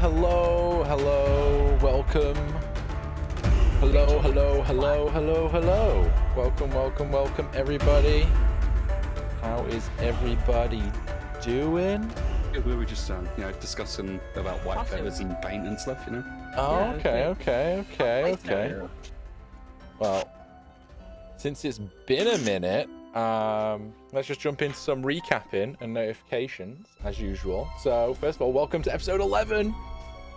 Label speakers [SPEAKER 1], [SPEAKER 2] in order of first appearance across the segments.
[SPEAKER 1] hello, welcome. Hello. Welcome, everybody. How is everybody doing?
[SPEAKER 2] We were just, discussing about white feathers and paint and stuff,
[SPEAKER 1] Oh, okay. Well, since it's been a minute, let's just jump into some recapping and notifications as usual. So first of all, welcome to episode 11.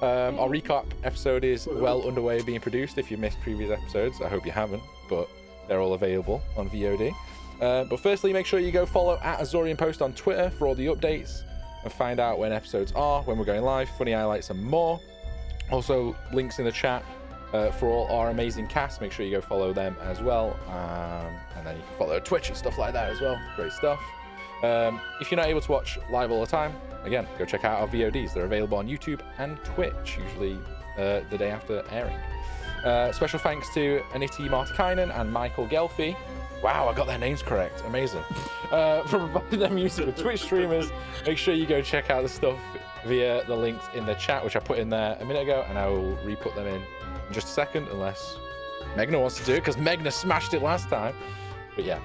[SPEAKER 1] Our recap episode is well underway being produced. If you missed previous episodes, I hope you haven't, but they're all available on VOD. But firstly, make sure you go follow at Azorianpost on Twitter for all the updates and find out when episodes are, when we're going live, funny highlights and more. Also, links in the chat for all our amazing casts. Make sure you go follow them as well. And then you can follow Twitch and stuff like that as well. Great stuff. If you're not able to watch live all the time, again, go check out our VODs. They're available on YouTube and Twitch, usually the day after airing. Special thanks to Antti, Martikainen, and Michael Ghelfi. Wow, I got their names correct. Amazing. For providing their music with Twitch streamers. Make sure you go check out the stuff via the links in the chat, which I put in there a minute ago, and I will re-put them in just a second, unless Megna wants to do it, because Megna smashed it last time. But yeah,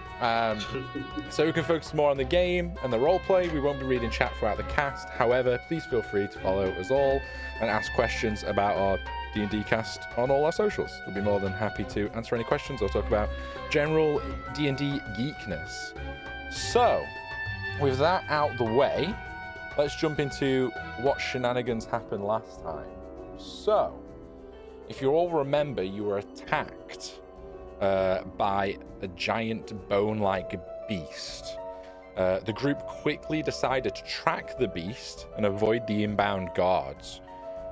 [SPEAKER 1] so we can focus more on the game and the roleplay. We won't be reading chat throughout the cast. However, please feel free to follow us all and ask questions about our D&D cast on all our socials. We'll be more than happy to answer any questions or talk about general D&D geekness. So, with that out the way, let's jump into what shenanigans happened last time. So, if you all remember, you were attacked by a giant bone-like beast. The group quickly decided to track the beast and avoid the inbound guards,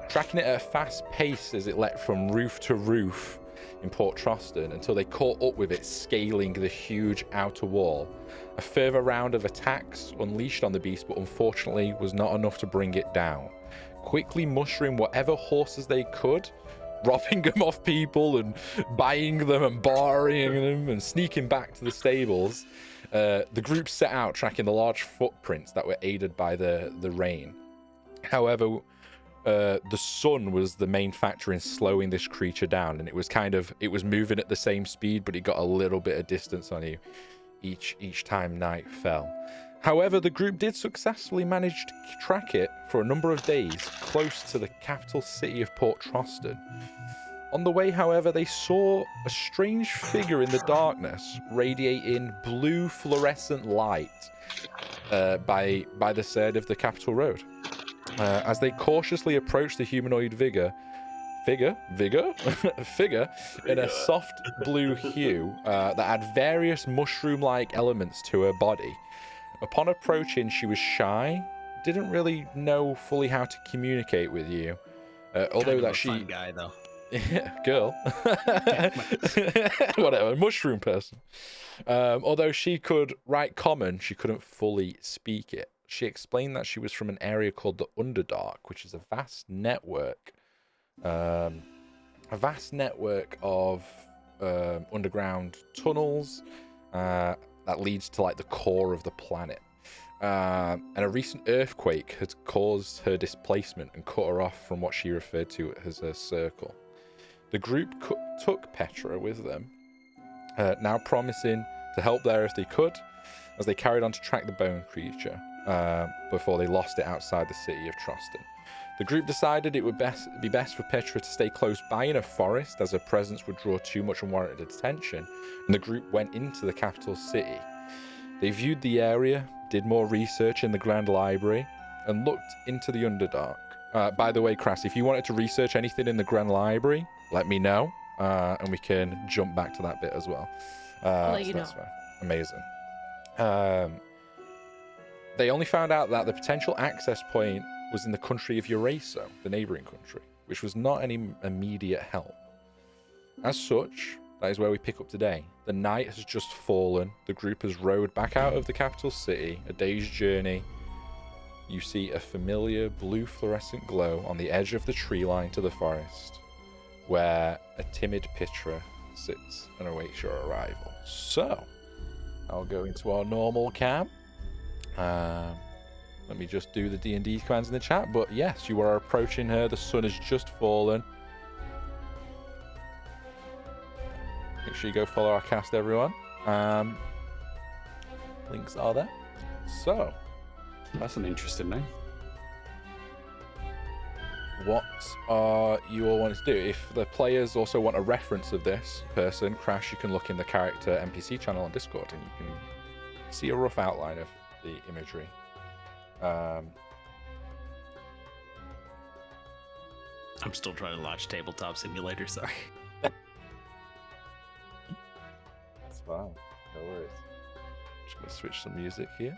[SPEAKER 1] tracking it at a fast pace as it leapt from roof to roof in Port Troston until they caught up with it, scaling the huge outer wall. A further round of attacks unleashed on the beast, but unfortunately was not enough to bring it down. Quickly mustering whatever horses they could, robbing them off people and buying them and borrowing them and sneaking back to the stables, the group set out tracking the large footprints that were aided by the rain. However, the sun was the main factor in slowing this creature down, and it was moving at the same speed, but it got a little bit of distance on you each time night fell. However, the group did successfully manage to track it for a number of days close to the capital city of Port Troston. On the way, however, they saw a strange figure in the darkness radiating blue fluorescent light by the side of the capital road. As they cautiously approached the humanoid figure in a soft blue hue that had various mushroom-like elements to her body. Upon approaching, she was shy, didn't really know fully how to communicate with you. Although that she...
[SPEAKER 3] fun guy, though.
[SPEAKER 1] Yeah, girl. Whatever, mushroom person. Although she could write common, she couldn't fully speak it. She explained that she was from an area called the Underdark, which is a vast network of underground tunnels that leads to like the core of the planet. And a recent earthquake had caused her displacement and cut her off from what she referred to as her circle. The group took Petra with them, now promising to help there if they could, as they carried on to track the bone creature before they lost it outside the city of Troston. The group decided it would be best for Petra to stay close by in a forest, as her presence would draw too much unwarranted attention, and the group went into the capital city. They viewed the area, did more research in the Grand Library, and looked into the Underdark. By the way, Crass, if you wanted to research anything in the Grand Library, let me know, and we can jump back to that bit as well.
[SPEAKER 4] I'll let you know.
[SPEAKER 1] Fine. Amazing. They only found out that the potential access point was in the country of Uraso, the neighboring country, which was not any immediate help. As such, that is where we pick up today. The night has just fallen. The group has rowed back out of the capital city, a day's journey. You see a familiar blue fluorescent glow on the edge of the tree line to the forest, where a timid Petra sits and awaits your arrival. So, I'll go into our normal cam. Let me just do the D&D commands in the chat. But yes, you are approaching her. The sun has just fallen. Make sure you go follow our cast, everyone. Links are there. So,
[SPEAKER 2] That's an interesting name.
[SPEAKER 1] what are you all wanting to do? If the players also want a reference of this person, Crash, you can look in the character NPC channel on Discord and you can see a rough outline of the imagery.
[SPEAKER 3] I'm still trying to launch Tabletop Simulator, sorry.
[SPEAKER 1] That's fine. No worries. Just gonna switch some music here.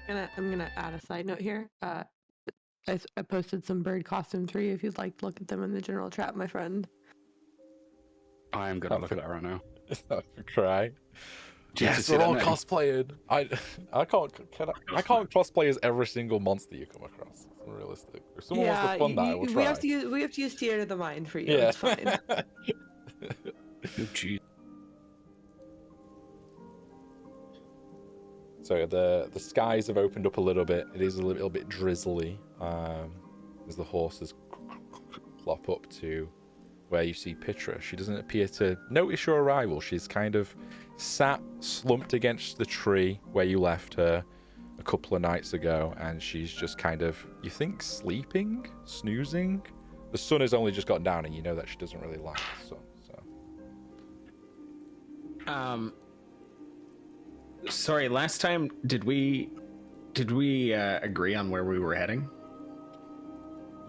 [SPEAKER 4] I'm gonna add a side note here. I posted some bird costumes for you if you'd like to look at them in the general chat, my friend.
[SPEAKER 2] I am gonna look at that right now.
[SPEAKER 1] Cry.
[SPEAKER 2] Do you have to
[SPEAKER 1] Yes,
[SPEAKER 2] see
[SPEAKER 1] we're
[SPEAKER 2] that
[SPEAKER 1] all
[SPEAKER 2] name?
[SPEAKER 1] cosplayed. I can't cosplay as every single monster you come across. It's unrealistic. If someone wants to fund that, I will try.
[SPEAKER 4] we have to use theater of the mind for you.
[SPEAKER 1] Yeah.
[SPEAKER 4] It's fine.
[SPEAKER 2] Oh, geez.
[SPEAKER 1] So the skies have opened up a little bit. It is a little bit drizzly as the horses plop up to where you see Pitra. She doesn't appear to notice your arrival. She's kind of sat slumped against the tree where you left her a couple of nights ago, and she's just kind of, you think, sleeping, snoozing. The sun has only just got down, and you know that she doesn't really like the sun. So.
[SPEAKER 3] Sorry, last time did we agree on where we were heading?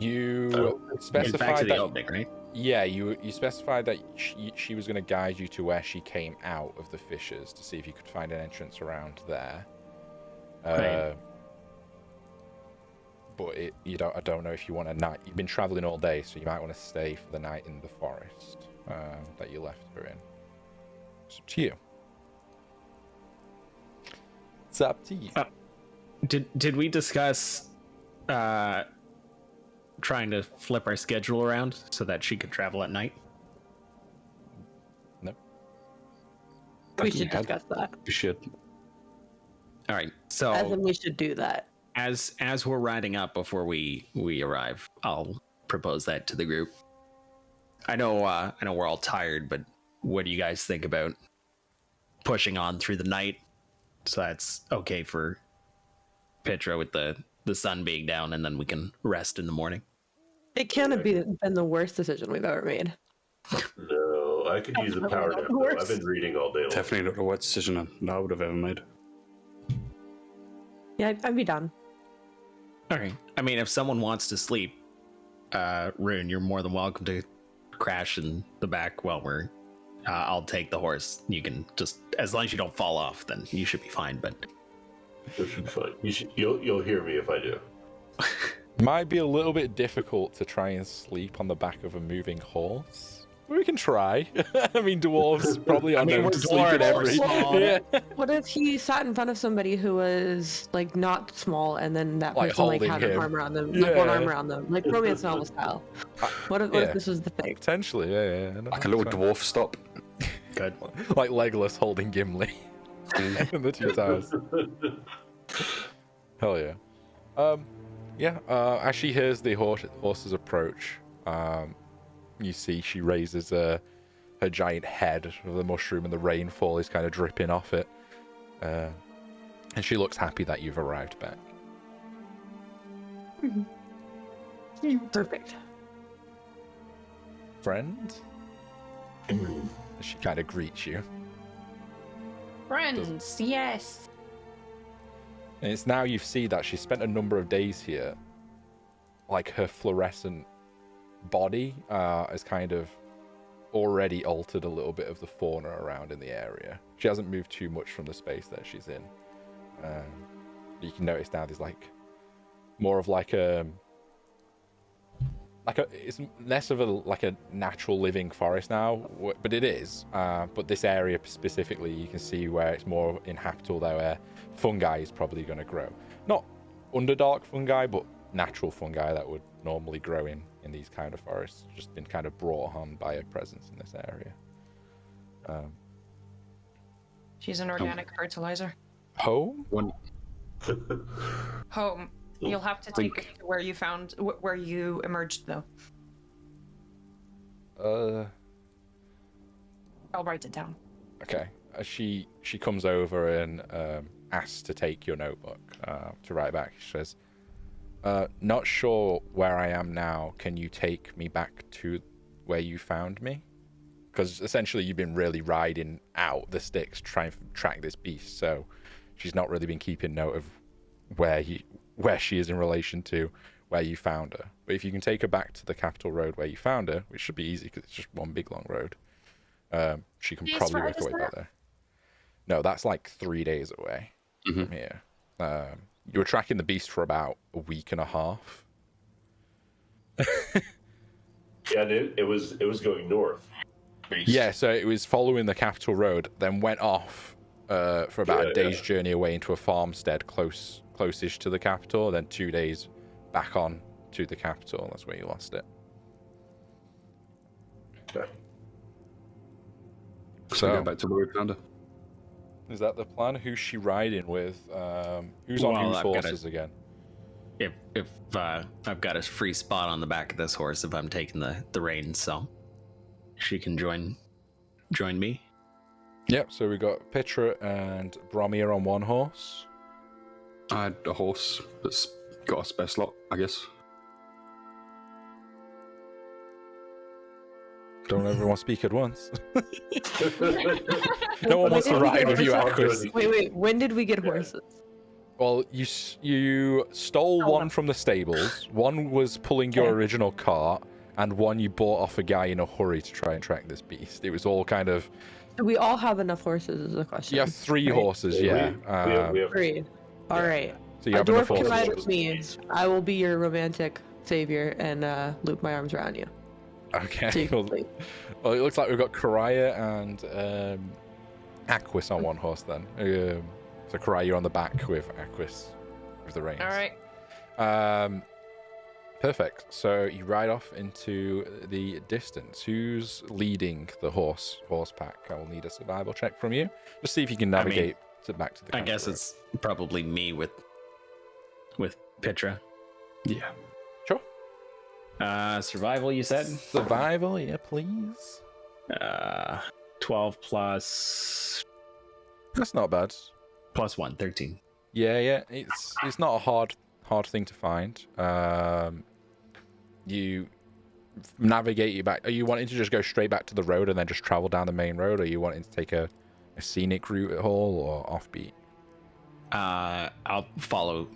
[SPEAKER 1] You
[SPEAKER 3] Back
[SPEAKER 1] specified
[SPEAKER 3] to the
[SPEAKER 1] that.
[SPEAKER 3] Outback, right?
[SPEAKER 1] Yeah, you specified that she was going to guide you to where she came out of the fissures to see if you could find an entrance around there.
[SPEAKER 3] Right.
[SPEAKER 1] But I don't know if you want a night. You've been traveling all day, so you might want to stay for the night in the forest that you left her in. It's up to you. It's up to you.
[SPEAKER 3] Did we discuss trying to flip our schedule around so that she could travel at night?
[SPEAKER 1] No.
[SPEAKER 4] We should discuss that.
[SPEAKER 2] We should.
[SPEAKER 3] All right. So
[SPEAKER 4] As in, we should do that.
[SPEAKER 3] as we're riding up before we arrive, I'll propose that to the group. I know we're all tired, but what do you guys think about pushing on through the night so that's okay for Petra with the sun being down, and then we can rest in the morning?
[SPEAKER 4] It can't have been the worst decision we've ever made.
[SPEAKER 5] No, I could use a power nap. Though. I've been reading all day long.
[SPEAKER 2] Definitely not the worst decision I would have ever made.
[SPEAKER 4] Yeah, I'd be done.
[SPEAKER 3] All right. I mean, if someone wants to sleep, Rune, you're more than welcome to crash in the back while we're. I'll take the horse. You can just, as long as you don't fall off, then you should be fine. But
[SPEAKER 5] This should be fun. You'll hear me if I do.
[SPEAKER 1] Might be a little bit difficult to try and sleep on the back of a moving horse. We can try. I mean, dwarves probably are known to sleep in every. Yeah.
[SPEAKER 4] What if he sat in front of somebody who was like not small, and then that
[SPEAKER 1] Like,
[SPEAKER 4] person like
[SPEAKER 1] holding
[SPEAKER 4] had an
[SPEAKER 1] him.
[SPEAKER 4] arm around them, like one
[SPEAKER 1] Yeah.
[SPEAKER 4] arm around them, like romance novel style? What if
[SPEAKER 1] yeah.
[SPEAKER 4] this was the thing?
[SPEAKER 1] Potentially, yeah. No,
[SPEAKER 2] Like a little
[SPEAKER 1] that's fine.
[SPEAKER 2] dwarf stop.
[SPEAKER 3] good.
[SPEAKER 1] Like Legolas holding Gimli in the Two Towers. Hell yeah. As she hears the horse's approach, you see she raises her giant head of the mushroom, and the rainfall is kind of dripping off it. And she looks happy that you've arrived back.
[SPEAKER 4] Perfect.
[SPEAKER 1] Friend? She kind of greets you.
[SPEAKER 6] Friends, yes.
[SPEAKER 1] And it's now you see that she spent a number of days here. Like, her fluorescent body has kind of already altered a little bit of the fauna around in the area. She hasn't moved too much from the space that she's in. You can notice now there's like more of like a it's less of a natural living forest now, but it is. But this area specifically, you can see where it's more inhabitable, there where fungi is probably going to grow. Not underdark fungi, but natural fungi that would normally grow in these kind of forests. Just been kind of brought on by a presence in this area.
[SPEAKER 6] She's an organic fertilizer.
[SPEAKER 1] Home?
[SPEAKER 6] Home. You'll have to take it to where you found where you emerged, though. I'll write it down.
[SPEAKER 1] Okay. She comes over and asks to take your notebook to write back. She says, "Not sure where I am now. Can you take me back to where you found me?" Because essentially you've been really riding out the sticks trying to track this beast, so she's not really been keeping note of where she is in relation to where you found her. But if you can take her back to the capital road where you found her, which should be easy because it's just one big long road, she can probably work her way back there. No, that's like 3 days away from here. You were tracking the beast for about a week and a half.
[SPEAKER 5] Yeah, it was going north. Beast.
[SPEAKER 1] Yeah, so it was following the capital road, then went off for about a day's journey away into a farmstead closest to the capital, then 2 days back on to the capital. That's where you lost it.
[SPEAKER 5] Okay.
[SPEAKER 2] So go back to where we found her.
[SPEAKER 1] Is that the plan? Who's she riding with? Who's on whose horses again?
[SPEAKER 3] If I've got a free spot on the back of this horse if I'm taking the reins, so she can join me.
[SPEAKER 1] Yep, so we got Petra and Bromir on one horse.
[SPEAKER 2] I had a horse that's got a spare slot, I guess.
[SPEAKER 1] Don't everyone speak at once. No one wants to ride with you, Aquis.
[SPEAKER 4] Wait, when did we get horses?
[SPEAKER 1] Well, you stole one from the stables, one was pulling your original cart, and one you bought off a guy in a hurry to try and track this beast. It was all kind of...
[SPEAKER 4] Do we all have enough horses is the question.
[SPEAKER 1] You have 3 horses,
[SPEAKER 5] Yeah,
[SPEAKER 1] yeah.
[SPEAKER 5] we have
[SPEAKER 4] 3. All right.
[SPEAKER 1] So you
[SPEAKER 4] A
[SPEAKER 1] have enough
[SPEAKER 4] dwarf can ride
[SPEAKER 1] horses.
[SPEAKER 4] with me. I will be your romantic savior and loop my arms around you.
[SPEAKER 1] Okay.
[SPEAKER 4] So you can
[SPEAKER 1] Well,
[SPEAKER 4] sleep.
[SPEAKER 1] well, it looks like we've got Karaya and Aquis on one horse then. So Karaya, you're on the back with Aquis with the reins.
[SPEAKER 6] All right.
[SPEAKER 1] Perfect. So you ride off into the distance. Who's leading the horse pack? I will need a survival check from you. Just see if you can navigate back to the
[SPEAKER 3] I guess
[SPEAKER 1] capital.
[SPEAKER 3] it's probably me with Petra.
[SPEAKER 2] Yeah.
[SPEAKER 1] Sure.
[SPEAKER 3] Survival, you said?
[SPEAKER 1] Survival, yeah, please.
[SPEAKER 3] 12 plus
[SPEAKER 1] That's not bad.
[SPEAKER 3] plus 1, 13.
[SPEAKER 1] Yeah. It's not a hard thing to find. You navigate you back. Are you wanting to just go straight back to the road and then just travel down the main road, or are you wanting to take a scenic route at all, or offbeat?
[SPEAKER 3] I'll follow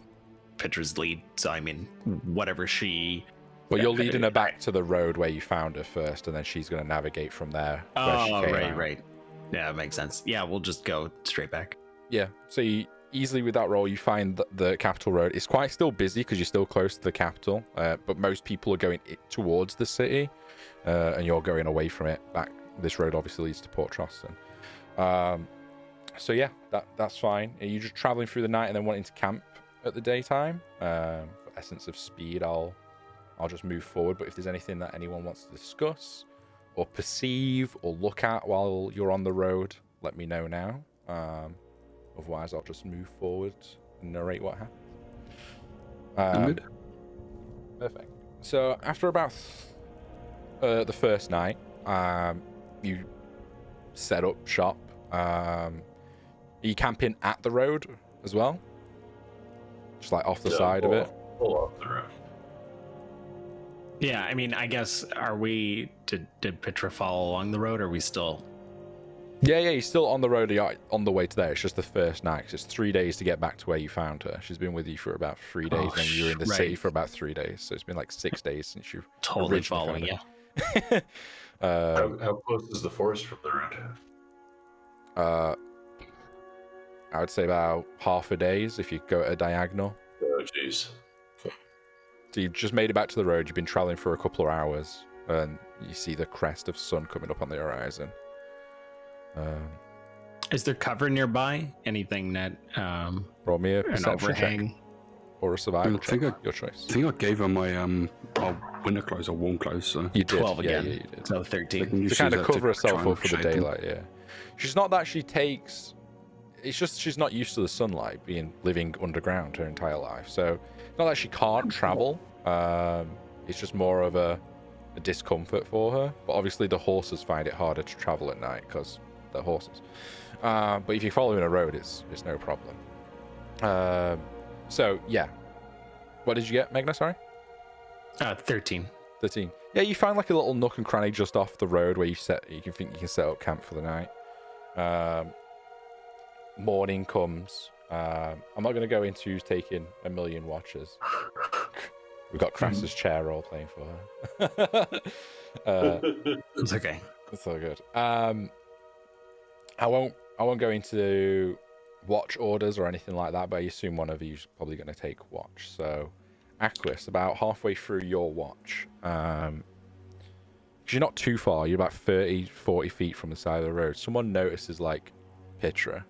[SPEAKER 3] Petra's lead. So I mean, whatever she.
[SPEAKER 1] Well, you're leading her back to the road where you found her first, and then she's going to navigate from there. Where she came out.
[SPEAKER 3] Right. Yeah, that makes sense. Yeah, we'll just go straight back.
[SPEAKER 1] Yeah. So you easily with that roll, you find the capital road. It's quite still busy because you're still close to the capital, but most people are going towards the city, and you're going away from it. Back. This road obviously leads to Port Troston. So yeah, that's fine. Are you just traveling through the night and then wanting to camp at the daytime? For essence of speed, I'll just move forward. But if there's anything that anyone wants to discuss or perceive or look at while you're on the road, let me know now. Otherwise, I'll just move forward and narrate what happened.
[SPEAKER 2] Good.
[SPEAKER 1] Perfect. So after about the first night, you set up shop. Are you camping at the road as well? Just like off the side of it?
[SPEAKER 5] Pull off the road.
[SPEAKER 3] Yeah, I mean, I guess did Petra follow along the road, or are we still?
[SPEAKER 1] Yeah, you're still on the road, you're on the way to there. It's just the first night, 'cause it's 3 days to get back to where you found her. She's been with you for about 3 days, and you were in the city for about 3 days. So it's been like 6 days since you've
[SPEAKER 3] Totally
[SPEAKER 1] originally
[SPEAKER 3] following
[SPEAKER 1] found
[SPEAKER 3] you.
[SPEAKER 1] her.
[SPEAKER 5] How close is the forest from the road?
[SPEAKER 1] I would say about half a day's if you go at a diagonal.
[SPEAKER 5] Oh, jeez.
[SPEAKER 1] So you've just made it back to the road. You've been traveling for a couple of hours, and you see the crest of sun coming up on the horizon.
[SPEAKER 3] Is there cover nearby? Anything that
[SPEAKER 1] Roll me a
[SPEAKER 3] an
[SPEAKER 1] perception check
[SPEAKER 3] overhang?
[SPEAKER 1] or a survival
[SPEAKER 2] I
[SPEAKER 1] check.
[SPEAKER 2] think
[SPEAKER 1] Your choice.
[SPEAKER 2] I think I gave her my winter clothes or warm clothes. So
[SPEAKER 1] You did.
[SPEAKER 3] 12
[SPEAKER 1] yeah,
[SPEAKER 3] again.
[SPEAKER 1] Yeah, you did.
[SPEAKER 3] So 13.
[SPEAKER 2] can
[SPEAKER 1] To
[SPEAKER 2] use
[SPEAKER 1] kind of
[SPEAKER 2] that to
[SPEAKER 1] cover herself
[SPEAKER 2] try and
[SPEAKER 1] up for the
[SPEAKER 2] shade them.
[SPEAKER 1] daylight, yeah. She's not that she takes it's just she's not used to the sunlight, living underground her entire life. So it's not that she can't travel. It's just more of a discomfort for her. But obviously the horses find it harder to travel at night because they're horses. But if you're following a road, it's no problem. So yeah, what did you get, Magna? Sorry.
[SPEAKER 3] 13.
[SPEAKER 1] 13. Yeah, you find like a little nook and cranny just off the road where you can set up camp for the night. Morning comes. I'm not going to go into who's taking a million watches. We've got Crass's chair role playing for her.
[SPEAKER 3] It's okay.
[SPEAKER 1] It's all good. I won't go into watch orders or anything like that, but I assume one of you's probably going to take watch. So, Aquis, about halfway through your watch, you're not too far. You're about 30, 40 feet from the side of the road. Someone notices like Pitra.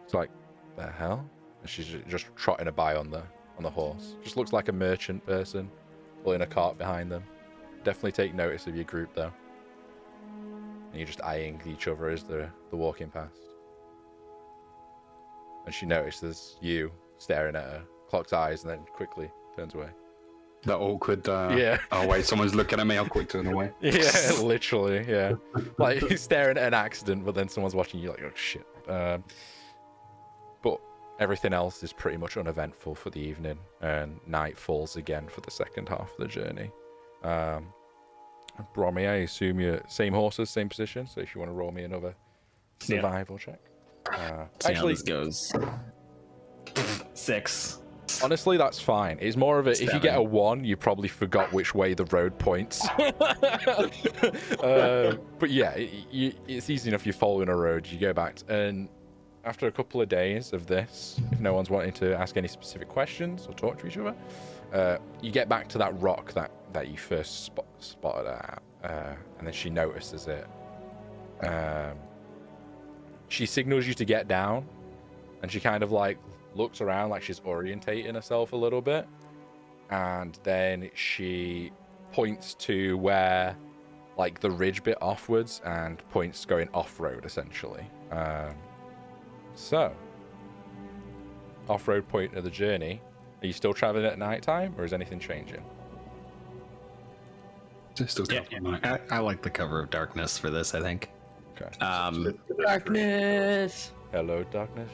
[SPEAKER 1] It's like, the hell? And she's just trotting a by on the horse. Just looks like a merchant person pulling a cart behind them. Definitely take notice of your group though. And you're just eyeing each other as they're walking past. And she notices you staring at her, clocks eyes, and then quickly turns away.
[SPEAKER 2] That awkward.
[SPEAKER 1] Yeah.
[SPEAKER 2] Oh wait, someone's looking at me. I'll quick turn away.
[SPEAKER 1] Yeah, literally. Yeah. Like you're staring at an accident, but then someone's watching you like, oh shit. But everything else is pretty much uneventful for the evening, and night falls again for the second half of the journey. Brommy, I assume you're same horses, same position. So if you want to roll me another survival check.
[SPEAKER 3] See
[SPEAKER 1] Actually,
[SPEAKER 3] how this goes. 6.
[SPEAKER 1] honestly, that's fine. It's more of a, if you get a 1, you probably forgot which way the road points. But yeah, it's easy enough. You're following a road, you go back, and after a couple of days of this, if no one's wanting to ask any specific questions or talk to each other, you get back to that rock that you first spotted her at, and then she notices it. She signals you to get down, and she kind of like looks around like she's orientating herself a little bit, and then she points to where like the ridge bit offwards and points going off-road essentially. So off-road point of the journey, are you still traveling at night time, or is anything changing?
[SPEAKER 2] Still
[SPEAKER 3] I like the cover of darkness for this, I think.
[SPEAKER 1] Okay.
[SPEAKER 4] Darkness.
[SPEAKER 1] Hello, darkness.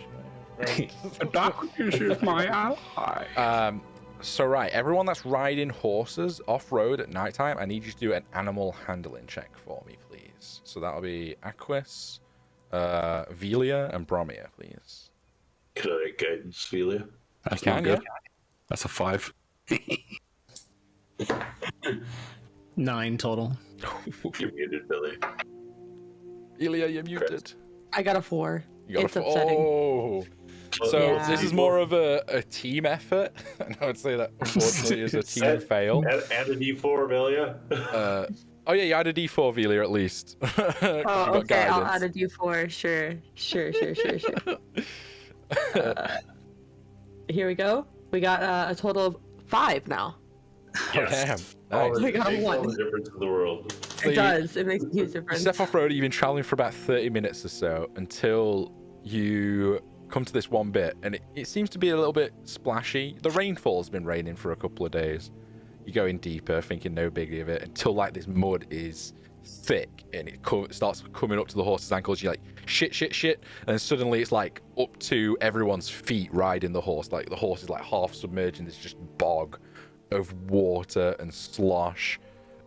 [SPEAKER 2] Darkness is my ally.
[SPEAKER 1] So right, everyone that's riding horses off-road at nighttime, I need you to do an animal handling check for me, please. So that'll be Aquis, Velia, and Bromia, please.
[SPEAKER 5] Can I guidance Velia?
[SPEAKER 2] That's
[SPEAKER 1] You
[SPEAKER 2] not
[SPEAKER 1] can,
[SPEAKER 2] good.
[SPEAKER 1] yeah?
[SPEAKER 2] That's a 5.
[SPEAKER 3] 9 total.
[SPEAKER 5] You're muted, Billy.
[SPEAKER 1] Velia, you're muted.
[SPEAKER 4] I got a 4.
[SPEAKER 1] You got
[SPEAKER 4] It's
[SPEAKER 1] a
[SPEAKER 4] upsetting.
[SPEAKER 1] Oh. So
[SPEAKER 4] Yeah.
[SPEAKER 1] this is more of a team effort, and I would say that unfortunately is a team fail.
[SPEAKER 5] Add a D4, Velia.
[SPEAKER 1] Oh yeah, you had a D4, Velia, at least.
[SPEAKER 4] Oh, okay. I'll add a D4. Sure. Here we go. We got a total of 5 now.
[SPEAKER 1] Oh, damn.
[SPEAKER 5] Oh,
[SPEAKER 1] Nice.
[SPEAKER 4] I
[SPEAKER 5] it
[SPEAKER 4] got
[SPEAKER 5] makes all
[SPEAKER 4] one.
[SPEAKER 5] the difference in the world.
[SPEAKER 1] So
[SPEAKER 4] It does. It makes a huge difference.
[SPEAKER 1] Step off road, you've been traveling for about 30 minutes or so until you come to this one bit, and it seems to be a little bit splashy. The rainfall's been raining for a couple of days. You go in deeper, thinking no biggie of it, until like this mud is thick and it starts coming up to the horse's ankles. You're like, shit, and then suddenly it's like up to everyone's feet riding the horse. Like the horse is like half submerged in this just bog of water and slosh.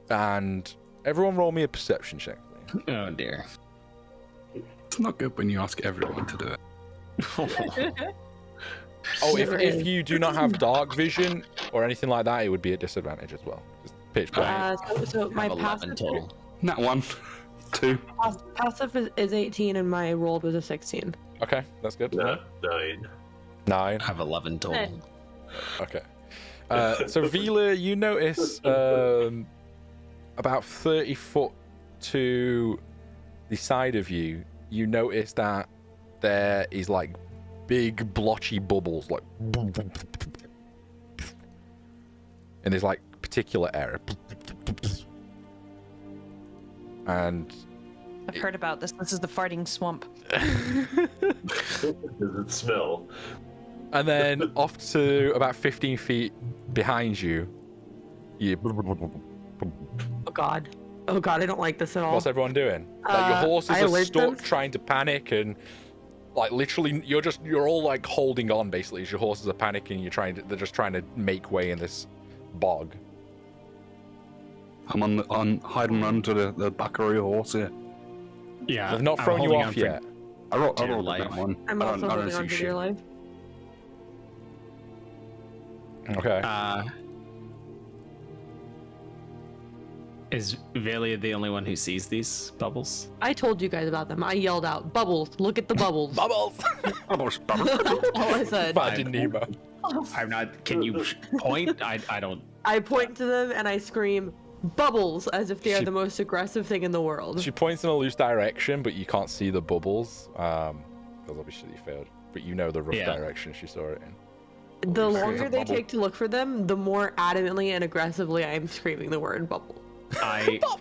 [SPEAKER 1] And everyone roll me a perception check, please.
[SPEAKER 3] Oh dear.
[SPEAKER 2] It's not good when you ask everyone to do it.
[SPEAKER 1] Oh, if you do not have dark vision or anything like that, it would be a disadvantage as well. Just pitch black.
[SPEAKER 4] So my
[SPEAKER 3] 11
[SPEAKER 4] passive,
[SPEAKER 3] total.
[SPEAKER 2] That 1, 2.
[SPEAKER 4] passive is 18 and my rolled was a 16.
[SPEAKER 1] Okay, that's good.
[SPEAKER 5] 9.
[SPEAKER 1] 9.
[SPEAKER 3] I have 11 total.
[SPEAKER 1] Okay. So Vila, you notice about 30 foot to the side of you, you notice that there is like big blotchy bubbles, like in this like particular area. And
[SPEAKER 6] I've heard about this. This is the farting swamp.
[SPEAKER 5] Does it smell?
[SPEAKER 1] And then off to about 15 feet behind you,
[SPEAKER 4] Oh god. Oh god, I don't like this at all.
[SPEAKER 1] what's everyone doing? Like your horses
[SPEAKER 4] I
[SPEAKER 1] are
[SPEAKER 4] alert
[SPEAKER 1] stuck,
[SPEAKER 4] them.
[SPEAKER 1] trying to panic, and like literally, you're all like holding on basically as your horses are panicking. They're just trying to make way in this bog.
[SPEAKER 2] I'm hiding under the back of your horse here.
[SPEAKER 3] Yeah.
[SPEAKER 1] They've not
[SPEAKER 3] I'm
[SPEAKER 1] thrown you
[SPEAKER 3] holding
[SPEAKER 1] off
[SPEAKER 3] on for
[SPEAKER 1] yet.
[SPEAKER 2] I rolled
[SPEAKER 3] Dear
[SPEAKER 2] that
[SPEAKER 3] life.
[SPEAKER 2] one.
[SPEAKER 4] I'm
[SPEAKER 2] I
[SPEAKER 4] also
[SPEAKER 2] don't
[SPEAKER 4] holding
[SPEAKER 2] see
[SPEAKER 4] on to
[SPEAKER 2] shit.
[SPEAKER 4] your life.
[SPEAKER 1] Okay.
[SPEAKER 3] Is Velia the only one who sees these bubbles?
[SPEAKER 4] I told you guys about them. I yelled out, "Bubbles! Look at the bubbles!"
[SPEAKER 1] Bubbles.
[SPEAKER 2] Bubbles, bubbles.
[SPEAKER 4] That's all I said.
[SPEAKER 1] Finding Nemo.
[SPEAKER 3] I'm not. Can you point? I don't.
[SPEAKER 4] I point to them and I scream, "Bubbles!" as if they are
[SPEAKER 1] She-
[SPEAKER 4] the most aggressive thing in the world.
[SPEAKER 1] She points in a loose direction, but you can't see the bubbles. Because obviously you failed. But you know the rough
[SPEAKER 3] Yeah.
[SPEAKER 1] direction she saw it in.
[SPEAKER 4] The
[SPEAKER 1] There's a
[SPEAKER 4] longer they
[SPEAKER 1] bubble.
[SPEAKER 4] take to look for them, the more adamantly and aggressively I am screaming the word "bubble."
[SPEAKER 3] I all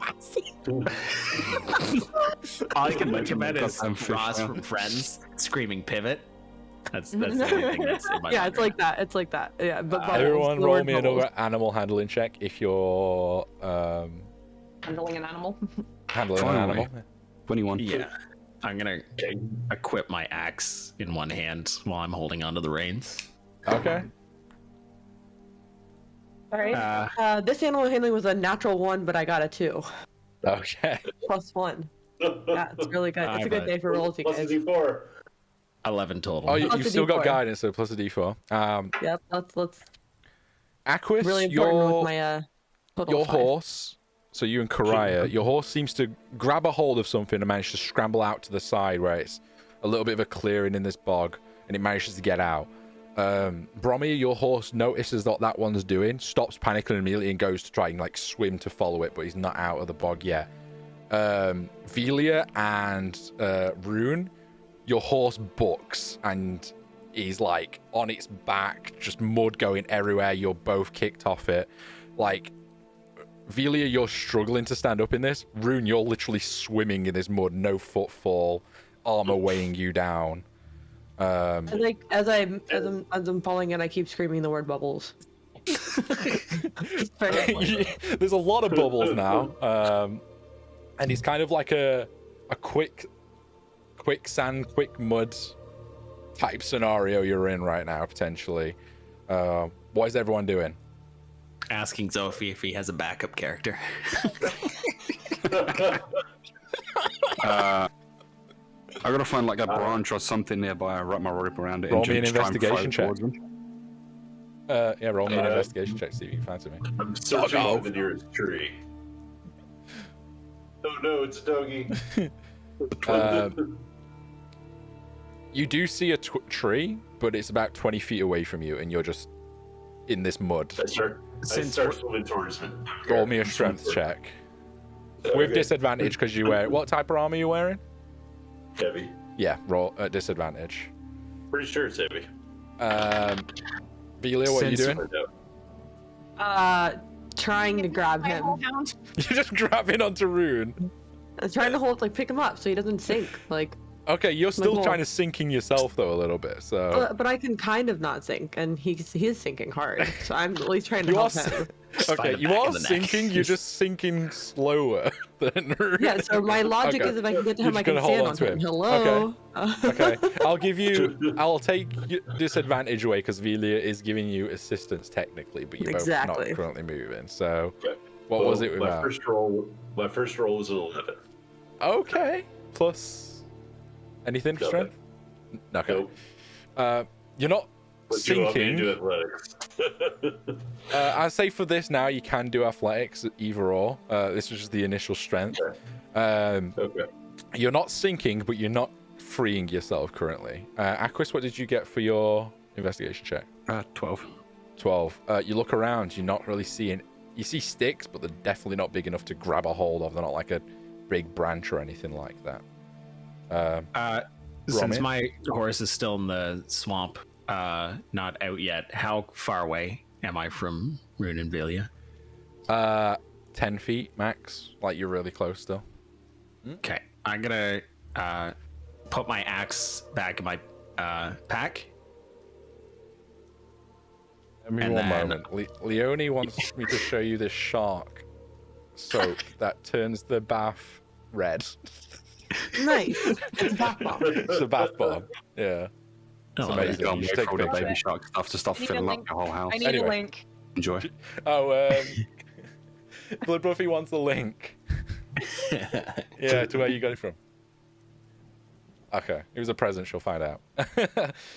[SPEAKER 3] I can think about is
[SPEAKER 2] Goddamn fish
[SPEAKER 3] Ross
[SPEAKER 2] now.
[SPEAKER 3] from Friends screaming "pivot." That's the only thing that's in my
[SPEAKER 4] Yeah,
[SPEAKER 3] mind
[SPEAKER 4] it's
[SPEAKER 3] right
[SPEAKER 4] like that. It's like that. Yeah, but bubbles,
[SPEAKER 1] Everyone
[SPEAKER 4] the
[SPEAKER 1] roll
[SPEAKER 4] word
[SPEAKER 1] me
[SPEAKER 4] bubbles.
[SPEAKER 1] another animal handling check if you're
[SPEAKER 6] Handling an animal.
[SPEAKER 1] handling an
[SPEAKER 2] Finally.
[SPEAKER 1] animal.
[SPEAKER 2] 21.
[SPEAKER 3] Yeah. I'm gonna
[SPEAKER 5] Okay.
[SPEAKER 3] equip my axe in one hand while I'm holding onto the reins.
[SPEAKER 1] Okay.
[SPEAKER 4] All right.
[SPEAKER 3] Uh,
[SPEAKER 4] This animal handling was a natural 1, but I got a 2
[SPEAKER 1] Okay.
[SPEAKER 4] +1. Yeah, it's really good. It's a good day for rolls, you
[SPEAKER 5] Plus
[SPEAKER 4] guys.
[SPEAKER 5] a D4.
[SPEAKER 3] 11 total.
[SPEAKER 1] Oh,
[SPEAKER 4] Plus
[SPEAKER 1] you've
[SPEAKER 4] a
[SPEAKER 1] still got
[SPEAKER 4] D4.
[SPEAKER 1] guidance, so plus a D4.
[SPEAKER 4] Yep, let's
[SPEAKER 1] Aquis,
[SPEAKER 4] really important
[SPEAKER 1] your
[SPEAKER 4] with my total
[SPEAKER 1] your
[SPEAKER 4] 5.
[SPEAKER 1] horse. So you and Karaya, your horse seems to grab a hold of something and manage to scramble out to the side where it's a little bit of a clearing in this bog, and it manages to get out. Brommy, your horse notices what that one's doing, stops panicking immediately, and goes to try and like swim to follow it, but he's not out of the bog yet. Velia and Rune, your horse bucks and is like on its back, just mud going everywhere. You're both kicked off it. Like, Velia, you're struggling to stand up in this. Rune, you're literally swimming in this mud, no footfall, armor weighing you down.
[SPEAKER 4] And like as I'm falling in, I keep screaming the word bubbles.
[SPEAKER 1] There's a lot of bubbles now, and it's kind of like a quicksand, quick mud type scenario you're in right now, potentially. What is everyone doing?
[SPEAKER 3] Asking Zophie if he has a backup character.
[SPEAKER 2] I gotta find like a branch or something nearby. I wrap my rope around it.
[SPEAKER 1] Roll
[SPEAKER 2] and
[SPEAKER 1] me an
[SPEAKER 2] just try and
[SPEAKER 1] investigation
[SPEAKER 2] float
[SPEAKER 1] check.
[SPEAKER 2] towards them.
[SPEAKER 1] Yeah, roll me an investigation check, see if you can find something.
[SPEAKER 5] I'm searching
[SPEAKER 1] Doggo.
[SPEAKER 5] for the nearest tree. Oh no, it's a doggy.
[SPEAKER 1] You do see a tree, but it's about 20 feet away from you, and you're just in this mud.
[SPEAKER 5] I start swimming towards it.
[SPEAKER 1] Roll me a strength check. With
[SPEAKER 5] Okay.
[SPEAKER 1] disadvantage because you wear... What type of armor are you wearing?
[SPEAKER 5] Heavy.
[SPEAKER 1] Yeah, roll at disadvantage.
[SPEAKER 5] Pretty sure it's heavy.
[SPEAKER 1] Velia, what are you doing?
[SPEAKER 5] Find out.
[SPEAKER 4] Trying to grab him.
[SPEAKER 1] You're just grabbing onto Rune.
[SPEAKER 4] I'm trying to pick him up so he doesn't sink. Like,
[SPEAKER 1] Okay, you're still
[SPEAKER 4] goal.
[SPEAKER 1] trying to sinking yourself though a little bit. So
[SPEAKER 4] but I can kind of not sink, and he is sinking hard. So I'm at least trying to
[SPEAKER 1] you are
[SPEAKER 4] help him.
[SPEAKER 3] Find
[SPEAKER 1] okay.
[SPEAKER 3] the
[SPEAKER 1] You
[SPEAKER 3] back
[SPEAKER 1] are
[SPEAKER 3] of the neck.
[SPEAKER 1] sinking. You're just sinking slower than Rune.
[SPEAKER 4] Yeah. So my logic
[SPEAKER 1] Okay.
[SPEAKER 4] is if I can get to
[SPEAKER 1] You're
[SPEAKER 4] him, I
[SPEAKER 1] just
[SPEAKER 4] can
[SPEAKER 1] gonna hold
[SPEAKER 4] stand
[SPEAKER 1] on
[SPEAKER 4] on
[SPEAKER 1] to
[SPEAKER 4] him.
[SPEAKER 1] him.
[SPEAKER 4] Hello.
[SPEAKER 1] Okay, I'll give you. I'll take disadvantage away because Velia is giving you assistance technically, but you're both
[SPEAKER 4] Exactly.
[SPEAKER 1] not currently moving. So,
[SPEAKER 5] Okay.
[SPEAKER 1] what
[SPEAKER 5] Well,
[SPEAKER 1] was it
[SPEAKER 5] my
[SPEAKER 1] about?
[SPEAKER 5] first roll was an 11.
[SPEAKER 1] Okay, plus anything for
[SPEAKER 5] Nothing.
[SPEAKER 1] strength? Okay.
[SPEAKER 5] Nope.
[SPEAKER 1] You're not
[SPEAKER 5] But you want me to
[SPEAKER 1] sinking.
[SPEAKER 5] do athletics.
[SPEAKER 1] I'd say for this now you can do athletics either or. This was just the initial strength.
[SPEAKER 5] Okay.
[SPEAKER 1] You're not sinking, but you're not freeing yourself currently. Aquis, what did you get for your investigation check?
[SPEAKER 2] 12.
[SPEAKER 1] 12. You look around, you're not really seeing. You see sticks, but they're definitely not big enough to grab a hold of. They're not like a big branch or anything like that.
[SPEAKER 3] Since
[SPEAKER 1] Romit?
[SPEAKER 3] my horse is still in the swamp, not out yet, how far away am I from Rune and Velia?
[SPEAKER 1] 10 feet max. Like you're really close still.
[SPEAKER 3] Okay, I'm gonna put my axe back in my pack.
[SPEAKER 1] Give me
[SPEAKER 3] And
[SPEAKER 1] one
[SPEAKER 3] then-
[SPEAKER 1] moment. Leone wants me to show you this shark soap that turns the bath red.
[SPEAKER 4] Nice. It's a bath bomb.
[SPEAKER 1] It's a bath bomb. Yeah. It's
[SPEAKER 3] Oh,
[SPEAKER 1] amazing.
[SPEAKER 2] Can't
[SPEAKER 1] You
[SPEAKER 2] wait
[SPEAKER 1] should take
[SPEAKER 2] for all
[SPEAKER 1] a
[SPEAKER 2] the
[SPEAKER 1] picture.
[SPEAKER 2] baby shark stuff to start
[SPEAKER 6] I need a
[SPEAKER 2] filling up
[SPEAKER 6] link.
[SPEAKER 2] your whole house.
[SPEAKER 6] I need
[SPEAKER 1] Anyway.
[SPEAKER 6] a link.
[SPEAKER 2] Enjoy.
[SPEAKER 1] Oh, Blood Buffy wants the link. Yeah, to where you got it from. Okay, it was a present. She'll find out.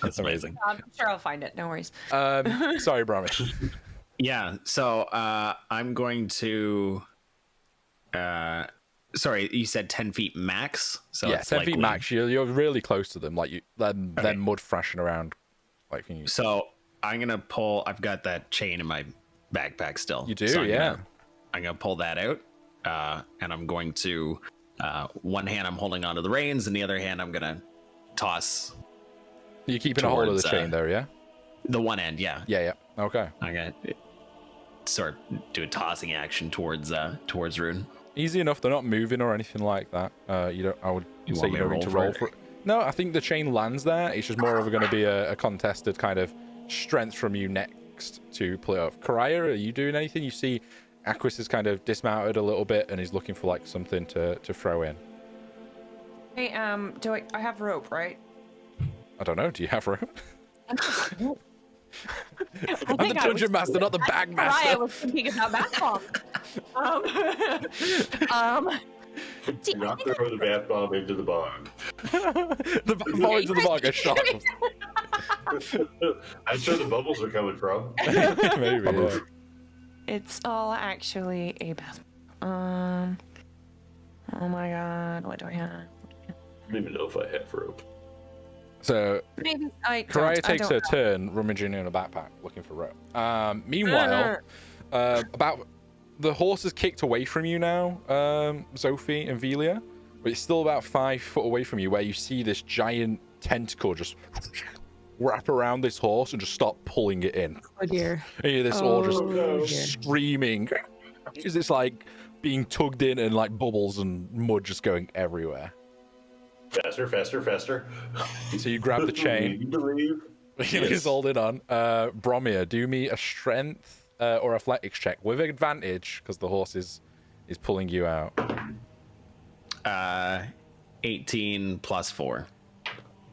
[SPEAKER 3] That's amazing.
[SPEAKER 6] I'm sure I'll find it. No worries.
[SPEAKER 1] Sorry, Brahmi.
[SPEAKER 3] Yeah, so I'm going to. Sorry, you said 10 feet max. So
[SPEAKER 1] Yeah,
[SPEAKER 3] it's
[SPEAKER 1] 10 feet
[SPEAKER 3] likely-
[SPEAKER 1] max. You're really close to them. Like you, they're mud thrashing around. Like can you?
[SPEAKER 3] So I'm gonna pull. I've got that chain in my backpack still.
[SPEAKER 1] You do,
[SPEAKER 3] So I'm
[SPEAKER 1] yeah.
[SPEAKER 3] gonna pull that out, and I'm going to. One hand I'm holding onto the reins, and the other hand I'm gonna toss
[SPEAKER 1] You're keeping a hold of the
[SPEAKER 3] towards,
[SPEAKER 1] chain, though, yeah.
[SPEAKER 3] the one end. Yeah,
[SPEAKER 1] Yeah. Okay.
[SPEAKER 3] I'm gonna sort of do a tossing action towards Rune.
[SPEAKER 1] Easy enough. They're not moving or anything like that. You don't. I would
[SPEAKER 3] You
[SPEAKER 1] say
[SPEAKER 3] want
[SPEAKER 1] you
[SPEAKER 3] me to
[SPEAKER 1] don't need to
[SPEAKER 3] roll
[SPEAKER 1] roll
[SPEAKER 3] for
[SPEAKER 1] for it. No, I think the chain lands there. It's just more of going to be a contested kind of strength from you next to pull it off. Karaya, are you doing anything? You see, Aquis is kind of dismounted a little bit and he's looking for like something to throw in.
[SPEAKER 6] Hey, do I have rope, right?
[SPEAKER 1] I don't know. Do you have rope?
[SPEAKER 6] I
[SPEAKER 1] I'm the
[SPEAKER 6] think I
[SPEAKER 1] dungeon
[SPEAKER 6] was-
[SPEAKER 1] master, not the bag
[SPEAKER 6] Right, I
[SPEAKER 1] master.
[SPEAKER 6] was thinking about that bomb. See,
[SPEAKER 5] Do not throw the bath bomb into the bog.
[SPEAKER 1] The fall into the bog, a shot.
[SPEAKER 5] That's where the bubbles are coming from.
[SPEAKER 1] Maybe. Yeah.
[SPEAKER 6] it's all actually a bath. Oh my god, what do I have?
[SPEAKER 5] I don't even know if I have rope.
[SPEAKER 1] So
[SPEAKER 6] Maybe I don't.
[SPEAKER 1] Karaya
[SPEAKER 6] I
[SPEAKER 1] takes
[SPEAKER 6] don't
[SPEAKER 1] her turn rummaging in a backpack looking for rope. Meanwhile, about the horse is kicked away from you now, Sophie and Velia, but it's still about 5 foot away from you, where you see this giant tentacle just wrap around this horse and just start pulling it in.
[SPEAKER 4] Oh dear.
[SPEAKER 1] And you hear this all just
[SPEAKER 4] Oh, dear.
[SPEAKER 1] screaming because it's like being tugged in and like bubbles and mud just going everywhere.
[SPEAKER 5] Faster, faster, faster.
[SPEAKER 1] So you grab the chain.
[SPEAKER 5] You believe?
[SPEAKER 1] He's holding on. Bromir, do me a strength or athletics check with advantage because the horse is pulling you out.
[SPEAKER 3] 18 plus 4.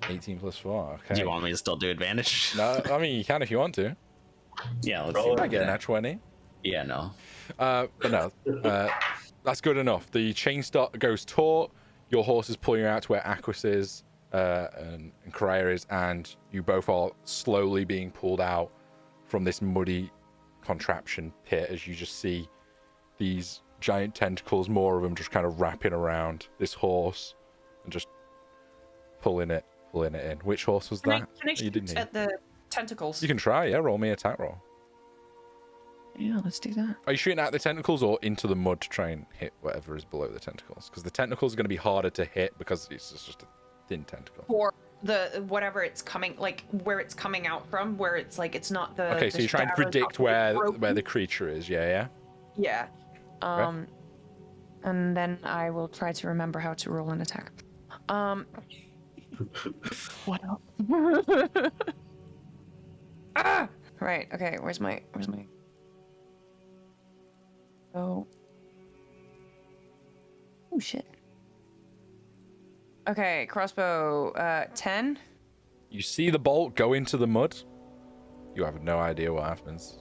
[SPEAKER 1] 18 plus 4. Okay.
[SPEAKER 3] Do you want me to still do advantage?
[SPEAKER 1] No, I mean you can if you want to.
[SPEAKER 3] Yeah, let's
[SPEAKER 5] Roll
[SPEAKER 3] see.
[SPEAKER 1] I get an at 20.
[SPEAKER 3] Yeah, no.
[SPEAKER 1] But no, that's good enough. The chain goes taut. Your horse is pulling you out to where Aquis is and Karaya is, and you both are slowly being pulled out from this muddy contraption pit as you just see these giant tentacles, more of them just kind of wrapping around this horse and just pulling it in. Which horse was
[SPEAKER 6] Can I,
[SPEAKER 1] that?
[SPEAKER 6] can I
[SPEAKER 1] You
[SPEAKER 6] shoot
[SPEAKER 1] didn't hear.
[SPEAKER 6] at the tentacles?
[SPEAKER 1] You can try, yeah. Roll me attack roll.
[SPEAKER 6] Yeah, let's do that.
[SPEAKER 1] Are you shooting at the tentacles or into the mud to try and hit whatever is below the tentacles? Because the tentacles are going to be harder to hit because it's just a thin tentacle.
[SPEAKER 6] For the whatever it's coming, like where it's coming out from, where it's like it's not the.
[SPEAKER 1] Okay, so
[SPEAKER 6] the
[SPEAKER 1] you're trying to
[SPEAKER 6] arrow's
[SPEAKER 1] predict
[SPEAKER 6] not
[SPEAKER 1] where the creature is, yeah?
[SPEAKER 6] Yeah.
[SPEAKER 1] Okay.
[SPEAKER 6] And then I will try to remember how to roll an attack. What else? Ah! Right. Okay. Where's my? Oh. Oh shit. Okay, crossbow. 10.
[SPEAKER 1] You see the bolt go into the mud. You have no idea what happens.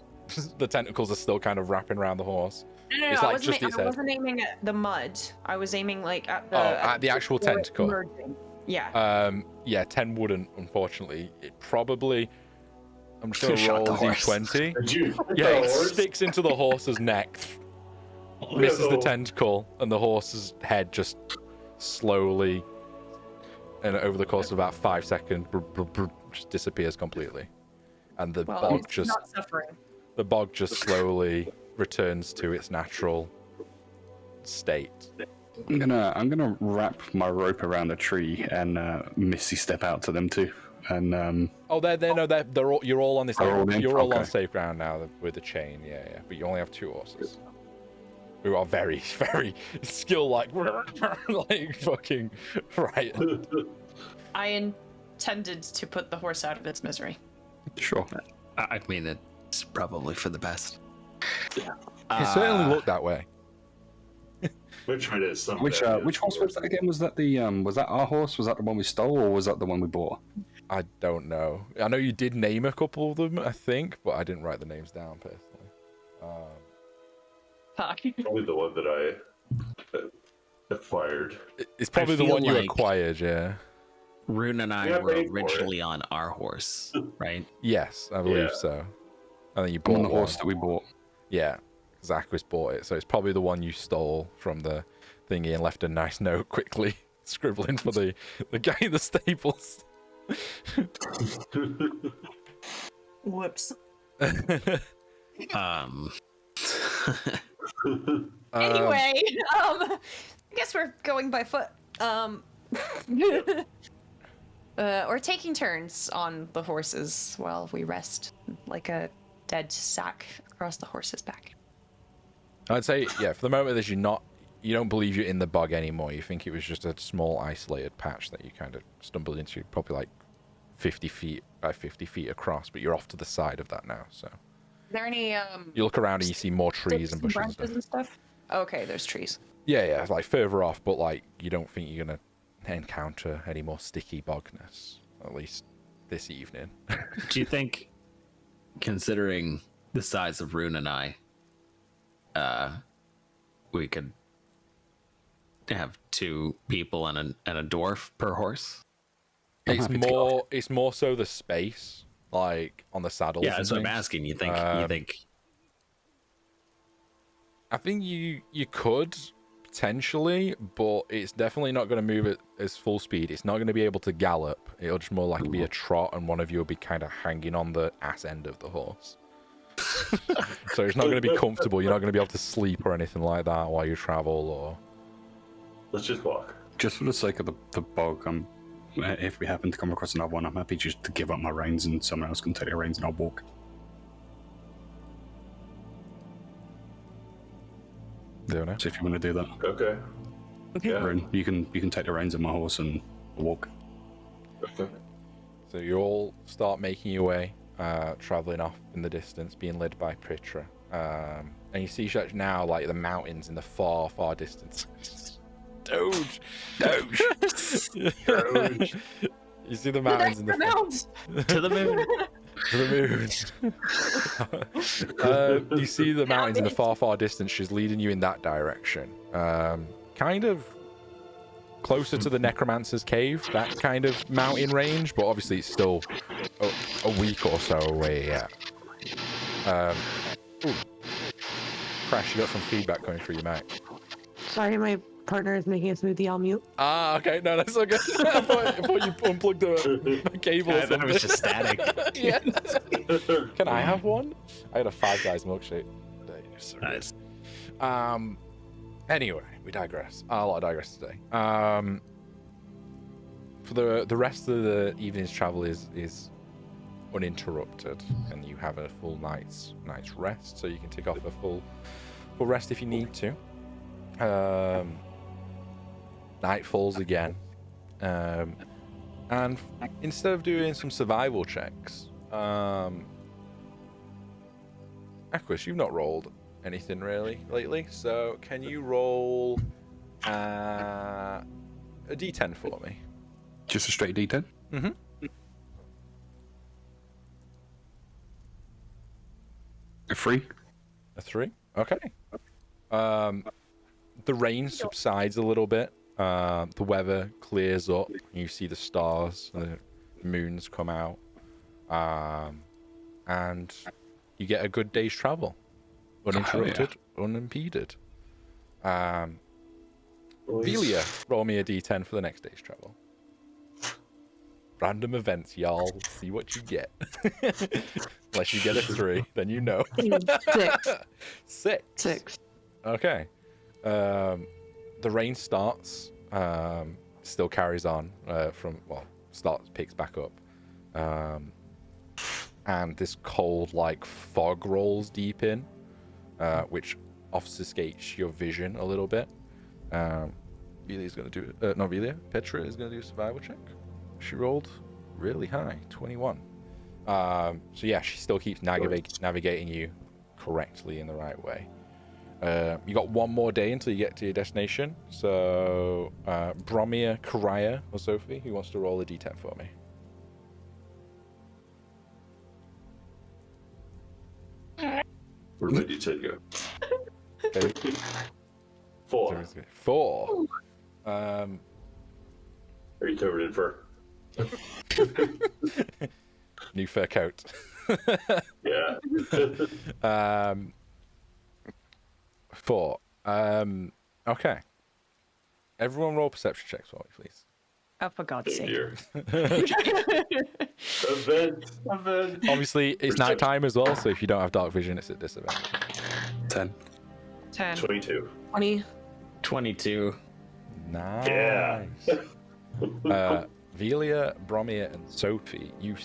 [SPEAKER 1] The tentacles are still kind of wrapping around the horse.
[SPEAKER 6] No,
[SPEAKER 1] It's
[SPEAKER 6] I
[SPEAKER 1] like
[SPEAKER 6] wasn't,
[SPEAKER 1] just its
[SPEAKER 6] I
[SPEAKER 1] head.
[SPEAKER 6] wasn't aiming at the mud. I was aiming like at the.
[SPEAKER 1] At the actual
[SPEAKER 6] where it's
[SPEAKER 1] tentacle.
[SPEAKER 6] emerging. Yeah.
[SPEAKER 1] Yeah, 10 wouldn't, unfortunately. It probably. I'm just going to
[SPEAKER 3] Shot
[SPEAKER 1] roll
[SPEAKER 3] the
[SPEAKER 1] a
[SPEAKER 3] horse.
[SPEAKER 1] d20.
[SPEAKER 5] Did you?
[SPEAKER 1] Yeah, it
[SPEAKER 5] horse?
[SPEAKER 1] sticks into the horse's neck, misses the
[SPEAKER 5] No.
[SPEAKER 1] tentacle, and the horse's head just slowly, and over the course of about 5 seconds, just disappears completely. And the
[SPEAKER 6] Well,
[SPEAKER 1] bog
[SPEAKER 6] it's
[SPEAKER 1] just
[SPEAKER 6] not suffering.
[SPEAKER 1] slowly returns to its natural state.
[SPEAKER 2] I'm gonna wrap my rope around a tree and misty step out to them too. And
[SPEAKER 1] Oh, they're all, you're all on this.
[SPEAKER 2] They're all in?
[SPEAKER 1] You're all on
[SPEAKER 2] Okay.
[SPEAKER 1] safe ground now with the chain. Yeah. But you only have 2 horses, who are very, very skill like fucking frightened.
[SPEAKER 6] I intended to put the horse out of its misery.
[SPEAKER 2] Sure.
[SPEAKER 3] I mean, it's probably for the best.
[SPEAKER 1] It certainly looked that way.
[SPEAKER 5] We're trying to sum
[SPEAKER 2] Which horse was that again? Was that was that our horse? Was that the one we stole, or was that the one we bought?
[SPEAKER 1] I don't know. I know you did name a couple of them, I think, but I didn't write the names down personally.
[SPEAKER 6] Fuck.
[SPEAKER 5] Probably the one that I acquired.
[SPEAKER 1] It's probably the
[SPEAKER 3] feel
[SPEAKER 1] one you
[SPEAKER 3] like-
[SPEAKER 1] acquired, yeah.
[SPEAKER 3] Rune and I
[SPEAKER 5] Yeah,
[SPEAKER 3] were
[SPEAKER 5] paid for it.
[SPEAKER 3] originally on our horse, right?
[SPEAKER 1] Yes, I believe
[SPEAKER 5] Yeah.
[SPEAKER 1] so. And then you
[SPEAKER 2] On
[SPEAKER 1] bought
[SPEAKER 2] the
[SPEAKER 1] one.
[SPEAKER 2] horse that we bought.
[SPEAKER 1] Yeah, Zachus bought it, so it's probably the one you stole from the thingy and left a nice note quickly scribbling for the guy in the stables.
[SPEAKER 6] Whoops. Anyway, I guess we're going by foot. Or taking turns on the horses while we rest, like a dead sack across the horse's back.
[SPEAKER 1] I'd say, yeah, for the moment that you don't believe you're in the bog anymore. You think it was just a small isolated patch that you kind of stumbled into, probably like 50 feet by 50 feet across, but you're off to the side of that now, so.
[SPEAKER 6] Are there any
[SPEAKER 1] You look around and you see more trees and bushes and
[SPEAKER 6] branches
[SPEAKER 1] stuff.
[SPEAKER 6] and stuff? Okay, there's trees.
[SPEAKER 1] Yeah, like further off, but like you don't think you're gonna encounter any more sticky bogness, at least this evening.
[SPEAKER 3] Do you think, considering the size of Rune and I, we could have 2 people and a dwarf per horse?
[SPEAKER 1] It's more so the space, like on the saddles.
[SPEAKER 3] Yeah,
[SPEAKER 1] and
[SPEAKER 3] that's what I'm
[SPEAKER 1] things.
[SPEAKER 3] asking. You think?
[SPEAKER 1] I think you could potentially, but it's definitely not going to move at as full speed. It's not going to be able to gallop. It'll just more like be a trot, and one of you will be kind of hanging on the ass end of the horse. So it's not going to be comfortable. You're not going to be able to sleep or anything like that while you travel. Or
[SPEAKER 5] Let's just walk.
[SPEAKER 2] Just for the sake of the bog, if we happen to come across another one, I'm happy just to give up my reins and someone else can take the reins and I'll walk.
[SPEAKER 1] don't know.
[SPEAKER 2] So if you want to do that,
[SPEAKER 5] Okay. Yeah.
[SPEAKER 2] Rune, you can take the reins of my horse and walk.
[SPEAKER 5] Okay.
[SPEAKER 1] So you all start making your way, traveling off in the distance, being led by Pritra. And you see now like the mountains in the far, far distance. Doge! You see the mountains in the
[SPEAKER 3] To the moon.
[SPEAKER 1] to the moon. You see the mountains in the far, far distance. She's leading you in that direction. Kind of closer to the Necromancer's Cave, that kind of mountain range, but obviously it's still a week or so away yet. Crash, you got some feedback coming through your mic.
[SPEAKER 4] Sorry, my partner is making a smoothie. I'll mute.
[SPEAKER 1] Ah, okay, no, that's okay. I thought you unplugged a cable or
[SPEAKER 3] I thought it was
[SPEAKER 1] something.
[SPEAKER 3] just static.
[SPEAKER 1] Yeah. Can I have one? I had a Five Guys milkshake today. So good.
[SPEAKER 3] Nice.
[SPEAKER 1] Anyway, we digress. A lot of digress today. For the rest of the evening's travel is uninterrupted, and you have a full night's rest, so you can take off a full rest if you need to. Night falls again, and instead of doing some survival checks, Aquis, you've not rolled anything really lately, so can you roll a d10 for me?
[SPEAKER 2] Just a straight D10?
[SPEAKER 1] Mm-hmm.
[SPEAKER 2] A 3?
[SPEAKER 1] A 3? Okay. The rain subsides a little bit. The weather clears up. You see the stars, the moons come out. And you get a good day's travel. Uninterrupted, unimpeded. Velia, roll me a d10 for the next day's travel. Random events, y'all. See what you get. Unless you get a 3, then you know.
[SPEAKER 4] 6.
[SPEAKER 1] 6. Okay. The rain starts, still carries on picks back up. And this cold, like, fog rolls deep in, which obfuscates your vision a little bit. Velia's going to do, not Velia, Petra is going to do a survival check. she rolled really high, 21. So yeah, she still keeps navigating you correctly in the right way. You got one more day until you get to your destination. So, Bromir, Karaya, or Sophie, who wants to roll a d10 for me?
[SPEAKER 5] Where did my d10 go?
[SPEAKER 1] Okay.
[SPEAKER 5] 4.
[SPEAKER 1] 4.
[SPEAKER 5] Are you covered in fur?
[SPEAKER 1] New fur coat.
[SPEAKER 5] Yeah.
[SPEAKER 1] 4. Okay. Everyone roll perception checks for me, please.
[SPEAKER 6] Oh, for God's sake.
[SPEAKER 5] Here. Event.
[SPEAKER 1] Obviously, it's nighttime as well, so if you don't have dark vision, it's at disadvantage.
[SPEAKER 2] 10.
[SPEAKER 6] 10.
[SPEAKER 5] 22.
[SPEAKER 4] 20.
[SPEAKER 3] 22.
[SPEAKER 1] Nice.
[SPEAKER 5] Yeah.
[SPEAKER 1] Velia, Bromir, and Sophie, you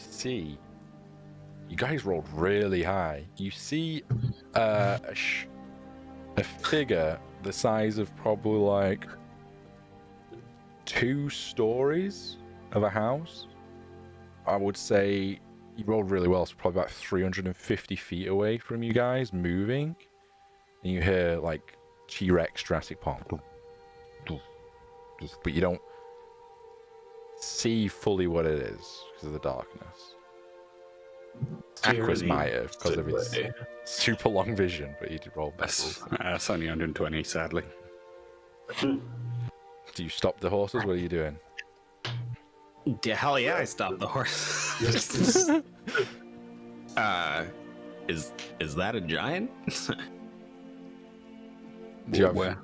[SPEAKER 1] guys rolled really high. You see a figure the size of probably like 2 stories of a house. I would say you rolled really well. It's probably about 350 feet away from you guys, moving. And you hear like T-Rex Jurassic Park. But you don't see fully what it is because of the darkness. Aqua's might have because of its super long vision, but you did roll better.
[SPEAKER 2] That's only 120, sadly.
[SPEAKER 1] Do you stop the horses? What are you doing?
[SPEAKER 3] Hell yeah, I stopped the horse. Is that a giant?
[SPEAKER 1] Do you have
[SPEAKER 2] Where?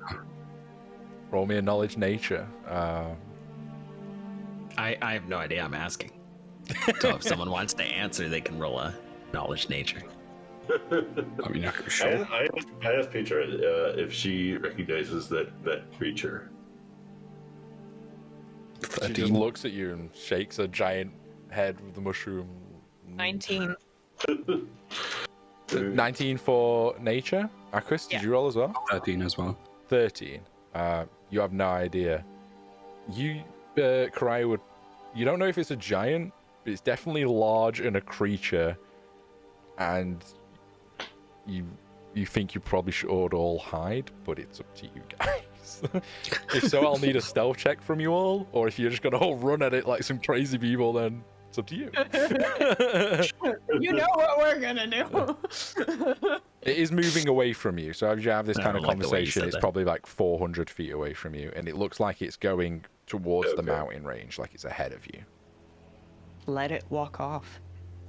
[SPEAKER 1] roll me a knowledge nature?
[SPEAKER 3] I have no idea. I'm asking. So if someone wants to answer, they can roll a knowledge nature.
[SPEAKER 2] I mean, I could show.
[SPEAKER 5] I asked Petra if she recognizes that creature.
[SPEAKER 1] She
[SPEAKER 2] 13.
[SPEAKER 1] just looks at you and shakes a giant head with the mushroom.
[SPEAKER 6] 19.
[SPEAKER 1] 19 for nature. Aquis, did you roll as well?
[SPEAKER 2] 13 as well.
[SPEAKER 1] 13. You have no idea. You, Karaya, you don't know if it's a giant, but it's definitely large and a creature. And you think you probably should all hide, but it's up to you guys. If so, I'll need a stealth check from you all, or if you're just gonna all run at it like some crazy people, then it's up to you.
[SPEAKER 6] You know what we're gonna do.
[SPEAKER 1] It is moving away from you, so as you have this
[SPEAKER 3] I
[SPEAKER 1] kind of
[SPEAKER 3] don't like the way you
[SPEAKER 1] conversation,
[SPEAKER 3] said
[SPEAKER 1] it's
[SPEAKER 3] that.
[SPEAKER 1] probably like 400 feet away from you, and it looks like it's going towards the
[SPEAKER 5] Okay.
[SPEAKER 1] mountain range, like it's ahead of you.
[SPEAKER 6] Let it walk off.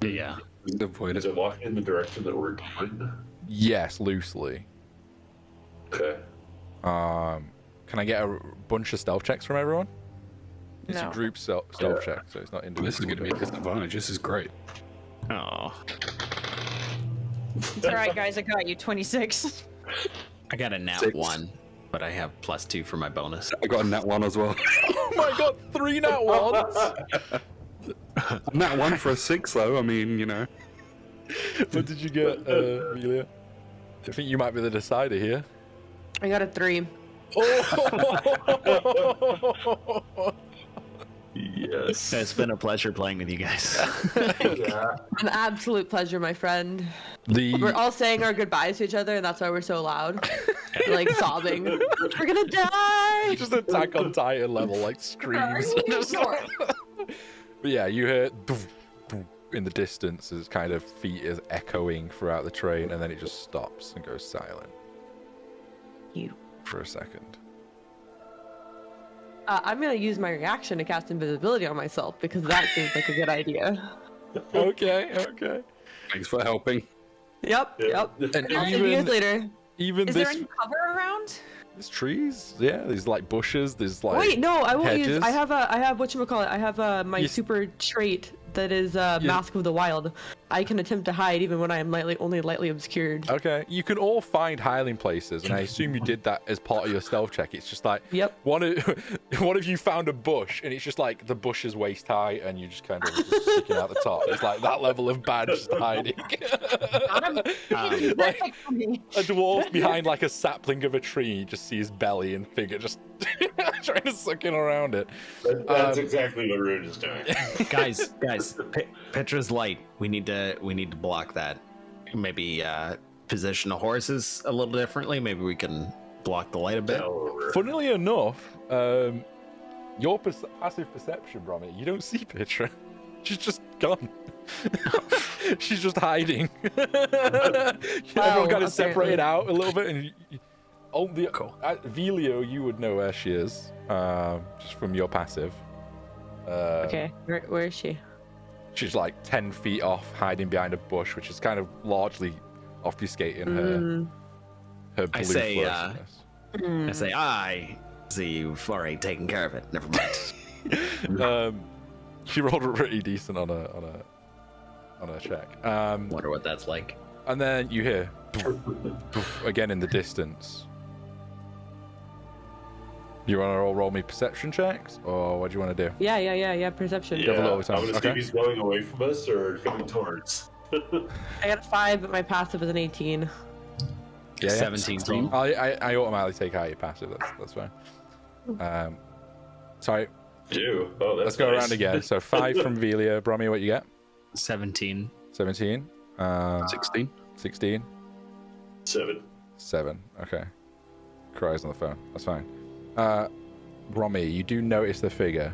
[SPEAKER 3] Yeah.
[SPEAKER 2] Avoid
[SPEAKER 5] Is
[SPEAKER 2] it.
[SPEAKER 5] it walking in the direction that we're going?
[SPEAKER 1] Yes, loosely.
[SPEAKER 5] Okay.
[SPEAKER 1] Can I get a bunch of stealth checks from everyone? It's
[SPEAKER 6] No.
[SPEAKER 1] a group stealth check, so it's not individual.
[SPEAKER 2] This is going to be a disadvantage. This is great.
[SPEAKER 3] Oh,
[SPEAKER 6] It's all right, guys. I got you. 26.
[SPEAKER 3] I got a nat
[SPEAKER 2] 6.
[SPEAKER 3] 1, but I have +2 for my bonus.
[SPEAKER 2] I got a nat 1 as well.
[SPEAKER 1] Oh my god, 3 nat ones!
[SPEAKER 2] Nat 1 for a 6, though. I mean, you know.
[SPEAKER 1] What did you get, Amelia? I think you might be the decider here.
[SPEAKER 4] I got a 3.
[SPEAKER 1] Oh!
[SPEAKER 5] Yes.
[SPEAKER 3] It's been a pleasure playing with you guys.
[SPEAKER 5] Yeah.
[SPEAKER 4] An absolute pleasure, my friend.
[SPEAKER 1] The
[SPEAKER 4] We're all saying our goodbyes to each other, and that's why we're so loud. We're, like sobbing. We're gonna die.
[SPEAKER 1] just Attack on Titan level, like screams. But yeah, you hear in the distance as kind of feet is echoing throughout the train, and then it just stops and goes silent.
[SPEAKER 6] You.
[SPEAKER 1] For a second.
[SPEAKER 4] I'm gonna use my reaction to cast invisibility on myself because that seems like a good idea.
[SPEAKER 1] Okay.
[SPEAKER 2] Thanks for helping.
[SPEAKER 4] Yep.
[SPEAKER 1] And
[SPEAKER 4] I'll see you guys later.
[SPEAKER 1] even
[SPEAKER 6] Is
[SPEAKER 1] this,
[SPEAKER 6] there any cover around?
[SPEAKER 1] there's trees. Yeah, there's like bushes. There's like
[SPEAKER 4] Wait, no, I won't use.
[SPEAKER 1] hedges.
[SPEAKER 4] I have whatchamacallit. I have my
[SPEAKER 1] You-
[SPEAKER 4] super trait that is Mask of the Wild. I can attempt to hide even when I am only lightly obscured.
[SPEAKER 1] Okay, you can all find hiding places, and I assume you did that as part of your stealth check. It's just like
[SPEAKER 4] Yep.
[SPEAKER 1] what if you found a bush and it's just like the bush is waist high and you just kind of just sticking out the top? It's like that level of bad just hiding. Like a dwarf behind like a sapling of a tree, you just see his belly and figure just trying to suck in around it.
[SPEAKER 5] That's exactly what Rude is doing.
[SPEAKER 3] guys, Petra's light. We need to block that. Maybe position the horses a little differently. Maybe we can block the light a bit.
[SPEAKER 1] Funnily enough, your passive perception, Brommy, you don't see Petra. She's just gone. She's just hiding. Everyone kind of separated out a little bit, and
[SPEAKER 3] Cool.
[SPEAKER 1] Velio, you would know where she is, just from your passive.
[SPEAKER 4] Okay, where is she?
[SPEAKER 1] She's like 10 feet off, hiding behind a bush, which is kind of largely obfuscating her blue
[SPEAKER 3] I say,
[SPEAKER 1] fluorescence.
[SPEAKER 3] I say, I see you've already taken care of it. Never mind.
[SPEAKER 1] She rolled really decent on a check.
[SPEAKER 3] Wonder what that's like.
[SPEAKER 1] And then you hear poof, poof, again in the distance. You want to roll me perception checks, or what do you want to do?
[SPEAKER 4] Yeah. Perception.
[SPEAKER 1] have a little
[SPEAKER 5] I
[SPEAKER 1] time.
[SPEAKER 5] want to see
[SPEAKER 1] Okay.
[SPEAKER 5] if he's going away from us or coming towards.
[SPEAKER 4] I got a 5, but my passive is an 18.
[SPEAKER 1] Yeah,
[SPEAKER 3] 17 total.
[SPEAKER 1] I automatically take out your passive. That's fine. Sorry,
[SPEAKER 5] Ew. Oh, that's
[SPEAKER 1] let's go
[SPEAKER 5] nice.
[SPEAKER 1] around again. So 5 from Velia. Brommy, what you get?
[SPEAKER 3] 17.
[SPEAKER 1] 17.
[SPEAKER 2] 16.
[SPEAKER 1] 16.
[SPEAKER 5] 7.
[SPEAKER 1] Okay. Cries on the phone. That's fine. Brommy, you do notice the figure,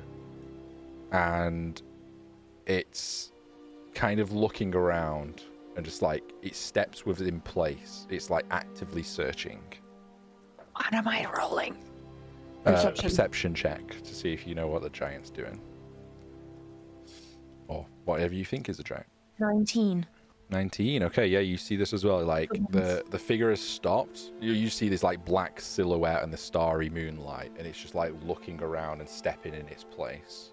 [SPEAKER 1] and it's kind of looking around, and just like it steps within place. It's like actively searching.
[SPEAKER 6] What am I rolling?
[SPEAKER 1] Perception check to see if you know what the giant's doing, or whatever you think is a giant.
[SPEAKER 6] 19.
[SPEAKER 1] 19. Okay, yeah, you see this as well. Like the figure has stopped. You see this like black silhouette in the starry moonlight, and it's just like looking around and stepping in its place.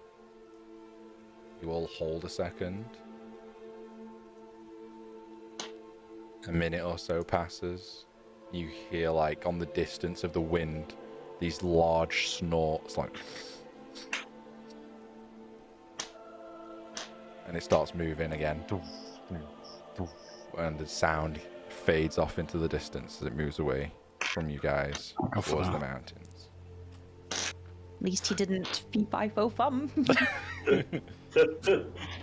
[SPEAKER 1] You all hold a second. A minute or so passes. You hear like on the distance of the wind these large snorts, like, and it starts moving again. And the sound fades off into the distance as it moves away from you guys towards the mountains.
[SPEAKER 6] At least he didn't fee-fi-fo fum.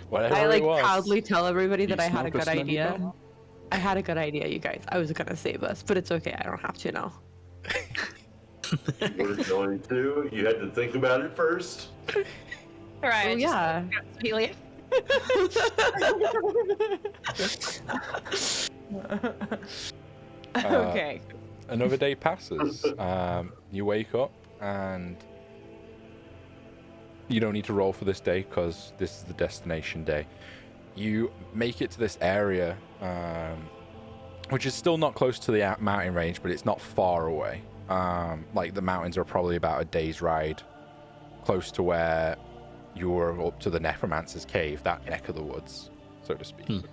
[SPEAKER 1] Whatever
[SPEAKER 4] I
[SPEAKER 1] it was.
[SPEAKER 4] proudly tell everybody that
[SPEAKER 2] You
[SPEAKER 4] I had a
[SPEAKER 2] smoke a
[SPEAKER 4] good
[SPEAKER 2] slendy
[SPEAKER 4] idea.
[SPEAKER 2] bomb?
[SPEAKER 4] I had a good idea, you guys. I was gonna save us, but it's okay. I don't have to now.
[SPEAKER 5] You were going to. You had to think about it first.
[SPEAKER 6] All right.
[SPEAKER 4] Oh yeah.
[SPEAKER 6] Velia. Okay.
[SPEAKER 1] Another day passes. You wake up and you don't need to roll for this day because this is the destination day. You make it to this area, which is still not close to the mountain range, but it's not far away. Like the mountains are probably about a day's ride close to where you were up to the Necromancer's Cave, that neck of the woods, so to speak.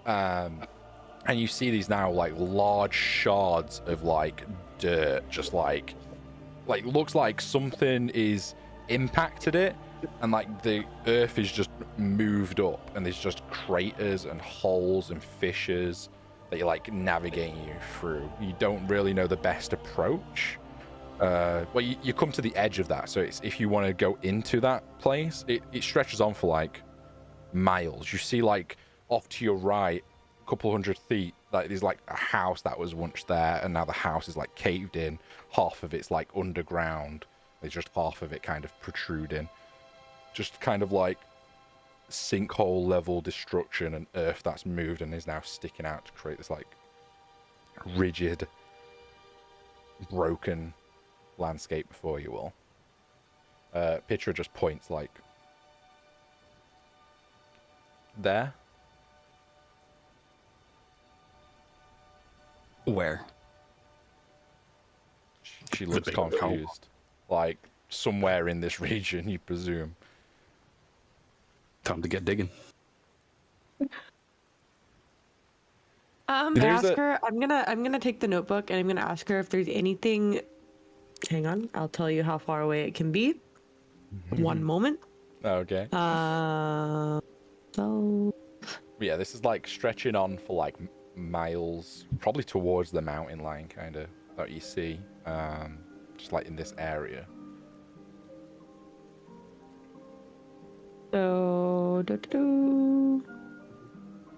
[SPEAKER 1] And you see these now like large shards of like dirt, just like looks like something is impacted it, and like the earth is just moved up, and there's just craters and holes and fissures that you're like navigating you through. You don't really know the best approach. Well, you come to the edge of that, so it's, if you want to go into that place, it stretches on for like miles. You see like off to your right, a couple hundred feet, like there's like a house that was once there, and now the house is like caved in. Half of it's like underground. There's just half of it kind of protruding. Just kind of like sinkhole level destruction and earth that's moved and is now sticking out to create this like rigid, broken landscape before you all. Picture just points like there.
[SPEAKER 3] Where?
[SPEAKER 1] She looks
[SPEAKER 5] big hole.
[SPEAKER 1] confused. Like somewhere in this region, you presume.
[SPEAKER 2] Time to get digging.
[SPEAKER 1] There's
[SPEAKER 4] Ask
[SPEAKER 1] a-
[SPEAKER 4] her. I'm gonna take the notebook and I'm gonna ask her if there's anything. Hang on, I'll tell you how far away it can be. One moment.
[SPEAKER 1] Okay.
[SPEAKER 4] So
[SPEAKER 1] Yeah, this is like stretching on for like miles, probably towards the mountain line, kind of that you see, just like in this area.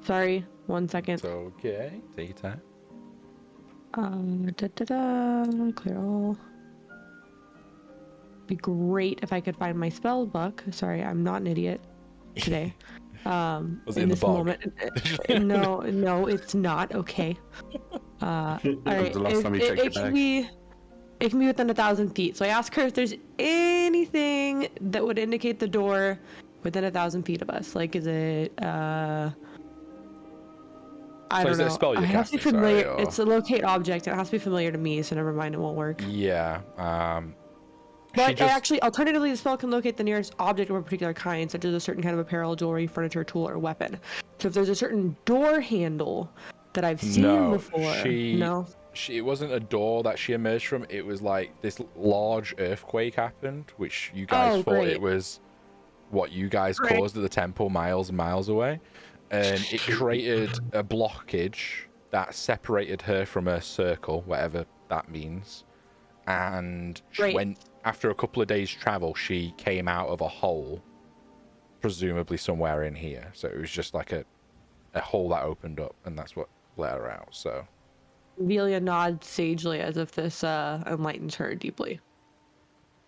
[SPEAKER 4] Sorry, 1 second.
[SPEAKER 1] It's okay. Take your time.
[SPEAKER 4] Clear all. Be great if I could find my spell book. Sorry, I'm not an idiot today.
[SPEAKER 1] Was it in
[SPEAKER 4] in
[SPEAKER 1] the
[SPEAKER 4] this
[SPEAKER 1] bog?
[SPEAKER 4] moment. No, it's not. Okay. All right.
[SPEAKER 2] the last time you checked your
[SPEAKER 4] can
[SPEAKER 2] bag?
[SPEAKER 4] be. It can be within 1,000 feet. So I ask her if there's anything that would indicate the door within 1,000 feet of us. Like, is it? I
[SPEAKER 1] So
[SPEAKER 4] don't
[SPEAKER 1] is it a
[SPEAKER 4] know.
[SPEAKER 1] spell you're
[SPEAKER 4] I have to be
[SPEAKER 1] casting, sorry,
[SPEAKER 4] familiar.
[SPEAKER 1] or-
[SPEAKER 4] It's a locate object. It has to be familiar to me. So never mind. It won't work.
[SPEAKER 1] Yeah.
[SPEAKER 4] But actually, alternatively, the spell can locate the nearest object of a particular kind, such as a certain kind of apparel, jewelry, furniture, tool, or weapon. So if there's a certain door handle that I've seen before,
[SPEAKER 1] It wasn't a door that she emerged from. It was like this large earthquake happened, which you guys thought
[SPEAKER 4] great.
[SPEAKER 1] it was what you guys
[SPEAKER 4] Great.
[SPEAKER 1] caused at the temple miles and miles away. And it created a blockage that separated her from her circle, whatever that means. And
[SPEAKER 4] Great.
[SPEAKER 1] after a couple of days' travel, she came out of a hole, presumably somewhere in here. So it was just like a hole that opened up, and that's what let her out. So
[SPEAKER 4] Velia nods sagely as if this enlightens her deeply.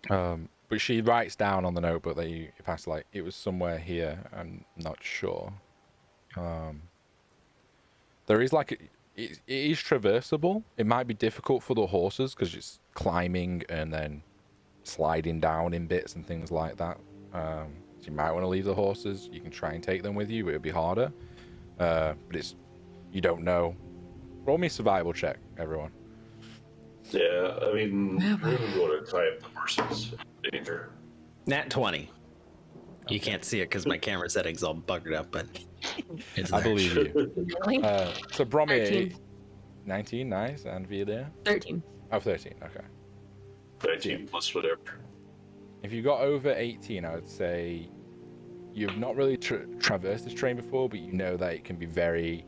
[SPEAKER 1] but she writes down on the notebook that you passed, like, it was somewhere here. I'm not sure. There is like it is traversable. It might be difficult for the horses because it's climbing and then sliding down in bits and things like that. So you might want to leave the horses. You can try and take them with you, but it'll be harder. But you don't know. Roll me a survival check, everyone.
[SPEAKER 5] Yeah, I mean, we're going to tie up the horses. Danger.
[SPEAKER 3] Nat 20. You can't see it because my camera setting's all buggered up, but it's
[SPEAKER 1] I
[SPEAKER 3] there.
[SPEAKER 1] believe you. So Brommy,
[SPEAKER 4] 13.
[SPEAKER 1] 19, nice, and Via
[SPEAKER 4] 13.
[SPEAKER 1] Oh, 13, okay.
[SPEAKER 5] 19 plus whatever.
[SPEAKER 1] If you got over 18, I would say you've not really traversed this terrain before, but you know that it can be very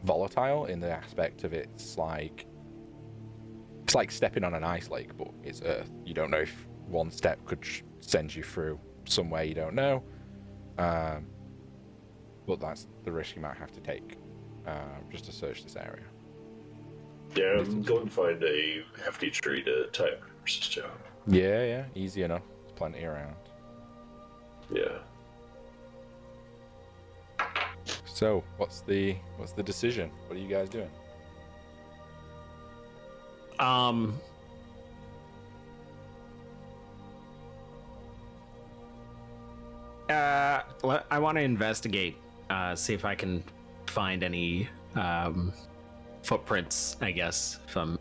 [SPEAKER 1] volatile in the aspect of it's like stepping on an ice lake, but it's earth. You don't know if one step could send you through somewhere you don't know. But that's the risk you might have to take just to search this area.
[SPEAKER 5] Yeah, I'm going to find a hefty tree to tie up horses to.
[SPEAKER 1] Yeah, easy enough. There's plenty around.
[SPEAKER 5] Yeah.
[SPEAKER 1] So, what's the decision? What are you guys doing?
[SPEAKER 3] I want to investigate, see if I can find any footprints, I guess, from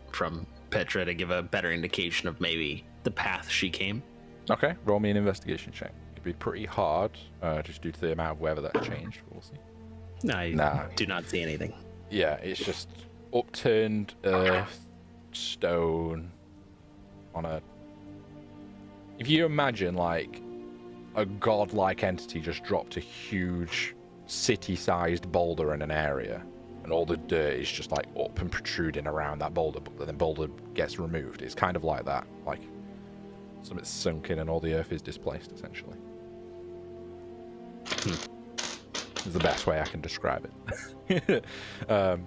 [SPEAKER 3] Petra to give a better indication of maybe the path she came.
[SPEAKER 1] Okay, roll me an investigation check. It'd be pretty hard, just due to the amount of weather that changed. We'll see.
[SPEAKER 3] I do not see anything.
[SPEAKER 1] Yeah, it's just upturned earth, stone, on a... If you imagine, like, a godlike entity just dropped a huge city-sized boulder in an area, and all the dirt is just, like, up and protruding around that boulder, but then the boulder gets removed. It's kind of like that, like, something's sunken and all the earth is displaced, essentially. Is the best way I can describe it.
[SPEAKER 3] All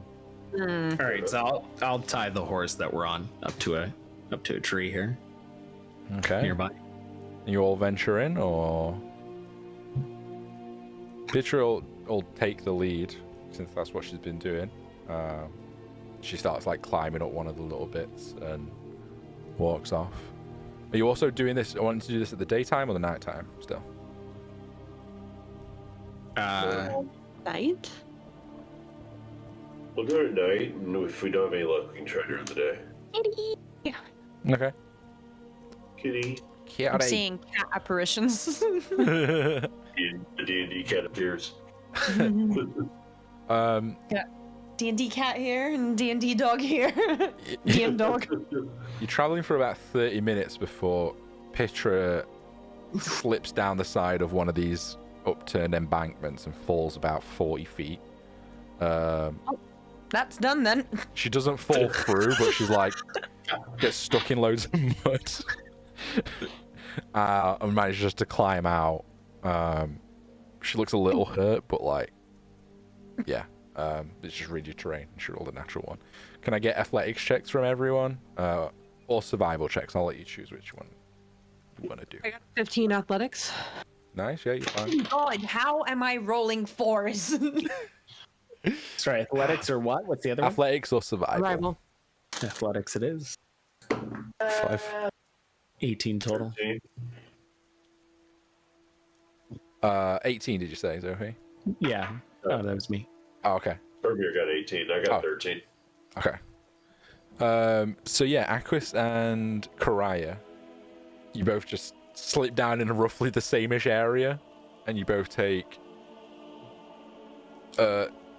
[SPEAKER 3] right, so I'll tie the horse that we're on up to a tree here
[SPEAKER 1] Okay.
[SPEAKER 3] nearby.
[SPEAKER 1] You all venture in, or Petra will take the lead, since that's what she's been doing. She starts like climbing up one of the little bits and walks off. Are you also doing this? I wanted to do this at the daytime or the nighttime still?
[SPEAKER 4] Night?
[SPEAKER 5] We'll do it at night, and if we don't have any luck, we can try during the day.
[SPEAKER 1] Okay.
[SPEAKER 5] Kitty.
[SPEAKER 6] I'm seeing cat apparitions.
[SPEAKER 5] The D&D cat appears.
[SPEAKER 6] D&D cat here and D&D dog here. DM dog.
[SPEAKER 1] You're traveling for about 30 minutes before Petra slips down the side of one of these upturned embankments and falls about 40 feet.
[SPEAKER 6] That's done then.
[SPEAKER 1] She doesn't fall through, but she's like gets stuck in loads of mud. And manages just to climb out. She looks a little hurt, but like, yeah. It's just read your terrain. She rolled a natural one. Can I get athletics checks from everyone? Or survival checks? I'll let you choose which one you want to do.
[SPEAKER 4] I got 15 athletics.
[SPEAKER 1] Nice, yeah, you're fine.
[SPEAKER 6] God, how am I rolling 4s?
[SPEAKER 3] Sorry, athletics or what? What's the other
[SPEAKER 1] Athletics or survival?
[SPEAKER 4] Survival.
[SPEAKER 3] one? Athletics it is.
[SPEAKER 2] 5.
[SPEAKER 3] 18 total.
[SPEAKER 1] 18, did you say, Zoe?
[SPEAKER 3] Yeah. Oh, that was me.
[SPEAKER 1] Oh, okay.
[SPEAKER 5] Hermir got 18. I got 13.
[SPEAKER 1] Okay. So yeah, Aquis and Karaya, you both just slip down in roughly the same-ish area, and you both take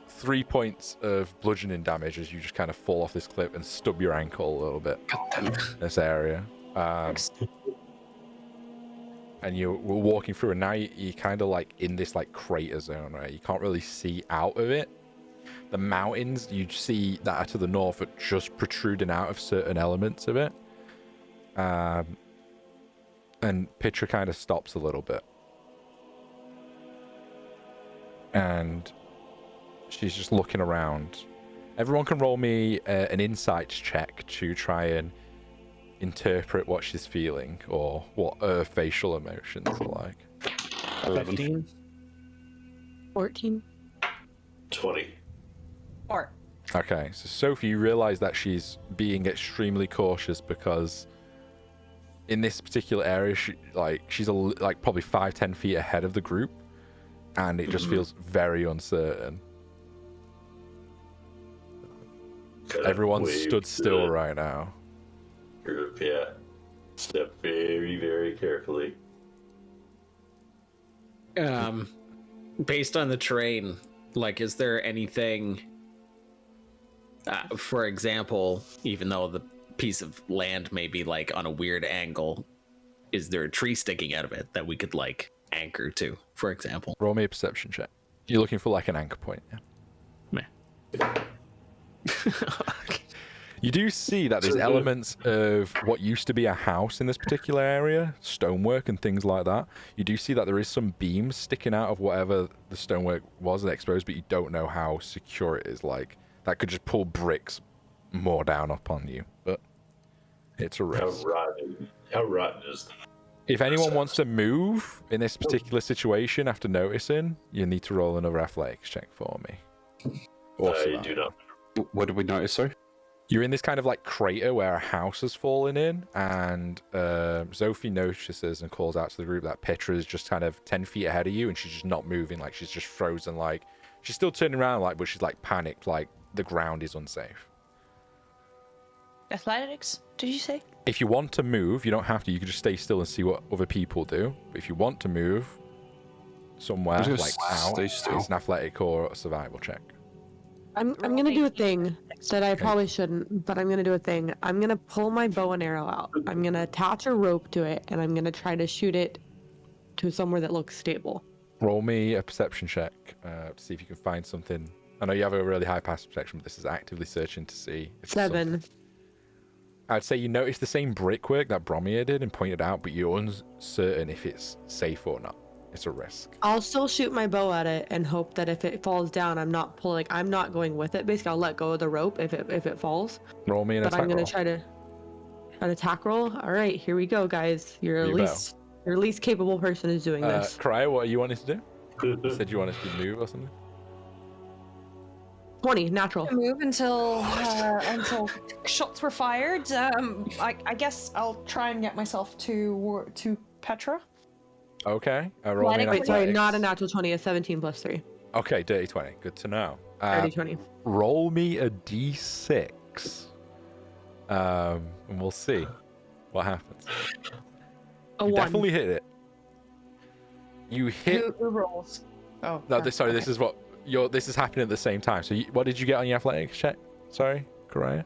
[SPEAKER 1] 3 points of bludgeoning damage as you just kind of fall off this cliff and stub your ankle a little bit in this area. And you're walking through, and now you're kind of like in this like crater zone, right? You can't really see out of it. The mountains you see that are to the north are just protruding out of certain elements of it. And Petra kind of stops a little bit. And she's just looking around. Everyone can roll me an insight check to try and interpret what she's feeling or what her facial emotions are like.
[SPEAKER 3] 15.
[SPEAKER 4] 14.
[SPEAKER 5] 20.
[SPEAKER 6] 4.
[SPEAKER 1] Okay, so Sophie, you realize that she's being extremely cautious because in this particular area, she's probably 5-10 feet ahead of the group, and it just feels very uncertain. Everyone's stood still right now.
[SPEAKER 5] Group, yeah. Step very, very carefully.
[SPEAKER 3] Based on the terrain, like, is there anything, for example, even though the piece of land may be like on a weird angle, is there a tree sticking out of it that we could like anchor to, for example?
[SPEAKER 1] Roll me a perception check. You're looking for like an anchor point, yeah?
[SPEAKER 3] Meh.
[SPEAKER 1] You do see that there's elements of what used to be a house in this particular area, stonework and things like that. You do see that there is some beams sticking out of whatever the stonework was exposed, but you don't know how secure it is. Like, that could just pull bricks more down upon you, but it's a risk.
[SPEAKER 5] How rotten is that?
[SPEAKER 1] If anyone wants to move in this particular situation after noticing, you need to roll another athletics check for me.
[SPEAKER 5] I do not.
[SPEAKER 2] What did we notice, sorry?
[SPEAKER 1] You're in this kind of like crater where a house has fallen in, and Sophie notices and calls out to the group that Petra is just kind of 10 feet ahead of you, and she's just not moving, like she's just frozen, like she's still turning around, like, but she's like panicked, like the ground is unsafe.
[SPEAKER 6] Athletics, did you say?
[SPEAKER 1] If you want to move, you don't have to. You can just stay still and see what other people do. But if you want to move somewhere,
[SPEAKER 2] I'm just
[SPEAKER 1] like
[SPEAKER 2] gonna
[SPEAKER 1] out,
[SPEAKER 2] stay still.
[SPEAKER 1] it's an athletic or a survival check.
[SPEAKER 4] I'm gonna do a thing that I probably shouldn't, but I'm gonna do a thing. I'm gonna pull my bow and arrow out. I'm gonna attach a rope to it, and I'm gonna try to shoot it to somewhere that looks stable.
[SPEAKER 1] Roll me a perception check to see if you can find something. I know you have a really high passive perception, but this is actively searching to see if
[SPEAKER 4] 7.
[SPEAKER 1] I'd say you noticed the same brickwork that Bromir did and pointed out, but you're uncertain if it's safe or not. It's a risk.
[SPEAKER 4] I'll still shoot my bow at it and hope that if it falls down, I'm not going with it. Basically, I'll let go of the rope if it falls.
[SPEAKER 1] Roll me an attack
[SPEAKER 4] But I'm gonna
[SPEAKER 1] roll.
[SPEAKER 4] try to an attack roll. All right, here we go, guys. Your least capable person is doing this.
[SPEAKER 1] Cryo, what are you wanting to do? You said you wanted to move or something?
[SPEAKER 4] 20 natural.
[SPEAKER 6] Move until shots were fired. I guess I'll try and get myself to Petra.
[SPEAKER 1] Okay. Roll me an
[SPEAKER 4] Wait, sorry,
[SPEAKER 1] athletics.
[SPEAKER 4] not a natural 20. A 17 plus 3.
[SPEAKER 1] Okay, dirty 20. Good to know.
[SPEAKER 4] Dirty 20.
[SPEAKER 1] Roll me a d6. And we'll see what happens.
[SPEAKER 4] A
[SPEAKER 1] You
[SPEAKER 4] 1.
[SPEAKER 1] definitely hit it. You hit.
[SPEAKER 6] Who rolls? Oh.
[SPEAKER 1] No,
[SPEAKER 6] crap.
[SPEAKER 1] this is what this is happening at the same time. So what did you get on your athletics check? Sorry, Karaya?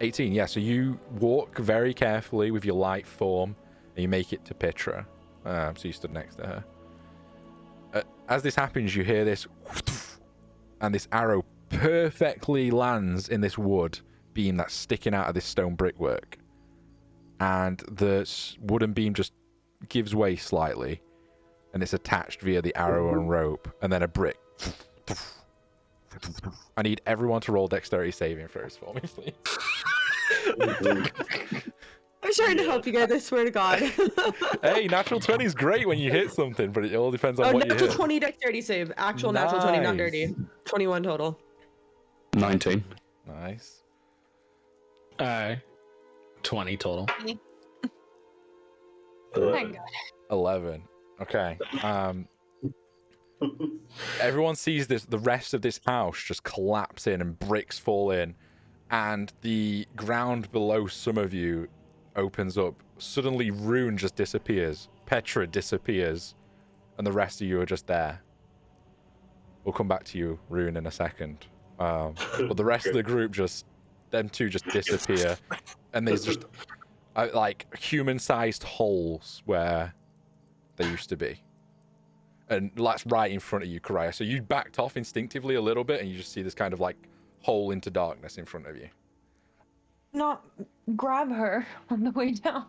[SPEAKER 1] 18, yeah. So you walk very carefully with your light form and you make it to Petra. So you stood next to her. As this happens, you hear this, and this arrow perfectly lands in this wood beam that's sticking out of this stone brickwork. And the wooden beam just gives way slightly, and it's attached via the arrow and rope, and then a brick. I need everyone to roll dexterity saving throws for me, please.
[SPEAKER 4] I'm trying to help you guys, I swear to God.
[SPEAKER 1] Hey, natural 20 is great when you hit something, but it all depends on what you
[SPEAKER 4] natural
[SPEAKER 1] hit.
[SPEAKER 4] 20 dexterity save. Actual natural 20, not dirty. 21 total.
[SPEAKER 2] 19.
[SPEAKER 1] Nice.
[SPEAKER 3] 20 total.
[SPEAKER 6] Thank God.
[SPEAKER 1] 11. Okay. Everyone sees this, the rest of this house just collapse in and bricks fall in, and the ground below some of you opens up. Suddenly Rune just disappears, Petra disappears, and the rest of you are just there. We'll come back to you, Rune, in a second. But the rest of the group just, them two just disappear, and there's just like human-sized holes where they used to be. And that's right in front of you, Karaya. So you backed off instinctively a little bit, and you just see this kind of like hole into darkness in front of you.
[SPEAKER 6] Not grab her on the way down.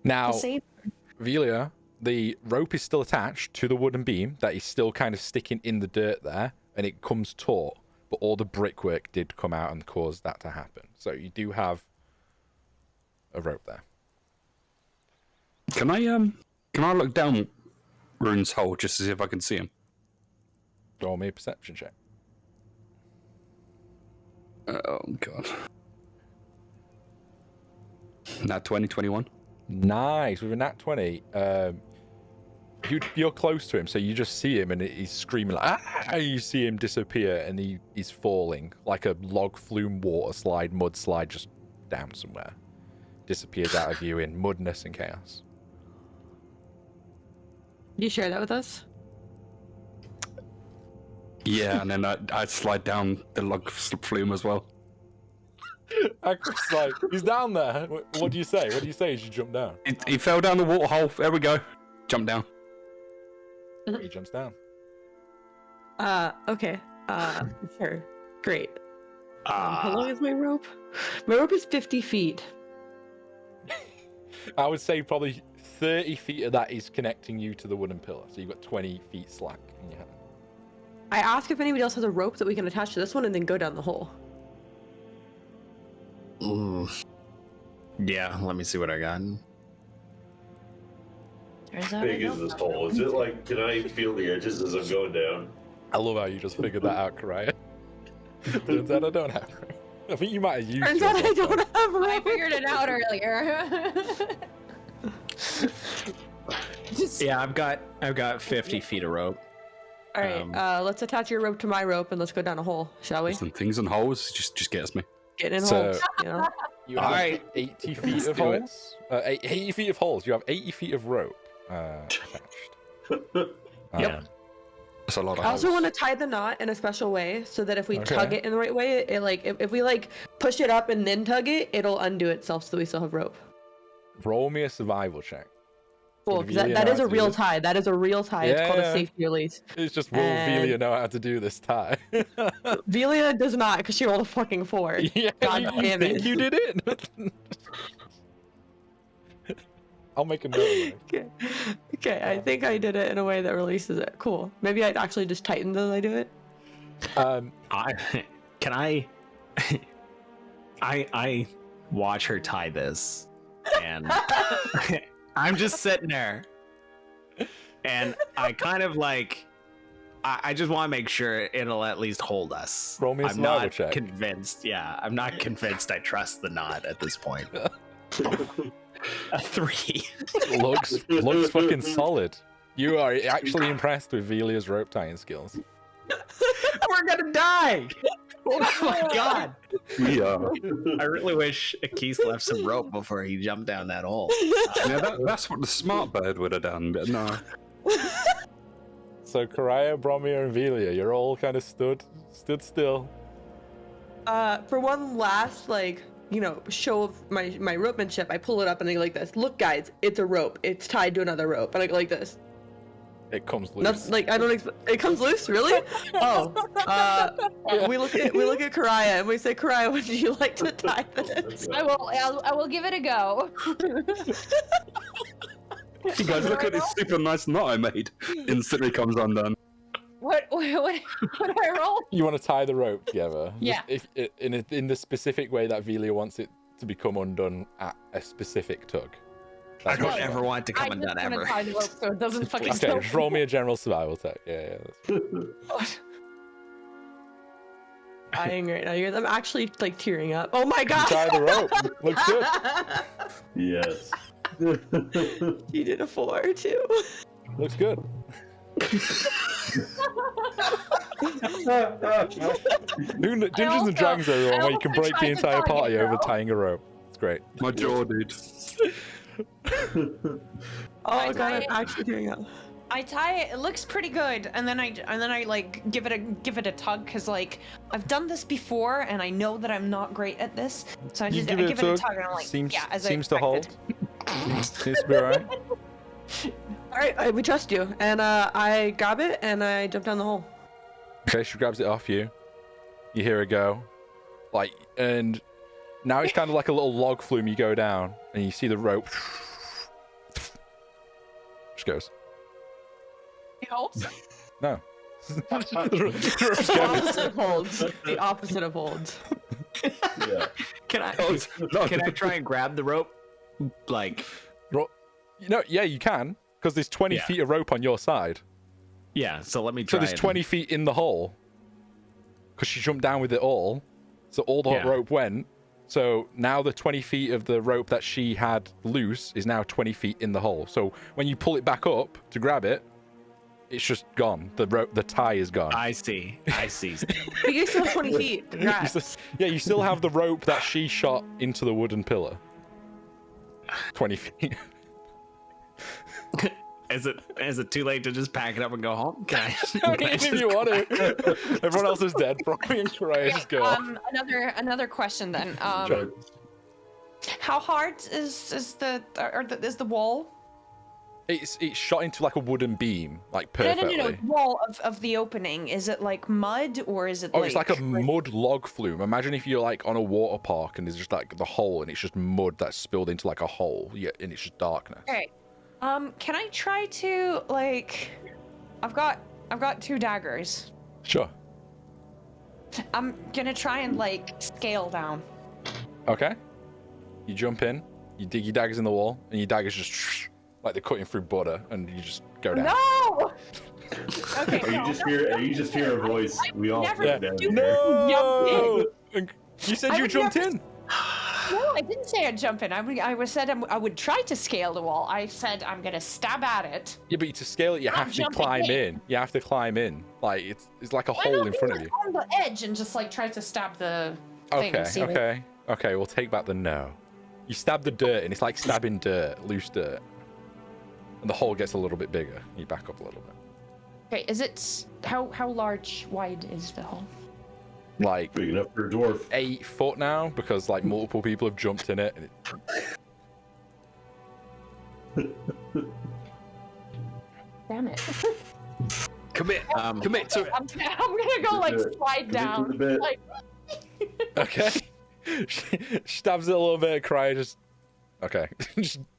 [SPEAKER 1] Now,
[SPEAKER 6] To save her.
[SPEAKER 1] Velia, the rope is still attached to the wooden beam that is still kind of sticking in the dirt there, and it comes taut. But all the brickwork did come out and cause that to happen. So you do have a rope there.
[SPEAKER 2] Can I look down Rune's hole just to see if I can see him?
[SPEAKER 1] Roll me a perception check.
[SPEAKER 2] Oh god. Nat 20, 21.
[SPEAKER 1] Nice. With a nat 20, you're close to him, so you just see him, and he's screaming like, ah! You see him disappear, and he's falling like a log flume water slide, mud slide, just down somewhere. Disappears out of view in mudness and chaos.
[SPEAKER 4] You share that with us?
[SPEAKER 2] Yeah, and then I'd slide down the log flume as well.
[SPEAKER 1] Akrop's like, he's down there. What do you say? What do you say as you jump down?
[SPEAKER 2] He fell down the water hole. There we go. Jump down.
[SPEAKER 1] He jumps down.
[SPEAKER 4] Okay. Sure. Great. How long is my rope? My rope is 50 feet.
[SPEAKER 1] I would say probably 30 feet of that is connecting you to the wooden pillar. So you've got 20 feet slack in your hand.
[SPEAKER 4] I ask if anybody else has a rope that we can attach to this one and then go down the hole.
[SPEAKER 3] Yeah, let me see what I got.
[SPEAKER 6] Turns
[SPEAKER 5] How
[SPEAKER 6] out
[SPEAKER 5] big is this hole? Is it like, can I feel the edges as I'm going down?
[SPEAKER 1] I love how you just figured that out, Karaya. Turns out I don't have rope. I think you might have used
[SPEAKER 4] Turns
[SPEAKER 1] yours
[SPEAKER 4] out I
[SPEAKER 1] last
[SPEAKER 4] don't
[SPEAKER 1] time.
[SPEAKER 4] have rope.
[SPEAKER 6] I figured it out earlier.
[SPEAKER 3] Yeah, I've got 50 feet of rope.
[SPEAKER 4] All right, let's attach your rope to my rope and let's go down a hole, shall we?
[SPEAKER 2] Some things and holes just gets me.
[SPEAKER 4] Get in
[SPEAKER 1] So-
[SPEAKER 4] holes, you know?
[SPEAKER 1] You have
[SPEAKER 3] Alright.
[SPEAKER 1] 80 feet
[SPEAKER 2] Let's
[SPEAKER 1] of
[SPEAKER 2] do it.
[SPEAKER 1] holes. 80 feet of holes. You have 80 feet of rope attached.
[SPEAKER 3] Yeah.
[SPEAKER 2] That's a lot of
[SPEAKER 4] I also
[SPEAKER 2] holes.
[SPEAKER 4] want to tie the knot in a special way so that if we
[SPEAKER 1] Okay.
[SPEAKER 4] tug it in the right way, it like if we like push it up and then tug it, it'll undo itself so that we still have rope.
[SPEAKER 1] Roll me a survival check.
[SPEAKER 4] Cool,
[SPEAKER 1] Would
[SPEAKER 4] because
[SPEAKER 1] Velia
[SPEAKER 4] that
[SPEAKER 1] know
[SPEAKER 4] is
[SPEAKER 1] how
[SPEAKER 4] a
[SPEAKER 1] to do
[SPEAKER 4] real
[SPEAKER 1] this?
[SPEAKER 4] tie. That is a real tie. It's called
[SPEAKER 1] Yeah.
[SPEAKER 4] a safety release.
[SPEAKER 1] It's just will
[SPEAKER 4] And-
[SPEAKER 1] Velia know how to do this tie?
[SPEAKER 4] Velia does not because she rolled a fucking 4.
[SPEAKER 1] Yeah,
[SPEAKER 4] God
[SPEAKER 1] you
[SPEAKER 4] damn
[SPEAKER 1] think
[SPEAKER 4] it.
[SPEAKER 1] you did it? I'll make a note of it.
[SPEAKER 4] Okay, I think I did it in a way that releases it. Cool. Maybe I'd actually just tighten as I do it.
[SPEAKER 3] I watch her tie this, and I'm just sitting there, and I kind of like, I just want to make sure it'll at least hold us.
[SPEAKER 1] Roll me a
[SPEAKER 3] I'm
[SPEAKER 1] survival
[SPEAKER 3] not
[SPEAKER 1] check.
[SPEAKER 3] convinced. Yeah, I'm not convinced. I trust the knot at this point. A 3.
[SPEAKER 1] looks fucking solid. You are actually impressed with Velia's rope tying skills.
[SPEAKER 3] We're gonna die. Oh my god!
[SPEAKER 2] Yeah.
[SPEAKER 3] I really wish Akis left some rope before he jumped down that hole.
[SPEAKER 2] Yeah, that's what the smart bird would have done, but no.
[SPEAKER 1] So Karaya, Bromir, and Velia, you're all kind of stood still.
[SPEAKER 4] For one last like show of my ropemanship, I pull it up and I go like this. Look, guys, it's a rope. It's tied to another rope, and I go like this.
[SPEAKER 1] It comes loose.
[SPEAKER 4] It comes loose, really? Oh, we look at Karaya and we say, Karaya, would you like to tie this?
[SPEAKER 6] I will give it a go.
[SPEAKER 2] You guys, look at this super nice knot I made. Instantly comes undone.
[SPEAKER 6] What do I roll?
[SPEAKER 1] You want to tie the rope together?
[SPEAKER 6] Yeah.
[SPEAKER 1] In the specific way that Velia wants it to become undone at a specific tug.
[SPEAKER 3] I don't ever want it to come undone ever.
[SPEAKER 6] I just want to tie the rope so it doesn't fucking
[SPEAKER 1] Okay, just roll me a general survival check. Yeah. That's...
[SPEAKER 4] Dying right now. I'm actually like tearing up. Oh my god!
[SPEAKER 1] Tie the rope. Looks good.
[SPEAKER 5] Yes.
[SPEAKER 4] You did a 4 too.
[SPEAKER 1] Looks good. Dungeons and Dragons, everyone, where you can break the entire party over tying a rope. It's great.
[SPEAKER 2] My jaw, dude.
[SPEAKER 4] Oh god, I'm actually tearing up.
[SPEAKER 6] I tie it. It looks pretty good, and then I like give it a tug because like I've done this before and I know that I'm not great at this, so I give it a tug and I'm like,
[SPEAKER 1] seems
[SPEAKER 6] I
[SPEAKER 1] to hold. Seems to be alright.
[SPEAKER 4] All right, we trust you, and I grab it and I jump down the hole.
[SPEAKER 1] Okay, she grabs it off you. You hear her go, and now it's kind of like a little log flume. You go down and you see the rope. Just goes.
[SPEAKER 6] It holds.
[SPEAKER 1] No.
[SPEAKER 4] The opposite of holds. The opposite of holds.
[SPEAKER 5] Yeah.
[SPEAKER 3] Can I try and grab the rope? Like,
[SPEAKER 1] Yeah, you can, because there's 20 feet of rope on your side.
[SPEAKER 3] yeah. So let me try.
[SPEAKER 1] So there's 20 feet in the hole, because she jumped down with it all. So all the rope went. So now the 20 feet of the rope that she had loose is now 20 feet in the hole. So when you pull it back up to grab it, it's just gone. The tie is gone.
[SPEAKER 3] I see.
[SPEAKER 4] But you still have 20 feet. Congrats.
[SPEAKER 1] Yeah, you still have the rope that she shot into the wooden pillar. 20 feet.
[SPEAKER 3] Is it too late to just pack it up and go home? Can I?
[SPEAKER 1] If you want to. Everyone else is dead. Probably and just go.
[SPEAKER 6] Another question then.
[SPEAKER 5] Sure.
[SPEAKER 6] How hard is the wall?
[SPEAKER 1] It's shot into like a wooden beam, like perfectly.
[SPEAKER 6] No. Wall of the opening. Is it like mud or is it?
[SPEAKER 1] It's like a mud log flume. Imagine if you're like on a water park and there's just like the hole and it's just mud that's spilled into like a hole. Yeah, and it's just darkness.
[SPEAKER 6] Okay. Can I try to like? I've got 2 daggers.
[SPEAKER 1] Sure.
[SPEAKER 6] I'm gonna try and like scale down.
[SPEAKER 1] Okay. You jump in, you dig your daggers in the wall, and your daggers just like they're cutting through butter, and you just go down.
[SPEAKER 6] No. Okay.
[SPEAKER 5] You just hear a voice. We all
[SPEAKER 6] never
[SPEAKER 5] jump down
[SPEAKER 6] do
[SPEAKER 5] here.
[SPEAKER 6] No.
[SPEAKER 1] You said you jumped in.
[SPEAKER 6] No, I didn't say I'd jump in. I said I would try to scale the wall. I said I'm gonna stab at it.
[SPEAKER 1] Yeah, but to scale it, you have to climb in. You have to climb in. Like it's like a hole in front of you.
[SPEAKER 6] On the edge and just like try to stab the thing.
[SPEAKER 1] Okay. We'll take back the no. You stab the dirt, and it's like stabbing dirt, loose dirt, and the hole gets a little bit bigger. You back up a little bit.
[SPEAKER 6] Okay, is it how large wide is the hole?
[SPEAKER 1] Like
[SPEAKER 5] Big enough for a dwarf.
[SPEAKER 1] 8 foot now, because like multiple people have jumped in it. And
[SPEAKER 6] Damn it.
[SPEAKER 3] Commit to it.
[SPEAKER 6] I'm gonna go like slide down. Like,
[SPEAKER 1] Okay. She stabs it a little bit, cry, just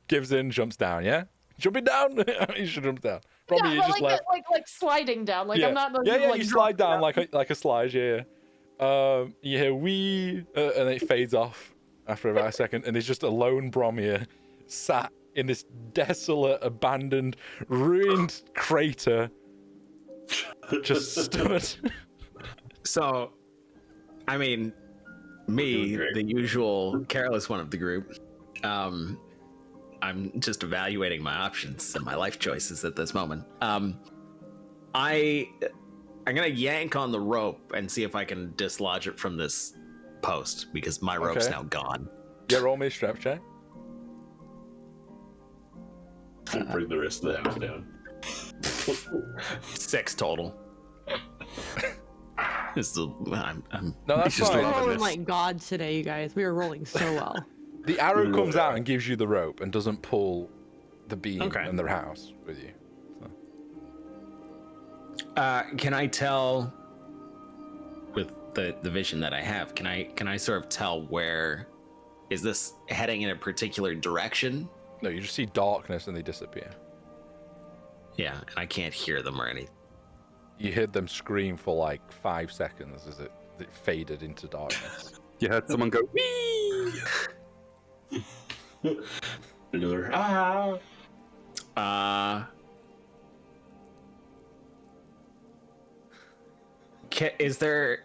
[SPEAKER 1] gives in, jumps down, yeah? Jumping down? You should jump down. Probably you just left.
[SPEAKER 6] Like sliding down. Like I'm not
[SPEAKER 1] you slide down like a slide, yeah. You hear wee, and it fades off after about a second, and there's just a lone Bromir sat in this desolate, abandoned, ruined crater. Just stood.
[SPEAKER 3] So, I mean, me, the usual careless one of the group, I'm just evaluating my options and my life choices at this moment. I'm gonna yank on the rope and see if I can dislodge it from this post because my rope's now gone.
[SPEAKER 1] Yeah, roll me a strength check.
[SPEAKER 5] Bring the rest of the house down.
[SPEAKER 3] 6 total. I'm
[SPEAKER 1] No, that's
[SPEAKER 2] just
[SPEAKER 1] fine.
[SPEAKER 4] We're
[SPEAKER 2] loving
[SPEAKER 4] rolling
[SPEAKER 2] this.
[SPEAKER 4] like gods today, you guys. We are rolling so well.
[SPEAKER 1] The arrow comes out and gives you the rope and doesn't pull the beam
[SPEAKER 3] Okay.
[SPEAKER 1] and the house with you.
[SPEAKER 3] Can I tell with the vision that I have? Can I sort of tell where is this heading in a particular direction?
[SPEAKER 1] No, you just see darkness and they disappear.
[SPEAKER 3] Yeah, and I can't hear them or anything.
[SPEAKER 1] You heard them scream for like 5 seconds as it faded into darkness.
[SPEAKER 2] You heard someone go, wee!
[SPEAKER 5] Another
[SPEAKER 3] Is there?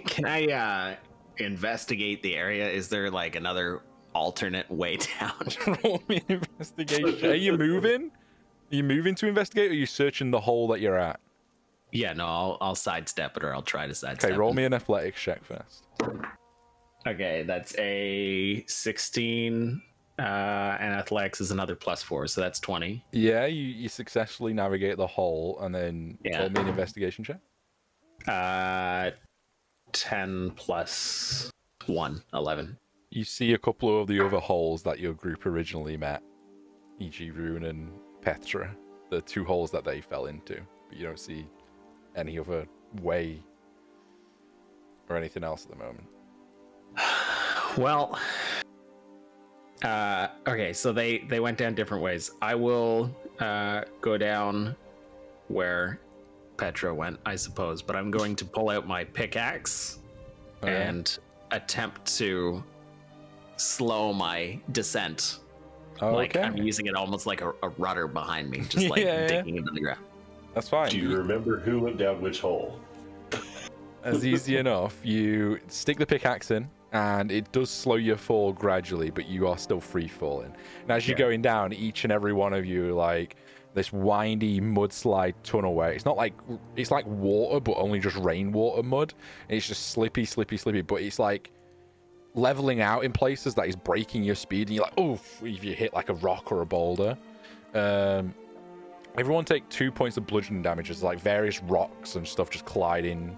[SPEAKER 3] Can I investigate the area? Is there like another alternate way down?
[SPEAKER 1] Roll me an investigation. Are you moving? Are you moving to investigate, or are you searching the hole that you're at?
[SPEAKER 3] Yeah, no, I'll sidestep it, or I'll try to sidestep.
[SPEAKER 1] Okay, roll
[SPEAKER 3] it.
[SPEAKER 1] me an athletics check first.
[SPEAKER 3] Okay, that's a 16, and athletics is another +4, so that's 20.
[SPEAKER 1] Yeah, you successfully navigate the hole, and then roll me an investigation check.
[SPEAKER 3] 10 plus 1, 11.
[SPEAKER 1] You see a couple of the other holes that your group originally met, e.g. Rune and Petra, the 2 holes that they fell into, but you don't see any other way or anything else at the moment.
[SPEAKER 3] Well, okay, so they went down different ways. I will go down where Petra went, I suppose, but I'm going to pull out my pickaxe and attempt to slow my descent. Like I'm using it almost like a rudder behind me, just like digging into the ground.
[SPEAKER 1] That's fine.
[SPEAKER 5] Do you remember who went down which hole?
[SPEAKER 1] That's easy enough. You stick the pickaxe in, and it does slow your fall gradually, but you are still free falling. And as you're going down, each and every one of you, like this windy mudslide tunnel where it's not like, it's like water, but only just rainwater mud. And it's just slippy, but it's like leveling out in places that is breaking your speed, and you're like, oof, if you hit like a rock or a boulder. Everyone take 2 points of bludgeoning damage as like various rocks and stuff just colliding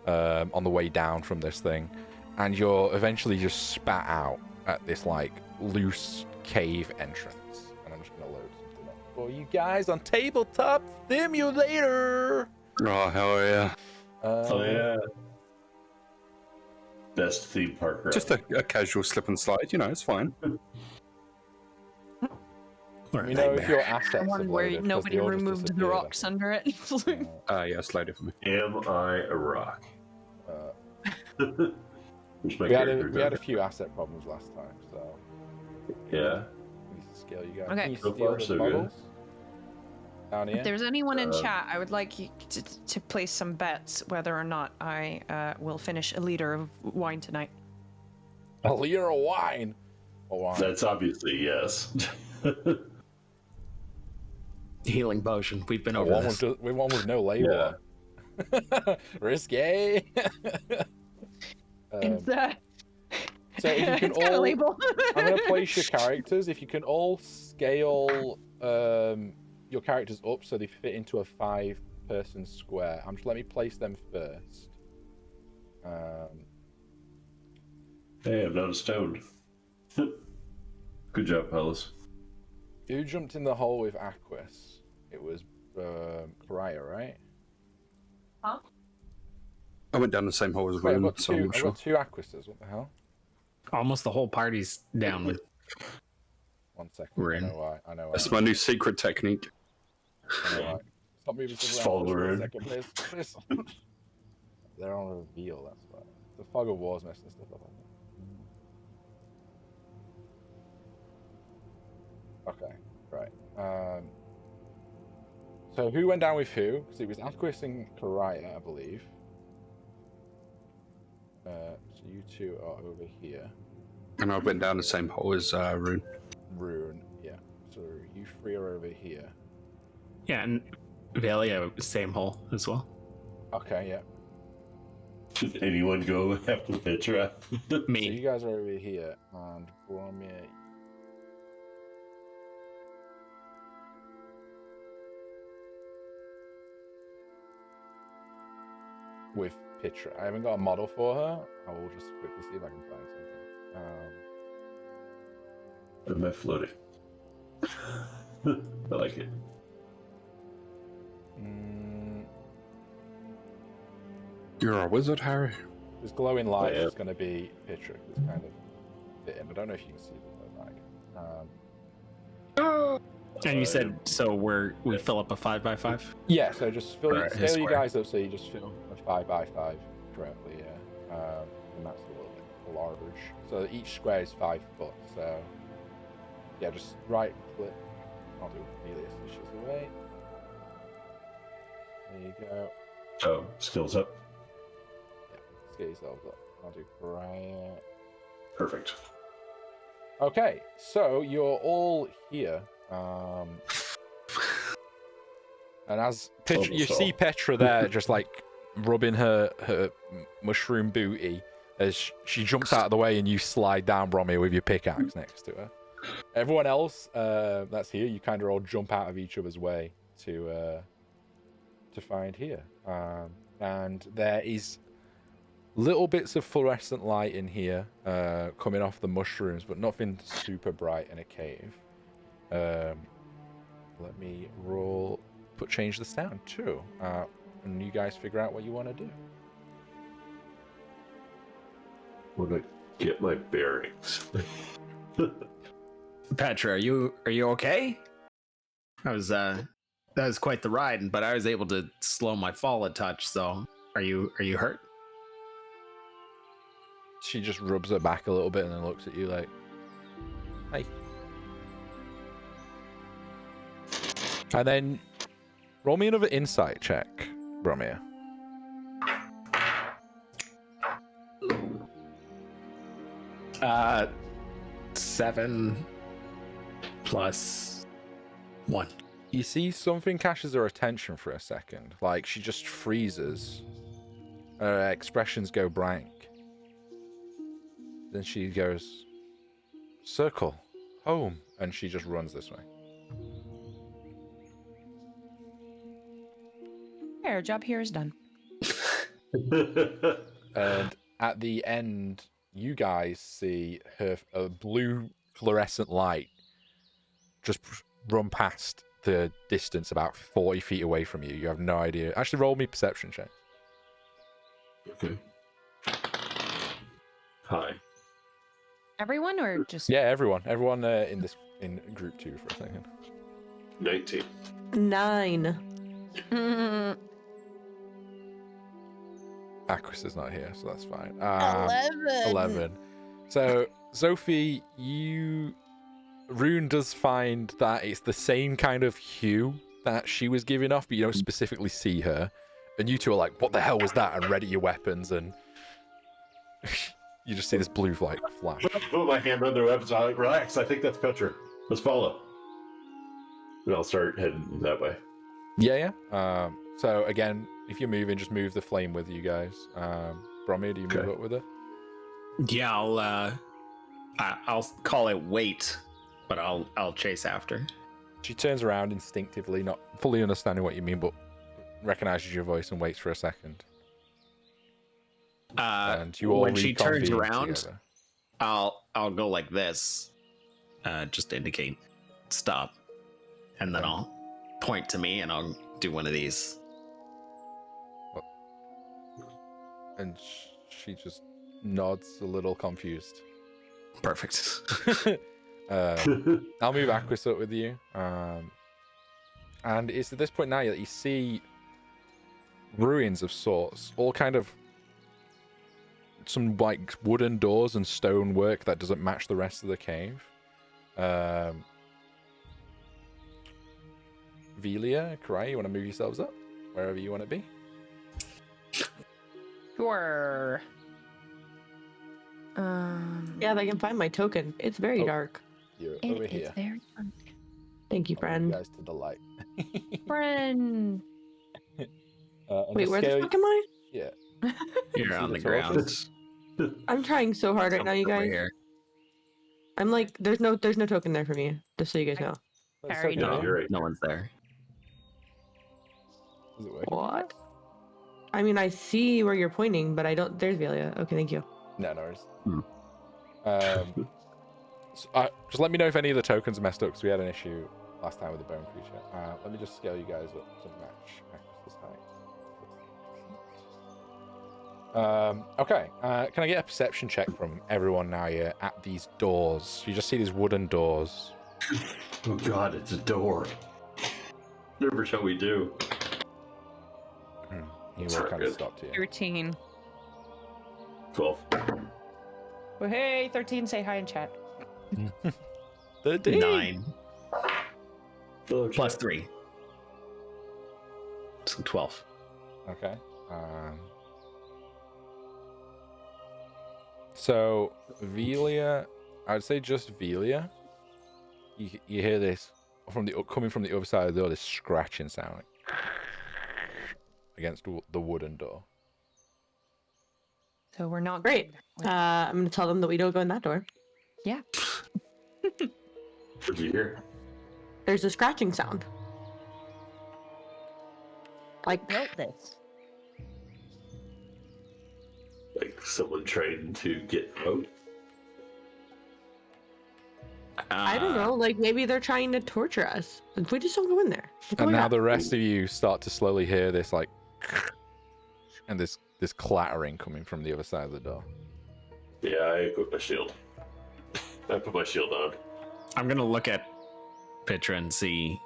[SPEAKER 1] on the way down from this thing, and you're eventually just spat out at this like loose cave entrance. And I'm just gonna load something up for you guys on Tabletop Simulator.
[SPEAKER 2] Oh, hell yeah.
[SPEAKER 5] Oh yeah. Best theme park ride.
[SPEAKER 2] Just a casual slip and slide, you know, it's fine.
[SPEAKER 1] Let me know if your assets
[SPEAKER 6] One
[SPEAKER 1] have
[SPEAKER 6] where
[SPEAKER 1] loaded, 'cause
[SPEAKER 6] nobody
[SPEAKER 1] they all just
[SPEAKER 6] removed the
[SPEAKER 1] disappeared.
[SPEAKER 6] rocks under it.
[SPEAKER 2] Yeah, slide it for me.
[SPEAKER 5] Am I a rock? Which my
[SPEAKER 1] We had
[SPEAKER 5] character
[SPEAKER 1] a few asset problems last time, so
[SPEAKER 5] Yeah.
[SPEAKER 1] we need to scale you guys.
[SPEAKER 6] Okay.
[SPEAKER 1] Can you
[SPEAKER 5] So
[SPEAKER 1] steal
[SPEAKER 5] far,
[SPEAKER 1] the
[SPEAKER 5] so
[SPEAKER 1] bottles? Down here.
[SPEAKER 6] If there's anyone in chat, I would like you to place some bets whether or not I will finish a liter of wine tonight.
[SPEAKER 1] A liter of wine. Oh, wine.
[SPEAKER 5] That's obviously yes.
[SPEAKER 3] Healing potion. We've been over
[SPEAKER 1] one
[SPEAKER 3] this.
[SPEAKER 1] with one with no label. Risque.
[SPEAKER 6] It's
[SPEAKER 1] So if you can
[SPEAKER 6] it's got a
[SPEAKER 1] all,
[SPEAKER 6] label.
[SPEAKER 1] I'm gonna place your characters. If you can all scale your characters up so they fit into a 5-person square. Let me place them first.
[SPEAKER 5] Hey, I'm not a stone. Good job, fellas.
[SPEAKER 1] Who jumped in the hole with Aquis? It was Pariah, right?
[SPEAKER 6] Huh?
[SPEAKER 2] I went down the same hole as
[SPEAKER 1] Wait, I've
[SPEAKER 2] Rune,
[SPEAKER 1] got
[SPEAKER 2] so I'm
[SPEAKER 1] two.
[SPEAKER 2] not
[SPEAKER 1] I've
[SPEAKER 2] sure.
[SPEAKER 1] got 2 Aquises. What the hell?
[SPEAKER 3] Almost the whole party's down with.
[SPEAKER 1] 1 second.
[SPEAKER 3] We're
[SPEAKER 1] I
[SPEAKER 3] in.
[SPEAKER 1] know why. I know why.
[SPEAKER 2] That's my new secret technique.
[SPEAKER 1] I know why. Stop moving
[SPEAKER 5] Just
[SPEAKER 1] stuff
[SPEAKER 5] follow
[SPEAKER 1] around
[SPEAKER 5] the
[SPEAKER 1] for a
[SPEAKER 5] road.
[SPEAKER 1] second, please. They're on a reveal. That's why. The fog of war's messing stuff up. I think. Okay. Right. So who went down with who? Because it was Aquis and Pariah, I believe. So you 2 are over here.
[SPEAKER 2] And I went down the same hole as Rune.
[SPEAKER 1] Rune, yeah. So you 3 are over here.
[SPEAKER 3] Yeah, and Valia, same hole as well.
[SPEAKER 1] Okay, yeah.
[SPEAKER 5] Should anyone go after Petra?
[SPEAKER 1] So you
[SPEAKER 3] Me.
[SPEAKER 1] guys are over here, and Boromir. With picture. I haven't got a model for her. I will just quickly see if I can find something.
[SPEAKER 5] Am I floating? I like it.
[SPEAKER 2] You're a wizard, Harry.
[SPEAKER 1] This glowing light
[SPEAKER 5] Oh, yeah.
[SPEAKER 1] is going to be a picture. It's kind of fitting. I don't know if you can see the bag.
[SPEAKER 3] And you said so we fill up a 5x5.
[SPEAKER 1] Yeah, so just fill,
[SPEAKER 3] Alright, his
[SPEAKER 1] scale you
[SPEAKER 3] square.
[SPEAKER 1] guys up so you just fill a 5x5 correctly, yeah. And that's a little bit large. So each square is 5 foot, so yeah, just right click. I'll do Helios dishes away. There you go.
[SPEAKER 5] Oh, skills up.
[SPEAKER 1] Yeah, scale yourselves up. I'll do Brian.
[SPEAKER 5] Perfect.
[SPEAKER 1] Okay, so you're all here. And as Petra, you
[SPEAKER 5] Almost
[SPEAKER 1] see
[SPEAKER 5] all.
[SPEAKER 1] Petra there, just like rubbing her mushroom booty as she jumps out of the way, and you slide down Bromir with your pickaxe next to her. Everyone else that's here, you kind of all jump out of each other's way to find here. And there is little bits of fluorescent light in here coming off the mushrooms, but nothing super bright in a cave. Let me change this down too, and you guys figure out what you want to do.
[SPEAKER 5] Want to get my bearings.
[SPEAKER 3] Petra, are you okay? That was quite the ride, but I was able to slow my fall a touch. So, are you hurt?
[SPEAKER 1] She just rubs her back a little bit and then looks at you like, "Hey." And then roll me another insight check, Bromir.
[SPEAKER 3] Uh, 7 plus 1.
[SPEAKER 1] You see something catches her attention for a second. Like she just freezes. Her expressions go blank. Then she goes, "Circle, home," and she just runs this way.
[SPEAKER 6] Our job here is done.
[SPEAKER 1] And at the end, you guys see a blue fluorescent light just run past the distance about 40 feet away from you. You have no idea. Actually, roll me perception check.
[SPEAKER 5] Okay. Hi.
[SPEAKER 6] Everyone or just
[SPEAKER 1] Yeah, everyone in group 2 for a second.
[SPEAKER 5] 19.
[SPEAKER 4] 9.
[SPEAKER 1] Aquis is not here, so that's fine.
[SPEAKER 6] 11.
[SPEAKER 1] So, Sophie, Rune does find that it's the same kind of hue that she was giving off, but you don't specifically see her. And you two are like, "What the hell was that?" and ready your weapons, and you just see this blue light flash.
[SPEAKER 5] Put my hand on their weapons. I'm like, relax. I think that's Petra. Let's follow. And I'll start heading that way.
[SPEAKER 1] Yeah. So again, if you're moving, just move the flame with you guys. Bromir, do you move
[SPEAKER 5] Okay.
[SPEAKER 1] up with her?
[SPEAKER 3] Yeah, I'll call it wait, but I'll chase after.
[SPEAKER 1] She turns around instinctively, not fully understanding what you mean, but recognizes your voice and waits for a second. And you all
[SPEAKER 3] When she turns
[SPEAKER 1] reconvene
[SPEAKER 3] around,
[SPEAKER 1] together.
[SPEAKER 3] I'll go like this, just to indicate stop, and then I'll point to me and I'll do one of these.
[SPEAKER 1] And she just nods a little confused.
[SPEAKER 3] Perfect.
[SPEAKER 1] I'll move Aquis up with you. And it's at this point now that you see ruins of sorts, all kind of some like wooden doors and stonework that doesn't match the rest of the cave. Velia, Karai, you want to move yourselves up wherever you want to be?
[SPEAKER 6] Sure.
[SPEAKER 4] Yeah, if I can find my token. It's very
[SPEAKER 1] Oh.
[SPEAKER 4] dark.
[SPEAKER 1] You're
[SPEAKER 6] It
[SPEAKER 1] over
[SPEAKER 6] is
[SPEAKER 1] here.
[SPEAKER 6] very fun.
[SPEAKER 4] Thank you,
[SPEAKER 1] I'll move
[SPEAKER 4] friend.
[SPEAKER 1] you guys to the light.
[SPEAKER 6] Friend.
[SPEAKER 1] And
[SPEAKER 4] Wait,
[SPEAKER 1] just
[SPEAKER 4] where the
[SPEAKER 1] scale-
[SPEAKER 4] fuck am I?
[SPEAKER 1] Yeah.
[SPEAKER 3] You're
[SPEAKER 1] See
[SPEAKER 3] on
[SPEAKER 1] the
[SPEAKER 3] the ground.
[SPEAKER 1] torches?
[SPEAKER 4] I'm trying so hard right now, you
[SPEAKER 3] Over
[SPEAKER 4] guys.
[SPEAKER 3] here.
[SPEAKER 4] I'm like, there's no token there for me. Just so you guys know.
[SPEAKER 1] That's
[SPEAKER 6] Harry,
[SPEAKER 1] okay.
[SPEAKER 5] No,
[SPEAKER 3] No,
[SPEAKER 5] you're right.
[SPEAKER 3] no one's there.
[SPEAKER 1] Is it working?
[SPEAKER 4] What? I mean, I see where you're pointing, but I don't. There's Velia. Okay, thank you.
[SPEAKER 1] No, no worries. Just let me know if any of the tokens are messed up, because we had an issue last time with the bone creature. Let me just scale you guys up to match Axis height. Okay, can I get a perception check from everyone now you're at these doors? You just see these wooden doors.
[SPEAKER 5] Oh god, it's a door. Never shall we do.
[SPEAKER 1] He will
[SPEAKER 5] Sorry,
[SPEAKER 1] kind of
[SPEAKER 5] good.
[SPEAKER 1] stop to you.
[SPEAKER 6] 13.
[SPEAKER 5] 12.
[SPEAKER 6] Well, hey, 13, say hi in chat.
[SPEAKER 1] 13.
[SPEAKER 3] 9
[SPEAKER 5] Hello,
[SPEAKER 3] plus
[SPEAKER 5] chat.
[SPEAKER 3] 3. So 12.
[SPEAKER 1] Okay. So Velia, I'd say just Velia. You hear this coming from the other side of the door, this scratching sound against the wooden door.
[SPEAKER 6] So we're not
[SPEAKER 4] Great.
[SPEAKER 6] good.
[SPEAKER 4] I'm gonna tell them that we don't go in that door.
[SPEAKER 6] Yeah.
[SPEAKER 5] What'd you hear?
[SPEAKER 4] There's a scratching sound. Like
[SPEAKER 6] Built this.
[SPEAKER 5] Like someone trying to get out?
[SPEAKER 4] I don't know. Like maybe they're trying to torture us. If we just don't go in there.
[SPEAKER 1] And now the rest of you start to slowly hear this like, and this clattering coming from the other side of the door.
[SPEAKER 5] Yeah, I equip my shield. I put my shield on.
[SPEAKER 3] I'm gonna look at Petra and see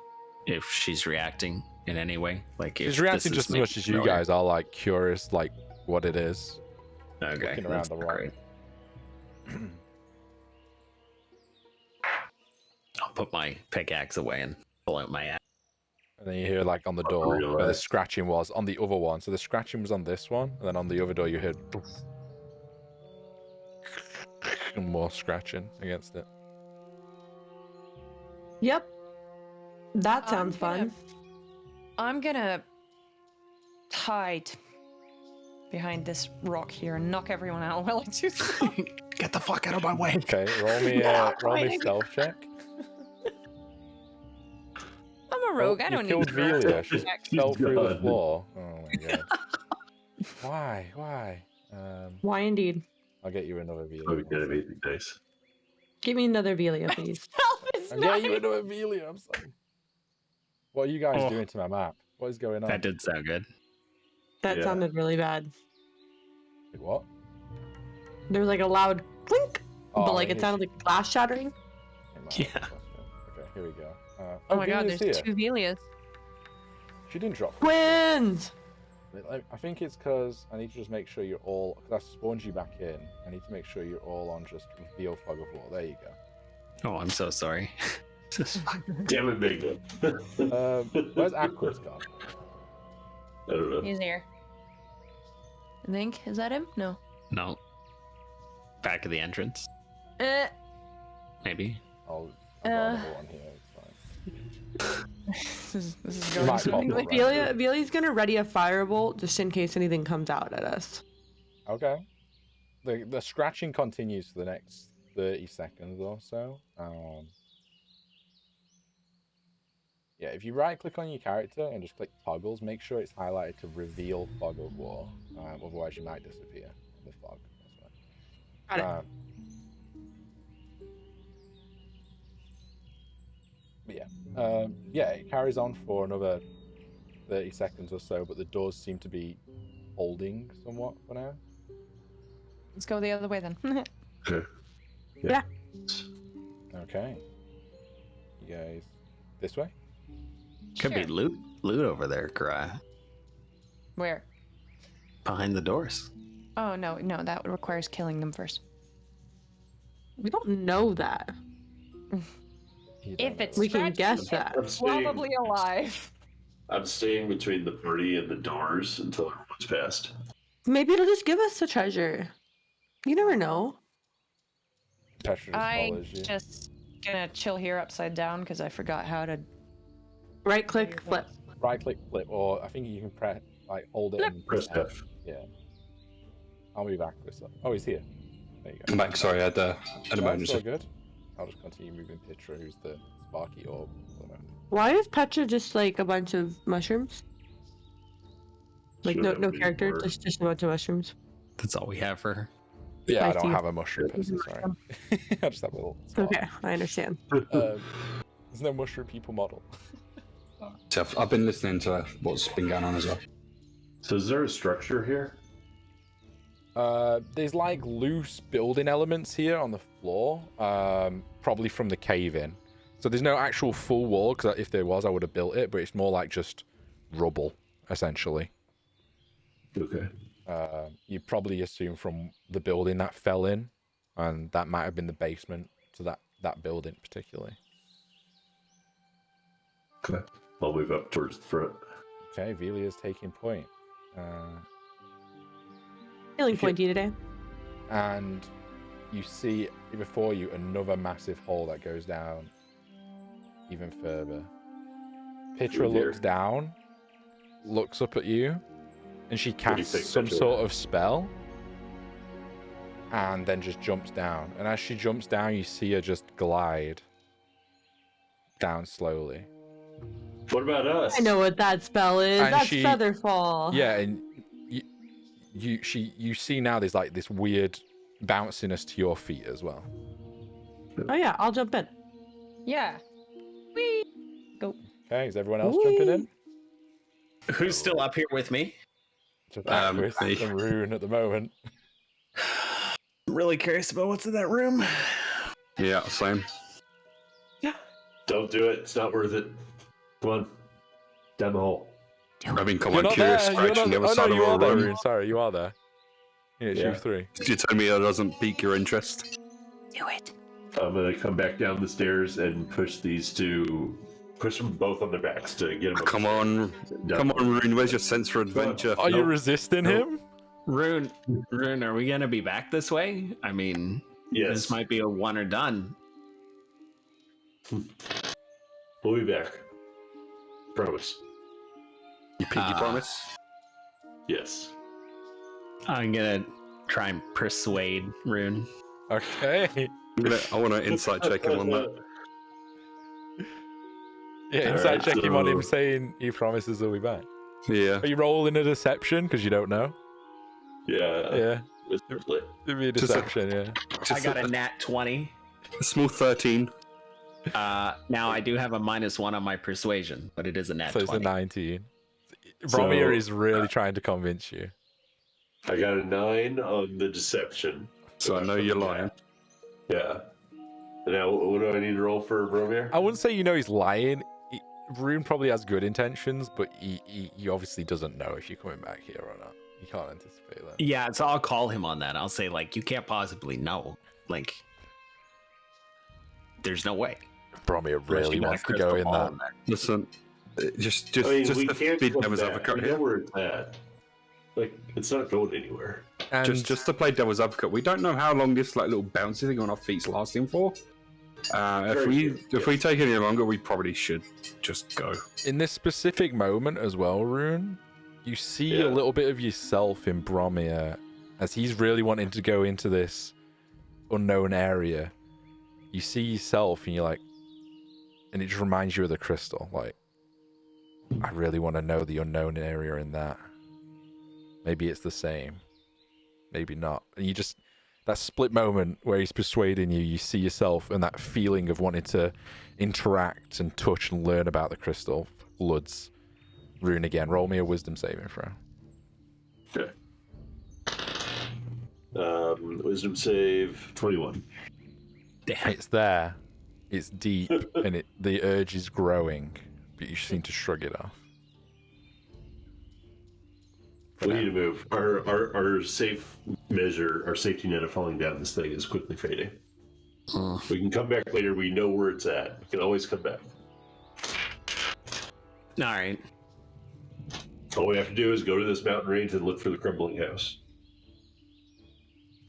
[SPEAKER 3] if she's reacting in any way. Like if
[SPEAKER 1] She's reacting
[SPEAKER 3] this is
[SPEAKER 1] just as much as you
[SPEAKER 3] familiar.
[SPEAKER 1] guys are, like curious, like what it is.
[SPEAKER 3] Okay,
[SPEAKER 1] looking around
[SPEAKER 3] that's
[SPEAKER 1] the room.
[SPEAKER 3] great. I'll put my pickaxe away and pull out my axe.
[SPEAKER 1] And then you hear like on the door where the
[SPEAKER 5] realize.
[SPEAKER 1] scratching was on the other one. So the scratching was on this one, and then on the other door you heard and more scratching against it.
[SPEAKER 4] Yep. That sounds
[SPEAKER 6] I'm gonna-
[SPEAKER 4] fun.
[SPEAKER 6] I'm gonna hide behind this rock here and knock everyone out while I do so.
[SPEAKER 3] Get the fuck out of my way!
[SPEAKER 1] Okay, roll me
[SPEAKER 6] hiding.
[SPEAKER 1] stealth check.
[SPEAKER 6] I'm a rogue. I don't
[SPEAKER 1] you
[SPEAKER 6] need
[SPEAKER 1] killed
[SPEAKER 6] to
[SPEAKER 1] Velia. She fell through the
[SPEAKER 5] God.
[SPEAKER 1] floor. Oh my god. Why?
[SPEAKER 4] Why indeed?
[SPEAKER 1] I'll get you another Velia.
[SPEAKER 5] Oh, we gotta make the dice.
[SPEAKER 4] Give me another Velia, please.
[SPEAKER 1] I'm getting you another Velia. I'm sorry. What are you guys
[SPEAKER 3] Oh.
[SPEAKER 1] doing to my map? What is going on?
[SPEAKER 3] That did sound good.
[SPEAKER 4] That
[SPEAKER 5] Yeah.
[SPEAKER 4] sounded really bad.
[SPEAKER 1] Wait, what?
[SPEAKER 4] There was like a loud clink,
[SPEAKER 1] Oh,
[SPEAKER 4] but like
[SPEAKER 1] I
[SPEAKER 4] it
[SPEAKER 1] mean,
[SPEAKER 4] sounded like glass shattering.
[SPEAKER 1] Yeah.
[SPEAKER 3] Yeah.
[SPEAKER 1] Okay, here we go.
[SPEAKER 6] Oh my god,
[SPEAKER 1] Velia's
[SPEAKER 6] there's
[SPEAKER 1] here.
[SPEAKER 6] 2 Velias.
[SPEAKER 1] She didn't drop.
[SPEAKER 4] Twins!
[SPEAKER 1] I think it's because I need to just make sure you're all. Because I spawned you back in. I need to make sure you're all on just reveal fog of war. There you go.
[SPEAKER 3] Oh, I'm so sorry.
[SPEAKER 5] Damn it, Big
[SPEAKER 1] Where's Aqua's gone?
[SPEAKER 5] I don't know.
[SPEAKER 6] He's here. I think. Is that him? No.
[SPEAKER 3] No. Back of the entrance,
[SPEAKER 6] Uh,
[SPEAKER 3] maybe.
[SPEAKER 1] I've got another one here. It's fine.
[SPEAKER 6] this is
[SPEAKER 1] You
[SPEAKER 6] going
[SPEAKER 1] might pop
[SPEAKER 6] swimmingly.
[SPEAKER 1] up, right?
[SPEAKER 4] Velia's gonna ready a firebolt just in case anything comes out at us.
[SPEAKER 1] Okay. The scratching continues for the next 30 seconds or so. Yeah, if you right click on your character and just click toggles, make sure it's highlighted to reveal fog of war. Otherwise you might disappear in the fog. That's
[SPEAKER 4] Got it.
[SPEAKER 1] But yeah, it carries on for another 30 seconds or so, but the doors seem to be holding somewhat for now.
[SPEAKER 6] Let's go the other way then.
[SPEAKER 4] Yeah.
[SPEAKER 1] Okay. You guys, this way?
[SPEAKER 3] Could be
[SPEAKER 6] Sure.
[SPEAKER 3] loot over there, Cry.
[SPEAKER 6] Where?
[SPEAKER 3] Behind the doors.
[SPEAKER 6] Oh no, that requires killing them first.
[SPEAKER 4] We don't know that.
[SPEAKER 1] You don't
[SPEAKER 6] If
[SPEAKER 1] know.
[SPEAKER 6] it's
[SPEAKER 4] We can
[SPEAKER 6] scratched,
[SPEAKER 4] guess
[SPEAKER 6] it's
[SPEAKER 4] that.
[SPEAKER 6] probably alive.
[SPEAKER 5] I'm staying between the party and the doors until everyone's passed.
[SPEAKER 4] Maybe it'll just give us the treasure. You never know.
[SPEAKER 1] Petra just
[SPEAKER 6] I'm
[SPEAKER 1] follows you.
[SPEAKER 6] just gonna chill here upside down because I forgot how to.
[SPEAKER 4] Right click, flip.
[SPEAKER 1] Right click, flip, or I think you can press, like, hold it and
[SPEAKER 5] Press F.
[SPEAKER 1] Yeah. I'll be back with some. Oh, he's here. There you go.
[SPEAKER 2] I'm back. Sorry, I had an
[SPEAKER 1] That's all
[SPEAKER 2] emergency.
[SPEAKER 1] good. I'll just continue moving Petra, who's the sparky orb. For the moment.
[SPEAKER 4] Why is Petra just like a bunch of mushrooms? Like
[SPEAKER 5] Should have
[SPEAKER 4] no
[SPEAKER 5] any
[SPEAKER 4] character,
[SPEAKER 5] more.
[SPEAKER 4] just a bunch of mushrooms.
[SPEAKER 3] That's all we have for her.
[SPEAKER 1] Yeah, I
[SPEAKER 4] I
[SPEAKER 1] don't
[SPEAKER 4] see.
[SPEAKER 1] have a mushroom person, sorry. I just have a little spot.
[SPEAKER 4] Okay, I understand.
[SPEAKER 1] There's no mushroom people model.
[SPEAKER 2] So I've been listening to what's been going on as well.
[SPEAKER 5] So is there a structure here?
[SPEAKER 1] There's like loose building elements here on the floor, probably from the cave in. So there's no actual full wall, because if there was, I would have built it, but it's more like just rubble, essentially.
[SPEAKER 5] Okay.
[SPEAKER 1] You probably assume from the building that fell in, and that might have been the basement to that building particularly.
[SPEAKER 5] Okay. I'll move up towards the front.
[SPEAKER 1] Okay, Velia's taking point.
[SPEAKER 4] Feeling pointy today.
[SPEAKER 1] And you see before you another massive hole that goes down even further. Pitra
[SPEAKER 5] Oh dear.
[SPEAKER 1] looks down, looks up at you, and she
[SPEAKER 5] What do you
[SPEAKER 1] casts
[SPEAKER 5] think,
[SPEAKER 1] some
[SPEAKER 5] Pitra?
[SPEAKER 1] sort of spell, and then just jumps down. And as she jumps down, you see her just glide down slowly.
[SPEAKER 5] What about us?
[SPEAKER 4] I know what that spell is.
[SPEAKER 1] And
[SPEAKER 4] That's
[SPEAKER 1] she-
[SPEAKER 4] Featherfall.
[SPEAKER 1] Yeah, and you see now there's like this weird bounciness to your feet as well.
[SPEAKER 4] Oh yeah, I'll jump in.
[SPEAKER 6] Yeah. Whee! Go.
[SPEAKER 1] Okay, is everyone else jumping in?
[SPEAKER 3] Who's still up here with me?
[SPEAKER 1] Just Aquis
[SPEAKER 2] me.
[SPEAKER 1] and Rune at the moment.
[SPEAKER 3] I'm really curious about what's in that room.
[SPEAKER 2] Yeah, same.
[SPEAKER 5] Don't do it. It's not worth it. Come on. Down the hole.
[SPEAKER 2] I mean, come
[SPEAKER 1] You're
[SPEAKER 2] on,
[SPEAKER 1] not
[SPEAKER 2] curious
[SPEAKER 1] there. You're
[SPEAKER 2] scratching
[SPEAKER 1] not...
[SPEAKER 2] the other
[SPEAKER 1] Oh
[SPEAKER 2] side
[SPEAKER 1] no,
[SPEAKER 2] of
[SPEAKER 1] you
[SPEAKER 2] our
[SPEAKER 1] are there,
[SPEAKER 2] room.
[SPEAKER 1] Rune. Sorry, you are there. Yeah, it's
[SPEAKER 5] Yeah.
[SPEAKER 1] you three.
[SPEAKER 2] You tell me that doesn't pique your interest?
[SPEAKER 6] Do it.
[SPEAKER 5] I'm gonna come back down the stairs and push these two. Push them both on their backs to get them.
[SPEAKER 2] Come on, come on, Rune. Where's your sense for adventure?
[SPEAKER 1] Are you
[SPEAKER 5] Nope.
[SPEAKER 1] resisting
[SPEAKER 5] Nope.
[SPEAKER 1] him?
[SPEAKER 3] Rune, are we gonna be back this way? I mean,
[SPEAKER 5] Yes.
[SPEAKER 3] this might be a one or done.
[SPEAKER 5] We'll be back. Promise.
[SPEAKER 2] You pinky promise?
[SPEAKER 5] Yes.
[SPEAKER 3] I'm gonna try and persuade Rune.
[SPEAKER 1] Okay.
[SPEAKER 2] I want to insight check him on that.
[SPEAKER 1] Yeah,
[SPEAKER 5] All
[SPEAKER 1] inside
[SPEAKER 5] right,
[SPEAKER 1] check him on him
[SPEAKER 5] so-
[SPEAKER 1] saying he promises he'll be back.
[SPEAKER 2] Yeah.
[SPEAKER 1] Are you rolling a deception because you don't know?
[SPEAKER 5] Yeah.
[SPEAKER 1] Yeah,
[SPEAKER 5] It's split.
[SPEAKER 1] it'd be a
[SPEAKER 2] Just a-
[SPEAKER 1] deception. Yeah.
[SPEAKER 3] I got a nat 20.
[SPEAKER 2] a small 13.
[SPEAKER 3] Now I do have a -1 on my persuasion, but it is a nat
[SPEAKER 1] So it's a
[SPEAKER 3] 20.
[SPEAKER 1] 19.
[SPEAKER 5] So,
[SPEAKER 1] Bromir is really trying to convince you.
[SPEAKER 5] I got a 9 on the deception.
[SPEAKER 2] So I know you're lying.
[SPEAKER 5] Yeah. Now, what do I need to roll for Bromir?
[SPEAKER 1] I wouldn't say you know he's lying. Rune probably has good intentions, but he obviously doesn't know if you're coming back here or not. You can't anticipate that.
[SPEAKER 3] Yeah, so I'll call him on that. I'll say, like, you can't possibly know. Like, there's no way.
[SPEAKER 1] Bromir
[SPEAKER 3] Unless
[SPEAKER 1] really
[SPEAKER 3] you got a
[SPEAKER 1] wants to
[SPEAKER 3] crystal
[SPEAKER 1] go in
[SPEAKER 3] ball
[SPEAKER 1] that.
[SPEAKER 3] in there.
[SPEAKER 2] Listen, just
[SPEAKER 5] I mean,
[SPEAKER 2] just
[SPEAKER 5] we
[SPEAKER 2] to
[SPEAKER 5] can't
[SPEAKER 2] be
[SPEAKER 5] come
[SPEAKER 2] devil's
[SPEAKER 5] back.
[SPEAKER 2] advocate
[SPEAKER 5] We know
[SPEAKER 2] here.
[SPEAKER 5] where it's at. Like, it's not going anywhere.
[SPEAKER 1] And
[SPEAKER 2] Just to play devil's advocate, we don't know how long this like little bouncy thing on our feet's lasting for. If we take any longer, we probably should just go.
[SPEAKER 1] in this specific moment as well, Rune, you see
[SPEAKER 5] Yeah.
[SPEAKER 1] a little bit of yourself in Bromir as he's really wanting to go into this unknown area. You see yourself and you're like, and it just reminds you of the crystal. Like, I really want to know the unknown area in that. Maybe it's the same. Maybe not. And you just, that split moment where he's persuading you, you see yourself and that feeling of wanting to interact and touch and learn about the crystal floods Rune again. Roll me a wisdom saving throw.
[SPEAKER 5] Okay. Wisdom save 21.
[SPEAKER 3] Damn.
[SPEAKER 1] It's there. It's deep and the urge is growing, but you seem to shrug it off.
[SPEAKER 5] We need to move. Our safe measure, our safety net of falling down this thing is quickly fading. We can come back later. We know where it's at. We can always come back.
[SPEAKER 3] All right.
[SPEAKER 5] All we have to do is go to this mountain range and look for the crumbling house.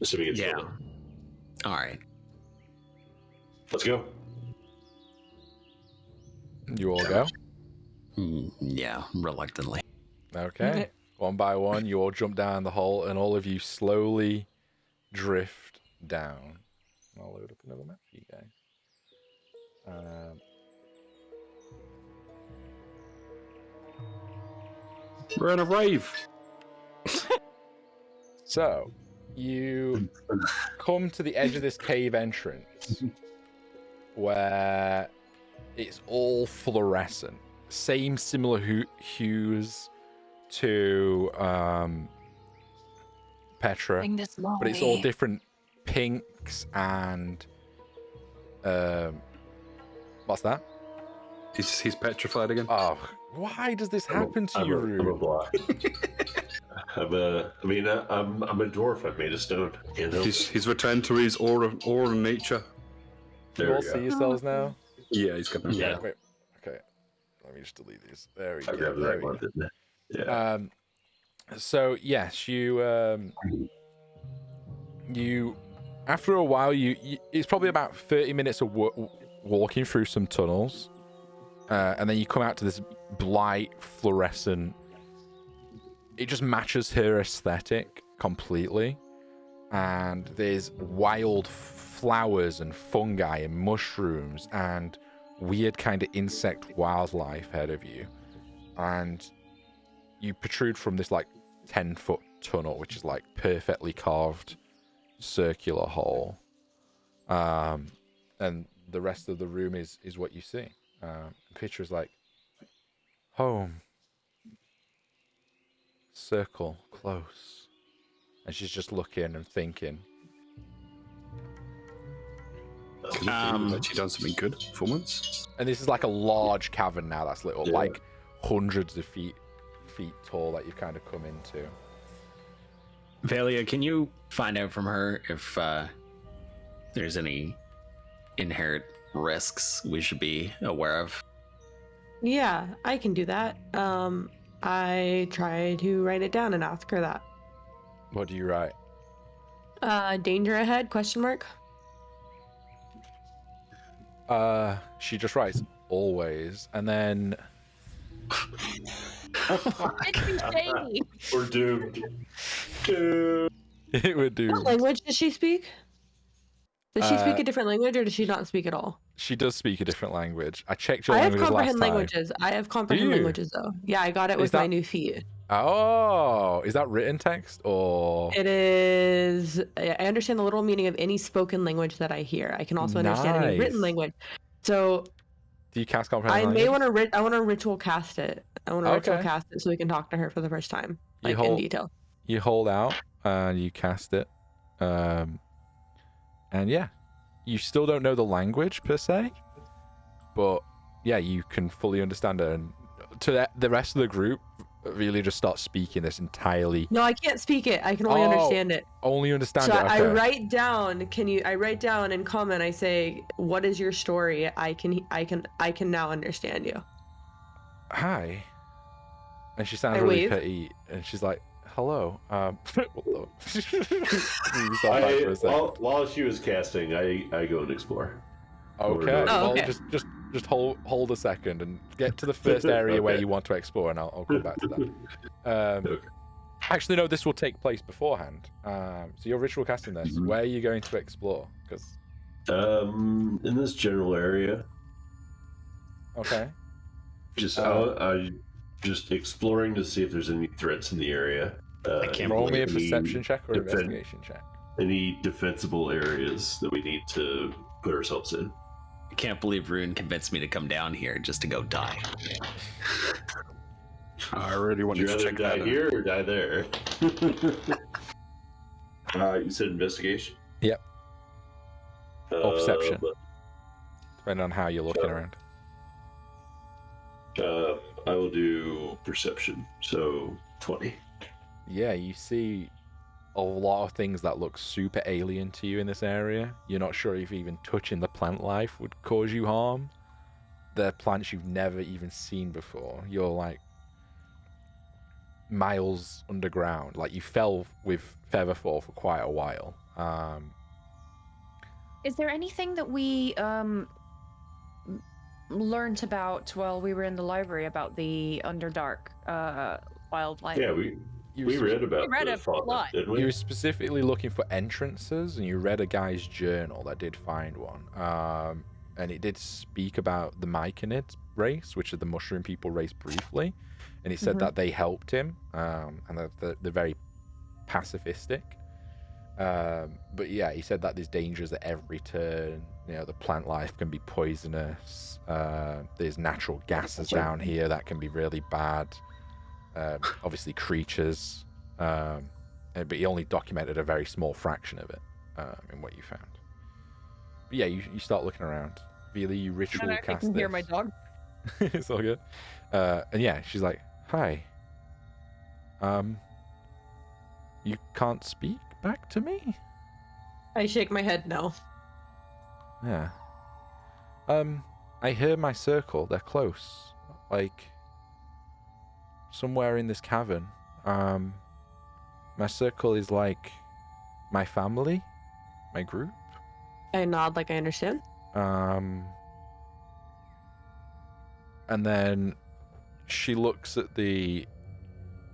[SPEAKER 5] Assuming it's
[SPEAKER 3] Yeah.
[SPEAKER 5] still there.
[SPEAKER 3] All right.
[SPEAKER 5] Let's go.
[SPEAKER 1] You all go?
[SPEAKER 3] Yeah, reluctantly.
[SPEAKER 1] Okay. One by one, you all jump down the hole and all of you slowly drift down. I'll load up another map for you guys.
[SPEAKER 2] We're in a rave.
[SPEAKER 1] So, you come to the edge of this cave entrance where it's all fluorescent. Same similar hues to Petra, but it's all different pinks and what's that?
[SPEAKER 2] He's petrified again.
[SPEAKER 1] Oh, why does this happen to you,
[SPEAKER 5] I'm a
[SPEAKER 1] Rune?
[SPEAKER 5] block. I'm a dwarf. I'm made of stone. You know?
[SPEAKER 2] He's returned to his aura nature.
[SPEAKER 1] You
[SPEAKER 5] There
[SPEAKER 1] all
[SPEAKER 5] we
[SPEAKER 1] see
[SPEAKER 5] go.
[SPEAKER 1] yourselves now?
[SPEAKER 2] Yeah, he's got that.
[SPEAKER 5] Yeah.
[SPEAKER 1] Wait, okay. Let me just delete these. There we
[SPEAKER 5] I
[SPEAKER 1] go.
[SPEAKER 5] grabbed the
[SPEAKER 1] There
[SPEAKER 5] right
[SPEAKER 1] we
[SPEAKER 5] one,
[SPEAKER 1] go.
[SPEAKER 5] didn't I? Yeah.
[SPEAKER 1] So yes, you after a while you it's probably about 30 minutes of walking through some tunnels, and then you come out to this blight fluorescent. It just matches her aesthetic completely, and there's wild flowers and fungi and mushrooms and weird kind of insect wildlife ahead of you, and you protrude from this like 10-foot tunnel, which is like perfectly carved circular hole, and the rest of the room is what you see. The picture is like home, circle, close, and she's just looking and thinking.
[SPEAKER 2] That she done something good for once.
[SPEAKER 1] And this is like a large cavern now that's lit up,
[SPEAKER 5] Yeah.
[SPEAKER 1] like hundreds of feet tall that you've kind of come into.
[SPEAKER 3] Valia, can you find out from her if there's any inherent risks we should be aware of?
[SPEAKER 4] Yeah, I can do that. I try to write it down and ask her that.
[SPEAKER 1] What do you write?
[SPEAKER 4] Danger ahead? Question mark.
[SPEAKER 1] She just writes always, and then
[SPEAKER 6] What did you say?
[SPEAKER 5] We're doomed.
[SPEAKER 1] it would do.
[SPEAKER 4] What language does she speak? Does she speak a different language, or does she not speak at all?
[SPEAKER 1] She does speak a different language. I checked your
[SPEAKER 4] I have
[SPEAKER 1] languages last
[SPEAKER 4] comprehend
[SPEAKER 1] time.
[SPEAKER 4] languages. I have comprehend
[SPEAKER 1] you?
[SPEAKER 4] languages though. Yeah, I got it with my new feat.
[SPEAKER 1] Oh, is that written text or?
[SPEAKER 4] It is. I understand the literal meaning of any spoken language that I hear. I can also understand any written
[SPEAKER 1] Nice.
[SPEAKER 4] language. So
[SPEAKER 1] Do you cast comprehend
[SPEAKER 4] I
[SPEAKER 1] language?
[SPEAKER 4] may want to. I want to ritual cast it. I want to ritual
[SPEAKER 1] Okay.
[SPEAKER 4] cast it so we can talk to her for the first time, like
[SPEAKER 1] hold-
[SPEAKER 4] in detail.
[SPEAKER 1] You hold out and you cast it, and yeah, you still don't know the language per se, but yeah, you can fully understand it. And to the rest of the group, really just start speaking this entirely.
[SPEAKER 4] No, I can't speak it. I can only understand it.
[SPEAKER 1] Only understand
[SPEAKER 4] So
[SPEAKER 1] it. Okay.
[SPEAKER 4] I write down. I write down and comment. I say, "What is your story? I can now understand you."
[SPEAKER 1] Hi. And she sounds
[SPEAKER 4] I
[SPEAKER 1] really
[SPEAKER 4] wave.
[SPEAKER 1] petty, and she's like, "Hello." What the-
[SPEAKER 5] While she was casting, I go and explore.
[SPEAKER 1] Okay.
[SPEAKER 4] Oh,
[SPEAKER 1] Well,
[SPEAKER 4] okay.
[SPEAKER 1] just hold a second and get to the first area where
[SPEAKER 5] Okay.
[SPEAKER 1] you want to explore, and I'll come back to that.
[SPEAKER 5] Okay.
[SPEAKER 1] Actually, no, this will take place beforehand. So you're ritual casting this.
[SPEAKER 5] Mhm.
[SPEAKER 1] Where are you going to explore? Because
[SPEAKER 5] In this general area,
[SPEAKER 1] okay,
[SPEAKER 5] just exploring to see if there's any threats in the area.
[SPEAKER 3] I can't
[SPEAKER 1] roll me a
[SPEAKER 5] any
[SPEAKER 1] perception check or
[SPEAKER 5] defend-
[SPEAKER 1] investigation check.
[SPEAKER 5] Any defensible areas that we need to put ourselves in.
[SPEAKER 3] I can't believe Rune convinced me to come down here just to go die.
[SPEAKER 2] I really want
[SPEAKER 5] Would
[SPEAKER 2] you
[SPEAKER 5] you
[SPEAKER 2] to
[SPEAKER 5] rather
[SPEAKER 2] check
[SPEAKER 5] die
[SPEAKER 2] that out.
[SPEAKER 5] here or die there? You said investigation?
[SPEAKER 1] Yep. Or perception.
[SPEAKER 5] but,
[SPEAKER 1] Depending on how you're looking around.
[SPEAKER 5] I will do perception. So 20.
[SPEAKER 1] Yeah, you see a lot of things that look super alien to you in this area. You're not sure if even touching the plant life would cause you harm. They're plants you've never even seen before. You're like miles underground. Like you fell with Featherfall for quite a while.
[SPEAKER 6] Is there anything that we learned about while we were in the library about the Underdark wildlife?
[SPEAKER 5] Yeah, we read about the fauna, didn't we?
[SPEAKER 1] You were specifically looking for entrances, and you read a guy's journal that did find one. And it did speak about the Myconid race, which are the mushroom people race briefly. And it said that they helped him, and they're very pacifistic. But yeah, he said that there's dangers at every turn. You know, the plant life can be poisonous. There's natural gases down here that can be really bad. Obviously creatures. But he only documented a very small fraction of it in what you found. But yeah, you start looking around. Vila, you ritual cast this.
[SPEAKER 6] I can hear my dog.
[SPEAKER 1] It's all good. And yeah, she's like, hi. You can't speak back to me?
[SPEAKER 4] I shake my head no.
[SPEAKER 1] Yeah. I hear my circle. They're close. Like, somewhere in this cavern. My circle is like my family, my group.
[SPEAKER 4] I nod like I understand.
[SPEAKER 1] And then she looks at the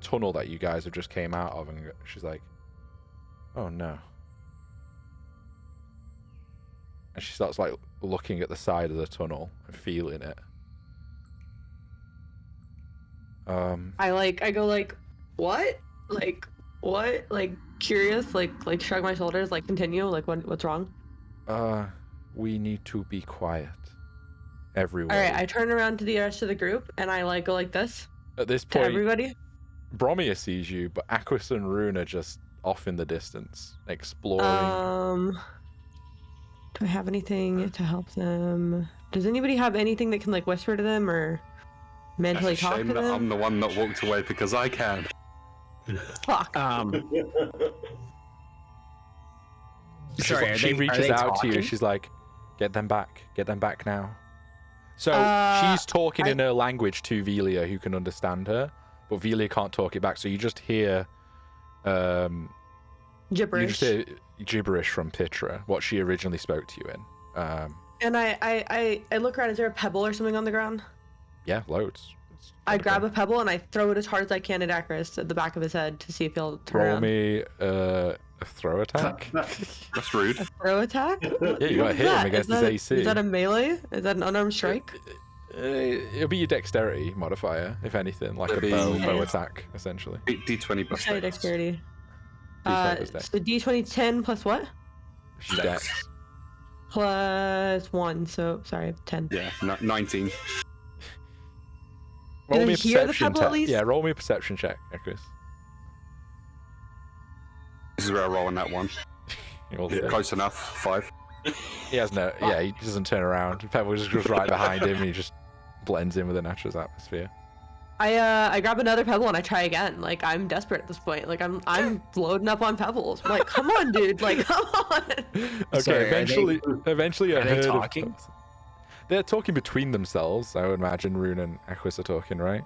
[SPEAKER 1] tunnel that you guys have just came out of, and she's like, oh no. And she starts like looking at the side of the tunnel and feeling it.
[SPEAKER 4] I go like, what? Like, what? Like, curious, like shrug my shoulders, like continue, like what's wrong?
[SPEAKER 1] We need to be quiet. Everyone.
[SPEAKER 4] All right, I turn around to the rest of the group and I like go like this.
[SPEAKER 1] At this
[SPEAKER 4] To
[SPEAKER 1] point,
[SPEAKER 4] everybody.
[SPEAKER 1] Bromia sees you, but Aquis and Rune are just off in the distance, exploring.
[SPEAKER 4] Do I have anything to help them? Does anybody have anything that can like whisper to them or mentally
[SPEAKER 2] It's a
[SPEAKER 4] talk
[SPEAKER 2] shame
[SPEAKER 4] to
[SPEAKER 2] that
[SPEAKER 4] them?
[SPEAKER 2] I'm the one that walked away because I can.
[SPEAKER 4] Fuck.
[SPEAKER 3] Sorry,
[SPEAKER 1] She reaches out to you. She's like, get them back now. So she's talking in her language to Velia, who can understand her, but Velia can't talk it back. So you just hear
[SPEAKER 4] Gibberish.
[SPEAKER 1] You just hear gibberish from Pitra, what she originally spoke to you in.
[SPEAKER 4] And I look around. Is there a pebble or something on the ground?
[SPEAKER 1] Yeah, loads.
[SPEAKER 4] I grab a pebble and I throw it as hard as I can at Acris at the back of his head to see if he'll turn
[SPEAKER 1] Roll
[SPEAKER 4] around.
[SPEAKER 1] me a throw attack.
[SPEAKER 2] That's rude.
[SPEAKER 4] A throw attack?
[SPEAKER 1] Yeah, you
[SPEAKER 4] What
[SPEAKER 1] gotta
[SPEAKER 4] is
[SPEAKER 1] hit him
[SPEAKER 4] that?
[SPEAKER 1] against
[SPEAKER 4] Is
[SPEAKER 1] his
[SPEAKER 4] that-
[SPEAKER 1] AC.
[SPEAKER 4] Is that a melee? Is that an unarmed strike?
[SPEAKER 1] It'll be your dexterity modifier, if anything, like a bow attack, essentially.
[SPEAKER 2] D20 plus
[SPEAKER 4] Sorry,
[SPEAKER 2] dex.
[SPEAKER 4] dexterity.
[SPEAKER 1] D20 plus dex.
[SPEAKER 4] So D20 10 plus what?
[SPEAKER 1] She's dex.
[SPEAKER 4] Plus 1, so sorry, 10.
[SPEAKER 2] Yeah, 19.
[SPEAKER 1] Roll
[SPEAKER 4] Did
[SPEAKER 1] me
[SPEAKER 4] I
[SPEAKER 1] a
[SPEAKER 4] hear the
[SPEAKER 1] perception
[SPEAKER 4] pebble at
[SPEAKER 1] check.
[SPEAKER 4] least?
[SPEAKER 1] Yeah, roll me a perception check, Chris.
[SPEAKER 2] This is where I roll on that one. Close enough. 5.
[SPEAKER 1] He has no. Yeah, he doesn't turn around. Pebble just goes right behind him, and he just blends in with the Natural's atmosphere.
[SPEAKER 4] I grab another pebble and I try again. Like I'm desperate at this point. Like I'm loading up on pebbles. I'm like, come on, dude. Like, come on.
[SPEAKER 1] Okay,
[SPEAKER 3] Sorry,
[SPEAKER 1] eventually, a
[SPEAKER 3] are they
[SPEAKER 1] herd of
[SPEAKER 3] talking?
[SPEAKER 1] they're talking between themselves. I would imagine Rune and Aquis are talking, right?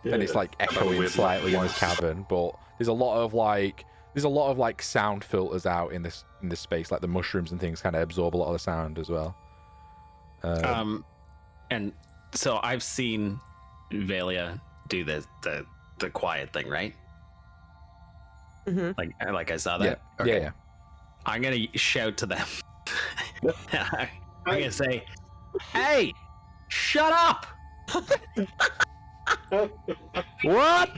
[SPEAKER 1] And it's like echoing
[SPEAKER 2] weird
[SPEAKER 1] slightly in this
[SPEAKER 2] voice.
[SPEAKER 1] cavern, but there's a lot of like sound filters out in this space. Like the mushrooms and things kind of absorb a lot of the sound as well.
[SPEAKER 3] And so I've seen Velia do the quiet thing, right?
[SPEAKER 4] Mhm.
[SPEAKER 3] Like I saw that.
[SPEAKER 1] Yeah,
[SPEAKER 3] Okay.
[SPEAKER 1] yeah.
[SPEAKER 3] I'm gonna shout to them. I'm gonna say, "Hey, shut up!" What?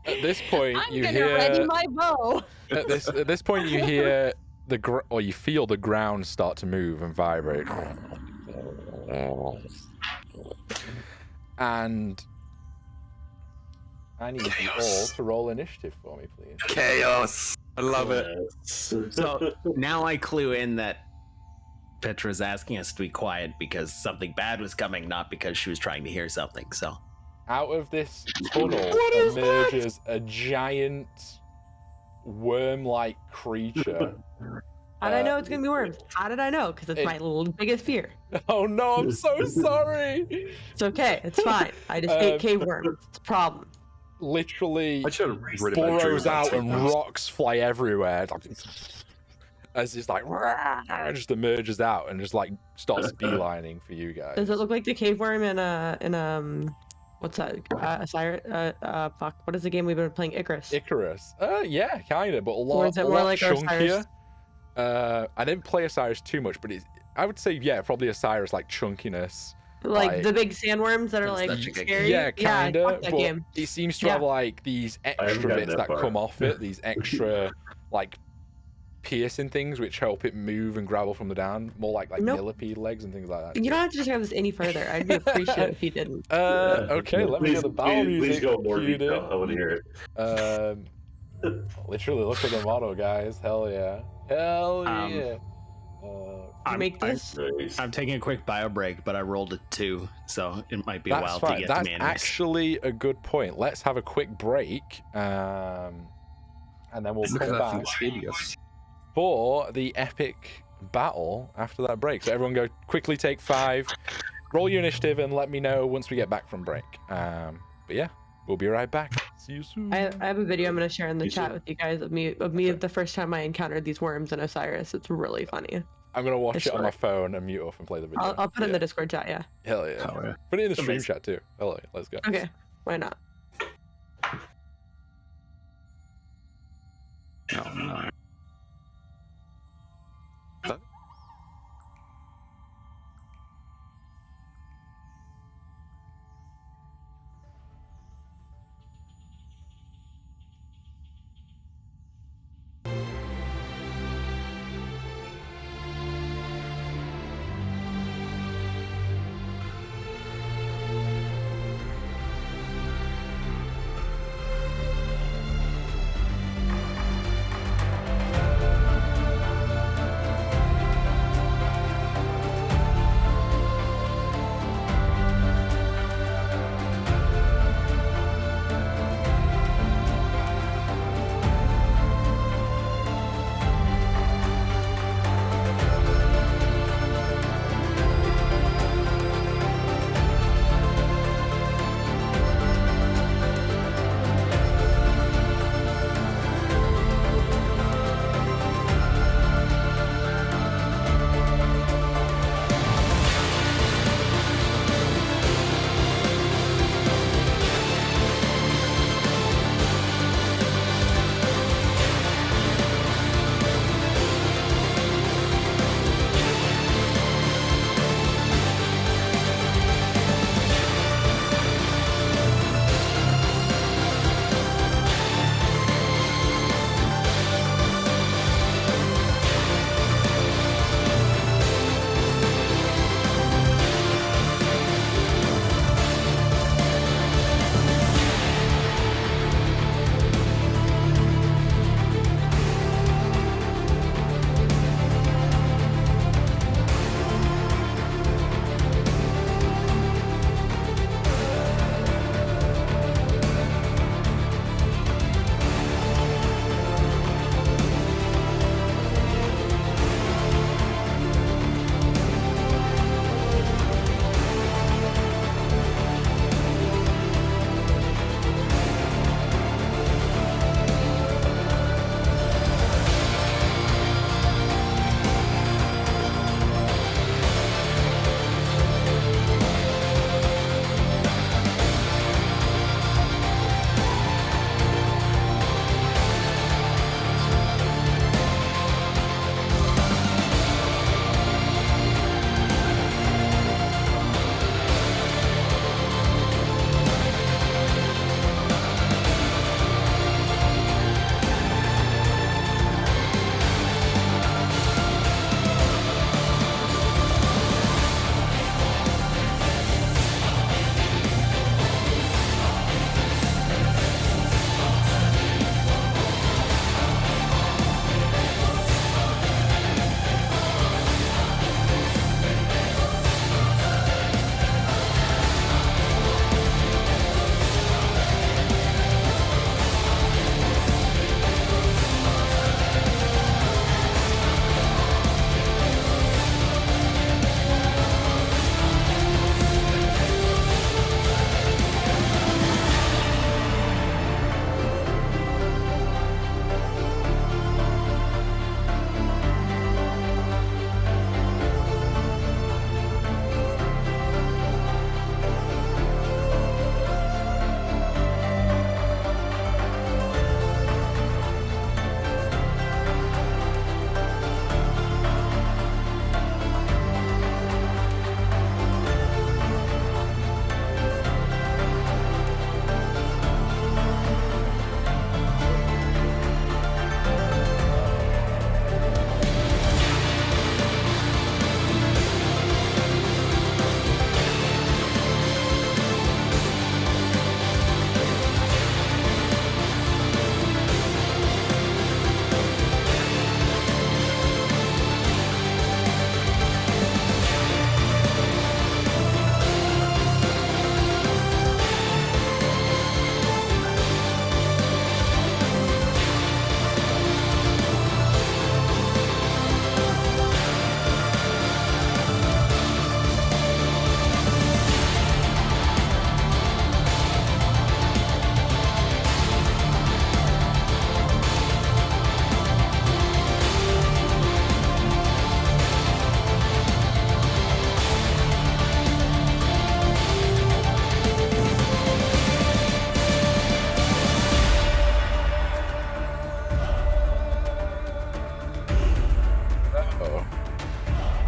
[SPEAKER 1] At this point,
[SPEAKER 6] I'm
[SPEAKER 1] you
[SPEAKER 6] gonna
[SPEAKER 1] hear.
[SPEAKER 6] ready my bow.
[SPEAKER 1] At this point, you hear or you feel the ground start to move and vibrate. And I need you all to roll initiative for me, please.
[SPEAKER 2] Chaos. I love it.
[SPEAKER 3] So now I clue in that Petra's asking us to be quiet because something bad was coming, not because she was trying to hear something. So
[SPEAKER 1] Out of this tunnel emerges a giant worm-like creature.
[SPEAKER 4] How did I know it's gonna be worms? How did I know? Because it's my biggest fear.
[SPEAKER 1] Oh no, I'm so sorry.
[SPEAKER 4] It's okay. It's fine. I just hate cave worms. It's a problem.
[SPEAKER 1] Literally
[SPEAKER 2] I should have read about
[SPEAKER 1] burrows
[SPEAKER 2] Drew
[SPEAKER 1] out and
[SPEAKER 2] Barrymore.
[SPEAKER 1] rocks fly everywhere. As it's like just emerges out and just like starts beelining for you guys.
[SPEAKER 4] Does it look like the cave worm in what's that? Osiris? Fuck. What is the game we've been playing? Icarus.
[SPEAKER 1] Icarus? Yeah, kind of, but a
[SPEAKER 4] Or
[SPEAKER 1] lot,
[SPEAKER 4] is it
[SPEAKER 1] a
[SPEAKER 4] more
[SPEAKER 1] lot
[SPEAKER 4] like
[SPEAKER 1] chunkier.
[SPEAKER 4] Osiris?
[SPEAKER 1] I didn't play Osiris too much, but I would say, yeah, probably Osiris, like chunkiness.
[SPEAKER 4] Like the big sandworms that are
[SPEAKER 3] That's
[SPEAKER 4] like
[SPEAKER 3] such a good
[SPEAKER 4] scary.
[SPEAKER 1] Yeah, kinda.
[SPEAKER 4] fuck that
[SPEAKER 1] But
[SPEAKER 4] game.
[SPEAKER 1] it seems to have like these extra
[SPEAKER 5] gotten
[SPEAKER 1] bits
[SPEAKER 5] that
[SPEAKER 1] that
[SPEAKER 5] far.
[SPEAKER 1] come off it, these extra like piercing things which help it move and grapple from the down, more like
[SPEAKER 4] Nope.
[SPEAKER 1] millipede legs and things like that.
[SPEAKER 4] You don't have to describe this any further. I'd be appreciative if you didn't.
[SPEAKER 1] Okay, let me
[SPEAKER 5] please,
[SPEAKER 1] get the battle
[SPEAKER 5] please
[SPEAKER 1] music
[SPEAKER 5] go more
[SPEAKER 1] queued
[SPEAKER 5] detail.
[SPEAKER 1] in.
[SPEAKER 5] I want to hear it.
[SPEAKER 1] Literally, look at the motto, guys. Hell yeah. Hell yeah.
[SPEAKER 4] You make this.
[SPEAKER 5] Nice.
[SPEAKER 3] I'm taking a quick bio break, but I rolled a 2, so it might be a
[SPEAKER 1] That's
[SPEAKER 3] while
[SPEAKER 1] fine.
[SPEAKER 3] to get
[SPEAKER 1] That's
[SPEAKER 3] to me anyways.
[SPEAKER 1] actually a good point. Let's have a quick break, and then we'll
[SPEAKER 2] Look at
[SPEAKER 1] come
[SPEAKER 2] that thing,
[SPEAKER 1] back
[SPEAKER 2] it's hideous.
[SPEAKER 1] for the epic battle after that break. So everyone go quickly take 5, roll your initiative, and let me know once we get back from break. But yeah, we'll be right back. See you soon.
[SPEAKER 4] I have a video I'm gonna share in the
[SPEAKER 5] You
[SPEAKER 4] chat
[SPEAKER 5] too.
[SPEAKER 4] with you guys of me the first time I encountered these worms in Osiris. It's really funny.
[SPEAKER 1] I'm gonna watch it on
[SPEAKER 4] swear.
[SPEAKER 1] my phone and mute off and play the video.
[SPEAKER 4] I'll put it in
[SPEAKER 1] Yeah.
[SPEAKER 4] the Discord chat. Yeah.
[SPEAKER 1] Hell yeah.
[SPEAKER 2] Oh, yeah.
[SPEAKER 1] Put it in the stream
[SPEAKER 3] Amazing.
[SPEAKER 1] chat too. Hell yeah. Let's go.
[SPEAKER 4] Okay. Why not?
[SPEAKER 2] Oh, no.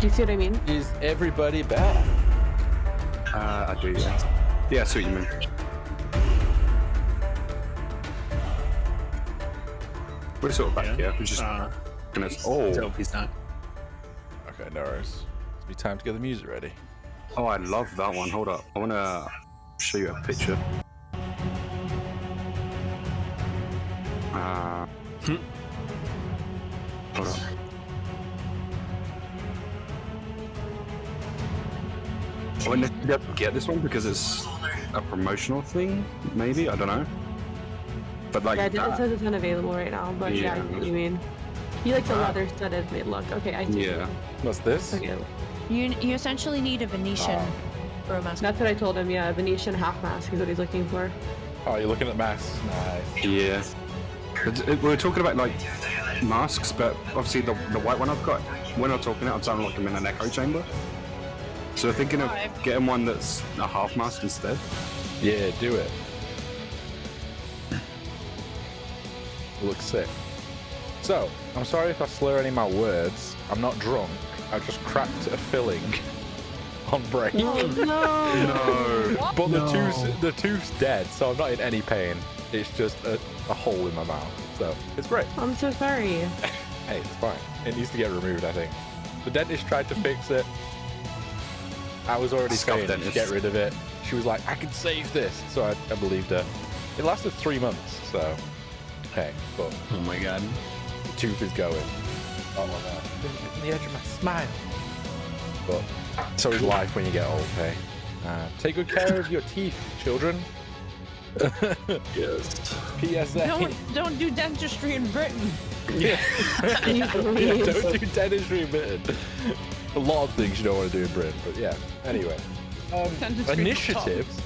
[SPEAKER 4] Do you see what I mean?
[SPEAKER 1] Is everybody back?
[SPEAKER 2] I do, yeah. Yeah, I see what you mean. We're sort of back here. We're just gonna. Oh.
[SPEAKER 3] Hope he's not.
[SPEAKER 1] Okay, no worries. It's be time to get the music ready.
[SPEAKER 2] Oh, I love that one. Hold up. I wanna show you a picture. Hold up. I wonder if you get this one because it's a promotional thing, maybe? I don't know. But like,
[SPEAKER 4] Yeah, it says it's unavailable right now, but yeah, I see what you mean. You like the leather studded look. Okay, I see.
[SPEAKER 2] yeah.
[SPEAKER 1] What's this?
[SPEAKER 4] Okay.
[SPEAKER 6] You essentially need a Venetian for a mask.
[SPEAKER 4] That's what I told him, yeah, a Venetian half mask is what he's looking for.
[SPEAKER 1] Oh, you're looking at masks. Nice.
[SPEAKER 2] Yeah. We were talking about like masks, but obviously the white one I've got, when I'm talking it, I'm sounding like I'm in an echo chamber. So we're thinking of getting one that's a half mask instead.
[SPEAKER 1] Yeah, do it. Looks sick. So, I'm sorry if I slur any of my words. I'm not drunk. I just cracked a filling on break.
[SPEAKER 4] Oh no!
[SPEAKER 2] No.
[SPEAKER 1] But the tooth's dead, so I'm not in any pain. It's just a hole in my mouth. So, it's great.
[SPEAKER 4] I'm so sorry.
[SPEAKER 1] Hey, it's fine. It needs to get removed, I think. The dentist tried to fix it. I was already saying to get rid of it. She was like, I can save this. So I believed her. It lasted 3 months, so hey, but
[SPEAKER 3] Oh my god.
[SPEAKER 1] the tooth is going. Oh my god. It's on the edge of my smile. But so is life when you get old, hey. Take good care of your teeth, children.
[SPEAKER 5] Yes.
[SPEAKER 1] PSA.
[SPEAKER 6] Don't do dentistry in Britain.
[SPEAKER 1] Yeah, don't do dentistry in Britain. A lot of things you don't want to do in Britain, but yeah. Anyway, initiatives.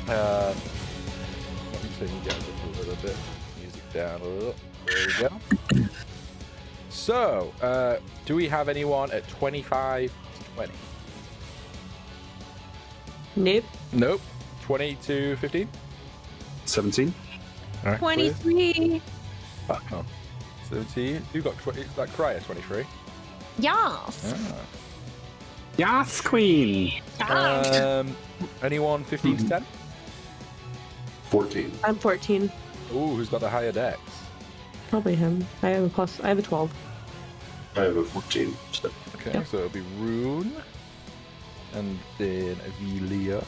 [SPEAKER 1] Let me turn you guys up a little bit. Music down a little. There we go. So, do we have anyone at 25 to 20?
[SPEAKER 4] Nope.
[SPEAKER 1] Nope. 20 to 15?
[SPEAKER 2] 17.
[SPEAKER 1] All right,
[SPEAKER 6] 23.
[SPEAKER 1] oh. 17. You got 20. That Cryer 23.
[SPEAKER 6] Yes.
[SPEAKER 2] Yes, Queen.
[SPEAKER 1] Anyone 15 to 10?
[SPEAKER 5] 14.
[SPEAKER 4] I'm 14.
[SPEAKER 1] Ooh, who's got the higher dex?
[SPEAKER 4] Probably him. I have a 12.
[SPEAKER 5] I have a 14. So.
[SPEAKER 1] Okay,
[SPEAKER 4] Yep.
[SPEAKER 1] so it'll be Rune. And then Avilia.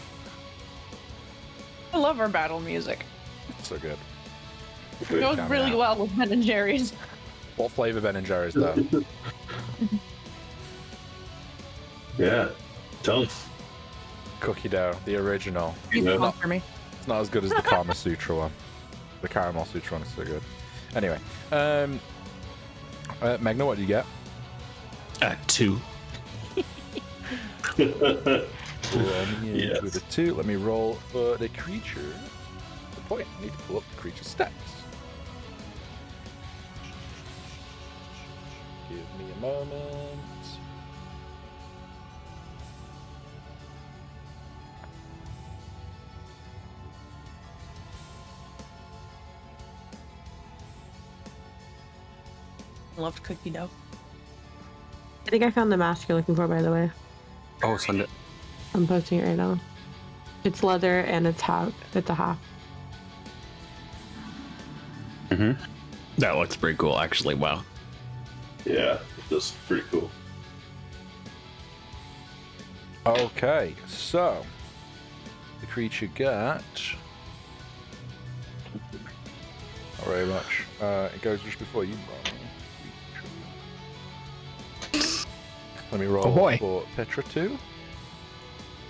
[SPEAKER 6] I love our battle music.
[SPEAKER 1] So good.
[SPEAKER 6] It goes really well with Ben and Jerry's.
[SPEAKER 1] What flavor Ben and Jerry's though?
[SPEAKER 5] Yeah. Tell us.
[SPEAKER 1] Cookie dough, the original.
[SPEAKER 5] Yeah.
[SPEAKER 6] For me.
[SPEAKER 1] It's not as good as the Kama Sutra one. The Caramel Sutra one is so good. Anyway, Magna, what do you get?
[SPEAKER 3] 2.
[SPEAKER 5] Yes.
[SPEAKER 1] With a 2. Let me roll for the creature. The point. I need to pull up the creature's stats. Give me a moment.
[SPEAKER 6] Loved cookie dough.
[SPEAKER 4] I think I found the mask you're looking for, by the way.
[SPEAKER 2] Oh, send it.
[SPEAKER 4] I'm posting it right now. It's leather and it's half. It's a half.
[SPEAKER 3] That looks pretty cool, actually. Wow.
[SPEAKER 5] Yeah. That's pretty cool.
[SPEAKER 1] Okay, so the creature got not very much. It goes just before you roll. Let me roll for Petra 2.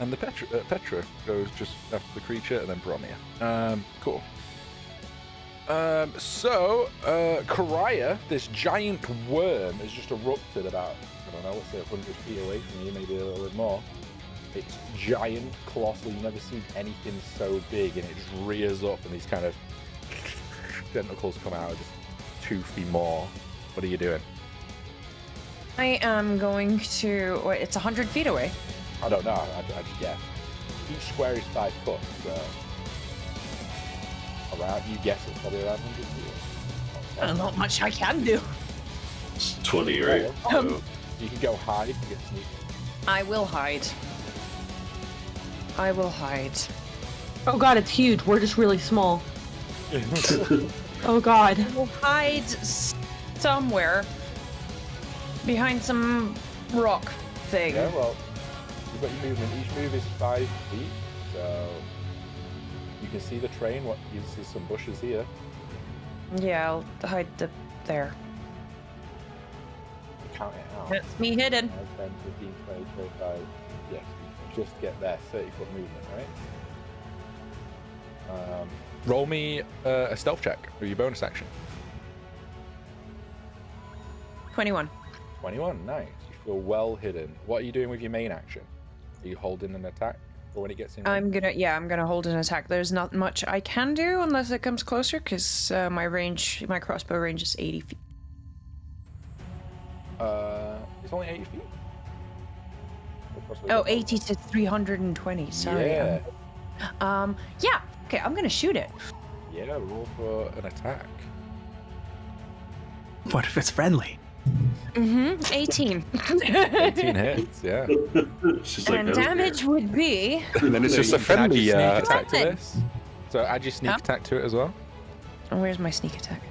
[SPEAKER 1] And the Petra goes just after the creature and then Bromia. Cool. So, Karaya, this giant worm, has just erupted about, I don't know, let's say 100 feet away from you, maybe a little bit more. It's giant, colossal, you've never seen anything so big, and it just rears up and these kind of tentacles come out, just toothy maw. What are you doing?
[SPEAKER 6] I am going to. Wait, it's 100 feet away.
[SPEAKER 1] I don't know, I just guess. Each square is 5 foot, so around, you guess it's probably around 100 feet.
[SPEAKER 6] Not much I can do.
[SPEAKER 5] It's 20, right?
[SPEAKER 1] You can go hide and get sneak.
[SPEAKER 6] I will hide. I will hide.
[SPEAKER 4] Oh god, it's huge. We're just really small. Oh god.
[SPEAKER 6] I will hide somewhere behind some rock thing.
[SPEAKER 1] Yeah, well, you've got your movement. Each move is 5 feet, so you can see the train. What you see some bushes here.
[SPEAKER 6] Yeah, I'll hide there.
[SPEAKER 1] Count it out.
[SPEAKER 6] That's me hidden.
[SPEAKER 1] 5, 10, 15, 20, 25. Yes, you just get there. 30-foot movement, right? Roll me a stealth check with your bonus action.
[SPEAKER 6] 21.
[SPEAKER 1] 21, nice. You feel well hidden. What are you doing with your main action? Are you holding an attack for when it gets in?
[SPEAKER 6] I'm gonna hold an attack. There's not much I can do unless it comes closer, because my crossbow range is 80 feet.
[SPEAKER 1] It's only 80 feet.
[SPEAKER 6] Oh, 80 to 320. Sorry.
[SPEAKER 1] Yeah.
[SPEAKER 6] Yeah. Okay, I'm gonna shoot it.
[SPEAKER 1] Yeah, roll for an attack.
[SPEAKER 3] What if it's friendly?
[SPEAKER 6] 18.
[SPEAKER 1] 18 hits, yeah.
[SPEAKER 5] It's just like,
[SPEAKER 6] And
[SPEAKER 5] I don't
[SPEAKER 6] damage
[SPEAKER 5] care.
[SPEAKER 6] would be.
[SPEAKER 2] And then it's
[SPEAKER 1] So
[SPEAKER 2] just
[SPEAKER 1] you
[SPEAKER 2] a
[SPEAKER 1] can add
[SPEAKER 2] friendly.
[SPEAKER 1] your sneak attack to
[SPEAKER 6] Weapon.
[SPEAKER 1] this. So add your sneak
[SPEAKER 6] Huh?
[SPEAKER 1] attack to it as well.
[SPEAKER 6] Oh, where's my sneak attack?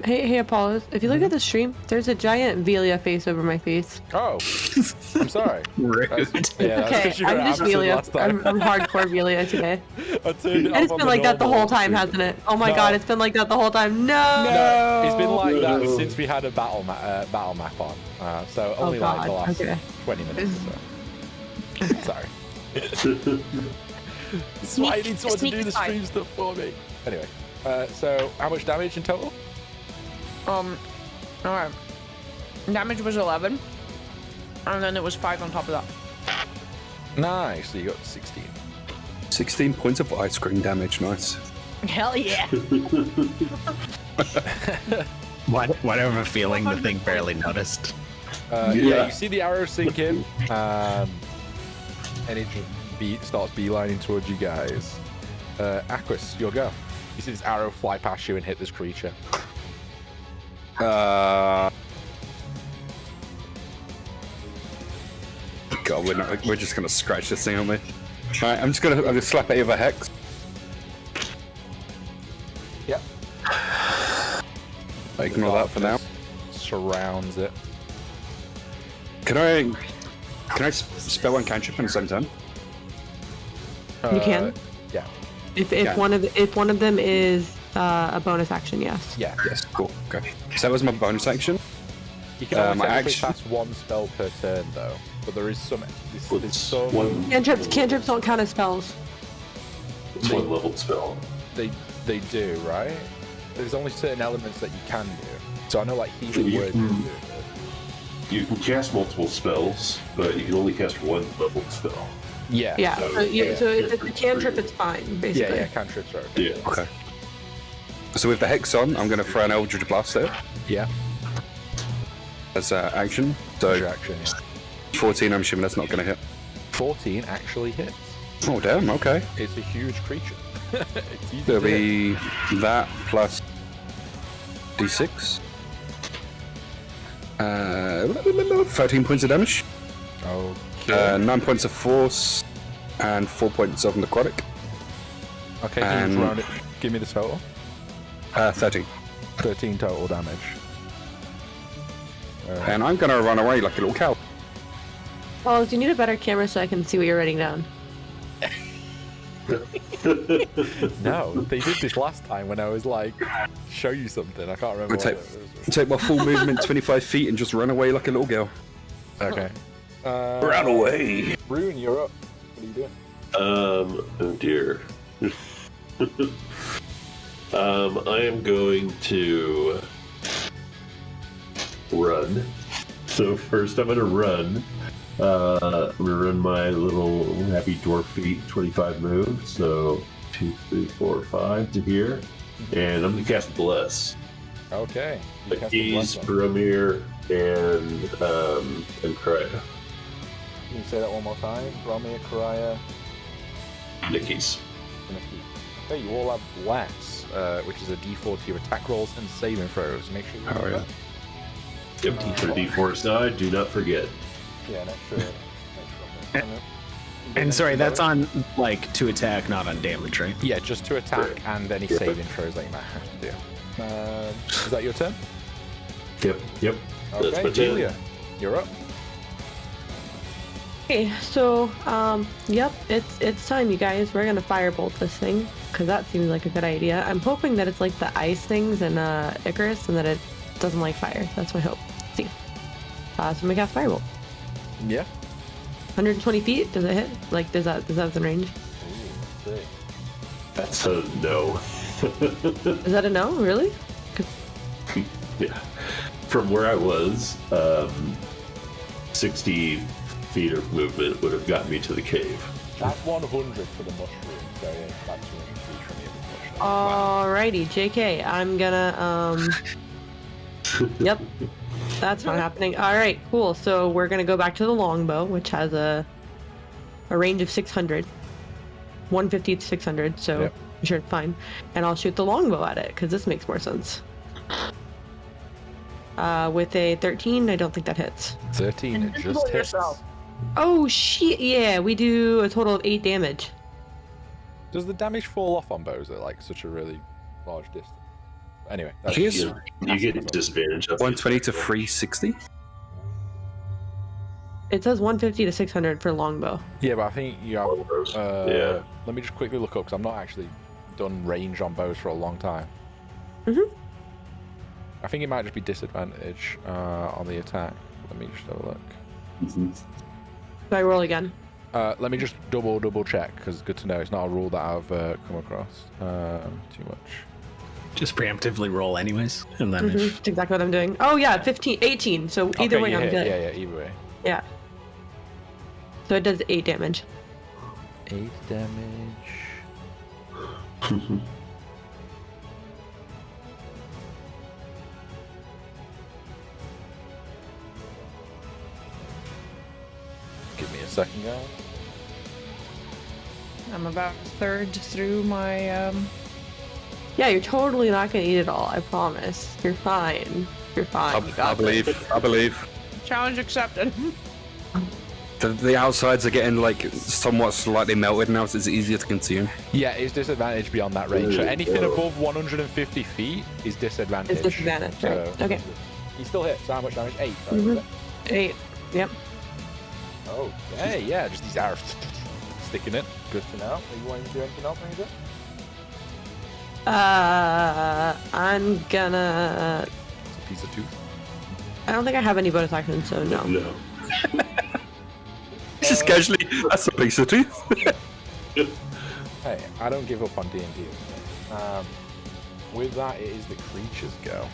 [SPEAKER 4] Hey Apollo, if you look at the stream, there's a giant Velia face over my face.
[SPEAKER 1] Oh, I'm sorry.
[SPEAKER 3] Rude.
[SPEAKER 1] Yeah, that's
[SPEAKER 4] Okay,
[SPEAKER 1] 'cause you were
[SPEAKER 4] I'm just
[SPEAKER 1] absent
[SPEAKER 4] Velia.
[SPEAKER 1] last time.
[SPEAKER 4] I'm hardcore Velia today.
[SPEAKER 1] I turned it
[SPEAKER 4] And
[SPEAKER 1] off
[SPEAKER 4] it's
[SPEAKER 1] on
[SPEAKER 4] been like that the
[SPEAKER 1] normal
[SPEAKER 4] whole time,
[SPEAKER 1] stream.
[SPEAKER 4] hasn't it? Oh my
[SPEAKER 1] No.
[SPEAKER 4] god, it's been like that the whole time. No!
[SPEAKER 1] No, it's been like that
[SPEAKER 5] No.
[SPEAKER 1] since we had a battle map on. So only like the
[SPEAKER 4] God,
[SPEAKER 1] last
[SPEAKER 4] okay.
[SPEAKER 1] 20 minutes or so. Sorry. That's why I need someone to
[SPEAKER 6] sneak
[SPEAKER 1] do the
[SPEAKER 6] attack.
[SPEAKER 1] stream stuff for me. Anyway, so how much damage in total?
[SPEAKER 6] Alright. Damage was 11. And then it was 5 on top of that.
[SPEAKER 1] Nice, so you got 16.
[SPEAKER 2] 16 points of ice cream damage. Nice.
[SPEAKER 6] Hell yeah.
[SPEAKER 3] Why do I have a feeling the thing barely noticed?
[SPEAKER 1] Yeah,
[SPEAKER 5] Yeah.
[SPEAKER 1] you see the arrow sink in, and it just starts beelining towards you guys. Aquis, your go. You see this arrow fly past you and hit this creature.
[SPEAKER 2] God, we're just gonna scratch this thing, aren't we? Alright, I'm gonna slap it with a hex.
[SPEAKER 1] Yep.
[SPEAKER 2] Ignore that for now.
[SPEAKER 1] Surrounds it.
[SPEAKER 2] Can I spell one cantrip at the same time?
[SPEAKER 4] You can?
[SPEAKER 1] Yeah.
[SPEAKER 4] If
[SPEAKER 2] Yeah.
[SPEAKER 4] one of them is a bonus action, yes.
[SPEAKER 1] Yeah.
[SPEAKER 2] Yes, cool. Okay. So that was my bonus action.
[SPEAKER 1] You can only
[SPEAKER 2] my
[SPEAKER 1] technically
[SPEAKER 2] action-
[SPEAKER 1] cast one spell per turn, though. But there is some. There's
[SPEAKER 5] It's
[SPEAKER 1] some.
[SPEAKER 4] Cantrips don't count as spells.
[SPEAKER 5] It's one leveled spell.
[SPEAKER 1] They do, right? There's only certain elements that you can do. So I know like healing
[SPEAKER 5] You-
[SPEAKER 1] word can do it.
[SPEAKER 5] You can cast multiple spells, but you can only cast one leveled spell.
[SPEAKER 1] Yeah.
[SPEAKER 4] Yeah.
[SPEAKER 5] So,
[SPEAKER 4] So,
[SPEAKER 5] yeah,
[SPEAKER 4] so if it's a
[SPEAKER 5] cantrips
[SPEAKER 4] cantrip,
[SPEAKER 5] are
[SPEAKER 4] it's fine,
[SPEAKER 1] Yeah,
[SPEAKER 4] basically.
[SPEAKER 1] yeah, cantrips are okay.
[SPEAKER 5] Yeah.
[SPEAKER 2] Okay. So with the hex on, I'm gonna throw an Eldritch Blast there
[SPEAKER 1] Yeah.
[SPEAKER 2] as action. So
[SPEAKER 1] Reaction, yeah.
[SPEAKER 2] 14, I'm assuming that's not gonna hit.
[SPEAKER 1] 14 actually hits.
[SPEAKER 2] Oh damn. Okay.
[SPEAKER 1] It's a huge creature. It's easy
[SPEAKER 2] There'll
[SPEAKER 1] to hit.
[SPEAKER 2] be that plus D6. 13 points of damage.
[SPEAKER 1] Okay.
[SPEAKER 2] 9 points of force and 4 points of necrotic.
[SPEAKER 1] Okay, can you just
[SPEAKER 2] and-
[SPEAKER 1] round it? Give me the total.
[SPEAKER 2] 13.
[SPEAKER 1] 13 total damage.
[SPEAKER 2] And I'm gonna run away like a little cow.
[SPEAKER 4] Well, do you need a better camera so I can see what you're writing down?
[SPEAKER 1] No, they did this last time when I was like, show you something. I can't remember
[SPEAKER 2] I'll
[SPEAKER 1] what
[SPEAKER 2] take,
[SPEAKER 1] it was.
[SPEAKER 2] take my full movement 25 feet and just run away like a little girl.
[SPEAKER 1] Okay.
[SPEAKER 2] Run away!
[SPEAKER 1] Rune, you're up. What are you doing?
[SPEAKER 5] Oh dear. I am going to run. So first I'm gonna run. I'm gonna run my little happy dwarf feet 25 move. So 2, 3, 4, 5 to here. And I'm gonna cast Bless.
[SPEAKER 1] Okay. You cast the
[SPEAKER 5] Keys,
[SPEAKER 1] bless one.
[SPEAKER 5] Boromir, and Kraya.
[SPEAKER 1] Can you say that one more time? Romeo, Karaya,
[SPEAKER 5] Nikki's.
[SPEAKER 1] and Aki. Okay, you all have Bless, which is a d4 to your attack rolls and saving throws. Make sure you remember
[SPEAKER 2] yeah.
[SPEAKER 1] that.
[SPEAKER 5] Yep. For D4 side, do not forget.
[SPEAKER 1] Yeah, an extra.
[SPEAKER 3] And sorry, that's on like to attack, not on damage, right?
[SPEAKER 1] Yeah, just to attack and any saving throws that you might have to do. Is that your turn?
[SPEAKER 5] Yep.
[SPEAKER 1] Okay, Julia, you're up.
[SPEAKER 4] Okay, so yep, it's time, you guys. We're gonna firebolt this thing because that seems like a good idea. I'm hoping that it's like the ice things in Icarus and that it doesn't like fire. That's my hope. Let's see. So I'm gonna cast firebolt.
[SPEAKER 1] Yeah.
[SPEAKER 4] 120 feet. Does it hit? Like, does that within range?
[SPEAKER 1] Ooh, let's see.
[SPEAKER 5] That's a no.
[SPEAKER 4] Is that a no? Really?
[SPEAKER 5] Yeah. From where I was, 60 feet of movement would have gotten me to the cave.
[SPEAKER 1] That's 100 for the mushroom, so yeah, that's 200 feet from you.
[SPEAKER 4] Alrighty, JK. I'm gonna Yep. That's not happening. Alright, cool. So we're gonna go back to the longbow, which has a range of 600. 150 to 600, so
[SPEAKER 1] Yep.
[SPEAKER 4] I'm sure it's fine. And I'll shoot the longbow at it, because this makes more sense. With a 13, I don't think that hits.
[SPEAKER 1] 13, it just hits.
[SPEAKER 4] Oh shit, yeah, we do a total of 8 damage.
[SPEAKER 1] Does the damage fall off on bows at like such a really large distance? Anyway,
[SPEAKER 2] I think it's
[SPEAKER 5] You get disadvantage.
[SPEAKER 2] 120 to 360.
[SPEAKER 4] It says 150 to 600 for longbow.
[SPEAKER 1] yeah, but I think you have.
[SPEAKER 5] Yeah.
[SPEAKER 1] Let me just quickly look up because I'm not actually done range on bows for a long time.
[SPEAKER 4] Mhm.
[SPEAKER 1] I think it might just be disadvantage on the attack. Let me just have a look.
[SPEAKER 4] Do I roll again?
[SPEAKER 1] Let me just double check because it's good to know. It's not a rule that I've come across too much.
[SPEAKER 3] Just preemptively roll anyways, and then if
[SPEAKER 4] That's exactly what I'm doing. Oh yeah, 15, 18. So either
[SPEAKER 1] Okay,
[SPEAKER 4] way,
[SPEAKER 1] you
[SPEAKER 4] I'm
[SPEAKER 1] hit.
[SPEAKER 4] good.
[SPEAKER 1] Yeah, either way.
[SPEAKER 4] Yeah. So it does 8 damage.
[SPEAKER 1] 8 damage. Give me a second, guys.
[SPEAKER 6] I'm about a third through my
[SPEAKER 4] Yeah, you're totally not gonna eat it all. I promise. You're fine. You're fine. You
[SPEAKER 2] I
[SPEAKER 4] got this.
[SPEAKER 2] believe.
[SPEAKER 6] challenge accepted.
[SPEAKER 2] The outsides are getting like somewhat slightly melted now, so it's easier to consume.
[SPEAKER 1] Yeah, it's disadvantage beyond that range. So anything above 150 feet is disadvantage.
[SPEAKER 4] It's disadvantage, right. Okay.
[SPEAKER 1] He still hits. So how much damage? 8. Sorry,
[SPEAKER 4] Mhm.
[SPEAKER 1] was it?
[SPEAKER 4] 8. Yep.
[SPEAKER 1] Okay, yeah, just these arrows sticking it. Good to know. Are you wanting to do anything else, Ranger?
[SPEAKER 4] I'm gonna.
[SPEAKER 1] It's a piece of tooth.
[SPEAKER 4] I don't think I have any bonus action, so no.
[SPEAKER 5] No.
[SPEAKER 2] Just casually, that's a piece of tooth.
[SPEAKER 1] Hey, I don't give up on D&D. With that, it is the creature's go.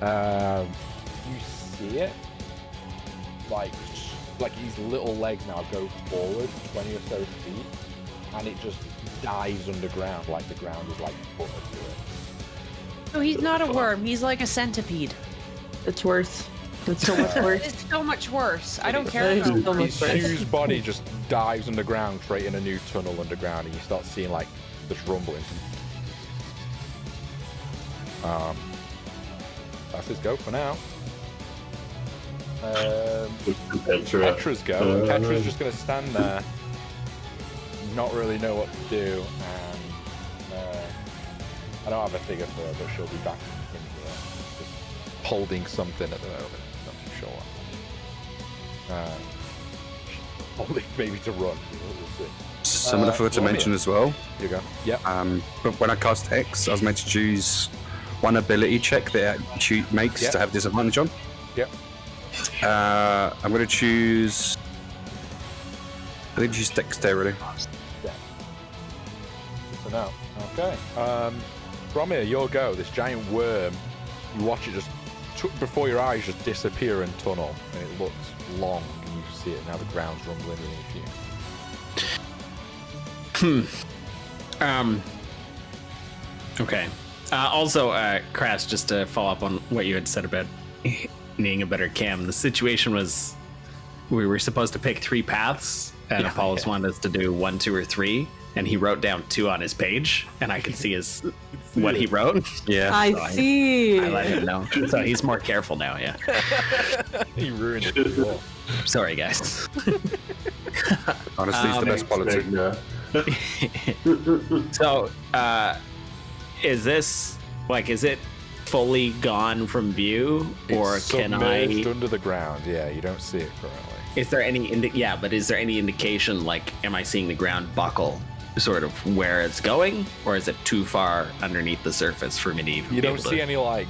[SPEAKER 1] You see it, like his little legs now go forward 20 or so feet, and it just dives underground, like the ground is like butter to it.
[SPEAKER 6] No, he's not a worm. He's like a centipede.
[SPEAKER 4] It's worse. It's so much worse.
[SPEAKER 6] It's so much worse. I don't care
[SPEAKER 4] It's
[SPEAKER 6] about
[SPEAKER 4] so much
[SPEAKER 1] His
[SPEAKER 4] worse.
[SPEAKER 1] huge body just dives underground, creating a new tunnel underground, and you start seeing like this rumbling. That's his go for now. Petra's go. Petra's just going to stand there, not really know what to do, and I don't have a figure for her, but she'll be back in here, just holding something at the moment. Not too sure what. Holding maybe to run. We'll see.
[SPEAKER 2] Something I forgot to mention as well.
[SPEAKER 1] Here you go. Yep.
[SPEAKER 2] But when I cast X, I was meant to choose one ability check that it makes
[SPEAKER 1] Yep.
[SPEAKER 2] to have disadvantage on.
[SPEAKER 1] Yep.
[SPEAKER 2] I'm going to choose. I think choose dexterity.
[SPEAKER 1] Yeah. So now, okay. From here, your go. This giant worm, you watch it just before your eyes just disappear and tunnel, and it looks long, and you see it now. The ground's rumbling beneath you.
[SPEAKER 3] Okay. Also, Crass, just to follow up on what you had said about needing a better cam, the situation was we were supposed to pick 3 paths, and Apollos wanted us to do 1, 2, or 3. and he wrote down 2 on his page, and I could see what he wrote. Yeah,
[SPEAKER 4] I see.
[SPEAKER 3] I let him know, so he's more careful now. Yeah.
[SPEAKER 1] He ruined it before.
[SPEAKER 3] Sorry, guys.
[SPEAKER 2] Honestly, it's the best policy.
[SPEAKER 3] So, is this is it fully gone from view, or
[SPEAKER 1] It's
[SPEAKER 3] can
[SPEAKER 1] submerged
[SPEAKER 3] I?
[SPEAKER 1] under the ground? Yeah, you don't see it currently.
[SPEAKER 3] Is there any but is there any indication, am I seeing the ground buckle sort of where it's going, or is it too far underneath the surface for me to even
[SPEAKER 1] You
[SPEAKER 3] be
[SPEAKER 1] don't
[SPEAKER 3] able
[SPEAKER 1] see
[SPEAKER 3] to...
[SPEAKER 1] any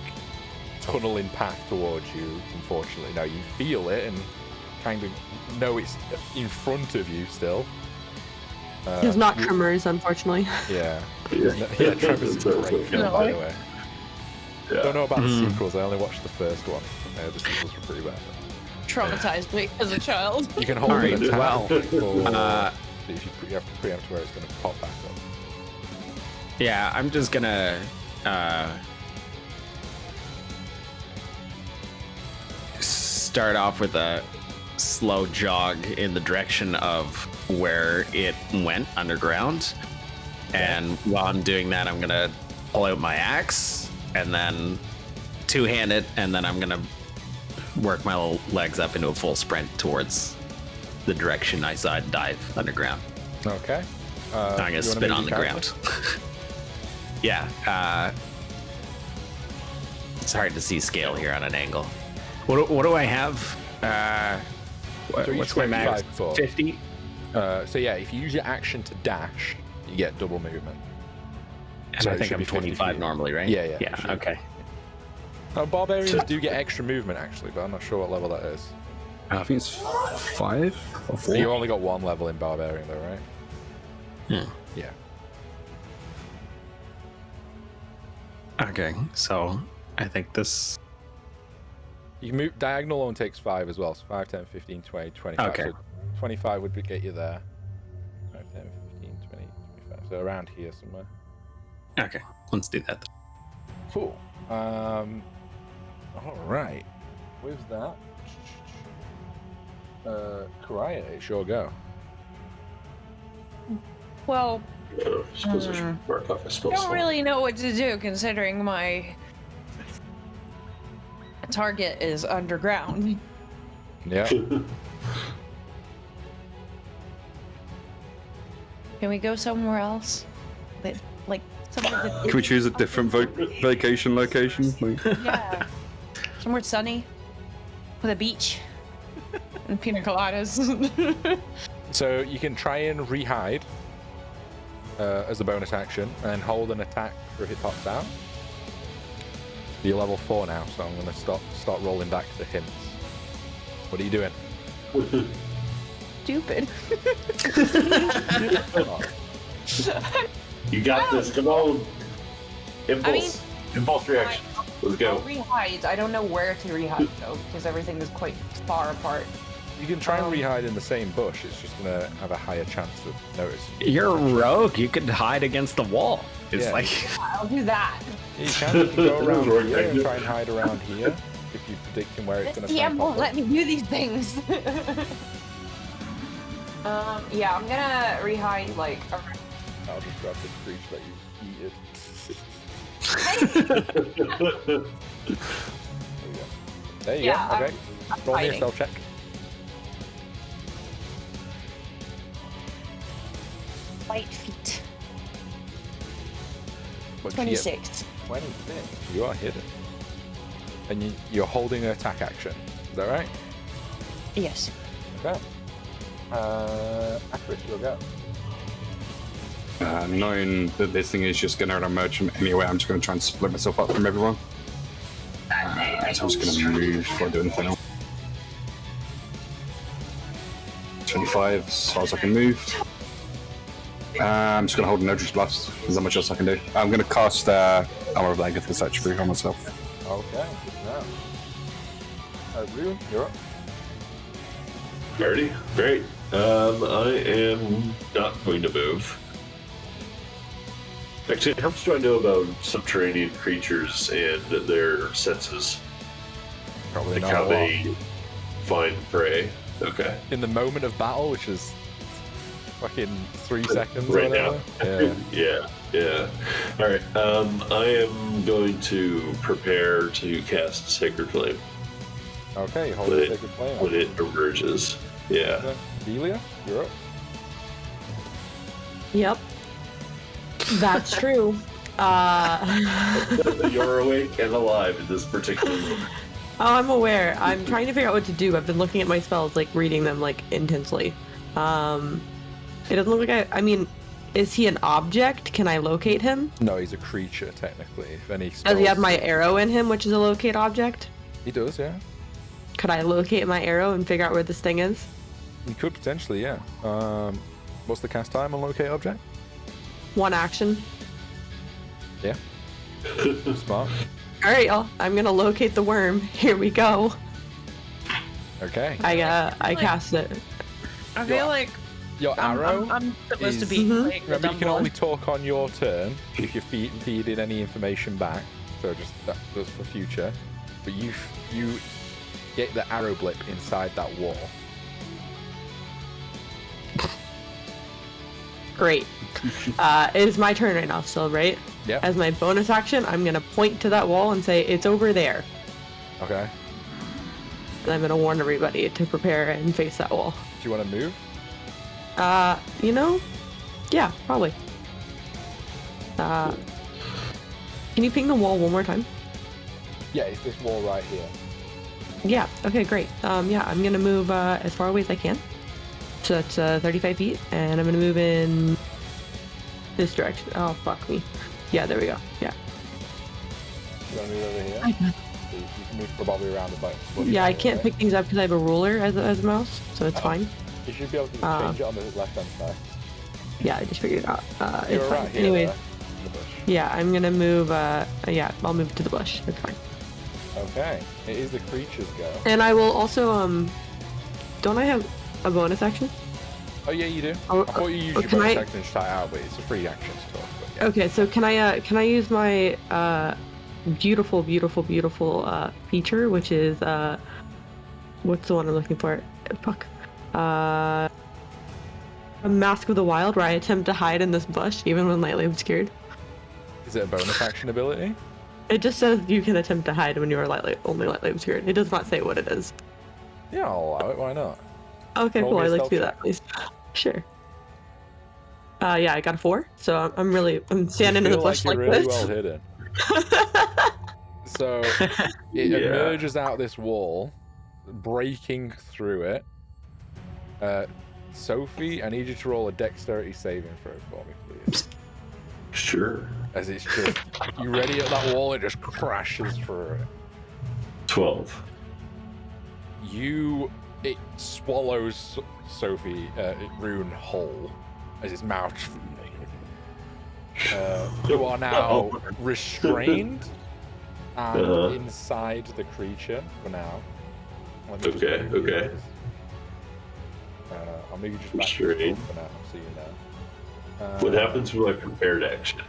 [SPEAKER 1] tunneling path towards you, unfortunately. No, you feel it and kind of know it's in front of you still.
[SPEAKER 4] It's not Tremors, unfortunately.
[SPEAKER 1] Yeah. Yeah, Tremors is a great film, by the way.
[SPEAKER 5] Yeah.
[SPEAKER 1] Don't know about the sequels, I only watched the first one. The sequels were pretty bad.
[SPEAKER 6] Traumatized me as a child.
[SPEAKER 1] You can hold
[SPEAKER 3] Alright,
[SPEAKER 1] an attack,
[SPEAKER 3] well,
[SPEAKER 1] or if you have to preempt where it's going to pop back up.
[SPEAKER 3] Yeah, I'm just gonna start off with a slow jog in the direction of where it went underground. And while I'm doing that, I'm gonna pull out my axe and then two-hand it, and then I'm gonna work my little legs up into a full sprint towards the direction I saw it dive underground.
[SPEAKER 1] Okay.
[SPEAKER 3] I'm gonna spin on the ground. Yeah, it's hard to see scale here on an angle. What do I have?
[SPEAKER 1] So
[SPEAKER 3] What's my max?
[SPEAKER 1] 25 foot.
[SPEAKER 3] 50?
[SPEAKER 1] So yeah, if you use your action to dash, you get double movement.
[SPEAKER 3] And
[SPEAKER 1] So
[SPEAKER 3] I
[SPEAKER 1] it
[SPEAKER 3] think
[SPEAKER 1] should
[SPEAKER 3] I'm
[SPEAKER 1] be 50
[SPEAKER 3] 25
[SPEAKER 1] feet.
[SPEAKER 3] normally, right?
[SPEAKER 1] Yeah, yeah,
[SPEAKER 3] Yeah,
[SPEAKER 1] it should.
[SPEAKER 3] okay.
[SPEAKER 1] Barbarians do get extra movement actually, but I'm not sure what level that is.
[SPEAKER 2] I think it's 5 or 4.
[SPEAKER 1] You only got 1 level in Barbarian though, right?
[SPEAKER 3] Yeah.
[SPEAKER 1] Yeah.
[SPEAKER 3] Okay, so I think this...
[SPEAKER 1] You can move diagonal only takes 5 as well, so 5, 10, 15, 20, 25.
[SPEAKER 3] Okay.
[SPEAKER 1] So 25 would get you there. 5, 10, 15, 20, 25. So around here somewhere.
[SPEAKER 3] Okay, let's do that.
[SPEAKER 1] Cool. All right. With that, Karaya, it's your go.
[SPEAKER 6] Well,
[SPEAKER 5] Mark off my spell
[SPEAKER 6] I don't
[SPEAKER 5] slot.
[SPEAKER 6] really know what to do considering my target is underground.
[SPEAKER 1] Yeah.
[SPEAKER 6] Can we go somewhere else? Like somewhere that
[SPEAKER 2] Can we choose a different vacation location?
[SPEAKER 6] yeah, somewhere sunny with a beach and pina coladas.
[SPEAKER 1] So you can try and rehide as a bonus action, and hold an attack for if it pops out. You're level 4 now, so I'm gonna start rolling back the hints. What are you doing?
[SPEAKER 6] Stupid.
[SPEAKER 5] You got this. Come on. Impulse. Impulse reaction. Let's go.
[SPEAKER 6] I'll rehide. I don't know where to rehide though, because everything is quite far apart.
[SPEAKER 1] You can try and rehide in the same bush. It's just gonna have a higher chance of noticing.
[SPEAKER 3] You're a rogue. You could hide against the wall. It's
[SPEAKER 1] Yeah.
[SPEAKER 6] Yeah, I'll do that.
[SPEAKER 1] You can go around
[SPEAKER 5] Zork
[SPEAKER 1] here and
[SPEAKER 5] tactic.
[SPEAKER 1] try and hide around here if you're predicting where it's
[SPEAKER 6] This
[SPEAKER 1] gonna
[SPEAKER 6] DM
[SPEAKER 1] pop
[SPEAKER 6] won't
[SPEAKER 1] up.
[SPEAKER 6] let me do these things. Yeah, I'm gonna rehide like around.
[SPEAKER 1] I'll just grab the creature that you eat There you
[SPEAKER 6] Yeah,
[SPEAKER 1] go. Okay.
[SPEAKER 6] I'm
[SPEAKER 1] Roll me a
[SPEAKER 6] hiding.
[SPEAKER 1] stealth check.
[SPEAKER 6] Light feet.
[SPEAKER 1] What did you get?
[SPEAKER 6] 26.
[SPEAKER 1] 26. You are hidden. And you're holding an attack action. Is that right?
[SPEAKER 6] Yes.
[SPEAKER 1] Okay. Akris, you'll go.
[SPEAKER 2] Knowing that this thing is just going to emerge from anywhere, I'm just going to try and split myself up from everyone. So I'm just going to move before I do anything else. 25 as far as I can move. I'm just going to hold an Eldritch Blast. There's not much else I can do. I'm going to cast Armor of Agathis actually on myself.
[SPEAKER 1] Okay, good to know. Rune, you're up.
[SPEAKER 5] Ready? Great. I am not going to move. Actually, how much do I know about subterranean creatures and their senses?
[SPEAKER 1] Probably
[SPEAKER 5] Like
[SPEAKER 1] not
[SPEAKER 5] how
[SPEAKER 1] a lot.
[SPEAKER 5] they find prey? Okay.
[SPEAKER 1] In the moment of battle, which is fucking 3 seconds
[SPEAKER 5] right
[SPEAKER 1] or
[SPEAKER 5] now.
[SPEAKER 1] whatever.
[SPEAKER 5] Yeah. All right. I am going to prepare to cast Sacred Flame
[SPEAKER 1] Okay, hold
[SPEAKER 5] when
[SPEAKER 1] the
[SPEAKER 5] it,
[SPEAKER 1] sacred flame.
[SPEAKER 5] when it emerges. Yeah.
[SPEAKER 1] Delia, you're up.
[SPEAKER 4] Yep. That's true.
[SPEAKER 5] You're awake and alive in this particular moment.
[SPEAKER 4] Oh, I'm aware. I'm trying to figure out what to do. I've been looking at my spells, like reading them like intensely. It doesn't look like I mean, is he an object? Can I locate him?
[SPEAKER 1] No, he's a creature technically. If any
[SPEAKER 4] Does he have my arrow in him, which is a locate object?
[SPEAKER 1] He does, yeah.
[SPEAKER 4] Could I locate my arrow and figure out where this thing is?
[SPEAKER 1] You could potentially, yeah. What's the cast time on locate object?
[SPEAKER 4] 1 action.
[SPEAKER 1] Yeah. Smart.
[SPEAKER 4] All right, y'all. I'm gonna locate the worm. Here we go.
[SPEAKER 1] Okay.
[SPEAKER 4] I cast it.
[SPEAKER 6] I feel like
[SPEAKER 1] Your arrow.
[SPEAKER 6] I'm supposed to be
[SPEAKER 4] Mhm.
[SPEAKER 6] like the
[SPEAKER 1] Remember, you
[SPEAKER 6] dumb
[SPEAKER 1] can
[SPEAKER 6] one.
[SPEAKER 1] only talk on your turn if you're feeding any information back. So just that's for future. But you get the arrow blip inside that wall.
[SPEAKER 4] Great. It is my turn right now still, right?
[SPEAKER 1] Yeah.
[SPEAKER 4] As my bonus action, I'm gonna point to that wall and say, it's over there.
[SPEAKER 1] Okay.
[SPEAKER 4] And I'm gonna warn everybody to prepare and face that wall.
[SPEAKER 1] Do you want to move?
[SPEAKER 4] You know? Yeah, probably. Can you ping the wall one more time?
[SPEAKER 1] Yeah, it's this wall right here.
[SPEAKER 4] Yeah, okay, great. Yeah, I'm gonna move as far away as I can. So that's 35 feet, and I'm gonna move in this direction. Oh, fuck me. Yeah, there we go. Yeah.
[SPEAKER 1] You want to move over here?
[SPEAKER 4] I can.
[SPEAKER 1] So you can move probably around the bush.
[SPEAKER 4] Yeah, I can't pick things up because I have a ruler as a mouse, so it's fine.
[SPEAKER 1] You should be able to change it on the left-hand side.
[SPEAKER 4] Yeah, I just figured it out. It's
[SPEAKER 1] You're
[SPEAKER 4] fine.
[SPEAKER 1] right here,
[SPEAKER 4] Anyways,
[SPEAKER 1] there, in the bush.
[SPEAKER 4] yeah, I'm gonna move. Yeah, I'll move to the bush. It's fine.
[SPEAKER 1] Okay, it is the creature's go.
[SPEAKER 4] And I will also don't I have a bonus action?
[SPEAKER 1] Oh yeah, you do.
[SPEAKER 4] Oh,
[SPEAKER 1] I thought you used your
[SPEAKER 4] can
[SPEAKER 1] bonus
[SPEAKER 4] I-
[SPEAKER 1] action to start out, but it's a free action to talk. But yeah.
[SPEAKER 4] Okay, so can I use my beautiful feature, which is what's the one I'm looking for? Fuck. A Mask of the Wild, where I attempt to hide in this bush even when lightly obscured.
[SPEAKER 1] Is it a bonus action ability?
[SPEAKER 4] It just says you can attempt to hide when you are only lightly obscured. It does not say what it is.
[SPEAKER 1] Yeah, I'll allow it. Why not?
[SPEAKER 4] Okay,
[SPEAKER 1] Roll
[SPEAKER 4] cool.
[SPEAKER 1] me a
[SPEAKER 4] I'd like to
[SPEAKER 1] stealth
[SPEAKER 4] do
[SPEAKER 1] check.
[SPEAKER 4] that, please. Sure. Yeah, I got a 4, so I'm standing in the
[SPEAKER 1] Feel
[SPEAKER 4] bush
[SPEAKER 1] like
[SPEAKER 4] like
[SPEAKER 1] you're really
[SPEAKER 4] this.
[SPEAKER 1] well hidden. So it emerges out this wall, breaking through it. Sophie, I need you to roll a dexterity saving throw for me, please.
[SPEAKER 5] Sure.
[SPEAKER 1] As it's just, you ready at that wall, it just crashes through it.
[SPEAKER 5] 12.
[SPEAKER 1] It swallows Sophie, Rune whole, as its mouth. You are now restrained and inside the creature for now. Let me just
[SPEAKER 5] Okay,
[SPEAKER 1] move you
[SPEAKER 5] okay.
[SPEAKER 1] guys. I'll move you just back to the
[SPEAKER 5] Restrained.
[SPEAKER 1] front for now, so you know.
[SPEAKER 5] What happens when I prepared action?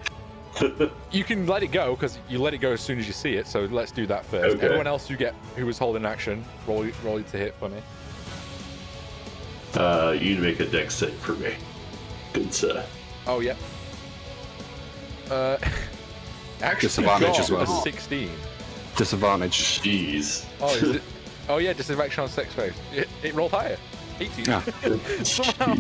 [SPEAKER 1] You can let it go because you let it go as soon as you see it. So let's do that first.
[SPEAKER 5] Okay.
[SPEAKER 1] Everyone else who was holding action, roll it to hit for me.
[SPEAKER 5] You need to make a dex save for me. Good sir.
[SPEAKER 1] Oh yeah. Actually,
[SPEAKER 2] Disadvantage
[SPEAKER 1] got
[SPEAKER 2] as well.
[SPEAKER 1] a 16.
[SPEAKER 2] Disadvantage.
[SPEAKER 5] Jeez.
[SPEAKER 1] Oh, is it? Oh yeah, disadvantage on sex phase. It rolled higher. 18.
[SPEAKER 2] Ah.
[SPEAKER 1] Somehow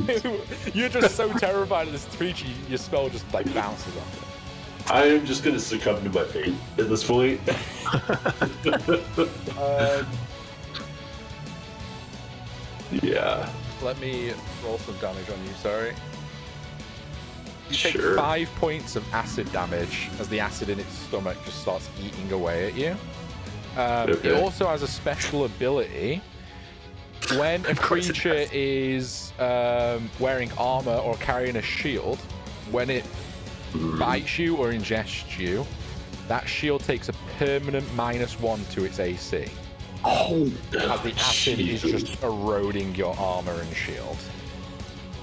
[SPEAKER 1] you're just so terrified of this creature, your spell just like bounces off it.
[SPEAKER 5] I am just going to succumb to my fate at this point. Yeah.
[SPEAKER 1] Let me roll some damage on you. Sorry. You take
[SPEAKER 5] Sure.
[SPEAKER 1] 5 points of acid damage as the acid in its stomach just starts eating away at you.
[SPEAKER 5] Okay.
[SPEAKER 1] It also has a special ability. When a creature is wearing armor or carrying a shield, when it bites you or ingests you, that shield takes a permanent -1 to its AC.
[SPEAKER 5] Oh,
[SPEAKER 1] As the acid is just eroding your armor and shield.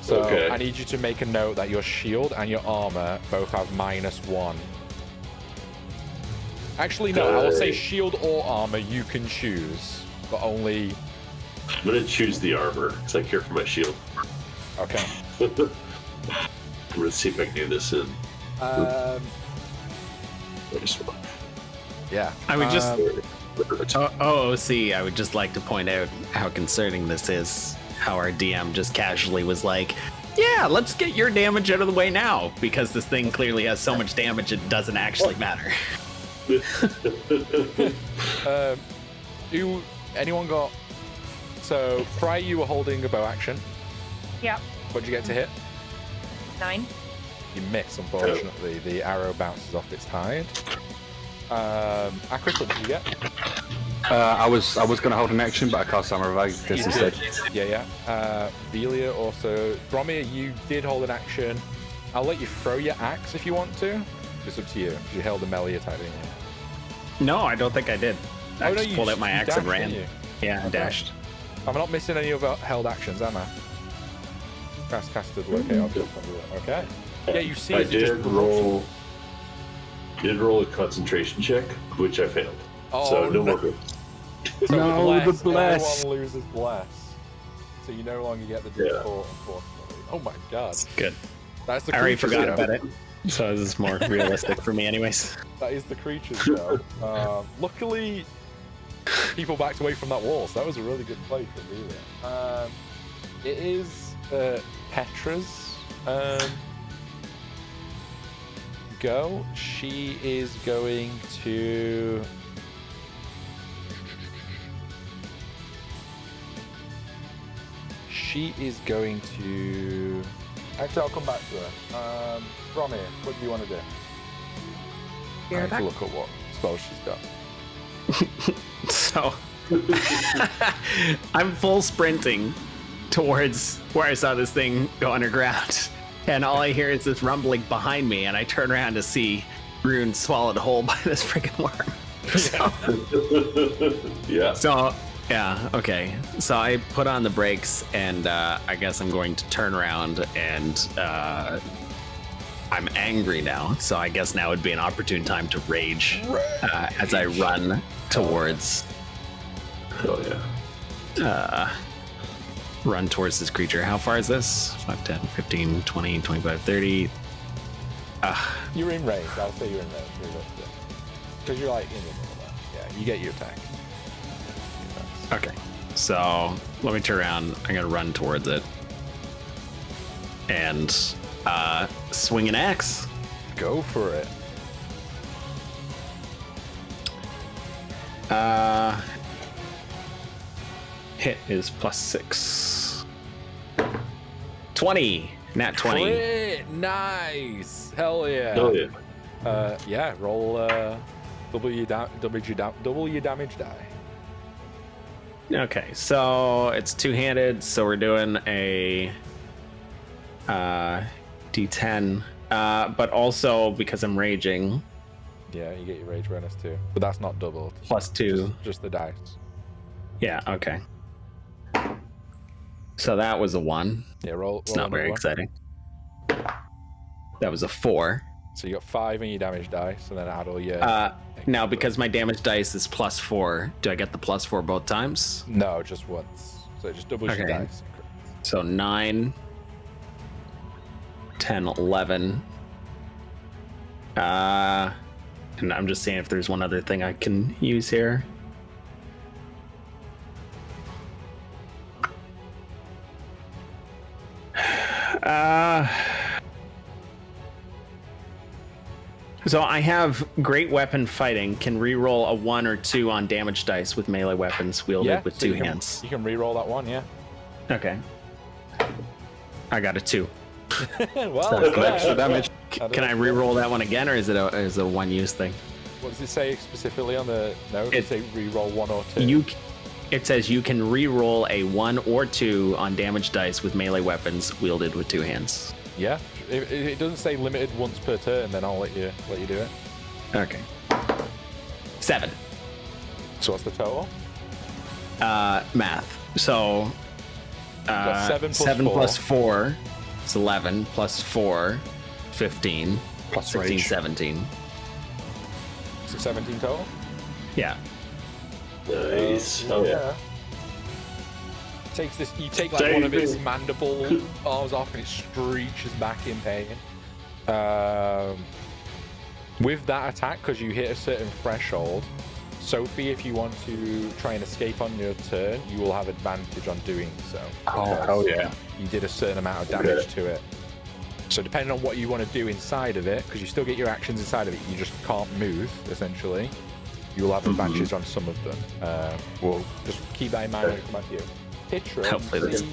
[SPEAKER 1] So
[SPEAKER 5] Okay.
[SPEAKER 1] I need you to make a note that your shield and your armor both have -1. Actually, no, I will say shield or armor you can choose, but only...
[SPEAKER 5] I'm going to choose the armor because I care for my shield.
[SPEAKER 1] Okay.
[SPEAKER 5] Let's see if I can do this in.
[SPEAKER 1] Yeah.
[SPEAKER 3] I would just. OOC, I would just like to point out how concerning this is. How our DM just casually was like, yeah, let's get your damage out of the way now, because this thing clearly has so much damage it doesn't actually matter.
[SPEAKER 1] Anyone got... So, Fry, you were holding a bow action.
[SPEAKER 6] Yep.
[SPEAKER 1] What did you get to hit?
[SPEAKER 6] 9.
[SPEAKER 1] You miss, unfortunately. The arrow bounces off its hide. Akris, what did you get?
[SPEAKER 2] I was going to hold an action, but I cast Summer of Aegis instead.
[SPEAKER 1] Yeah. Velia also. Bromir, you did hold an action. I'll let you throw your axe if you want to. It's up to you. You held a melee attack, didn't you?
[SPEAKER 3] No, I don't think I did. I just pulled out my axe and
[SPEAKER 1] dashed,
[SPEAKER 3] ran.
[SPEAKER 1] didn't you?
[SPEAKER 3] Yeah, I dashed.
[SPEAKER 1] I'm not missing any other held actions, am I? Casted locate object. Okay. Yeah, you see.
[SPEAKER 5] I did roll a concentration check, which I failed.
[SPEAKER 1] Oh,
[SPEAKER 5] so no more.
[SPEAKER 1] So
[SPEAKER 2] No,
[SPEAKER 1] bless,
[SPEAKER 2] the bless.
[SPEAKER 1] Everyone loses bless. So you no longer get the D4, unfortunately. Oh my god.
[SPEAKER 3] Good.
[SPEAKER 1] That's the
[SPEAKER 3] I already
[SPEAKER 1] creatures,
[SPEAKER 3] forgot
[SPEAKER 1] though.
[SPEAKER 3] about it. So this is more realistic for me anyways.
[SPEAKER 1] That is the creatures, though. Luckily, people backed away from that wall, so that was a really good play for Velia. It is Petra's go. She is going to... Actually, I'll come back to her. Bromir, what do you want to do? I have to look at what spells she's got.
[SPEAKER 3] So I'm full sprinting towards where I saw this thing go underground, and all I hear is this rumbling behind me, and I turn around to see Rune swallowed whole by this freaking worm.
[SPEAKER 5] Yeah.
[SPEAKER 3] So yeah, okay. So I put on the brakes, and I guess I'm going to turn around, and I'm angry now. So I guess now would be an opportune time to rage as I run towards.
[SPEAKER 5] Oh yeah.
[SPEAKER 3] Run towards this creature. How far is this? 5, 10, 15, 20, 25, 30.
[SPEAKER 1] You're in range. I'll say you're in range. Because you're like in the middle there. Yeah, you get your attack.
[SPEAKER 3] Okay. So let me turn around. I'm going to run towards it. And swing an axe.
[SPEAKER 1] Go for it.
[SPEAKER 3] Hit is +6. 20. Nat 20.
[SPEAKER 1] Crit! Nice. Hell yeah.
[SPEAKER 5] Oh yeah.
[SPEAKER 1] Yeah. Roll double your damage die.
[SPEAKER 3] Okay, so it's two-handed, so we're doing a D10, but also because I'm raging.
[SPEAKER 1] Yeah, you get your rage bonus too, but that's not doubled.
[SPEAKER 3] +2.
[SPEAKER 1] Just the dice.
[SPEAKER 3] Yeah. Okay. So that was a 1.
[SPEAKER 1] Yeah, roll.
[SPEAKER 3] It's not very exciting. That was a 4.
[SPEAKER 1] So you got 5 in your damage dice, and then add all your.
[SPEAKER 3] Now, because my damage dice is +4, do I get the +4 both times?
[SPEAKER 1] No, just once. So it just doubles your
[SPEAKER 3] Okay.
[SPEAKER 1] dice.
[SPEAKER 3] So 9, 10, 11. And I'm just seeing if there's one other thing I can use here. So I have great weapon fighting, can reroll a 1 or 2 on damage dice with melee weapons wielded with
[SPEAKER 1] so
[SPEAKER 3] 2
[SPEAKER 1] you can-
[SPEAKER 3] hands.
[SPEAKER 1] You can re-roll that one, yeah.
[SPEAKER 3] Okay. I got a 2.
[SPEAKER 1] Well,
[SPEAKER 2] Some extra damage.
[SPEAKER 3] Can I re-roll that one again, or is it a one-use thing?
[SPEAKER 1] What does it say specifically on the note? Does it say re-roll 1 or 2?
[SPEAKER 3] It says you can re-roll a 1 or 2 on damage dice with melee weapons wielded with 2 hands.
[SPEAKER 1] Yeah. It doesn't say limited once per turn, then I'll let you do it.
[SPEAKER 3] Okay. 7.
[SPEAKER 1] So what's the total?
[SPEAKER 3] Math. So
[SPEAKER 1] got 7 plus
[SPEAKER 3] 7
[SPEAKER 1] 4.
[SPEAKER 3] plus 4 is 11 plus 4, 15
[SPEAKER 2] Plus
[SPEAKER 3] 16,
[SPEAKER 2] rage.
[SPEAKER 3] 17.
[SPEAKER 1] So 17 total?
[SPEAKER 3] Yeah.
[SPEAKER 5] Nice. Oh yeah.
[SPEAKER 1] You take like one of its mandible arms off, and it screeches back in pain. With that attack, because you hit a certain threshold, Sophie, if you want to try and escape on your turn, you will have advantage on doing so.
[SPEAKER 2] Oh, hell yeah.
[SPEAKER 1] You did a certain amount of damage to it. So depending on what you want to do inside of it, because you still get your actions inside of it, you just can't move, essentially. You will have advantage on some of them. We'll just keep that in mind when it comes back to you. Pitra, you see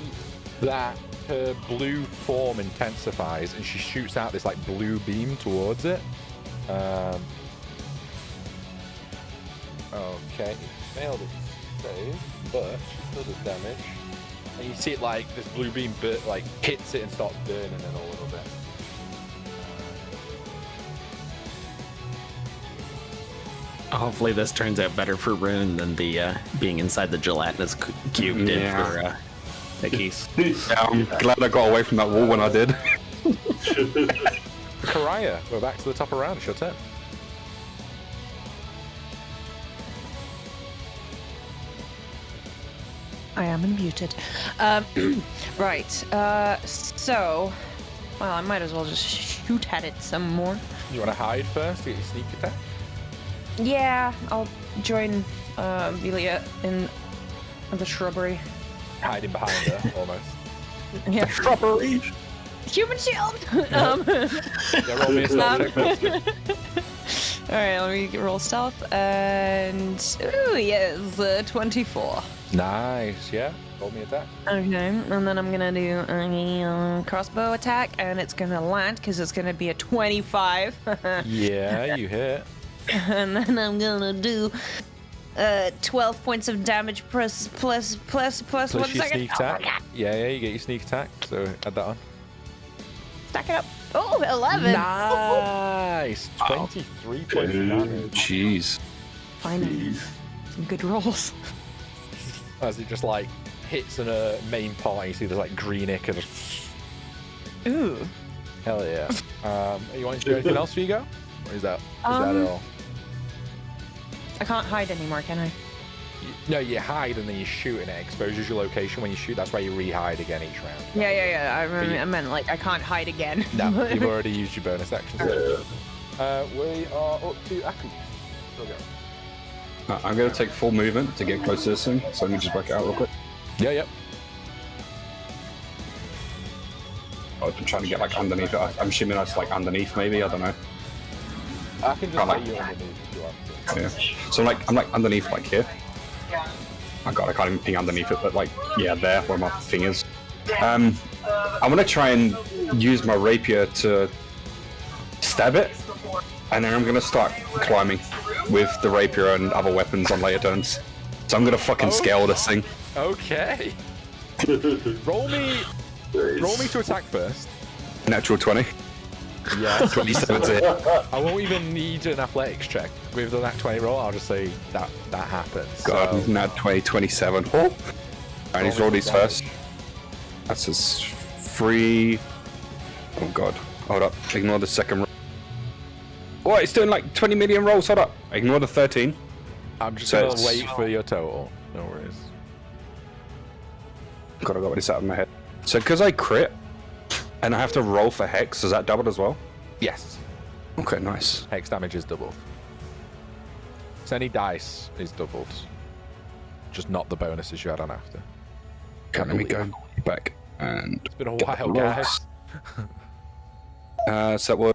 [SPEAKER 1] that her blue form intensifies, and she shoots out this like blue beam towards it. Okay, failed its save, but she still does damage. And you see it like this blue beam like hits it and starts burning it a little bit.
[SPEAKER 3] Hopefully this turns out better for Rune than the being inside the gelatinous cube did for Akis.
[SPEAKER 2] Yeah, I'm glad I got away from that wall when I did.
[SPEAKER 1] Karaya, we're back to the top of round. It's your turn.
[SPEAKER 6] I am unmuted. Right. So, well, I might as well just shoot at it some more.
[SPEAKER 1] You want to hide first to get your sneak attack?
[SPEAKER 6] Yeah, I'll join Velia in the shrubbery.
[SPEAKER 1] Hiding behind her, almost.
[SPEAKER 6] Yeah.
[SPEAKER 2] Shrubbery!
[SPEAKER 6] Human shield!
[SPEAKER 1] Yeah, roll me a stealth check first.
[SPEAKER 6] Alright, let me roll stealth, and... Ooh, yes, 24.
[SPEAKER 1] Nice, yeah. Roll me attack.
[SPEAKER 6] Okay, and then I'm gonna do a crossbow attack, and it's gonna land, because it's gonna be a 25.
[SPEAKER 1] Yeah, you hit.
[SPEAKER 6] And then I'm gonna do 12 points of damage plus
[SPEAKER 1] Plus
[SPEAKER 6] 1
[SPEAKER 1] your
[SPEAKER 6] second.
[SPEAKER 1] sneak attack. Yeah, you get your sneak attack, so add that on.
[SPEAKER 6] Stack it up. Oh, 11.
[SPEAKER 1] Nice! 23 points of damage.
[SPEAKER 2] Jeez.
[SPEAKER 6] Finally. Some good rolls.
[SPEAKER 1] As it just like hits in a main part, you see there's like green ick and just...
[SPEAKER 6] Ooh.
[SPEAKER 1] Hell yeah. You want to do anything else for you go? Or is that it all?
[SPEAKER 6] I can't hide anymore, can I?
[SPEAKER 1] No, you hide and then you shoot and it exposes your location when you shoot. That's why you re-hide again each round.
[SPEAKER 6] Yeah. I meant like I can't hide again.
[SPEAKER 1] No, you've already used your bonus action. We are up to Aku. Go.
[SPEAKER 2] I'm going to take full movement to get close to this thing, so let me just work it out real quick.
[SPEAKER 1] Yeah, yep.
[SPEAKER 2] I've been trying to get like underneath it. I'm assuming that's like underneath maybe, I don't know.
[SPEAKER 1] I can just
[SPEAKER 2] Oh,
[SPEAKER 1] lay
[SPEAKER 2] like-
[SPEAKER 1] you underneath if you want to.
[SPEAKER 2] Yeah. So I'm like underneath like here. Oh god, I can't even ping underneath it, but like, yeah, there, where my thing is. I'm gonna try and use my rapier to stab it, and then I'm gonna start climbing with the rapier and other weapons on later turns. So I'm gonna fucking scale this thing.
[SPEAKER 1] Okay. Roll me to attack first.
[SPEAKER 2] Natural 20.
[SPEAKER 1] Yeah.
[SPEAKER 2] 27 to hit.
[SPEAKER 1] I won't even need an athletics check with the nat 20 roll. I'll just say that happens.
[SPEAKER 2] God,
[SPEAKER 1] So,
[SPEAKER 2] nat 20, 27. Oh! I need to roll these first. That's his free. Oh god. Hold up. Ignore the second roll. Oh, it's doing like 20 million rolls. Hold up. Ignore the 13.
[SPEAKER 1] I'm just
[SPEAKER 2] So
[SPEAKER 1] gonna
[SPEAKER 2] it's-
[SPEAKER 1] wait for your total. No worries.
[SPEAKER 2] God, I got this out of my head. So, because I crit and I have to roll for hex, is that doubled as well?
[SPEAKER 1] Yes.
[SPEAKER 2] Okay, nice.
[SPEAKER 1] Hex damage is doubled. So any dice is doubled. Just not the bonuses you had on after.
[SPEAKER 2] Okay, let me go back and.
[SPEAKER 1] It's been a
[SPEAKER 2] get
[SPEAKER 1] while,
[SPEAKER 2] the
[SPEAKER 1] guys.
[SPEAKER 2] rolls. So that was.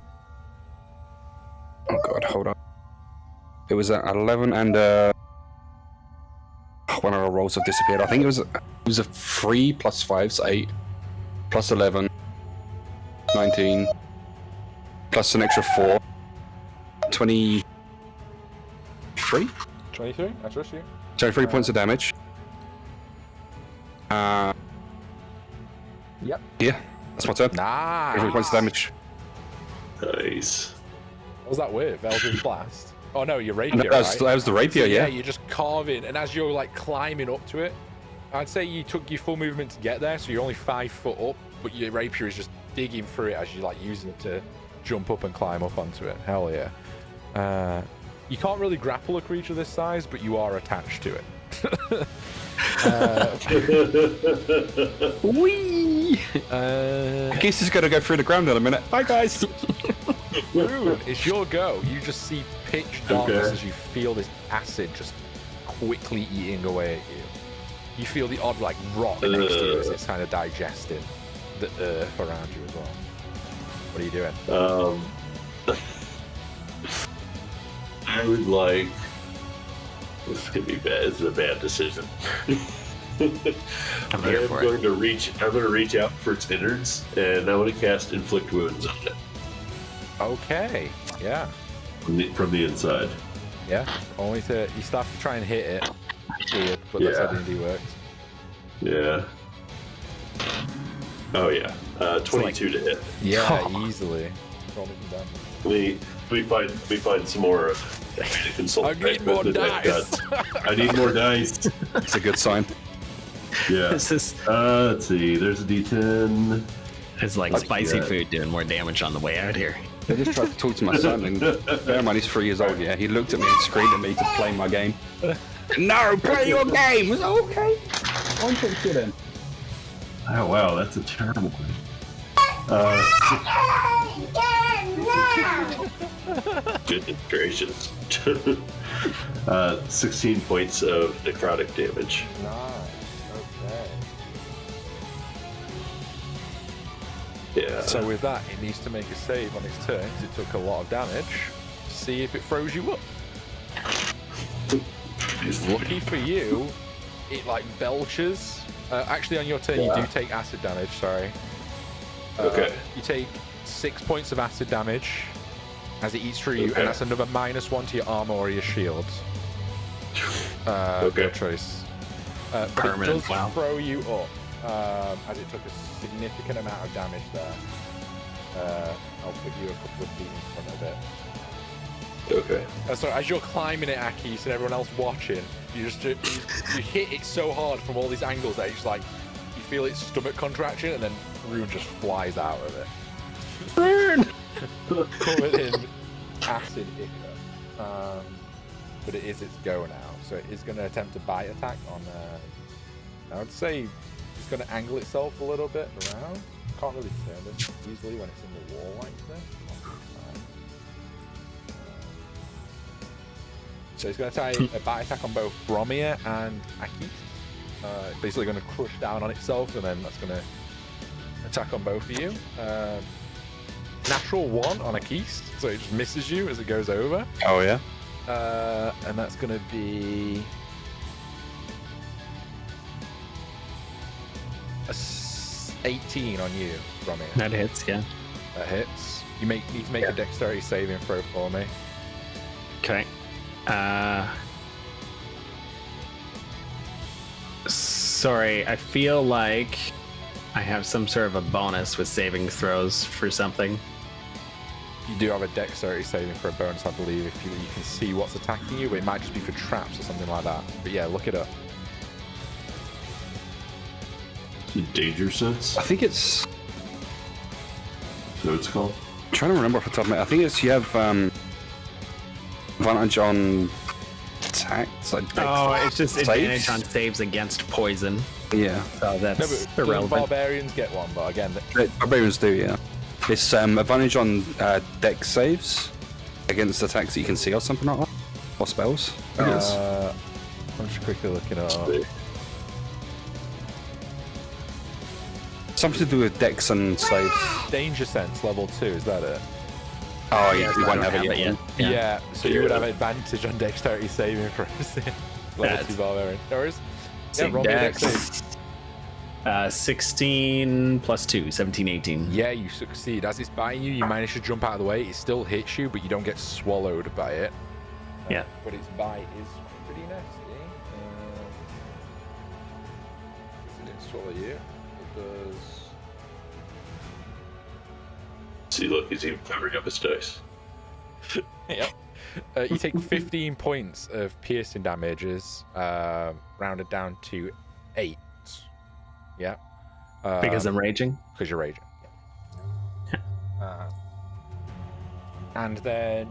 [SPEAKER 2] Oh god, hold on. It was at 11 and one of our rolls have disappeared. I think it was a 3 plus 5, so 8 plus 11, 19 plus an extra 4, 23.
[SPEAKER 1] 23? I trust you.
[SPEAKER 2] 23 points of damage.
[SPEAKER 1] Yep.
[SPEAKER 2] Yeah, that's my turn. 23
[SPEAKER 1] Nice.
[SPEAKER 2] points of damage.
[SPEAKER 5] Nice.
[SPEAKER 1] What was that with? Eldritch Blast? Oh no, your rapier,
[SPEAKER 2] That was,
[SPEAKER 1] right?
[SPEAKER 2] that was the rapier,
[SPEAKER 1] Yeah,
[SPEAKER 2] yeah.
[SPEAKER 1] you just carve in, and as you're like climbing up to it, I'd say you took your full movement to get there, so you're only 5 foot up, but your rapier is just digging through it as you like using it to jump up and climb up onto it. Hell yeah. You can't really grapple a creature this size, but you are attached to it.
[SPEAKER 3] Whee!
[SPEAKER 2] Geese is going to go through the ground in a minute. Bye, guys.
[SPEAKER 1] Rune, it's your go. You just see pitch darkness
[SPEAKER 5] Okay.
[SPEAKER 1] as you feel this acid just quickly eating away at you. You feel the odd like rock next to you as it's kind of digesting the earth around you as well. What are you doing?
[SPEAKER 5] I would like. This is gonna be bad. This is a bad decision.
[SPEAKER 3] I'm here for it.
[SPEAKER 5] I'm going to reach out for its innards, and I want to cast Inflict Wounds on it
[SPEAKER 1] Okay. Yeah.
[SPEAKER 5] from the inside.
[SPEAKER 1] Yeah. Only to you start to try and hit it. Weird, but that's how D&D works.
[SPEAKER 5] Yeah. Oh yeah. 22 to hit.
[SPEAKER 1] Yeah, easily. Roll me some damage.
[SPEAKER 5] We find some more.
[SPEAKER 1] I need more dice.
[SPEAKER 5] I need more dice.
[SPEAKER 2] It's a good sign.
[SPEAKER 5] Yeah.
[SPEAKER 3] This is
[SPEAKER 5] Let's see. There's a D10.
[SPEAKER 3] it's like
[SPEAKER 5] Fuck
[SPEAKER 3] spicy
[SPEAKER 5] yeah.
[SPEAKER 3] food doing more damage on the way out here.
[SPEAKER 2] I just tried to talk to my son, and bear in mind he's 3 years old. Yeah, he looked at me and screamed at me to play my game. No, play your game. I was like, okay. I'm pretty good then.
[SPEAKER 5] Oh wow, that's a terrible one. Goodness gracious. 16 points of necrotic damage.
[SPEAKER 1] Nice. Okay.
[SPEAKER 5] Yeah.
[SPEAKER 1] So with that, it needs to make a save on its turn because it took a lot of damage. See if it throws you up. Lucky for you, it like belches. Actually, on your turn, you do take acid damage. Sorry.
[SPEAKER 5] Okay.
[SPEAKER 1] You take 6 points of acid damage as it eats through you,
[SPEAKER 5] Okay.
[SPEAKER 1] and that's another -1 to your armor or your shield.
[SPEAKER 5] Okay.
[SPEAKER 1] Your choice. But
[SPEAKER 3] Permanent,
[SPEAKER 1] it does
[SPEAKER 3] wow.
[SPEAKER 1] throw you up as it took a significant amount of damage there. I'll put you a couple of feet in front of it.
[SPEAKER 5] Okay.
[SPEAKER 1] So as you're climbing it, Akis, and everyone else watching, you hit it so hard from all these angles that it's like you feel its stomach contraction, and then Rune just flies out of it.
[SPEAKER 2] Burn!
[SPEAKER 1] Covered in acid ichor. But it is its go now, so it is going to attempt a bite attack on. I would say it's going to angle itself a little bit around. Can't really turn it easily when it's in the wall like this. So it's going to try a bite attack on both Bromir and Akis. Basically going to crush down on itself, and then that's going to attack on both of you. Natural 1 on Akis, so it just misses you as it goes over.
[SPEAKER 2] Oh yeah.
[SPEAKER 1] And that's going to be a 18 on you, Bromir.
[SPEAKER 3] That hits, yeah.
[SPEAKER 1] That hits. You need to make a dexterity saving throw for me.
[SPEAKER 3] Okay. Sorry, I feel like I have some sort of a bonus with saving throws for something.
[SPEAKER 1] You do have a dexterity saving for a bonus, I believe, if you can see what's attacking you. But it might just be for traps or something like that. But yeah, look it up.
[SPEAKER 5] Danger sense.
[SPEAKER 2] I think it's.
[SPEAKER 5] So it's called.
[SPEAKER 2] I'm trying to remember off the top of my head. I think it's you have advantage on attacks. Like
[SPEAKER 3] It's just
[SPEAKER 2] saves?
[SPEAKER 3] advantage on saves against poison.
[SPEAKER 2] Yeah.
[SPEAKER 3] So that's
[SPEAKER 1] No, but
[SPEAKER 3] irrelevant.
[SPEAKER 1] barbarians get one, but again,
[SPEAKER 2] Barbarians do, yeah. It's advantage on dex saves against attacks that you can see or something like that. Or spells. I think it's-
[SPEAKER 1] I'm just quickly looking it up.
[SPEAKER 2] something to do with dex and saves.
[SPEAKER 1] Danger sense level 2, is that it?
[SPEAKER 2] Oh,
[SPEAKER 3] Yeah,
[SPEAKER 2] yeah,
[SPEAKER 3] I
[SPEAKER 2] you won't
[SPEAKER 3] don't
[SPEAKER 2] have it yet.
[SPEAKER 1] Yeah, so you would have advantage on dexterity saving throws. Level
[SPEAKER 3] That's-
[SPEAKER 1] 2 barbarian. No worries. Yeah,
[SPEAKER 3] Sig
[SPEAKER 1] roll me a dex
[SPEAKER 3] dex.
[SPEAKER 1] save.
[SPEAKER 3] 16 plus 2, 17, 18.
[SPEAKER 1] Yeah, you succeed. As it's biting you, you manage to jump out of the way. It still hits you, but you don't get swallowed by it.
[SPEAKER 3] Yeah.
[SPEAKER 1] But its bite is pretty nasty. Does it swallow you? It does.
[SPEAKER 5] See, look, he's even covering up his dice.
[SPEAKER 1] Yep. You take 15 points of piercing damages, rounded down to 8. Yeah.
[SPEAKER 3] Because I'm raging?
[SPEAKER 1] Because you're raging. And then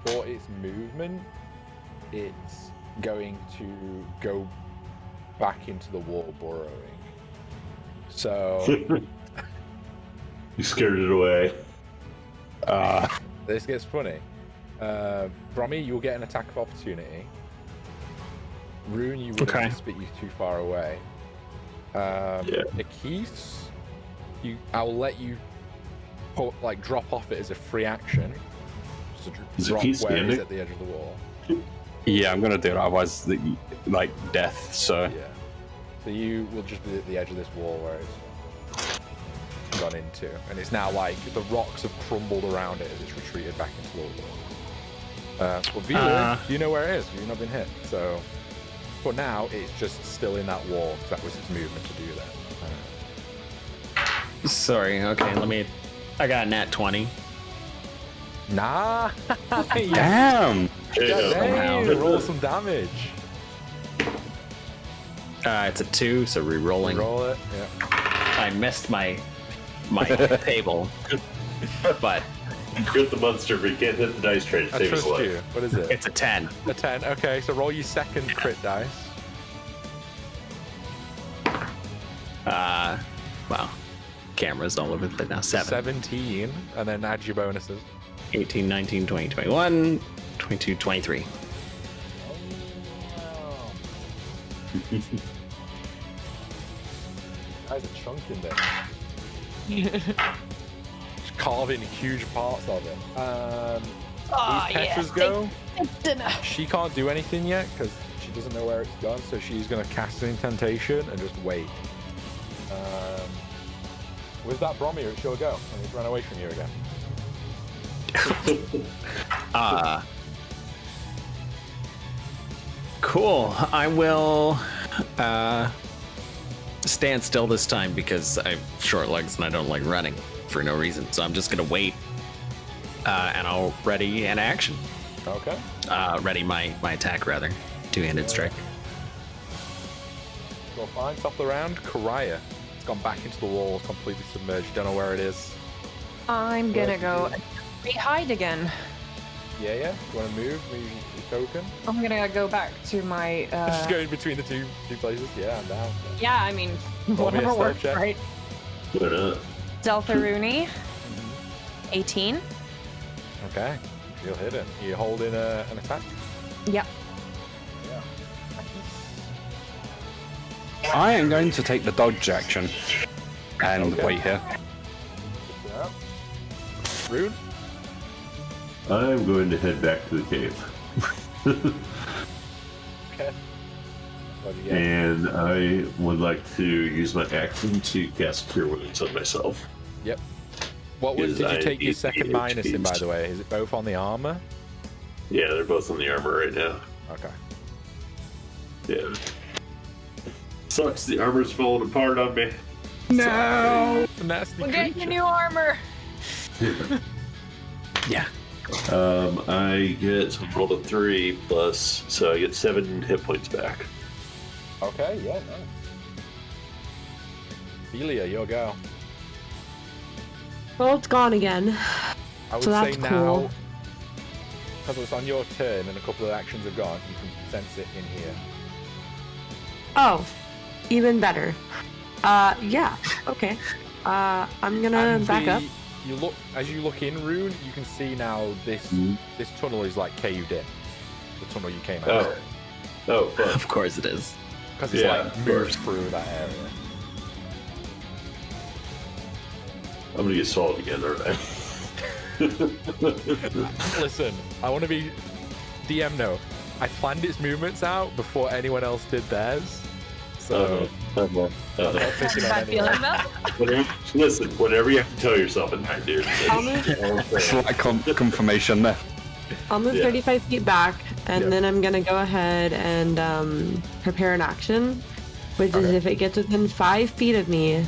[SPEAKER 1] for its movement, it's going to go back into the wall, burrowing. So
[SPEAKER 5] You scared it away.
[SPEAKER 1] this gets funny. Brommy, you'll get an attack of opportunity. Rune, you wouldn't spit you too far away. Akis, I'll let you drop off it as a free action. Just drop where it is at the edge of the wall.
[SPEAKER 2] Yeah, I'm gonna do it. Otherwise, death. So.
[SPEAKER 1] Yeah. So you will just be at the edge of this wall where it's gone into, and it's now like the rocks have crumbled around it as it's retreated back into the wall. Well, Vila, you know where it is. You've not been hit, so. For now, it's just still in that wall because that was its movement to do that.
[SPEAKER 3] Sorry. Okay, I got a nat 20.
[SPEAKER 1] Nah.
[SPEAKER 2] Damn.
[SPEAKER 1] Dang, roll some damage.
[SPEAKER 3] It's a 2, so re-rolling.
[SPEAKER 1] Roll it. Yeah.
[SPEAKER 3] I missed my table, but
[SPEAKER 5] Crit the monster, but you can't hit the dice tray to
[SPEAKER 1] I
[SPEAKER 5] save his
[SPEAKER 1] trust
[SPEAKER 5] life.
[SPEAKER 1] you. What is it?
[SPEAKER 3] it's a 10.
[SPEAKER 1] A 10. Okay, so roll your second crit dice.
[SPEAKER 3] Wow. Cameras all over the place now.
[SPEAKER 1] 17, and then add your bonuses.
[SPEAKER 3] 18, 19, 20, 21, 22, 23.
[SPEAKER 1] Guys are chunking there. Just carving huge parts of it. These Petras go.
[SPEAKER 6] Dinner.
[SPEAKER 1] She can't do anything yet because she doesn't know where it's gone, so she's going to cast an incantation and just wait. With that Brommy, it's your go. And he's run away from you again.
[SPEAKER 3] Cool. I will stand still this time because I have short legs and I don't like running for no reason. So I'm just gonna wait, and I'll ready an action.
[SPEAKER 1] Okay.
[SPEAKER 3] Ready my attack rather. Two-handed strike.
[SPEAKER 1] Well, fine. Top of the round, Karaya. It's gone back into the wall, completely submerged. Don't know where it is.
[SPEAKER 6] I'm gonna go hide again.
[SPEAKER 1] Yeah. You want to move your token?
[SPEAKER 6] I'm gonna go back to my.
[SPEAKER 1] Just going between the two places. Yeah, I'm down.
[SPEAKER 6] Yeah, I mean,
[SPEAKER 1] Roll me a
[SPEAKER 6] whatever
[SPEAKER 1] stealth
[SPEAKER 6] works,
[SPEAKER 1] check.
[SPEAKER 6] right?
[SPEAKER 5] Why not?
[SPEAKER 6] Deltaruni, 18.
[SPEAKER 1] Okay. You'll hit it. You hold in an attack.
[SPEAKER 6] Yep.
[SPEAKER 1] Yeah.
[SPEAKER 2] I am going to take the dodge action and wait here.
[SPEAKER 1] Rune?
[SPEAKER 5] I'm going to head back to the cave.
[SPEAKER 1] Okay. What do you get?
[SPEAKER 5] And I would like to use my action to cast Cure Wounds on myself.
[SPEAKER 1] Yep. What was?
[SPEAKER 5] Is
[SPEAKER 1] Did you
[SPEAKER 5] I
[SPEAKER 1] take your
[SPEAKER 5] need
[SPEAKER 1] second
[SPEAKER 5] to
[SPEAKER 1] minus in, by
[SPEAKER 5] choose.
[SPEAKER 1] the way? Is it both on the armor?
[SPEAKER 5] Yeah, they're both on the armor right now.
[SPEAKER 1] Okay.
[SPEAKER 5] Yeah. Sucks, the armor's falling apart on me.
[SPEAKER 1] No. Nasty
[SPEAKER 6] We're getting
[SPEAKER 1] creature.
[SPEAKER 6] new armor.
[SPEAKER 3] Yeah.
[SPEAKER 5] I get rolled a 3 plus, so I get 7 hit points back.
[SPEAKER 1] Okay. Yeah. Nice. Delia, your go.
[SPEAKER 4] Well, it's gone again.
[SPEAKER 1] I would
[SPEAKER 4] So
[SPEAKER 1] say
[SPEAKER 4] that's
[SPEAKER 1] now,
[SPEAKER 4] cool.
[SPEAKER 1] because it's on your turn and a couple of actions have gone, you can sense it in here.
[SPEAKER 4] Oh, even better. Yeah. Okay. I'm gonna
[SPEAKER 1] And
[SPEAKER 4] back up.
[SPEAKER 1] You look as you look in, Rune. You can see now this tunnel is like caved in. The tunnel you came out of,
[SPEAKER 5] Oh, fuck.
[SPEAKER 3] Of course it is.
[SPEAKER 1] because it's
[SPEAKER 5] Yeah,
[SPEAKER 1] like
[SPEAKER 5] of
[SPEAKER 1] moved
[SPEAKER 5] course.
[SPEAKER 1] through that area.
[SPEAKER 5] I'm gonna get swallowed again, aren't I?
[SPEAKER 1] Listen, I want to be DM note. I planned its movements out before anyone else did theirs. So I'm not picking on
[SPEAKER 6] Bad
[SPEAKER 1] anyone.
[SPEAKER 6] feeling about?
[SPEAKER 5] Listen, whatever you have to tell yourself in there, dude.
[SPEAKER 4] I'll move,
[SPEAKER 2] Slight confirmation there.
[SPEAKER 4] I'll move
[SPEAKER 5] Yeah.
[SPEAKER 4] 35 feet back, and
[SPEAKER 1] Yeah.
[SPEAKER 4] then I'm gonna go ahead and prepare an action, which is
[SPEAKER 1] Okay.
[SPEAKER 4] if it gets within 5 feet of me,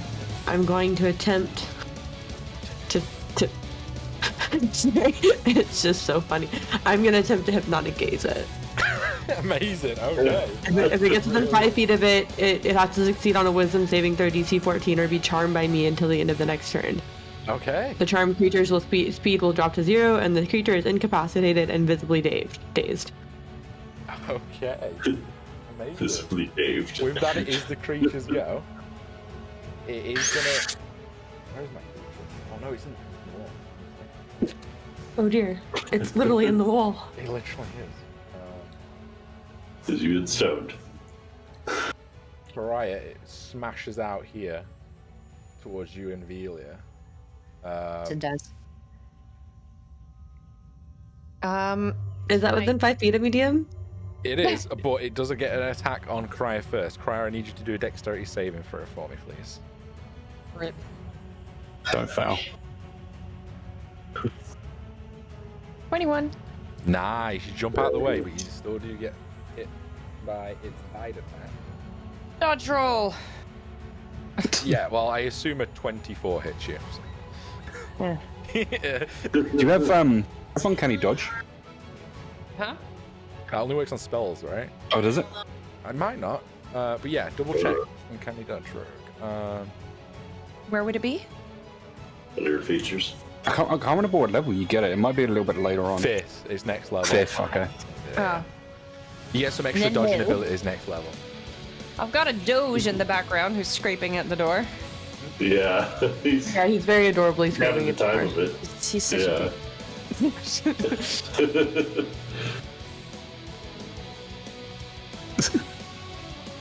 [SPEAKER 4] I'm going to attempt to. It's just so funny. I'm gonna attempt to hypnotic gaze it.
[SPEAKER 1] Amazing. Okay.
[SPEAKER 4] If it gets within 5 feet of it, it has to succeed on a Wisdom saving throw DC 14 or be charmed by me until the end of the next turn.
[SPEAKER 1] Okay.
[SPEAKER 4] The charmed creature's speed will drop to 0, and the creature is incapacitated and visibly dazed.
[SPEAKER 1] Okay. amazing.
[SPEAKER 5] Physically saved.
[SPEAKER 1] With that, it is the creature's go. It is gonna. Where's my creature? Oh no, it's in the wall.
[SPEAKER 4] Oh dear, it's literally in the wall.
[SPEAKER 1] It literally is.
[SPEAKER 5] Is you stoned?
[SPEAKER 1] Pariah, it smashes out here towards you and Velia.
[SPEAKER 7] It does.
[SPEAKER 4] Is that within 5 feet of me, DM?
[SPEAKER 1] It is, but it doesn't get an attack on Cryer first. Cryer, I need you to do a dexterity saving throw for me, please.
[SPEAKER 7] Rip.
[SPEAKER 2] Don't fail.
[SPEAKER 7] 21.
[SPEAKER 1] Nice, you jump out of the way, but you still do get hit by its bite attack.
[SPEAKER 7] Dodge roll.
[SPEAKER 1] Yeah, well, I assume a 24 hits you.
[SPEAKER 7] Yeah.
[SPEAKER 2] Do you have uncanny dodge?
[SPEAKER 7] Huh?
[SPEAKER 1] It only works on spells, right?
[SPEAKER 2] Oh, does it?
[SPEAKER 1] I might not, but yeah, double check uncanny dodge rogue.
[SPEAKER 7] Where would it be?
[SPEAKER 5] Under your features.
[SPEAKER 2] I can't remember what level you get it. It might be a little bit later on.
[SPEAKER 1] Fifth is next level.
[SPEAKER 2] Fifth, okay.
[SPEAKER 7] Oh.
[SPEAKER 1] You get some extra
[SPEAKER 7] Then
[SPEAKER 1] dodging
[SPEAKER 7] no.
[SPEAKER 1] abilities next level.
[SPEAKER 7] I've got a Doge in the background who's scraping at the door.
[SPEAKER 5] Yeah, he's
[SPEAKER 4] Yeah, he's very adorably
[SPEAKER 5] having
[SPEAKER 4] screaming
[SPEAKER 5] the
[SPEAKER 4] at the
[SPEAKER 5] time
[SPEAKER 4] door.
[SPEAKER 5] of it.
[SPEAKER 7] He's such a...
[SPEAKER 5] Yeah.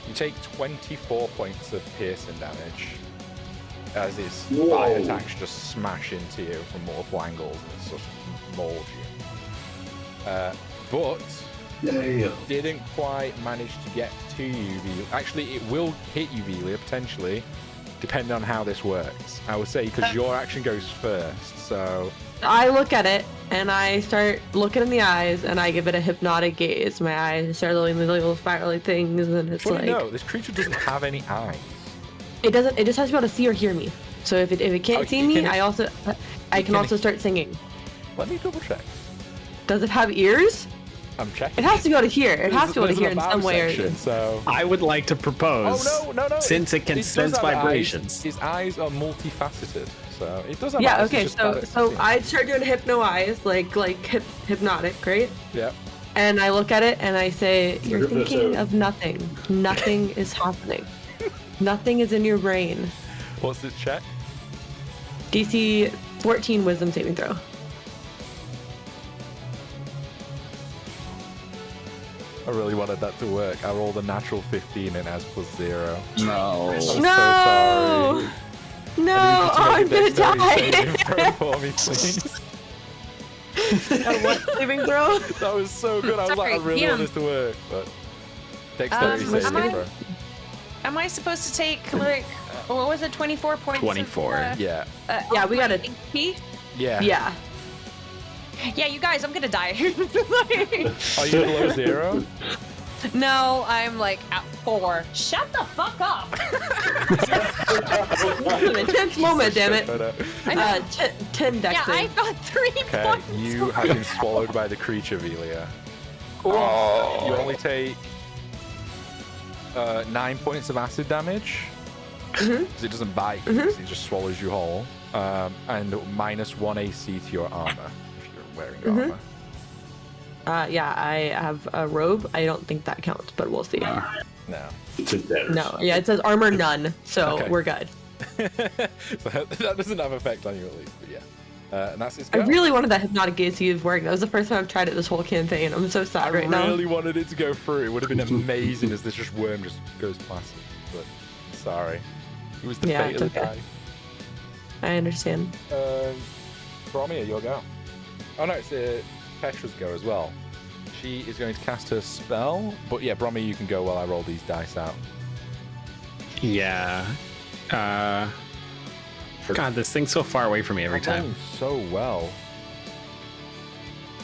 [SPEAKER 1] You take 24 points of piercing damage as its
[SPEAKER 5] Whoa.
[SPEAKER 1] bite attacks just smash into you from multiple angles and it sort of mauls you. But
[SPEAKER 5] Damn.
[SPEAKER 1] didn't quite manage to get to you, Velia. Actually, it will hit you, Velia, potentially, depending on how this works. I would say, because your action goes first, so...
[SPEAKER 4] I look at it and I start looking in the eyes and I give it a hypnotic gaze. My eyes start doing the little spirally things and it's
[SPEAKER 1] Funny,
[SPEAKER 4] like
[SPEAKER 1] no, this creature doesn't have any eyes.
[SPEAKER 4] it doesn't. It just has to be able to see or hear me. So if it can't
[SPEAKER 1] Oh,
[SPEAKER 4] see
[SPEAKER 1] it
[SPEAKER 4] me,
[SPEAKER 1] can-
[SPEAKER 4] I can
[SPEAKER 1] can-
[SPEAKER 4] also start singing.
[SPEAKER 1] Let me double check.
[SPEAKER 4] Does it have ears?
[SPEAKER 1] I'm checking.
[SPEAKER 4] It has to be able to hear. It has to be able to
[SPEAKER 1] There's
[SPEAKER 4] hear
[SPEAKER 1] an
[SPEAKER 4] in
[SPEAKER 1] about
[SPEAKER 4] some way.
[SPEAKER 1] section, so...
[SPEAKER 3] I would like to propose.
[SPEAKER 1] Oh, no.
[SPEAKER 3] Since it can
[SPEAKER 1] does
[SPEAKER 3] sense
[SPEAKER 1] have eyes.
[SPEAKER 3] vibrations.
[SPEAKER 1] His eyes are multifaceted, so it does have
[SPEAKER 4] Yeah.
[SPEAKER 1] eyes.
[SPEAKER 4] Okay.
[SPEAKER 1] it's just bad
[SPEAKER 4] So
[SPEAKER 1] at seeing.
[SPEAKER 4] I start doing hypno eyes, like hypnotic, right?
[SPEAKER 1] Yeah.
[SPEAKER 4] And I look at it and I say, "You're
[SPEAKER 5] Look at this
[SPEAKER 4] thinking
[SPEAKER 5] out.
[SPEAKER 4] of nothing. Nothing is happening. Nothing is in your brain."
[SPEAKER 1] What's this check?
[SPEAKER 4] DC 14 Wisdom saving throw.
[SPEAKER 1] I really wanted that to work. I rolled a natural 15 and it has +0.
[SPEAKER 2] No.
[SPEAKER 1] I'm so
[SPEAKER 4] No!
[SPEAKER 1] sorry.
[SPEAKER 4] No,
[SPEAKER 1] I
[SPEAKER 4] oh, I'm
[SPEAKER 1] need you to
[SPEAKER 4] gonna
[SPEAKER 1] make a dexterity saving
[SPEAKER 4] die.
[SPEAKER 1] throw for me, please.
[SPEAKER 4] What saving throw?
[SPEAKER 1] That was so good. I was like, I
[SPEAKER 7] Sorry,
[SPEAKER 1] really
[SPEAKER 7] yeah.
[SPEAKER 1] want this to work, but dexterity saving
[SPEAKER 7] am I-
[SPEAKER 1] throw.
[SPEAKER 7] Am I supposed to take, like, what was it, 24 points?
[SPEAKER 3] 24.
[SPEAKER 1] Yeah.
[SPEAKER 4] Yeah, we gotta-
[SPEAKER 7] HP?
[SPEAKER 1] Yeah.
[SPEAKER 4] Yeah.
[SPEAKER 7] Yeah, you guys, I'm gonna die.
[SPEAKER 1] Are you below 0?
[SPEAKER 7] No, I'm like at 4. Shut the fuck up!
[SPEAKER 4] An intense moment, damn it.
[SPEAKER 7] I know.
[SPEAKER 4] 10 dex
[SPEAKER 7] Yeah,
[SPEAKER 4] save.
[SPEAKER 7] I've got 3
[SPEAKER 1] Okay,
[SPEAKER 7] points.
[SPEAKER 1] you have been swallowed by the creature, Velia.
[SPEAKER 2] Oh.
[SPEAKER 1] You only take 9 points of acid damage. Because it doesn't bite you, so it just swallows you whole. And -1 AC to your armor, if you're wearing your armor.
[SPEAKER 4] Yeah, I have a robe. I don't think that counts, but we'll see.
[SPEAKER 1] No.
[SPEAKER 5] It's in debtors.
[SPEAKER 4] No, yeah, it says armor none, so
[SPEAKER 1] Okay.
[SPEAKER 4] we're good.
[SPEAKER 1] That doesn't have effect on you at least, but yeah. And that's its
[SPEAKER 4] I
[SPEAKER 1] go.
[SPEAKER 4] really wanted that hypnotic gaze he was wearing. That was the first time I've tried it this whole campaign. I'm so sad right now.
[SPEAKER 1] really wanted it to go through. It would have been amazing as this just worm just goes past it. But sorry. It was the
[SPEAKER 4] Yeah,
[SPEAKER 1] fate
[SPEAKER 4] it's
[SPEAKER 1] of the
[SPEAKER 4] okay.
[SPEAKER 1] die.
[SPEAKER 4] I understand.
[SPEAKER 1] Bromia, your go. Oh no, it's Petra's go as well. She is going to cast her spell, but yeah, Bromia, you can go while I roll these dice out.
[SPEAKER 3] Yeah. God, this thing's so far away from me every
[SPEAKER 1] I'm
[SPEAKER 3] time.
[SPEAKER 1] rolling so well.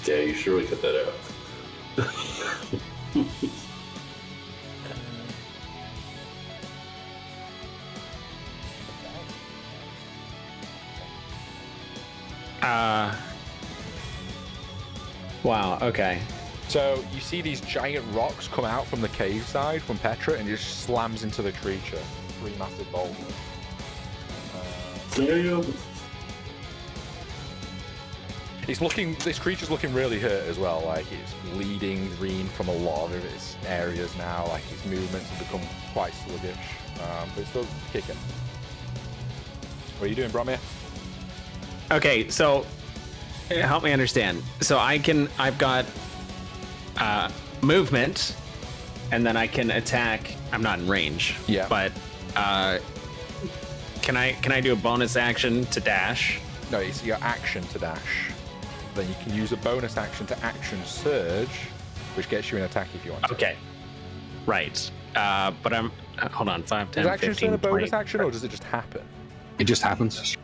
[SPEAKER 5] Yeah, you should really cut that out.
[SPEAKER 3] Wow, okay.
[SPEAKER 1] So you see these giant rocks come out from the cave side from Petra and just slams into the creature. 3 massive boulders.
[SPEAKER 5] Damn.
[SPEAKER 1] This creature's looking really hurt as well. Like it's bleeding green from a lot of its areas now. Like its movements have become quite sluggish, but it's still kicking. What are you doing, Bromir?
[SPEAKER 3] Okay, so help me understand. So I've got movement, and then I can attack. I'm not in range.
[SPEAKER 1] Yeah.
[SPEAKER 3] But can I do a bonus action to dash?
[SPEAKER 1] No, it's your action to dash. Then you can use a bonus action to action surge, which gets you an attack if you want to.
[SPEAKER 3] Okay. Right. But I'm hold on. 5, 10,
[SPEAKER 1] Is action
[SPEAKER 3] 15,
[SPEAKER 1] surge a bonus
[SPEAKER 3] 20.
[SPEAKER 1] action, or does it just happen?
[SPEAKER 2] It just happens.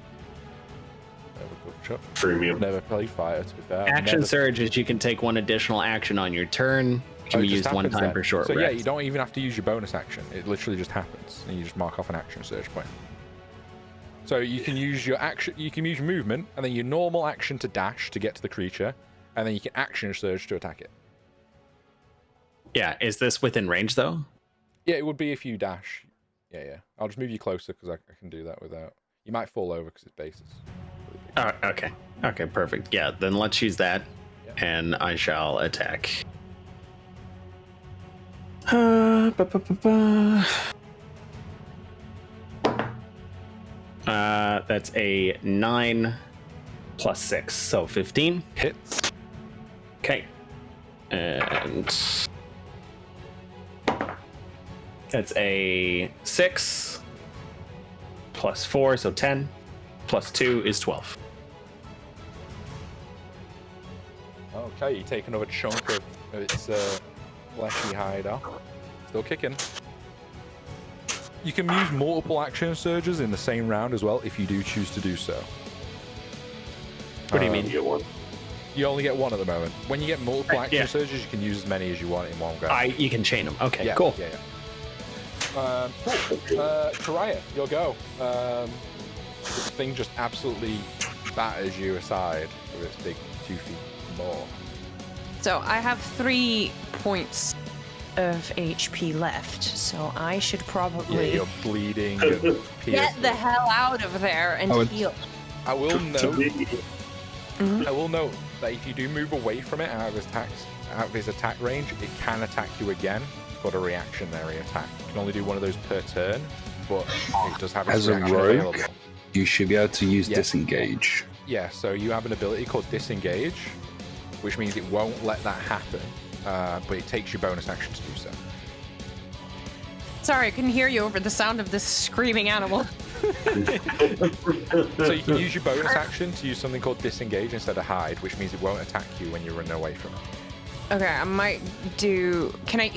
[SPEAKER 5] Premium.
[SPEAKER 1] Never played fighter, to be fair.
[SPEAKER 3] Action surge is you can take one additional action on your turn. It can be used one time per short
[SPEAKER 1] rest. So yeah,
[SPEAKER 3] rest.
[SPEAKER 1] you don't even have to use your bonus action. It literally just happens, and you just mark off an action surge point. So you can use your action, you can use your movement, and then your normal action to dash to get to the creature, and then you can action surge to attack it.
[SPEAKER 3] Yeah, is this within range though?
[SPEAKER 1] Yeah, it would be if you dash. Yeah. I'll just move you closer because I can do that without. You might fall over because it's bases.
[SPEAKER 3] Oh, okay. Okay, perfect. Yeah, then let's use that, and I shall attack. That's a 9 plus 6, so 15.
[SPEAKER 1] Hits.
[SPEAKER 3] Okay. And that's a 6 plus 4, so 10. Plus 2 is 12.
[SPEAKER 1] Okay, you take another chunk of its fleshy hide off. Still kicking. You can use multiple action surges in the same round as well if you do choose to do so.
[SPEAKER 3] What do you mean?
[SPEAKER 5] You get one.
[SPEAKER 1] You only get one at the moment. When you get multiple action surges, you can use as many as you want in one go.
[SPEAKER 3] You can chain them. Okay,
[SPEAKER 1] yeah,
[SPEAKER 3] cool.
[SPEAKER 1] Yeah. Cool. Karaya, your go. This thing just absolutely batters you aside with its big 2 feet more.
[SPEAKER 6] So I have 3 points of HP left, so I should probably
[SPEAKER 1] Yeah, you're bleeding and
[SPEAKER 6] get the hell out of there and heal.
[SPEAKER 1] I will note that if you do move away from it out of his attack range, it can attack you again. It's got a reactionary attack. You can only do one of those per turn, but it does have its reaction available.
[SPEAKER 2] You should be able to use disengage.
[SPEAKER 1] Yeah, so you have an ability called disengage, which means it won't let that happen, but it takes your bonus action to do so.
[SPEAKER 6] Sorry, I couldn't hear you over the sound of this screaming animal.
[SPEAKER 1] So you can use your bonus action to use something called disengage instead of hide, which means it won't attack you when you're running away from it.
[SPEAKER 6] Okay, I might do.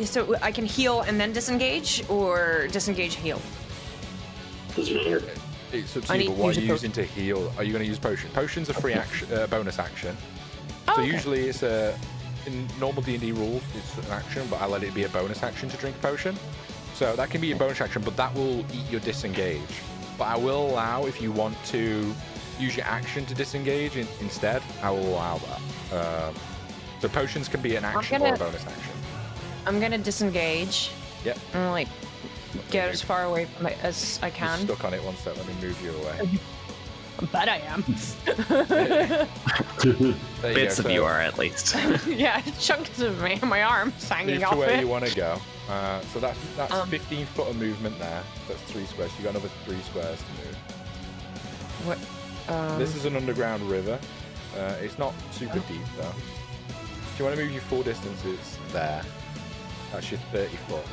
[SPEAKER 6] So I can heal and then disengage, or disengage heal?
[SPEAKER 5] Doesn't matter.
[SPEAKER 1] It's up to you, but what are you using to heal? Are you going to use potion? Potion's a free action, bonus action. So usually it's in normal D&D rules, it's an action, but I let it be a bonus action to drink a potion. So that can be a bonus action, but that will eat your disengage. But I will allow, if you want to use your action to disengage instead, I will allow that. So potions can be an action or a bonus action.
[SPEAKER 6] I'm gonna disengage.
[SPEAKER 1] Yep.
[SPEAKER 6] And like get as far away from it as I can.
[SPEAKER 1] You're stuck on it one sec. Let me move you away.
[SPEAKER 6] But I am.
[SPEAKER 3] Bits of you are at least.
[SPEAKER 6] Yeah, chunks of me, my arms hanging
[SPEAKER 1] move
[SPEAKER 6] off
[SPEAKER 1] to where
[SPEAKER 6] it.
[SPEAKER 1] you want to go. So that's 15 foot of movement there. That's 3 squares. You got another 3 squares to move.
[SPEAKER 6] What?
[SPEAKER 1] This is an underground river. It's not super deep though. If you want to move your full distance, it's there. That's your 30 foot.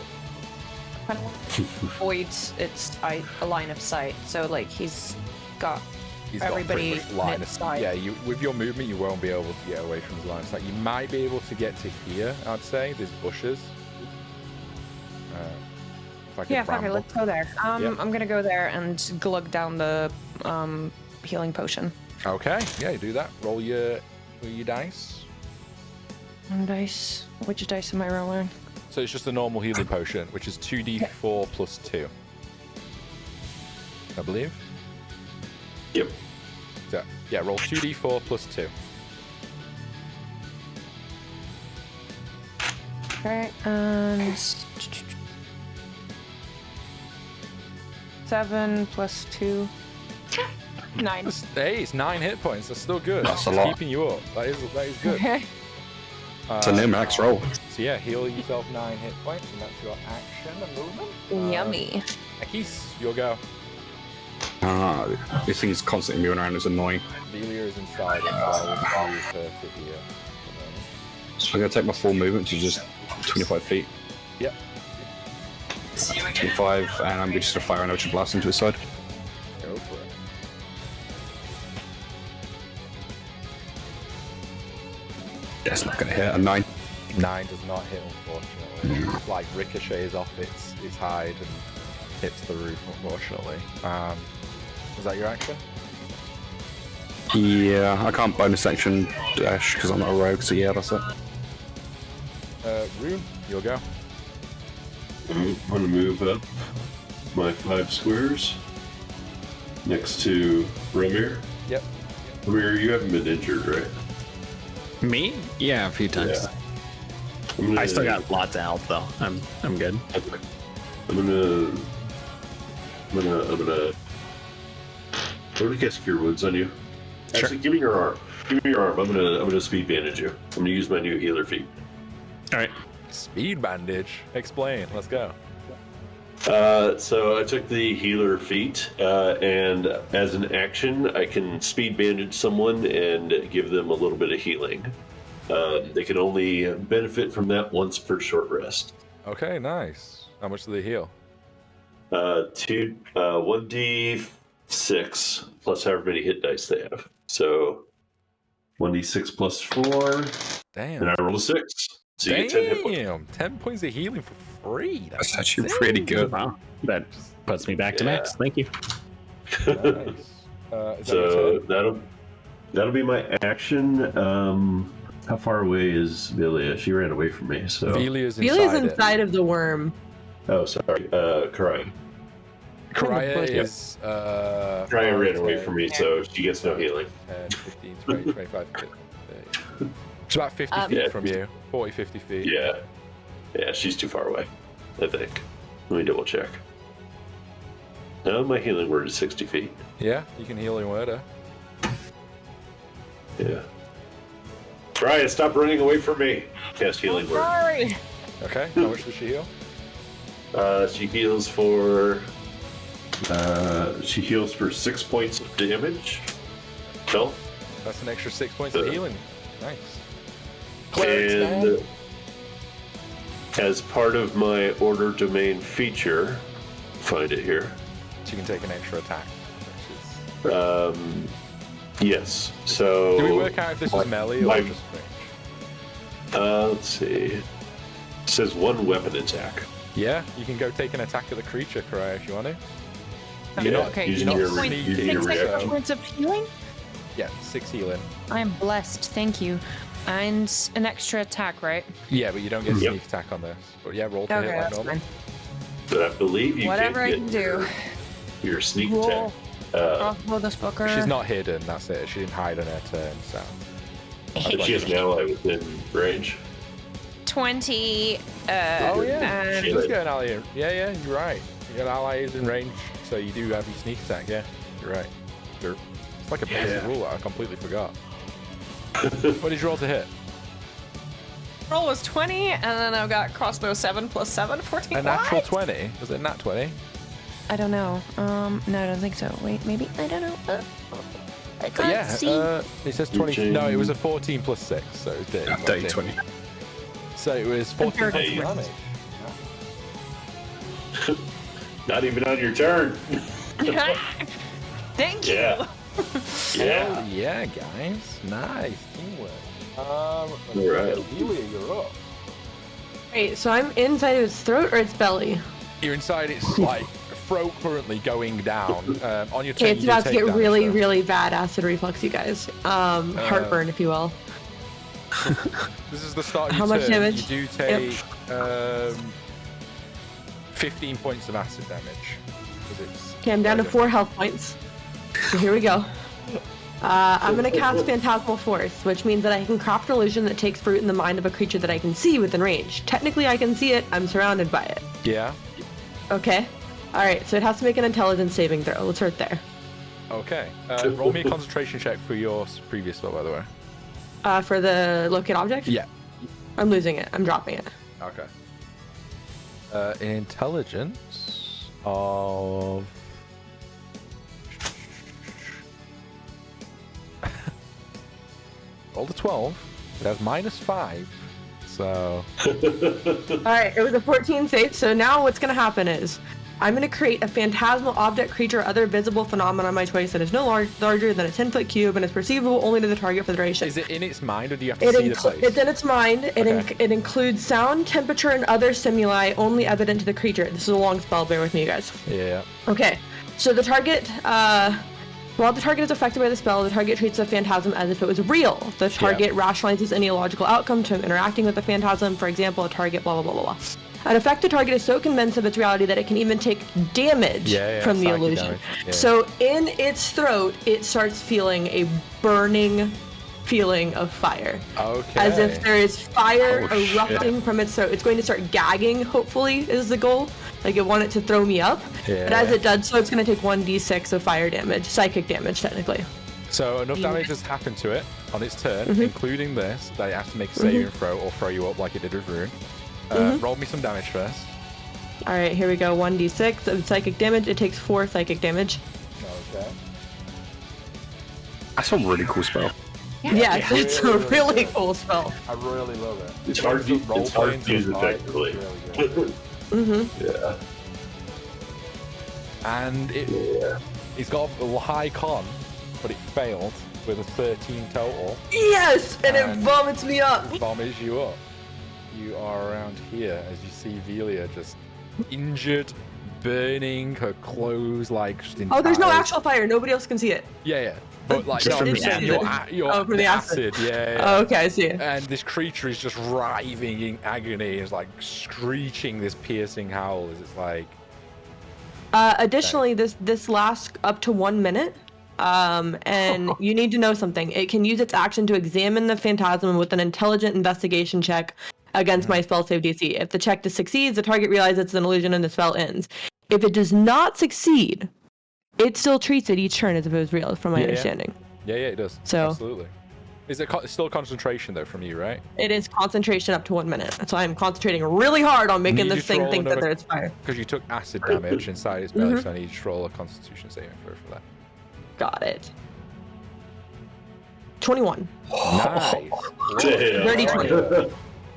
[SPEAKER 6] Avoids a line of sight. So like he's got everybody
[SPEAKER 1] got pretty much line of
[SPEAKER 6] sight.
[SPEAKER 1] Yeah, with your movement, you won't be able to get away from his line of sight. You might be able to get to here. I'd say there's bushes. Like
[SPEAKER 6] Yeah, fuck it, let's go there.
[SPEAKER 1] Yep.
[SPEAKER 6] I'm gonna go there and glug down the healing potion.
[SPEAKER 1] Okay, yeah, you do that. Roll your dice.
[SPEAKER 6] Dice. Which dice am I rolling?
[SPEAKER 1] So it's just a normal healing potion, which is 2d4 plus 2. I believe.
[SPEAKER 5] Yep.
[SPEAKER 1] So, yeah, roll 2d4 plus 2.
[SPEAKER 6] Okay, and 7 plus 2.
[SPEAKER 7] 9.
[SPEAKER 1] Hey, it's 9 hit points. That's still good.
[SPEAKER 2] That's a
[SPEAKER 1] It's
[SPEAKER 2] lot.
[SPEAKER 1] keeping you up. That is good.
[SPEAKER 7] Okay.
[SPEAKER 2] It's a new max roll.
[SPEAKER 1] So yeah, heal yourself 9 hit points, and that's your action and movement.
[SPEAKER 7] Yummy.
[SPEAKER 1] Akis, you'll go.
[SPEAKER 2] This thing's constantly moving around. It's annoying.
[SPEAKER 1] Velia is inside it, so I will move her to here.
[SPEAKER 2] So I'm gonna take my full movement to just 25 feet.
[SPEAKER 1] Yep.
[SPEAKER 2] 25, and I'm just gonna fire an Ocean Blast into his side.
[SPEAKER 1] Go for it.
[SPEAKER 2] That's not gonna hit. A 9.
[SPEAKER 1] 9 does not hit, unfortunately. Like ricochets off its hide and hits the roof, unfortunately. Was that your action?
[SPEAKER 2] Yeah, I can't bonus action dash because I'm not a rogue, so yeah, that's it.
[SPEAKER 1] Rune, you'll go.
[SPEAKER 5] I'm gonna move up my 5 squares next to Ramir.
[SPEAKER 1] Yep.
[SPEAKER 5] Ramir, you haven't been injured, right?
[SPEAKER 3] Me? Yeah, a few times.
[SPEAKER 5] Yeah.
[SPEAKER 3] I still got lots of health though. I'm good.
[SPEAKER 5] I'm gonna cast Cure Wounds on you.
[SPEAKER 3] Sure.
[SPEAKER 5] Actually, give me your arm. Give me your arm. I'm gonna speed bandage you. I'm gonna use my new healer feat.
[SPEAKER 3] All right.
[SPEAKER 1] Speed bandage. Explain. Let's go.
[SPEAKER 5] So I took the healer feat, and as an action, I can speed bandage someone and give them a little bit of healing. They can only benefit from that once per short rest.
[SPEAKER 1] Okay, nice. How much do they heal?
[SPEAKER 5] 1d6 plus however many hit dice they have. So 1d6 plus 4,
[SPEAKER 1] Damn.
[SPEAKER 5] and I roll a 6. So you get 10 hit points.
[SPEAKER 1] Damn. 10 points of healing for free.
[SPEAKER 2] That's actually pretty good.
[SPEAKER 3] Wow. That puts me back to max. Thank you.
[SPEAKER 1] Nice. Is that your
[SPEAKER 5] So
[SPEAKER 1] turn?
[SPEAKER 5] that'll be my action. How far away is Velia? She ran away from me. So
[SPEAKER 1] Velia's
[SPEAKER 4] Velia's
[SPEAKER 1] inside it.
[SPEAKER 4] inside of the worm.
[SPEAKER 5] oh, sorry, Karai.
[SPEAKER 1] Karaya is
[SPEAKER 5] Karai ran away from me, so she gets no healing.
[SPEAKER 1] 10, 15, 20, 25, 30. It's about 50 feet
[SPEAKER 5] Yeah.
[SPEAKER 1] from you. 40, 50 feet.
[SPEAKER 5] Yeah, she's too far away. I think. Let me double check. No, my healing word is 60 feet.
[SPEAKER 1] Yeah, you can heal in Werder.
[SPEAKER 5] Yeah. Karai, stop running away from me. Cast healing word.
[SPEAKER 7] Sorry.
[SPEAKER 1] Okay, how much does she heal?
[SPEAKER 5] She heals for 6 points of damage. Health.
[SPEAKER 1] That's an extra 6 points of healing. Nice.
[SPEAKER 5] And as part of my order domain feature, find it here.
[SPEAKER 1] She can take an extra attack.
[SPEAKER 5] Yes. So.
[SPEAKER 1] Do we work out if this is melee or just range?
[SPEAKER 5] Let's see. It says one weapon attack.
[SPEAKER 1] Yeah, you can go take an attack at the creature, Karai, if you want to.
[SPEAKER 5] Yeah,
[SPEAKER 7] Okay,
[SPEAKER 5] using
[SPEAKER 7] you
[SPEAKER 5] your
[SPEAKER 7] need
[SPEAKER 5] re- using your
[SPEAKER 7] 6 extra
[SPEAKER 5] reaction.
[SPEAKER 7] points of healing?
[SPEAKER 1] Yeah, 6 healing.
[SPEAKER 7] I'm blessed, thank you. And an extra attack, right?
[SPEAKER 1] Yeah, but you don't get
[SPEAKER 5] Yep.
[SPEAKER 1] sneak attack on this. But yeah, roll to
[SPEAKER 7] Okay,
[SPEAKER 1] hit like
[SPEAKER 7] that's
[SPEAKER 1] normal.
[SPEAKER 7] fine.
[SPEAKER 5] But I believe you
[SPEAKER 7] Whatever I
[SPEAKER 5] can
[SPEAKER 7] can
[SPEAKER 5] get
[SPEAKER 7] do.
[SPEAKER 5] your sneak
[SPEAKER 7] Roll.
[SPEAKER 5] attack.
[SPEAKER 7] Crossbow this fucker.
[SPEAKER 1] She's not hidden, that's it. She didn't hide on her turn, so.
[SPEAKER 5] But she has an ally within range.
[SPEAKER 7] 20.
[SPEAKER 1] Oh yeah,
[SPEAKER 5] She
[SPEAKER 1] she does
[SPEAKER 5] did.
[SPEAKER 1] get an ally. Yeah, you're right. Your ally is in range, so you do have your sneak attack. Yeah, you're right. It's like a basic rule that I completely forgot. What did you roll to hit?
[SPEAKER 7] Roll was 20, and then I've got crossbow 7 plus 7, 14.
[SPEAKER 1] A natural
[SPEAKER 7] What?
[SPEAKER 1] 20. Was it a nat 20?
[SPEAKER 7] I don't know. No, I don't think so. Wait, maybe? I don't know. I can't see.
[SPEAKER 1] It says 20. No, it was a 14 plus 6, so it was dead.
[SPEAKER 2] Yeah, day 20.
[SPEAKER 1] So it was 14
[SPEAKER 5] Hey.
[SPEAKER 1] damage.
[SPEAKER 5] Not even on your turn.
[SPEAKER 7] Thank you.
[SPEAKER 5] Yeah. Yeah.
[SPEAKER 1] Oh, yeah, guys. Nice teamwork.
[SPEAKER 5] Alright.
[SPEAKER 1] Julia, you're up.
[SPEAKER 4] Wait, so I'm inside of its throat or its belly?
[SPEAKER 1] You're inside its like throat currently going down. On your turn,
[SPEAKER 4] Okay, it's
[SPEAKER 1] you do
[SPEAKER 4] about to
[SPEAKER 1] take
[SPEAKER 4] get
[SPEAKER 1] damage,
[SPEAKER 4] really,
[SPEAKER 1] though.
[SPEAKER 4] really bad acid reflux, you guys. Heartburn, if you will.
[SPEAKER 1] This is the start of
[SPEAKER 4] How
[SPEAKER 1] your
[SPEAKER 4] much
[SPEAKER 1] turn.
[SPEAKER 4] damage?
[SPEAKER 1] You do take 15 points of acid damage. 'Cause it's
[SPEAKER 4] Okay, I'm down to 4 health points. So here we go. I'm gonna cast Phantasmal Force, which means that I can craft an illusion that takes root in the mind of a creature that I can see within range. Technically, I can see it. I'm surrounded by it.
[SPEAKER 1] Yeah.
[SPEAKER 4] Okay. All right. So it has to make an intelligence saving throw. Let's start there.
[SPEAKER 1] Okay. Roll me a concentration check for your previous spell, by the way.
[SPEAKER 4] For the locate object?
[SPEAKER 1] Yeah.
[SPEAKER 4] I'm losing it. I'm dropping it.
[SPEAKER 1] Okay. Intelligence of... Rolled a 12. It has -5. So...
[SPEAKER 4] Alright, it was a 14 save, so now what's going to happen is I'm going to create a phantasmal object, creature, or other visible phenomenon of my choice that is no larger than a 10-foot cube and is perceivable only to the target for the duration.
[SPEAKER 1] Is it in its mind, or do you have to see the place?
[SPEAKER 4] It's in its mind. It includes sound, temperature, and other stimuli only evident to the creature. This is a long spell, bear with me, you guys.
[SPEAKER 1] Yeah.
[SPEAKER 4] Okay, so the target, while the target is affected by the spell, the target treats the phantasm as if it was real. The target rationalizes any illogical outcome to interacting with the phantasm. For example, a target, blah, blah, blah, blah, blah. An affected target is so convinced of its reality that it can even take damage from the illusion. Yeah. So in its throat, it starts feeling a burning feeling of fire.
[SPEAKER 1] Okay.
[SPEAKER 4] As if there is fire erupting from its throat. It's going to start gagging, hopefully, is the goal. Like, I want it to throw me up. Yeah. But as it does so, it's going to take 1d6 of fire damage, psychic damage, technically.
[SPEAKER 1] So enough damage has happened to it on its turn, including this, that it has to make a saving throw or throw you up like it did with Rune. Roll me some damage first.
[SPEAKER 4] Alright, here we go. 1d6 of psychic damage. It takes 4 psychic damage.
[SPEAKER 1] Okay.
[SPEAKER 2] That's a really cool spell.
[SPEAKER 4] Yeah, it's a really cool spell.
[SPEAKER 1] I really love it.
[SPEAKER 5] It's hard to use effectively.
[SPEAKER 1] Really
[SPEAKER 5] Yeah.
[SPEAKER 1] And it's got a high con, but it failed with a 13 total.
[SPEAKER 4] Yes! And it vomits me up.
[SPEAKER 1] It vomits you up. You are around here as you see Velia just injured, burning, her clothes like just
[SPEAKER 4] Oh, there's no actual fire. Nobody else can see it.
[SPEAKER 1] Yeah. But like,
[SPEAKER 2] just
[SPEAKER 1] no,
[SPEAKER 2] from
[SPEAKER 1] I'm saying your
[SPEAKER 4] from the acid.
[SPEAKER 1] Yeah.
[SPEAKER 4] Oh, okay, I see.
[SPEAKER 1] And this creature is just writhing in agony. It's like screeching this piercing howl as it's like...
[SPEAKER 4] Additionally, this lasts up to 1 minute. And you need to know something. It can use its action to examine the phantasm with an intelligent investigation check against my spell save DC. If the check succeeds, the target realizes it's an illusion and the spell ends. If it does not succeed, it still treats it each turn as if it was real, from my understanding.
[SPEAKER 1] Yeah, it does.
[SPEAKER 4] So,
[SPEAKER 1] absolutely. Is it still concentration though from you, right?
[SPEAKER 4] It is concentration up to 1 minute. So I'm concentrating really hard on making this thing think that there's fire.
[SPEAKER 1] Because you took acid damage inside its belly, so I need you to roll a Constitution saving throw for that.
[SPEAKER 4] Got it. 21.
[SPEAKER 1] Nice.
[SPEAKER 4] Dirty 20.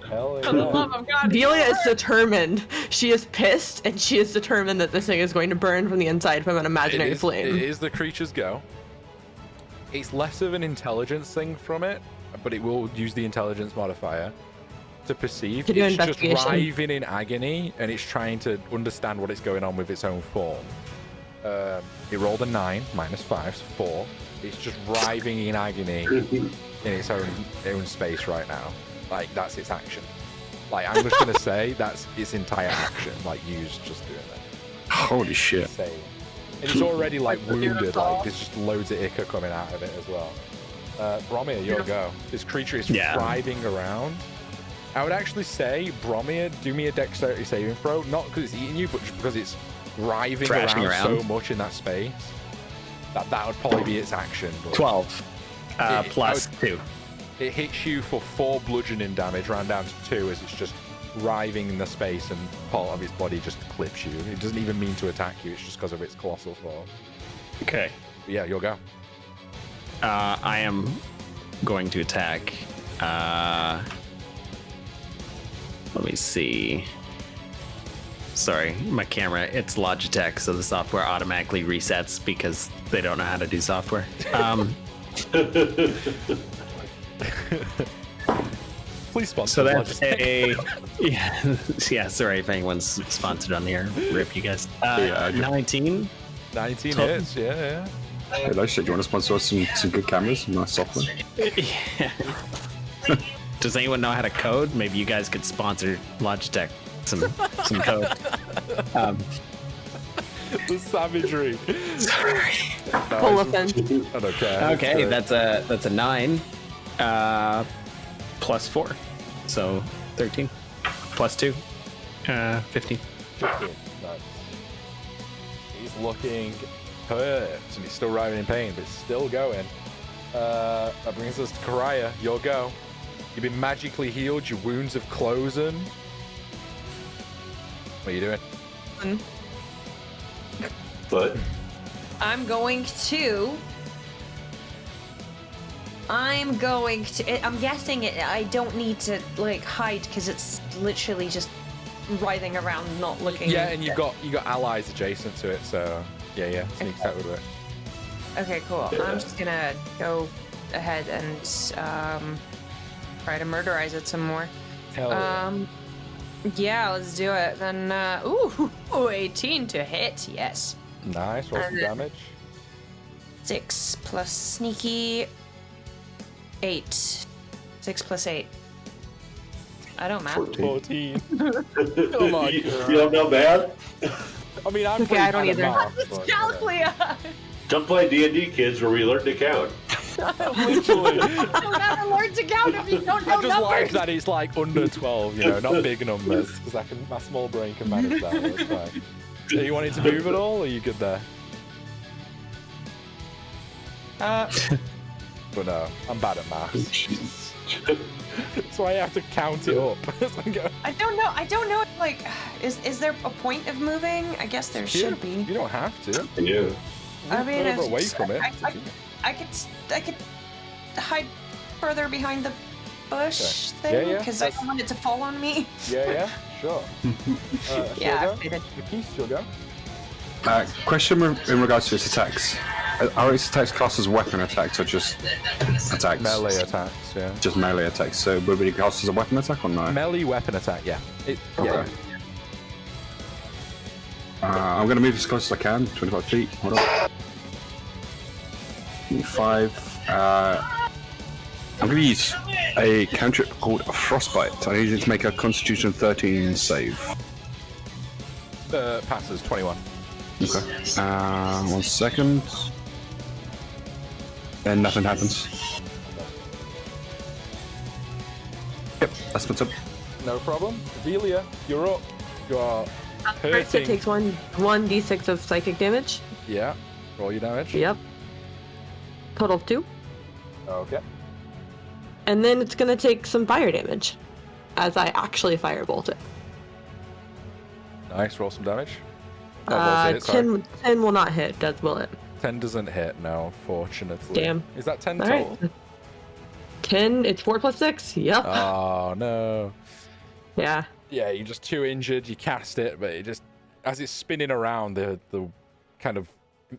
[SPEAKER 1] Hell yeah.
[SPEAKER 6] For the love of God.
[SPEAKER 4] Velia is determined. She is pissed, and she is determined that this thing is going to burn from the inside from an imaginary flame.
[SPEAKER 1] It is the creature's go. It's less of an intelligence thing from it, but it will use the intelligence modifier to perceive. It's just writhing in agony, and it's trying to understand what is going on with its own form. It rolled a 9, -5, so 4. It's just writhing in agony in its own space right now. Like, that's its action. Like, I'm just gonna say that's its entire action. Like, used just doing that.
[SPEAKER 2] Holy shit.
[SPEAKER 1] Insane. And it's already like wounded. Like, there's just loads of ichor coming out of it as well. Bromir, your go. This creature is writhing around. I would actually say, Bromir, do me a dexterity saving throw. Not because it's eating you, but just because it's writhing around so much in that space. That would probably be its action. But
[SPEAKER 3] 12 plus 2.
[SPEAKER 1] It hits you for 4 bludgeoning damage, round down to 2 as it's just writhing in the space and part of its body just clips you. It doesn't even mean to attack you, it's just because of its colossal form.
[SPEAKER 3] Okay.
[SPEAKER 1] But yeah, you'll go.
[SPEAKER 3] I am going to attack. Let me see. Sorry, my camera, it's Logitech, so the software automatically resets because they don't know how to do software.
[SPEAKER 1] Please sponsor.
[SPEAKER 3] So that's a yeah. Sorry if anyone's sponsored on here. Rip you guys. 19.
[SPEAKER 1] 19 hits. Yeah.
[SPEAKER 2] Hey, like, do you want to sponsor us some good cameras and nice software?
[SPEAKER 3] Yeah. Does anyone know how to code? Maybe you guys could sponsor Logitech some code.
[SPEAKER 1] The savagery.
[SPEAKER 3] Sorry.
[SPEAKER 4] Full offense.
[SPEAKER 1] I don't care.
[SPEAKER 3] Okay, that's a 9. Plus 4, so 13. Plus 2, 15.
[SPEAKER 1] 15. Nice. He's looking hurt, and it's still writhing in pain, but it's still going. That brings us to Karaya. Your go. You've been magically healed. Your wounds have closed. What are you doing?
[SPEAKER 5] But
[SPEAKER 6] I'm going to. I'm guessing I don't need to like hide because it's literally just writhing around, not looking.
[SPEAKER 1] Yeah, and you got allies adjacent to it, so yeah, sneak attack would work.
[SPEAKER 6] Okay, cool.
[SPEAKER 5] Yeah.
[SPEAKER 6] I'm just gonna go ahead and try to murderize it some more.
[SPEAKER 1] Hell yeah.
[SPEAKER 6] Yeah, let's do it. Then, 18 to hit, yes.
[SPEAKER 1] Nice, roll some damage.
[SPEAKER 6] 6 plus sneaky, 8. 6 plus 8. I don't math.
[SPEAKER 1] 14. Come on,
[SPEAKER 5] you don't know bad?
[SPEAKER 1] I mean, I'm
[SPEAKER 4] Okay, I don't either.
[SPEAKER 6] Calclia!
[SPEAKER 5] Come play D&D, kids, where we learn to count.
[SPEAKER 1] Literally.
[SPEAKER 6] You'll never learn to count if you don't know
[SPEAKER 1] I just like
[SPEAKER 6] numbers.
[SPEAKER 1] that it's like under 12, not big numbers, because my small brain can manage that. That's fine. So you wanting to move at all, or are you good there? But no, I'm bad at maths. That's why I have to count it up.
[SPEAKER 6] I don't know. If, like, is there a point of moving? I guess there should be.
[SPEAKER 1] You don't have to.
[SPEAKER 5] Yeah.
[SPEAKER 6] I mean,
[SPEAKER 1] Move away from it.
[SPEAKER 6] I could hide further behind the bush
[SPEAKER 1] Okay.
[SPEAKER 6] thing
[SPEAKER 1] Yeah,
[SPEAKER 6] because I don't want it to fall on me.
[SPEAKER 1] Yeah, sure.
[SPEAKER 6] Yeah, I
[SPEAKER 1] Go.
[SPEAKER 6] figured.
[SPEAKER 1] Nikis, you'll go.
[SPEAKER 2] Question in regards to its attacks. Are its attacks classed as weapon attacks or just attacks?
[SPEAKER 1] Melee attacks, yeah.
[SPEAKER 2] Just melee attacks. So would it be classed as a weapon attack or no?
[SPEAKER 1] Melee weapon attack, yeah.
[SPEAKER 2] Okay. I'm going to move as close as I can, 25 feet. Hold on. 5. I'm going to use a cantrip called Frostbite. I need you to make a Constitution 13 save.
[SPEAKER 1] Passes, 21.
[SPEAKER 2] Okay. 1 second. Then nothing happens. Yep, that's what's up.
[SPEAKER 1] No problem. Velia, you're up. You are
[SPEAKER 4] First, it
[SPEAKER 1] hurting.
[SPEAKER 4] takes 1d6 of psychic damage.
[SPEAKER 1] Yeah. Roll your damage.
[SPEAKER 4] Yep. Total of 2.
[SPEAKER 1] Okay.
[SPEAKER 4] And then it's gonna take some fire damage as I actually firebolt it.
[SPEAKER 1] Nice. Roll some damage. Oh, hit,
[SPEAKER 4] 10 will not hit, will it?
[SPEAKER 1] 10 doesn't hit, no, unfortunately.
[SPEAKER 4] Damn.
[SPEAKER 1] Is that 10
[SPEAKER 4] All
[SPEAKER 1] total?
[SPEAKER 4] right. 10, it's 4 plus 6. Yep.
[SPEAKER 1] Oh, no.
[SPEAKER 4] Yeah.
[SPEAKER 1] Yeah, you're just too injured. You cast it, but it just, as it's spinning around, the kind of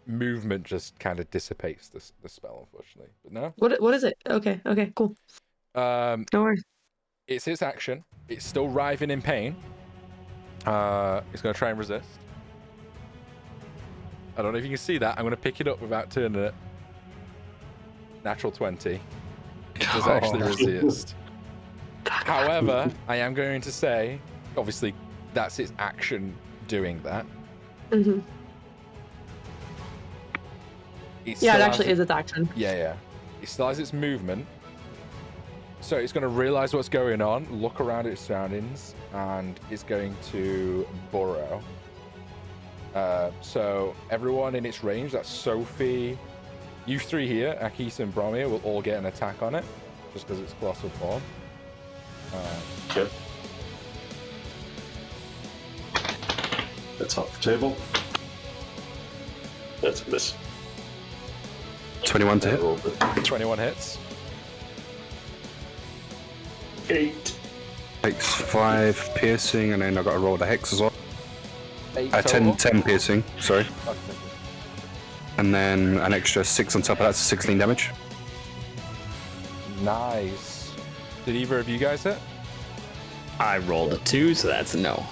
[SPEAKER 1] movement just kind of dissipates the spell, unfortunately. But no.
[SPEAKER 4] What is it? Okay, cool. No worries.
[SPEAKER 1] It's its action. It's still writhing in pain. It's going to try and resist. I don't know if you can see that. I'm going to pick it up without turning it. Natural 20. It does actually resist. However, I am going to say, obviously, that's its action doing that.
[SPEAKER 4] Mm-hmm. Yeah, it actually is its action.
[SPEAKER 1] Yeah. It still has its movement. So it's going to realize what's going on, look around at its surroundings, and it's going to burrow. So everyone in its range, that's Sophie, you three here, Akis and Bromir, will all get an attack on it, just because it's colossal form.
[SPEAKER 5] Okay. That's off the table. That's a miss.
[SPEAKER 2] 21 to hit.
[SPEAKER 1] 21 hits.
[SPEAKER 5] 8.
[SPEAKER 2] Takes 5 piercing, and then I got to roll the hex as well.
[SPEAKER 1] 8
[SPEAKER 2] 10
[SPEAKER 1] total.
[SPEAKER 2] piercing, sorry.
[SPEAKER 1] Okay.
[SPEAKER 2] And then an extra 6 on top of that, 16 damage.
[SPEAKER 1] Nice. Did either of you guys hit?
[SPEAKER 3] I rolled a 2, so that's a no.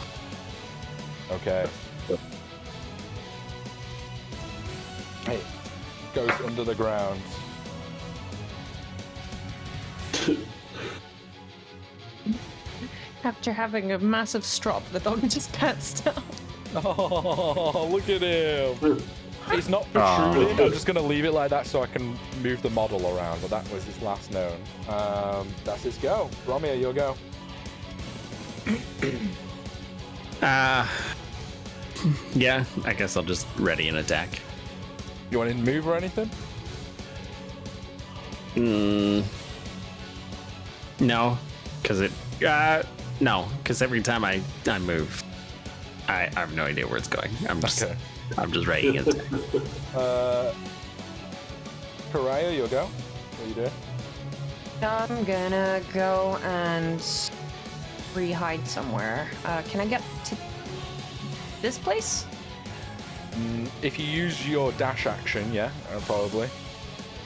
[SPEAKER 1] Okay. Hey, goes under the ground.
[SPEAKER 6] After having a massive strop, the dog just passed out.
[SPEAKER 1] Oh, look at him. He's not protruding. I'm just going to leave it like that so I can move the model around, but that was his last known. That's his go. Bromir, your go.
[SPEAKER 3] Yeah, I guess I'll just ready an attack.
[SPEAKER 1] You want to move or anything?
[SPEAKER 3] No, because every time I move, I have no idea where it's going. I'm just writing it.
[SPEAKER 1] Karaya, you'll go. What are you doing?
[SPEAKER 7] I'm gonna go and re-hide somewhere. Can I get to this place?
[SPEAKER 1] If you use your dash action, yeah, probably.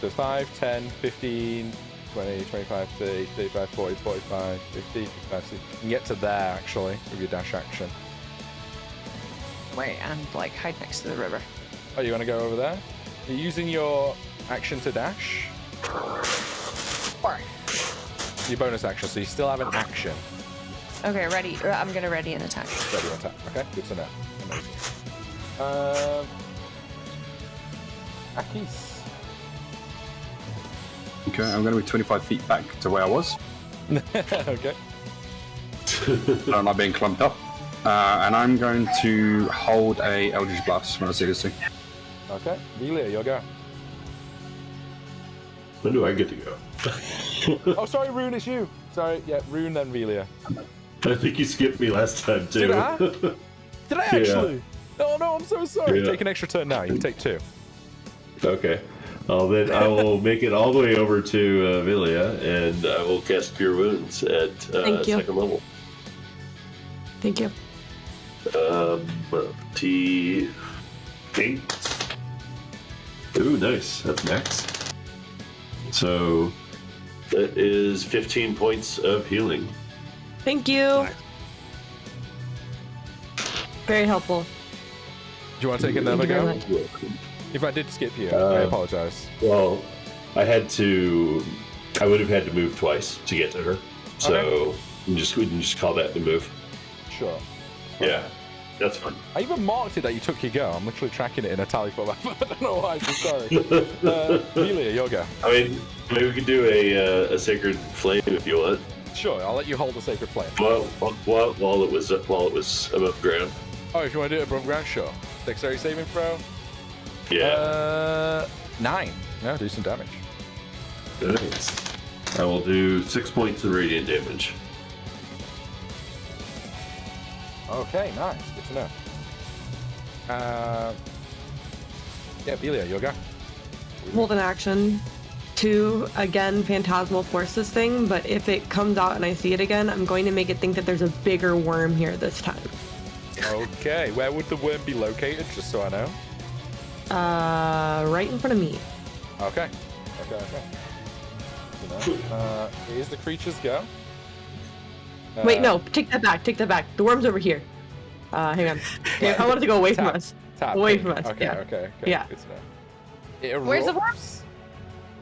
[SPEAKER 1] So 5, 10, 15, 20, 25, 30, 35, 40, 45, 50, 55, 60. You can get to there, actually, with your dash action.
[SPEAKER 7] Wait, and like hide next to the river.
[SPEAKER 1] Oh, you want to go over there? You're using your action to dash?
[SPEAKER 7] Or.
[SPEAKER 1] Your bonus action, so you still have an action.
[SPEAKER 7] Okay, ready. I'm gonna ready an attack.
[SPEAKER 1] Ready to attack. Okay, good to know. Amazing. Akis.
[SPEAKER 2] Okay, I'm going to be 25 feet back to where I was.
[SPEAKER 1] Okay.
[SPEAKER 2] I'm not being clumped up. And I'm going to hold a Eldritch Blast when I see this thing.
[SPEAKER 1] Okay, Velia, you'll go.
[SPEAKER 5] When do I get to go?
[SPEAKER 1] Oh, sorry, Rune, it's you. Sorry, yeah, Rune, then Velia.
[SPEAKER 5] I think you skipped me last time, too.
[SPEAKER 1] Did I? Did I actually? Oh, no, I'm so sorry.
[SPEAKER 5] Yeah.
[SPEAKER 1] Take an extra turn now. You can take 2.
[SPEAKER 5] Okay. Then I will make it all the way over to Vilia, and I will cast Cure Wounds at second level.
[SPEAKER 4] Thank you.
[SPEAKER 5] T8. Ooh, nice. That's max. So that is 15 points of healing.
[SPEAKER 4] Thank you. Very helpful.
[SPEAKER 1] Do you want to take another
[SPEAKER 4] Thank you
[SPEAKER 1] go?
[SPEAKER 4] very much.
[SPEAKER 1] If I did skip you, I apologize.
[SPEAKER 5] Well, I would have had to move twice to get to her. So we can just call that the move.
[SPEAKER 1] Sure.
[SPEAKER 5] Yeah, that's fine.
[SPEAKER 1] I even marked it that you took your go. I'm literally tracking it in a tally format. I don't know why. I'm sorry. Velia, your go.
[SPEAKER 5] I mean, maybe we could do a sacred flame if you want.
[SPEAKER 1] Sure, I'll let you hold the sacred flame.
[SPEAKER 5] While it was above ground.
[SPEAKER 1] Oh, if you want to do it above ground, sure. Dexterity saving throw.
[SPEAKER 5] Yeah.
[SPEAKER 1] 9. No, do some damage.
[SPEAKER 5] Nice. I will do 6 points of radiant damage.
[SPEAKER 1] Okay, nice. Good to know. Yeah, Velia, your go.
[SPEAKER 4] Hold an action to, again, Phantasmal Force this thing, but if it comes out and I see it again, I'm going to make it think that there's a bigger worm here this time.
[SPEAKER 1] Okay, where would the worm be located, just so I know?
[SPEAKER 4] Right in front of me.
[SPEAKER 1] Okay. You know, it is the creature's go.
[SPEAKER 4] Wait, no, take that back. The worm's over here. Hang on. I wanted to go away from us. Away from us.
[SPEAKER 1] Okay.
[SPEAKER 4] Yeah.
[SPEAKER 1] Good to know. It erupts
[SPEAKER 7] Where's the worm?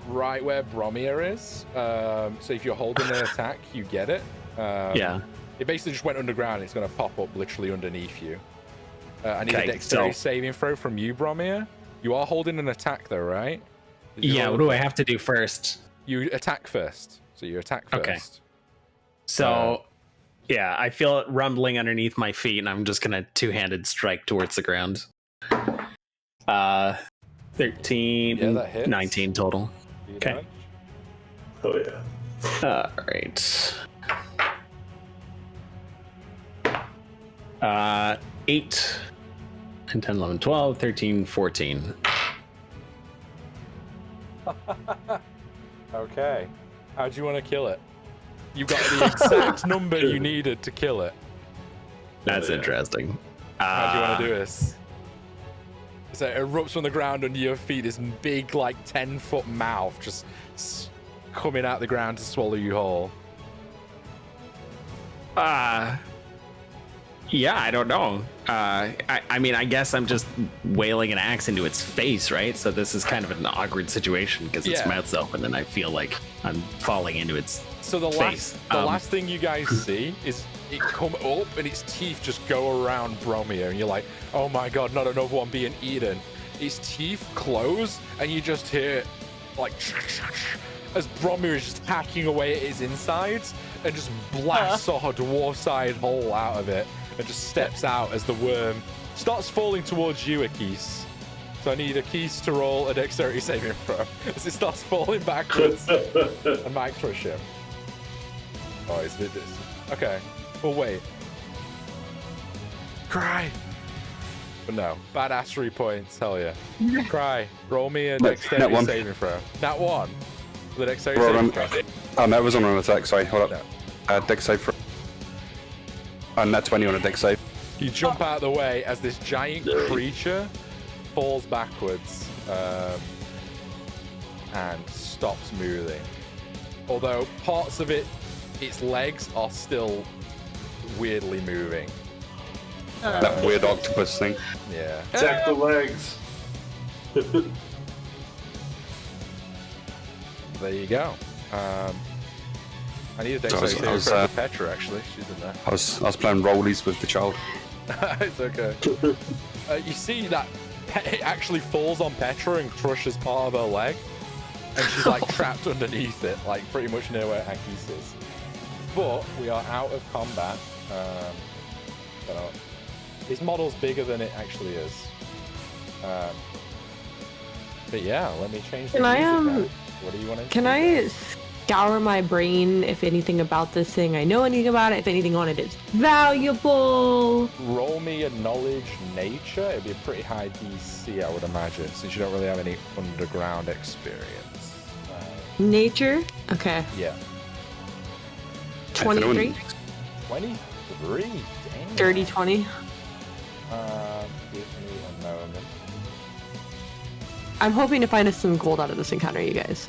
[SPEAKER 1] right where Bromir is. So if you're holding an attack, you get it.
[SPEAKER 3] Yeah.
[SPEAKER 1] It basically just went underground. It's going to pop up literally underneath you. I need a dexterity saving throw from you, Bromir. You are holding an attack, though, right?
[SPEAKER 3] Yeah, what do I have to do first?
[SPEAKER 1] You attack first. So you attack first.
[SPEAKER 3] Okay. So, yeah, I feel it rumbling underneath my feet, and I'm just going to two-handed strike towards the ground. 13,
[SPEAKER 1] Yeah, that hits.
[SPEAKER 3] 19 total. Okay.
[SPEAKER 5] Oh, yeah.
[SPEAKER 3] All right. 8, and 10, 11, 12, 13, 14.
[SPEAKER 1] Okay. How do you want to kill it? You got the exact number you needed to kill it.
[SPEAKER 3] That's interesting.
[SPEAKER 1] How do you want to do this? So it erupts from the ground under your feet, this big, like, 10-foot mouth just coming out the ground to swallow you whole.
[SPEAKER 3] Yeah, I don't know. I mean, I guess I'm just wailing an axe into its face, right? So this is kind of an awkward situation because its mouth's open and I feel like I'm falling into its face.
[SPEAKER 1] Last thing you guys see is it come up and its teeth just go around Bromir and you're like, oh my god, not another one being eaten. Its teeth close and you just hear like as Bromir is just hacking away at his insides and just blasts a dwarf-sized hole out of it and just steps out as the worm starts falling towards you, Akis. So I need a keys to roll a dexterity saving throw as it starts falling backwards and might crush him. Oh, it's a bit distant. Okay. Well, wait. Cry. But no. Badassery points. Hell yeah. Cry. Roll me a dexterity saving throw. That one. The dexterity saving throw.
[SPEAKER 2] Oh, no, it was on an attack. Sorry, hold up. No. Dex save throw. And that 20 on a dex save.
[SPEAKER 1] You jump out of the way as this giant creature falls backwards and stops moving. Although parts of its legs are still weirdly moving.
[SPEAKER 2] That weird octopus thing.
[SPEAKER 1] Yeah.
[SPEAKER 5] Attack the legs.
[SPEAKER 1] There you go. I need a dexterity saving throw for Petra, actually. She's in there.
[SPEAKER 2] I was playing rollies with the child.
[SPEAKER 1] It's okay. You see that it actually falls on Petra and crushes part of her leg, and she's like trapped underneath it, like pretty much near where Anki's is. But we are out of combat. His model's bigger than it actually is. But yeah, let me change the music now. What do you want to?
[SPEAKER 4] Can I scour my brain if anything about this thing I know anything about it, if anything on it is valuable?
[SPEAKER 1] Roll me a knowledge nature. It'd be a pretty high DC, I would imagine, since you don't really have any underground experience.
[SPEAKER 4] Nature? Okay.
[SPEAKER 1] Yeah.
[SPEAKER 4] 23?
[SPEAKER 1] 23? Dang.
[SPEAKER 4] Dirty 20.
[SPEAKER 1] Give me a moment.
[SPEAKER 4] I'm hoping to find us some gold out of this encounter, you guys.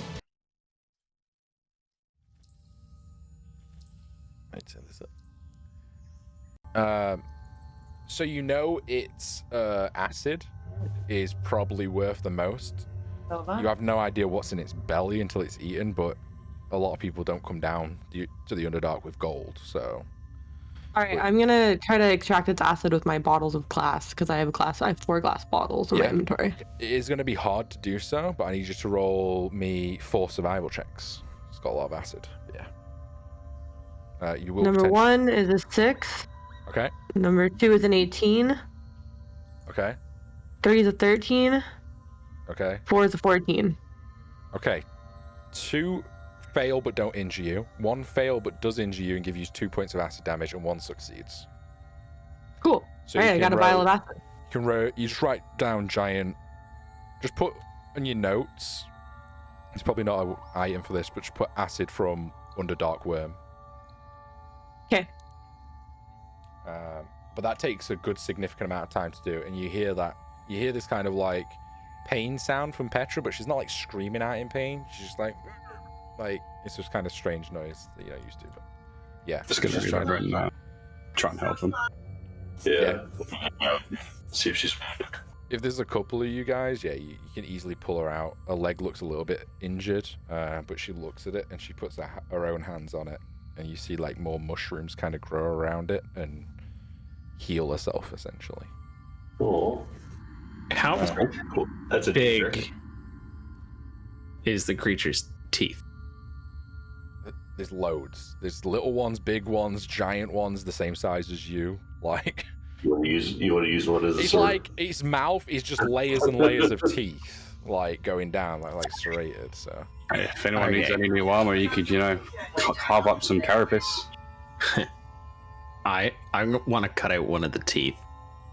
[SPEAKER 1] I'd turn this up. So you know its acid is probably worth the most. You have no idea what's in its belly until it's eaten, but a lot of people don't come down to the Underdark with gold, so...
[SPEAKER 4] Alright, I'm gonna try to extract its acid with my bottles of glass, because I have 4 glass bottles in my inventory.
[SPEAKER 1] It is going to be hard to do so, but I need you to roll me 4 survival checks. It's got a lot of acid, yeah. You will
[SPEAKER 4] Number 1 is a 6.
[SPEAKER 1] Okay.
[SPEAKER 4] Number 2 is an 18.
[SPEAKER 1] Okay.
[SPEAKER 4] 3 is a 13.
[SPEAKER 1] Okay.
[SPEAKER 4] 4 is a 14.
[SPEAKER 1] Okay. 2 fail but don't injure you. 1 fail but does injure you and give you 2 points of acid damage, and 1 succeeds.
[SPEAKER 4] Cool.
[SPEAKER 1] So
[SPEAKER 4] Alright, I got a vial of acid.
[SPEAKER 1] You just write down giant. Just put in your notes. It's probably not an item for this, but just put acid from Underdark Worm.
[SPEAKER 4] Okay.
[SPEAKER 1] But that takes a good significant amount of time to do, and you hear this kind of like pain sound from Petra, but she's not like screaming out in pain. She's just like it's just kind of strange noise that you're not used to. But yeah,
[SPEAKER 2] just gonna try and help them.
[SPEAKER 5] Yeah. See if she's.
[SPEAKER 1] If there's a couple of you guys, you can easily pull her out. Her leg looks a little bit injured, but she looks at it and she puts her own hands on it, and you see like more mushrooms kind of grow around it and heal herself essentially.
[SPEAKER 5] Oh.
[SPEAKER 3] How
[SPEAKER 5] cool. That's a
[SPEAKER 3] big is the creature's teeth?
[SPEAKER 1] There's loads. There's little ones, big ones, giant ones, the same size as you. Like
[SPEAKER 5] you want to use one as a
[SPEAKER 1] it's
[SPEAKER 5] sword?
[SPEAKER 1] like its mouth is just layers and layers of teeth, like going down, like serrated. So
[SPEAKER 2] if anyone needs any new armor, you could, carve up some carapace.
[SPEAKER 3] I want to cut out one of the teeth,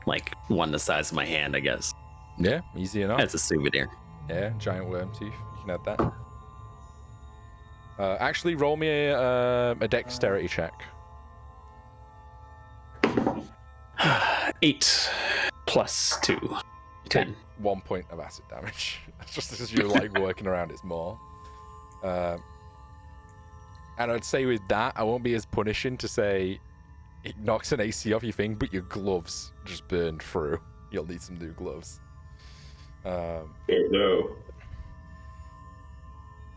[SPEAKER 3] like one the size of my hand, I guess.
[SPEAKER 1] Yeah, easy enough.
[SPEAKER 3] That's a souvenir.
[SPEAKER 1] Yeah, giant worm teeth. You can add that. Actually, roll me a dexterity check.
[SPEAKER 3] 8 plus 2. 10.
[SPEAKER 1] 1 point of acid damage. Just as you're like working around its maw. And I'd say with that, I won't be as punishing to say it knocks an AC off your thing, but your gloves just burned through. You'll need some new gloves.
[SPEAKER 5] Oh no.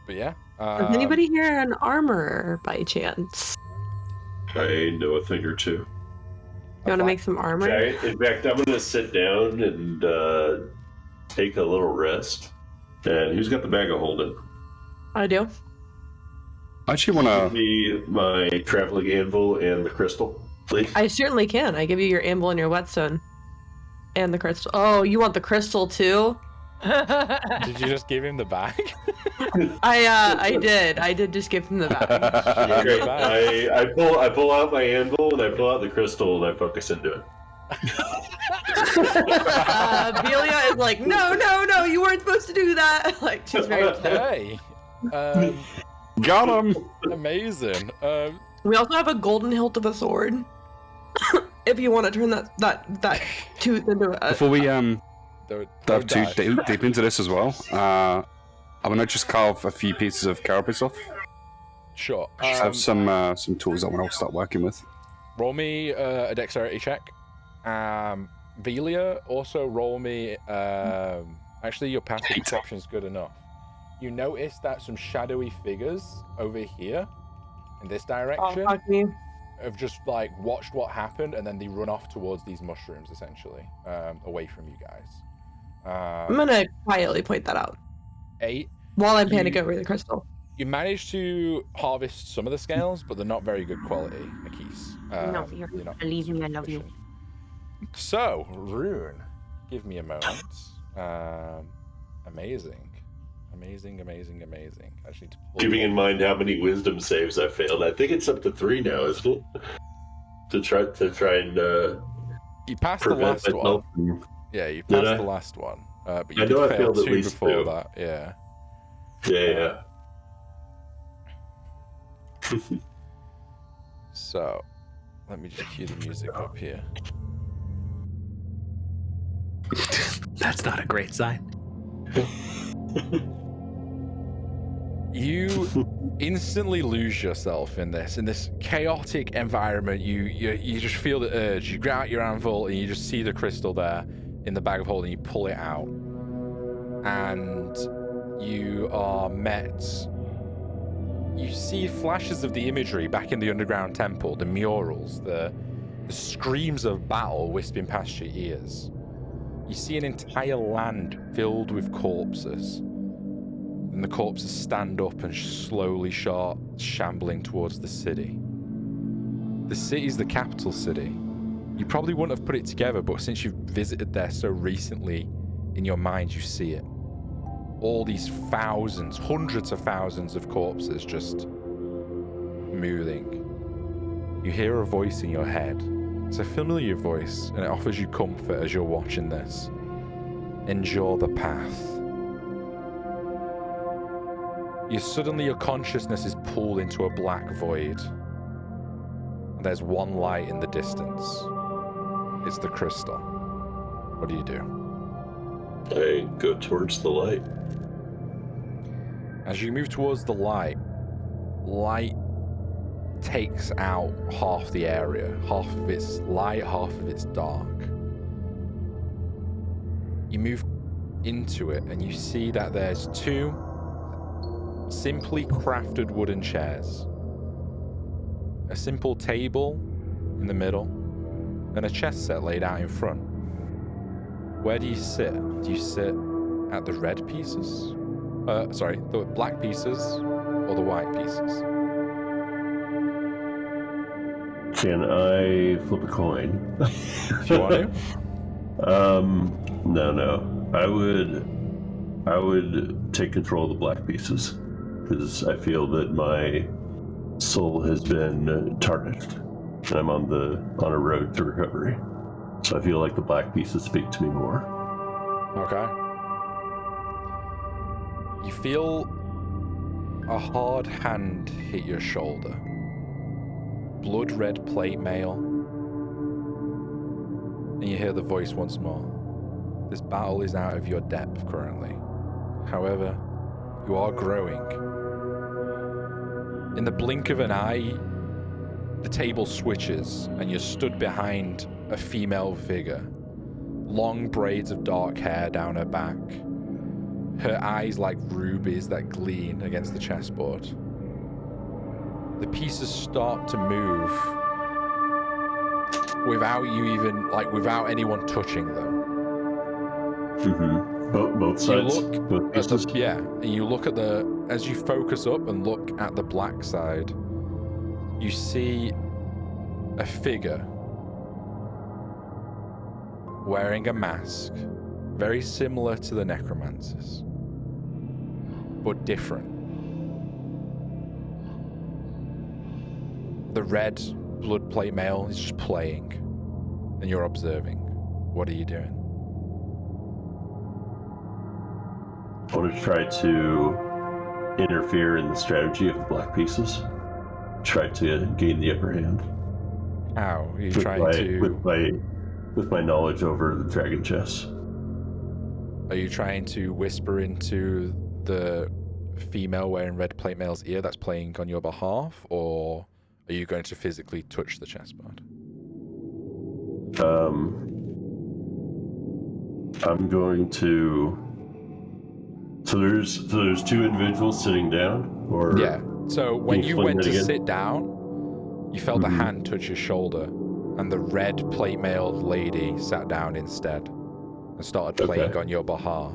[SPEAKER 1] But yeah.
[SPEAKER 4] Is anybody here an armorer by chance?
[SPEAKER 5] I know a thing or two.
[SPEAKER 4] You want to make some armor?
[SPEAKER 5] Okay. In fact, I'm going to sit down and take a little rest. And who's got the bag of holding?
[SPEAKER 4] I do.
[SPEAKER 2] I actually want
[SPEAKER 5] Give me my traveling anvil and the crystal, please.
[SPEAKER 4] I certainly can. I give you your anvil and your whetstone. And the crystal. Oh, you want the crystal too?
[SPEAKER 1] Did you just give him the bag?
[SPEAKER 4] I did just give him the bag.
[SPEAKER 5] Great. I pull out my anvil and I pull out the crystal and I focus into it.
[SPEAKER 4] Belia is like, no, you weren't supposed to do that. Like, she's very
[SPEAKER 1] Okay.
[SPEAKER 2] Got him.
[SPEAKER 1] Amazing.
[SPEAKER 4] We also have a golden hilt of a sword. If you want to turn that tooth into a...
[SPEAKER 2] Before we
[SPEAKER 1] don't
[SPEAKER 2] dive too
[SPEAKER 1] die.
[SPEAKER 2] deep into this as well, I'm gonna just carve a few pieces of carapace off.
[SPEAKER 1] Sure.
[SPEAKER 2] Just have some tools I want to start working with.
[SPEAKER 1] Roll me a dexterity check. Velia, also roll me. Actually, your passive perception is good enough. You notice that some shadowy figures over here, in this direction, have just like watched what happened, and then they run off towards these mushrooms, essentially, away from you guys.
[SPEAKER 4] I'm gonna quietly point that out.
[SPEAKER 1] 8.
[SPEAKER 4] While I'm panicking over the crystal.
[SPEAKER 1] You managed to harvest some of the scales, but they're not very good quality, Akis.
[SPEAKER 7] No, you're believe me, I love you.
[SPEAKER 1] So, Rune, give me a moment. Amazing. I just need to pull
[SPEAKER 5] Keeping in mind how many wisdom saves I failed, I think it's up to 3 now, isn't it? To try and
[SPEAKER 1] you passed the last one. Yeah, you passed the last one. But you did fail 2 before that. Yeah.
[SPEAKER 5] Yeah.
[SPEAKER 1] So, let me just cue the music up here.
[SPEAKER 3] That's not a great sign.
[SPEAKER 1] You instantly lose yourself in this chaotic environment. You just feel the urge. You grab out your anvil and you just see the crystal there in the bag of holding. You pull it out, and you are met. You see flashes of the imagery back in the underground temple, the murals, the screams of battle wisping past your ears. You see an entire land filled with corpses. And the corpses stand up and slowly start shambling towards the city. The city's the capital city. You probably wouldn't have put it together, but since you've visited there so recently, in your mind you see it. All these thousands, hundreds of thousands of corpses just moving. You hear a voice in your head. It's a familiar voice, and it offers you comfort as you're watching this. Endure the path. Your consciousness is pulled into a black void. And there's one light in the distance. It's the crystal. What do you do?
[SPEAKER 5] I go towards the light.
[SPEAKER 1] As you move towards the light takes out half the area. Half of it's light, half of it's dark. You move into it and you see that there's 2 simply crafted wooden chairs. A simple table in the middle, and a chess set laid out in front. Where do you sit? Do you sit at the red pieces? The black pieces or the white pieces?
[SPEAKER 5] Can I flip a coin?
[SPEAKER 1] If you want to.
[SPEAKER 5] No. I would take control of the black pieces because I feel that my soul has been tarnished, and I'm on a road to recovery. So I feel like the black pieces speak to me more.
[SPEAKER 1] Okay. You feel a hard hand hit your shoulder. Blood red plate mail. And you hear the voice once more. This battle is out of your depth currently. However, you are growing. In the blink of an eye, the table switches and you're stood behind a female figure. Long braids of dark hair down her back. Her eyes like rubies that gleam against the chessboard. The pieces start to move without anyone touching them.
[SPEAKER 5] Mm-hmm. Both sides. Both pieces.
[SPEAKER 1] And you look at as you focus up and look at the black side, you see a figure wearing a mask very similar to the necromancers, but different. The red blood plate mail is just playing, and you're observing. What are you doing?
[SPEAKER 5] I want to try to interfere in the strategy of the black pieces. Try to gain the upper hand.
[SPEAKER 1] How? Are you trying to...
[SPEAKER 5] With my knowledge over the dragon chess.
[SPEAKER 1] Are you trying to whisper into the female wearing red plate mail's ear that's playing on your behalf, or are you going to physically touch the chessboard?
[SPEAKER 5] I'm going to... So there's two individuals sitting down, or...
[SPEAKER 1] Yeah. So when you went to sit down, you felt a
[SPEAKER 5] Mm-hmm.
[SPEAKER 1] hand touch your shoulder, and the red plate mailed lady sat down instead and started playing on your behalf,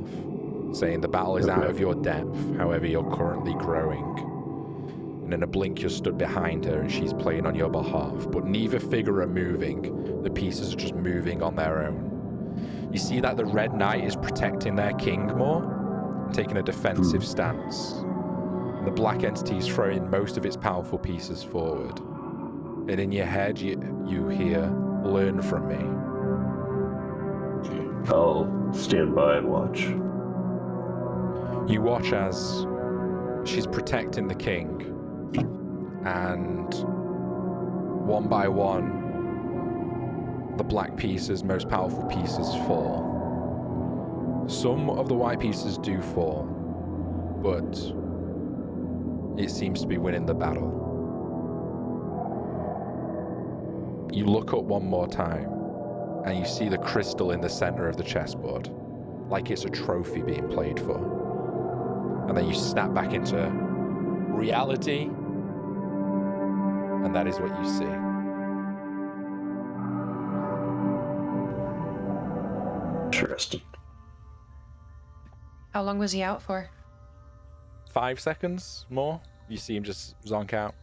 [SPEAKER 1] saying the battle is out of your depth, however you're currently growing. And in a blink, you're stood behind her and she's playing on your behalf, but neither figure are moving. The pieces are just moving on their own. You see that the Red Knight is protecting their king more and taking a defensive stance. And the black entity is throwing most of its powerful pieces forward. And in your head, you hear, "Learn from me."
[SPEAKER 5] I'll stand by and watch.
[SPEAKER 1] You watch as she's protecting the king, and one by one, the black pieces, most powerful pieces, fall. Some of the white pieces do fall, but it seems to be winning the battle. You look up one more time, and you see the crystal in the center of the chessboard, like it's a trophy being played for. And then you snap back into reality, and that is what you see.
[SPEAKER 5] Interesting.
[SPEAKER 6] How long was he out for?
[SPEAKER 1] 5 seconds more, you see him just zonk out.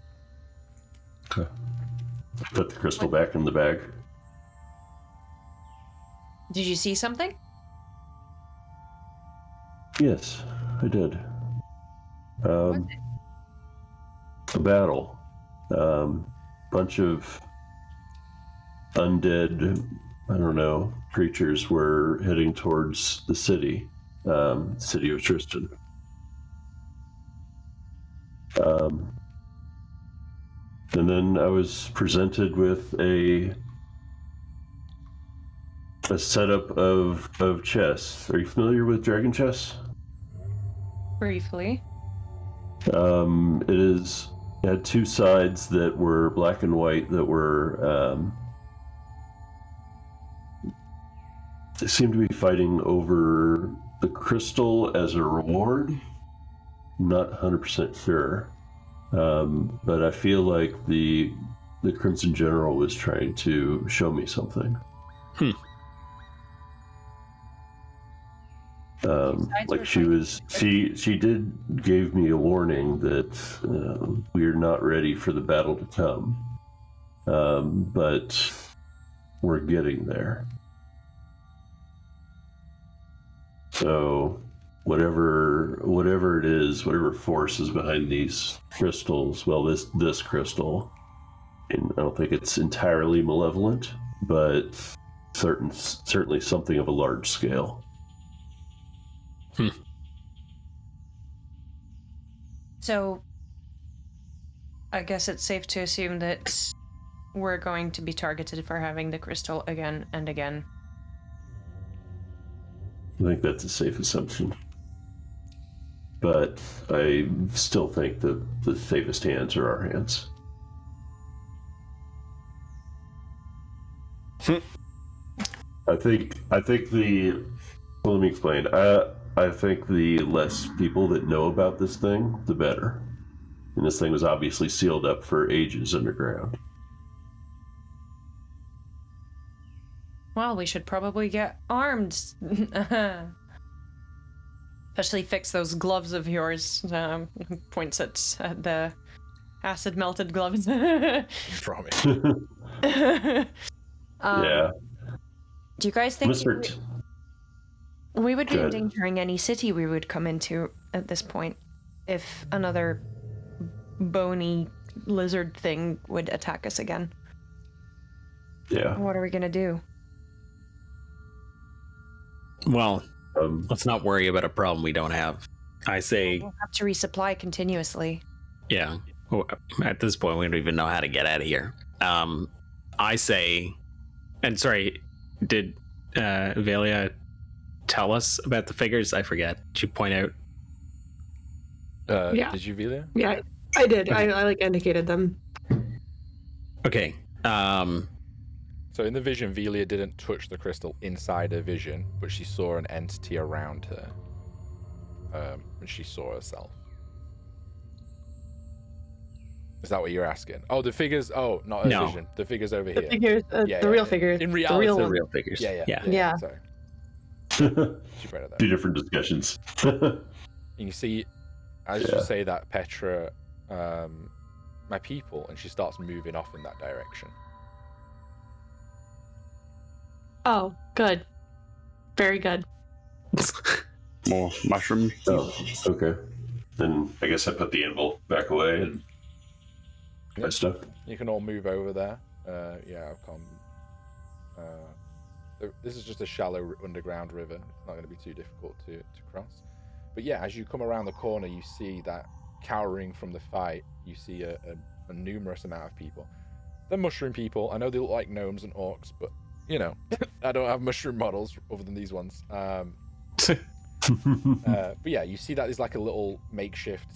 [SPEAKER 5] Okay. Put the crystal back in the bag.
[SPEAKER 6] Did you see something?
[SPEAKER 5] Yes, I did. A battle. Bunch of undead, I don't know, creatures were heading towards the city, city of Tristan. And then I was presented with a setup of chess. Are you familiar with dragon chess?
[SPEAKER 6] Briefly.
[SPEAKER 5] It had two sides that were black and white that were they seem to be fighting over the crystal as a reward. Not 100% sure. But I feel like the Crimson General was trying to show me something. Like she did gave me a warning that we are not ready for the battle to come, but we're getting there. So whatever it is, whatever force is behind these crystals, well, this crystal, and I don't think it's entirely malevolent, but certainly something of a large scale.
[SPEAKER 6] So, I guess it's safe to assume that we're going to be targeted for having the crystal again and again.
[SPEAKER 5] I think that's a safe assumption. But I still think that the safest hands are our hands. I think well, let me explain. I think the less people that know about this thing, the better. And this thing was obviously sealed up for ages underground.
[SPEAKER 6] Well, we should probably get armed. Especially fix those gloves of yours. Points at the acid melted gloves.
[SPEAKER 1] Promise.
[SPEAKER 5] Yeah.
[SPEAKER 6] Do you guys think
[SPEAKER 7] We would be
[SPEAKER 5] Good.
[SPEAKER 7] endangering any city we would come into at this point if another bony lizard thing would attack us again.
[SPEAKER 5] Yeah.
[SPEAKER 7] What are we gonna do?
[SPEAKER 3] Well,
[SPEAKER 5] Um,
[SPEAKER 3] let's not worry about a problem we don't have. I say,
[SPEAKER 7] We'll have to resupply continuously.
[SPEAKER 3] yeah. Well, at this point, we don't even know how to get out of here. I say, and sorry, did Velia tell us about the figures? I forget. Did you point out?
[SPEAKER 4] Yeah.
[SPEAKER 1] Did you, Velia?
[SPEAKER 4] Yeah, I did. I like indicated them.
[SPEAKER 3] Okay.
[SPEAKER 1] So in the vision, Velia didn't touch the crystal inside her vision, but she saw an entity around her. And she saw herself. Is that what you're asking? Oh, the figures. Oh, not her
[SPEAKER 3] No.
[SPEAKER 1] vision. The figures over
[SPEAKER 4] The
[SPEAKER 1] here.
[SPEAKER 4] figures,
[SPEAKER 1] Yeah,
[SPEAKER 4] the
[SPEAKER 1] yeah,
[SPEAKER 4] real
[SPEAKER 1] yeah.
[SPEAKER 4] figures.
[SPEAKER 1] In
[SPEAKER 4] the
[SPEAKER 1] reality,
[SPEAKER 4] real
[SPEAKER 3] The
[SPEAKER 4] one.
[SPEAKER 3] real figures.
[SPEAKER 1] Yeah.
[SPEAKER 4] Yeah.
[SPEAKER 1] Sorry.
[SPEAKER 5] Two
[SPEAKER 1] She better that.
[SPEAKER 5] different discussions.
[SPEAKER 1] You can see, as you
[SPEAKER 5] Yeah.
[SPEAKER 1] say that, Petra, my people, and she starts moving off in that direction.
[SPEAKER 4] Oh, good. Very good.
[SPEAKER 2] More mushroom.
[SPEAKER 5] Oh, okay. Then I guess I put the anvil back away and my stuff.
[SPEAKER 1] You can all move over there. Yeah, I'll come. This is just a shallow underground river. It's not going to be too difficult to cross. But yeah, as you come around the corner, you see that cowering from the fight, you see a numerous amount of people. They're mushroom people. I know they look like gnomes and orcs, but, you know, I don't have mushroom models other than these ones. But yeah, you see that there's like a little makeshift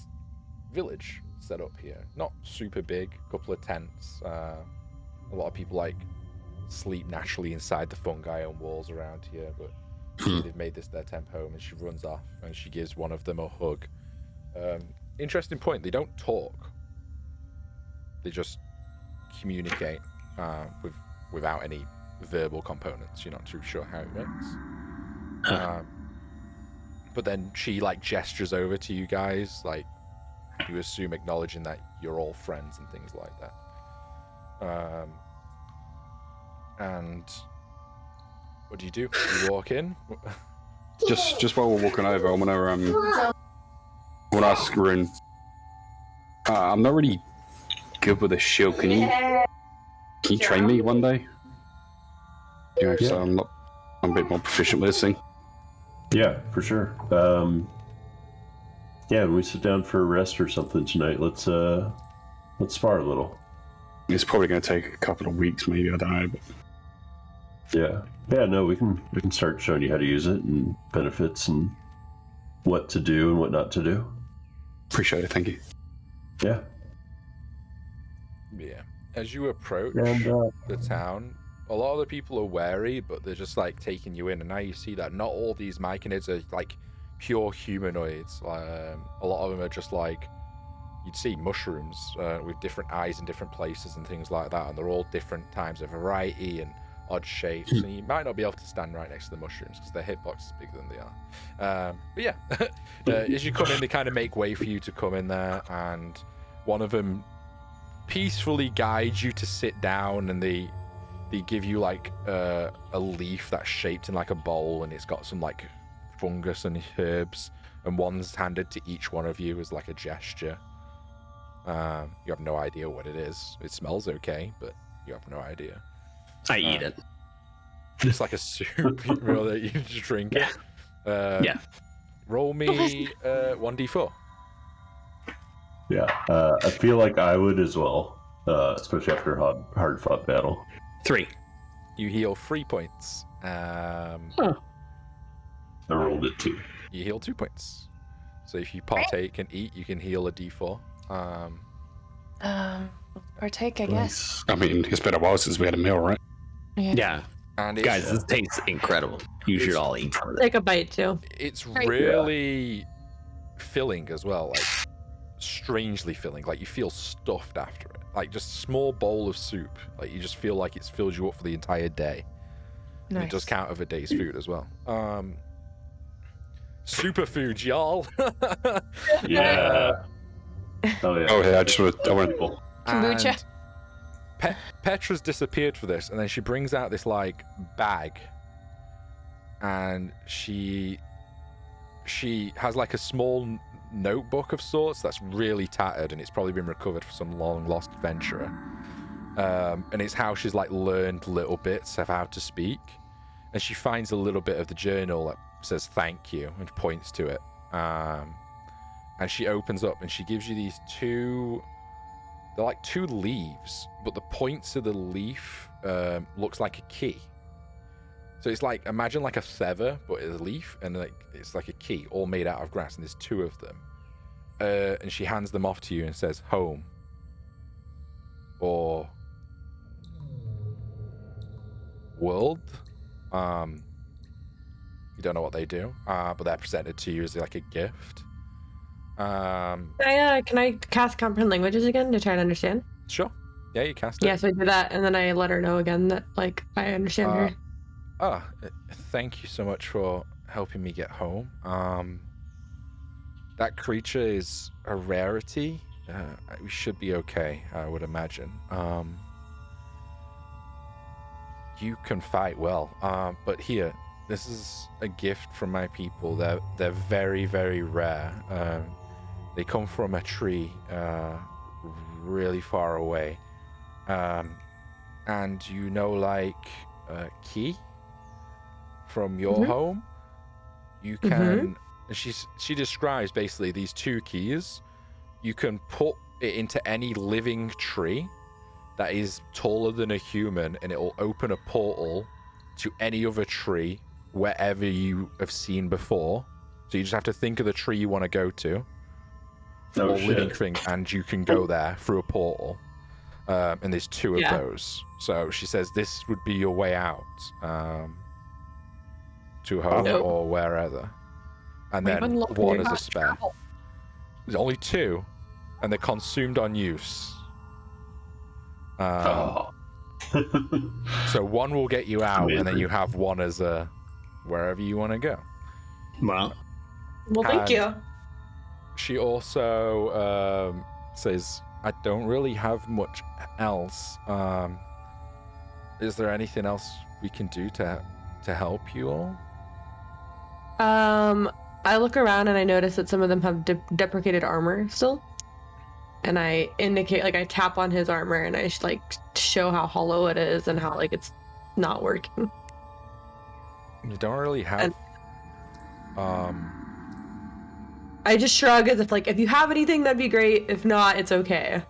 [SPEAKER 1] village set up here. Not super big, couple of tents. A lot of people like sleep naturally inside the fungi and walls around here, but they've made this their temp home, and she runs off and she gives one of them a hug. Interesting point, they don't talk. They just communicate without any verbal components. You're not too sure how it works. But then she like gestures over to you guys, like you assume acknowledging that you're all friends and things like that. And what do? You walk in?
[SPEAKER 2] Just while we're walking over, I want to ask Rune. I'm not really good with a shield. Can you train me one day? You know, so I'm a bit more proficient with this thing.
[SPEAKER 5] Yeah, for sure. Yeah, when we sit down for a rest or something tonight, let's spar a little.
[SPEAKER 2] It's probably going to take a couple of weeks, maybe. I don't know. But...
[SPEAKER 5] Yeah. No, we can start showing you how to use it and benefits and what to do and what not to do.
[SPEAKER 2] Appreciate it. Thank you.
[SPEAKER 5] Yeah.
[SPEAKER 1] Yeah. As you approach
[SPEAKER 5] And,
[SPEAKER 1] the town, a lot of the people are wary, but they're just like taking you in. And now you see that not all these myconids are like pure humanoids. A lot of them are just like, you'd see mushrooms with different eyes in different places and things like that. And they're all different times of variety and odd shapes. And you might not be able to stand right next to the mushrooms because their hitbox is bigger than they are. But yeah, as you come in, they kind of make way for you to come in there. And one of them peacefully guides you to sit down, and they give you like a leaf that's shaped in like a bowl, and it's got some like fungus and herbs, and one's handed to each one of you as like a gesture. You have no idea what it is. It smells okay, but you have no idea.
[SPEAKER 3] I eat it.
[SPEAKER 1] It's like a soup, you know, that you just drink it.
[SPEAKER 3] Yeah.
[SPEAKER 1] Roll me 1d4.
[SPEAKER 5] Yeah, I feel like I would as well, especially after a hard-fought battle.
[SPEAKER 3] 3.
[SPEAKER 1] You heal 3 points.
[SPEAKER 5] I rolled it 2.
[SPEAKER 1] You heal 2 points. So if you partake and eat, you can heal a d4.
[SPEAKER 7] Partake, I guess.
[SPEAKER 2] I mean, it's been a while since we had a meal, right?
[SPEAKER 3] Yeah.
[SPEAKER 1] And it's,
[SPEAKER 3] Guys, this tastes incredible. You should all eat some of it.
[SPEAKER 4] Take a bite too.
[SPEAKER 1] it's really filling as well, like strangely filling. Like you feel stuffed after it. Like just a small bowl of soup. Like you just feel like it's filled you up for the entire day. And it does count of a day's food as well. Superfood, y'all.
[SPEAKER 5] Yeah. Oh yeah.
[SPEAKER 2] Oh yeah, I want
[SPEAKER 7] Kombucha.
[SPEAKER 1] And Petra's disappeared for this, and then she brings out this like bag, and she has like a small notebook of sorts that's really tattered, and it's probably been recovered from some long lost adventurer. And it's how she's like learned little bits of how to speak, and she finds a little bit of the journal that says thank you and points to it. And she opens up and she gives you these they're like two leaves, but the points of the leaf looks like a key. So it's like, imagine like a feather, but it's a leaf, and like it's like a key, all made out of grass, and there's two of them. And she hands them off to you and says, home. Or world. You don't know what they do, but they're presented to you as like a gift.
[SPEAKER 4] Can I cast comprehend languages again to try to understand?
[SPEAKER 1] Sure. Yeah, you cast it.
[SPEAKER 4] Yeah, so I do that, and then I let her know again that like I understand her.
[SPEAKER 1] Thank you so much for helping me get home. That creature is a rarity. We should be okay, I would imagine. You can fight well, but here, this is a gift from my people. They're very, very rare. They come from a tree really far away. And you know, like Key from your home, you can. And she describes basically these two keys. You can put it into any living tree that is taller than a human, and it will open a portal to any other tree wherever you have seen before. So you just have to think of the tree you want to go to, or living thing, and you can go there through a portal. And there's two of those. So she says this would be your way out to home or wherever. And then one is a spare. There's only two, and they're consumed on use. So one will get you out, and then you have one as a wherever you want to go.
[SPEAKER 3] Well,
[SPEAKER 4] thank you.
[SPEAKER 1] She also says, I don't really have much else. Is there anything else we can do to help you all?
[SPEAKER 4] I look around and I notice that some of them have deprecated armor still. And I indicate, like I tap on his armor and I like show how hollow it is and how like it's not working.
[SPEAKER 1] You don't really have...
[SPEAKER 4] I just shrug as if like, if you have anything, that'd be great. If not, it's okay.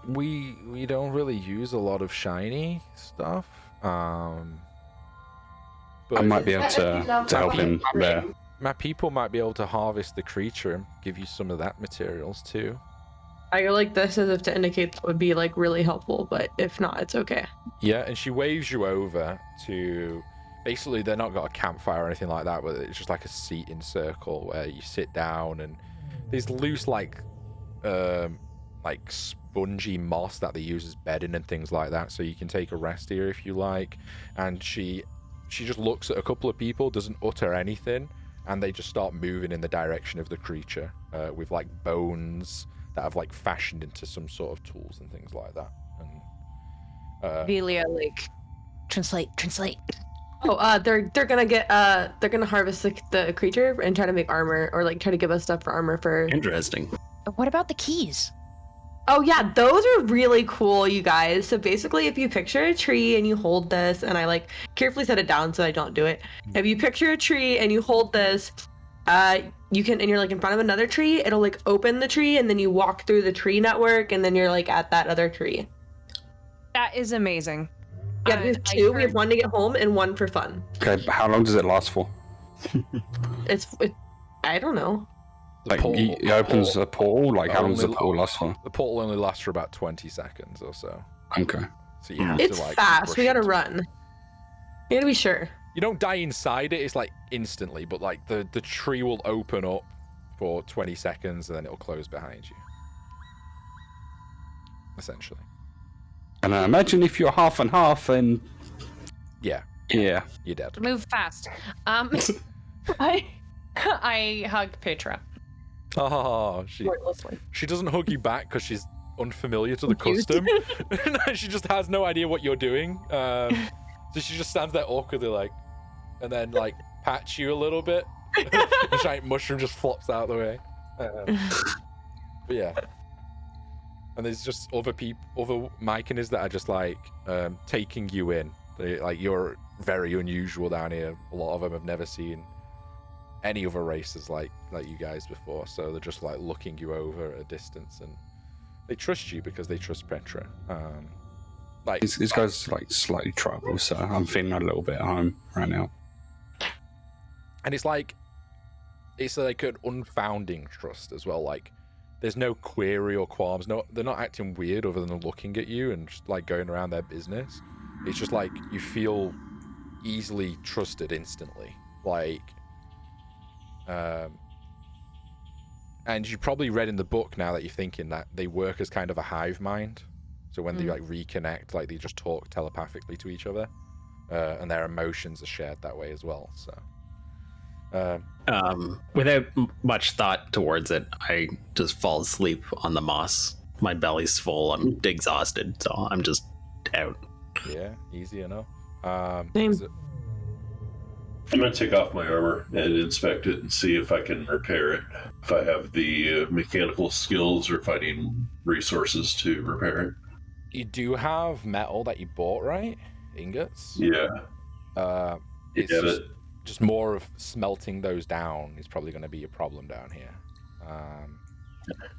[SPEAKER 1] We don't really use a lot of shiny stuff. But
[SPEAKER 2] I might be able to help him there.
[SPEAKER 1] My people might be able to harvest the creature and give you some of that materials too.
[SPEAKER 4] I go like this as if to indicate that would be like really helpful, but if not, it's okay.
[SPEAKER 1] Yeah, and she waves you over to... Basically, they're not got a campfire or anything like that, but it's just like a seating circle where you sit down, and there's loose like spongy moss that they use as bedding and things like that, so you can take a rest here if you like. And she just looks at a couple of people, doesn't utter anything, and they just start moving in the direction of the creature with like bones that have like fashioned into some sort of tools and things like that. And
[SPEAKER 7] Velia, like, translate.
[SPEAKER 4] Oh, they're gonna harvest the creature and try to make armor, or like try to give us stuff for armor for.
[SPEAKER 3] Interesting.
[SPEAKER 7] What about the keys?
[SPEAKER 4] Oh yeah, those are really cool, you guys. So basically, if you picture a tree and you hold this, and I like carefully set it down so I don't do it. If you picture a tree and you hold this, you can, and you're like in front of another tree, it'll like open the tree, and then you walk through the tree network, and then you're like at that other tree.
[SPEAKER 7] That is amazing.
[SPEAKER 4] Yeah, we have two. We have one to get home and one for fun.
[SPEAKER 2] Okay, but how long does it last for?
[SPEAKER 4] I don't know.
[SPEAKER 2] Like, he opens a portal? Like, how long does the portal last for?
[SPEAKER 1] The portal only lasts for about 20 seconds or so.
[SPEAKER 2] Okay.
[SPEAKER 1] So you have
[SPEAKER 4] it's
[SPEAKER 1] to, like...
[SPEAKER 4] fast. We gotta run. You gotta be sure.
[SPEAKER 1] You don't die inside it. It's, like, instantly. But, like, the tree will open up for 20 seconds, and then it'll close behind you. Essentially.
[SPEAKER 2] And I imagine if you're half and half, then...
[SPEAKER 1] Yeah.
[SPEAKER 2] Yeah.
[SPEAKER 1] You're dead.
[SPEAKER 7] Move fast. I hug Petra.
[SPEAKER 1] Oh, she doesn't hug you back because she's unfamiliar to the custom. She just has no idea what you're doing. So she just stands there awkwardly, like, and then like patch you a little bit. The giant mushroom just flops out of the way. But yeah. And there's just other Myconers that are just like taking you in. Like, you're very unusual down here. A lot of them have never seen any other races like you guys before, so they're just like looking you over at a distance, and they trust you because they trust Petra. Like
[SPEAKER 2] these guys like slightly tribal, so I'm feeling a little bit at home right now.
[SPEAKER 1] And it's like an unfounding trust as well. Like, there's no query or qualms. No, they're not acting weird other than looking at you and just like going around their business. It's just like you feel easily trusted instantly. Like, and you probably read in the book now that you're thinking that they work as kind of a hive mind. So when they like reconnect, like they just talk telepathically to each other, and their emotions are shared that way as well. So,
[SPEAKER 3] without much thought towards it, I just fall asleep on the moss. My belly's full. I'm exhausted, so I'm just out.
[SPEAKER 1] Yeah, easy enough.
[SPEAKER 4] Same.
[SPEAKER 5] I'm gonna take off my armor and inspect it and see if I can repair it. If I have the mechanical skills or fighting resources to repair it.
[SPEAKER 1] You do have metal that you bought, right? Ingots?
[SPEAKER 5] Yeah.
[SPEAKER 1] It's just more of smelting those down is probably going to be a problem down here.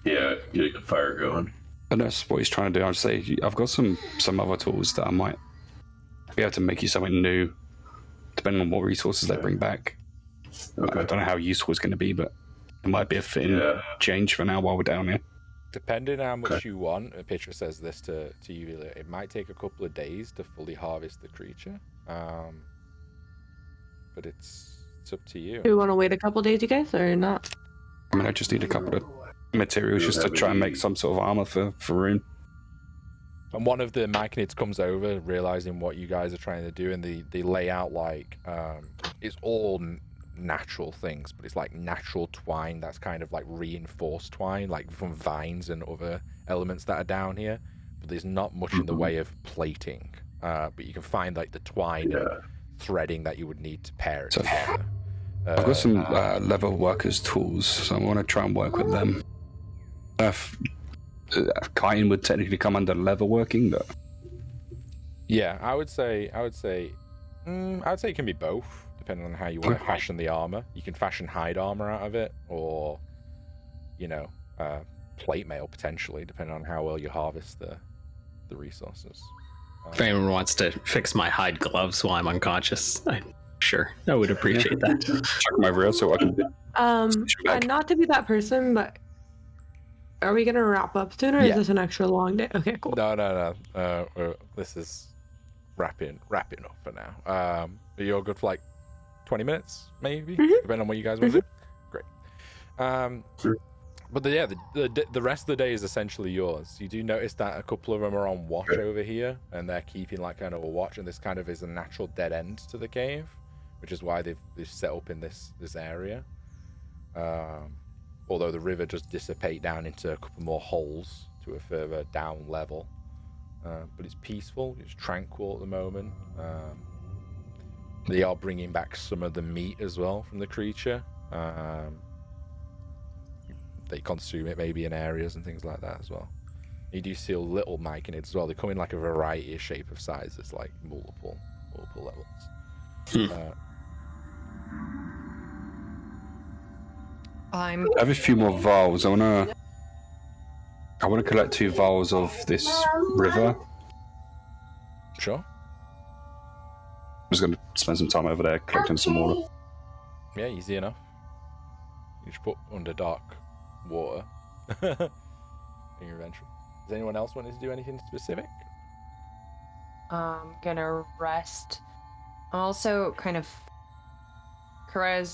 [SPEAKER 5] Yeah, getting a fire going.
[SPEAKER 2] And that's what he's trying to do. I'd say I've got some other tools that I might be able to make you something new, depending on what resources they bring back. Okay. I don't know how useful it's going to be, but it might be a fitting change for now while we're down here.
[SPEAKER 1] Depending on how much you want, Petra says this to you, it might take a couple of days to fully harvest the creature. But it's up to you.
[SPEAKER 4] Do we want to wait a couple days, you guys, or not?
[SPEAKER 2] I mean, I just need a couple of materials just to try and make some sort of armor for Rune.
[SPEAKER 1] And one of the Myconids comes over, realizing what you guys are trying to do, and they lay out like it's all natural things, but it's like natural twine that's kind of like reinforced twine, like from vines and other elements that are down here. But there's not much in the way of plating. But you can find like the twine and threading that you would need to pair it together.
[SPEAKER 2] I've got some leather workers' tools, so I want to try and work with them. Kiting would technically come under leather working, but
[SPEAKER 1] yeah, I would say it can be both, depending on how you want to fashion the armor. You can fashion hide armor out of it, or plate mail potentially, depending on how well you harvest the resources.
[SPEAKER 3] If anyone wants to fix my hide gloves while I'm unconscious, sure, I would appreciate that.
[SPEAKER 2] Check my real so I can.
[SPEAKER 4] And not to be that person, but are we gonna wrap up soon, or is this an extra long day? Okay, cool.
[SPEAKER 1] No. This is wrapping up for now. Are you all good for like 20 minutes, maybe, depending on what you guys want to do? Great.
[SPEAKER 5] Sure.
[SPEAKER 1] But the rest of the day is essentially yours. You do notice that a couple of them are on watch over here, and they're keeping like kind of a watch, and this kind of is a natural dead end to the cave, which is why they've set up in this area. Although the river does dissipate down into a couple more holes to a further down level. But it's peaceful, it's tranquil at the moment. They are bringing back some of the meat as well from the creature. They consume it maybe in areas and things like that as well. You do see a little Myconids as well. They come in like a variety of shape of sizes, like multiple levels.
[SPEAKER 2] I have a few more vials. I wanna collect 2 vials of this river.
[SPEAKER 1] Sure.
[SPEAKER 2] I'm just gonna spend some time over there collecting some water.
[SPEAKER 1] Yeah, easy enough. You just put under dark water in your inventory. Does anyone else want to do anything specific?
[SPEAKER 7] I'm gonna rest. I'm also kind of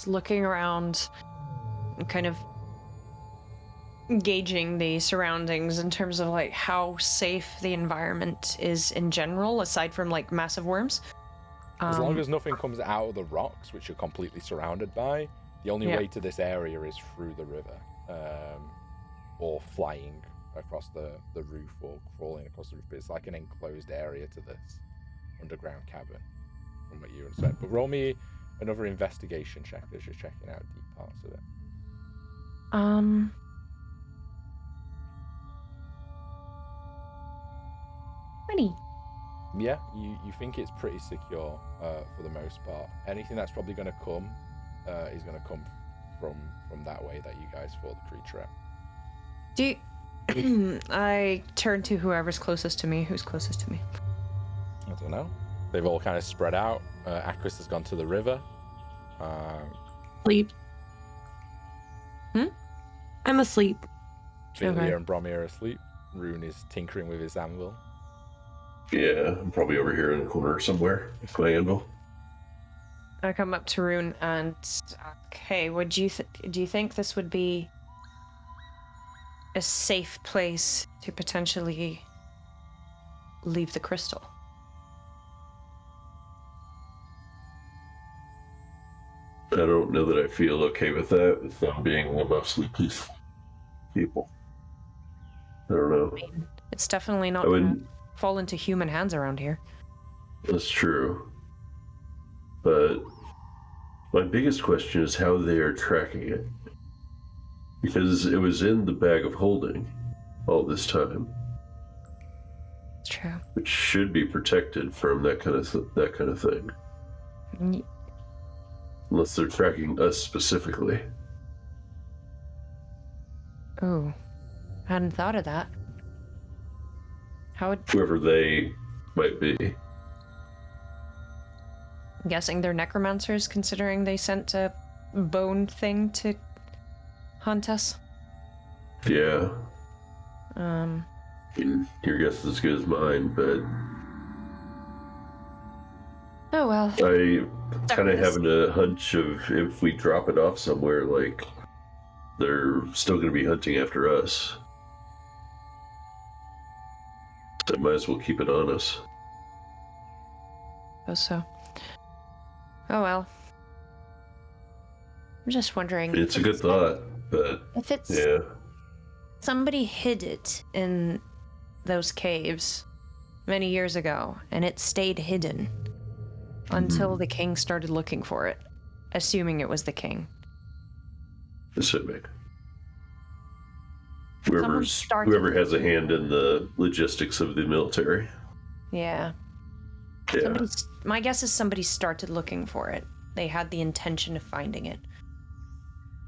[SPEAKER 7] looking around and kind of gauging the surroundings in terms of like how safe the environment is in general, aside from like massive worms.
[SPEAKER 1] As long as nothing comes out of the rocks, which you're completely surrounded by, the only way to this area is through the river, or flying across the roof, or crawling across the roof. But it's like an enclosed area to this underground cavern, from what you understand. But roll me another investigation check as you're checking out deep parts of it.
[SPEAKER 7] 20.
[SPEAKER 1] Yeah, you think it's pretty secure for the most part. Anything that's probably going to come is going to come from that way that you guys thought the creature at.
[SPEAKER 7] I turn to whoever's closest to me. Who's closest to me?
[SPEAKER 1] I don't know. They've all kind of spread out. Akris has gone to the river.
[SPEAKER 4] Sleep. I'm asleep.
[SPEAKER 1] Philia and Bromir are asleep. Rune is tinkering with his anvil.
[SPEAKER 5] Yeah, I'm probably over here in the corner somewhere with my anvil.
[SPEAKER 7] I come up to Rune and hey, do you think this would be a safe place to potentially leave the crystal?
[SPEAKER 5] I don't know that I feel okay with that, with them being a mostly peaceful people. I don't know.
[SPEAKER 7] I mean, it's definitely not gonna fall into human hands around here.
[SPEAKER 5] That's true. But my biggest question is how they are tracking it. Because it was in the bag of holding all this time.
[SPEAKER 7] It's true.
[SPEAKER 5] Which should be protected from that kind of thing. Unless they're tracking us specifically.
[SPEAKER 7] Oh, I hadn't thought of that. How would...
[SPEAKER 5] Whoever they might be.
[SPEAKER 7] I'm guessing they're necromancers, considering they sent a bone thing to hunt us.
[SPEAKER 5] Yeah. I mean, your guess is as good as mine, but...
[SPEAKER 7] Oh well.
[SPEAKER 5] I kind of having a hunch of if we drop it off somewhere, like, they're still going to be hunting after us. So I might as well keep it on us.
[SPEAKER 7] So. Oh well. I'm just wondering.
[SPEAKER 5] It's a good thought, but
[SPEAKER 7] if it's
[SPEAKER 5] yeah.
[SPEAKER 7] Somebody hid it in those caves many years ago, and it stayed hidden until the king started looking for it, assuming it was the king.
[SPEAKER 5] Assuming. Whoever has a hand in the logistics of the military.
[SPEAKER 7] Yeah. My guess is somebody started looking for it. They had the intention of finding it.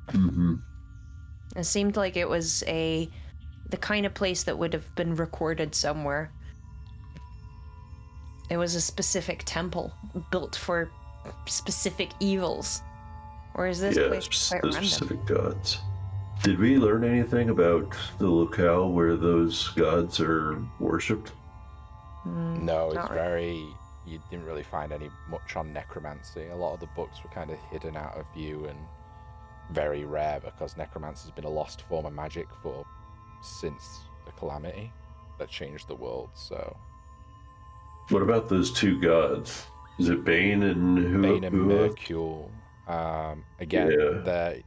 [SPEAKER 5] Mm-hmm.
[SPEAKER 7] It seemed like it was the kind of place that would have been recorded somewhere. It was a specific temple built for specific evils. Or is this place quite random?
[SPEAKER 5] Specific gods. Did we learn anything about the locale where those gods are worshipped?
[SPEAKER 1] No, it's very... You didn't really find much on necromancy. A lot of the books were kind of hidden out of view and very rare because necromancy has been a lost form of magic since the calamity that changed the world, so...
[SPEAKER 5] What about those two gods? Is it Bane and who?
[SPEAKER 1] Bane and Mercule. They're...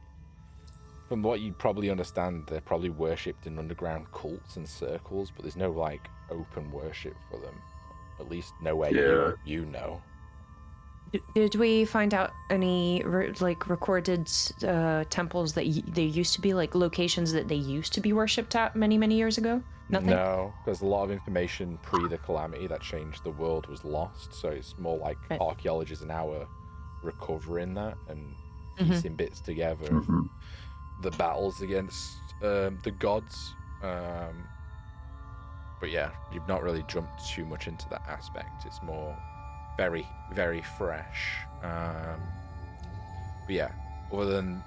[SPEAKER 1] From what you probably understand, they're probably worshipped in underground cults and circles, but there's no, like, open worship for them. At least nowhere you know.
[SPEAKER 7] Did we find out any, recorded temples that they used to be, like, locations that they used to be worshipped at many, many years ago? Nothing?
[SPEAKER 1] No, because a lot of information pre the calamity that changed the world was lost, so it's more like archaeologists now are recovering that and piecing bits together. The battles against the gods. But yeah, you've not really jumped too much into that aspect. It's more very, very fresh. But yeah, other than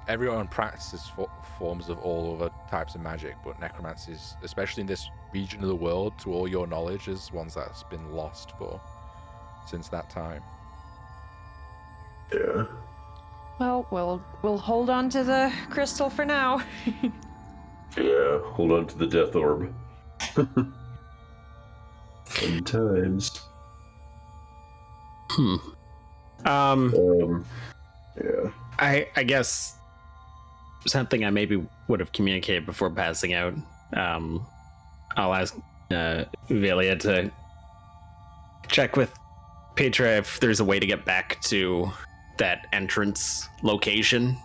[SPEAKER 1] everyone practices forms of all other types of magic, but necromancy is, especially in this region of the world, to all your knowledge, is ones that's been lost since that time.
[SPEAKER 5] Yeah.
[SPEAKER 7] Well, we'll hold on to the crystal for now.
[SPEAKER 5] Yeah, hold on to the death orb. Fun times. Yeah.
[SPEAKER 3] I guess something I maybe would have communicated before passing out. I'll ask Velia to check with Petra if there's a way to get back to that entrance location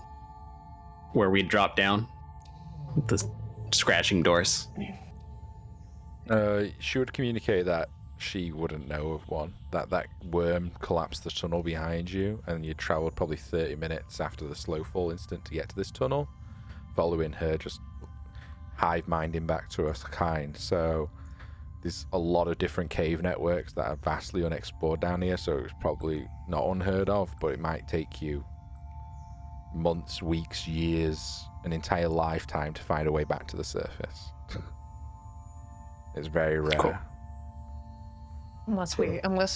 [SPEAKER 3] where we dropped down with the scratching doors?
[SPEAKER 1] She would communicate that she wouldn't know of one. That worm collapsed the tunnel behind you, and you travelled probably 30 minutes after the slow fall instant to get to this tunnel, following her, just hive minding back to her kind. So there's a lot of different cave networks that are vastly unexplored down here, so it's probably not unheard of, but it might take you months, weeks, years, an entire lifetime to find a way back to the surface. It's very rare.
[SPEAKER 2] Cool.
[SPEAKER 7] Unless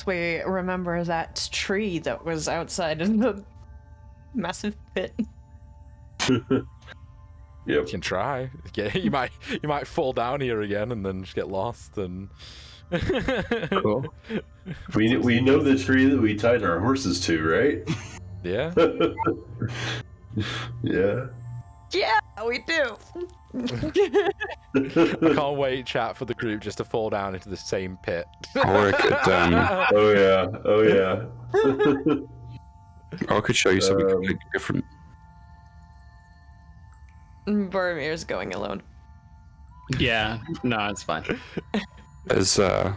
[SPEAKER 7] we remember that tree that was outside in the massive pit.
[SPEAKER 5] Yep.
[SPEAKER 1] You can try. Yeah, you might fall down here again and then just get lost and.
[SPEAKER 2] Cool.
[SPEAKER 5] We know the tree that we tied our horses to, right?
[SPEAKER 1] Yeah.
[SPEAKER 5] Yeah.
[SPEAKER 7] Yeah, we do.
[SPEAKER 1] I can't wait, chat, for the group just to fall down into the same pit.
[SPEAKER 2] Or I could,
[SPEAKER 5] Oh yeah. Oh yeah.
[SPEAKER 2] or I could show you something completely different.
[SPEAKER 7] Boromir's going alone.
[SPEAKER 3] Yeah, no, it's fine.
[SPEAKER 2] There's a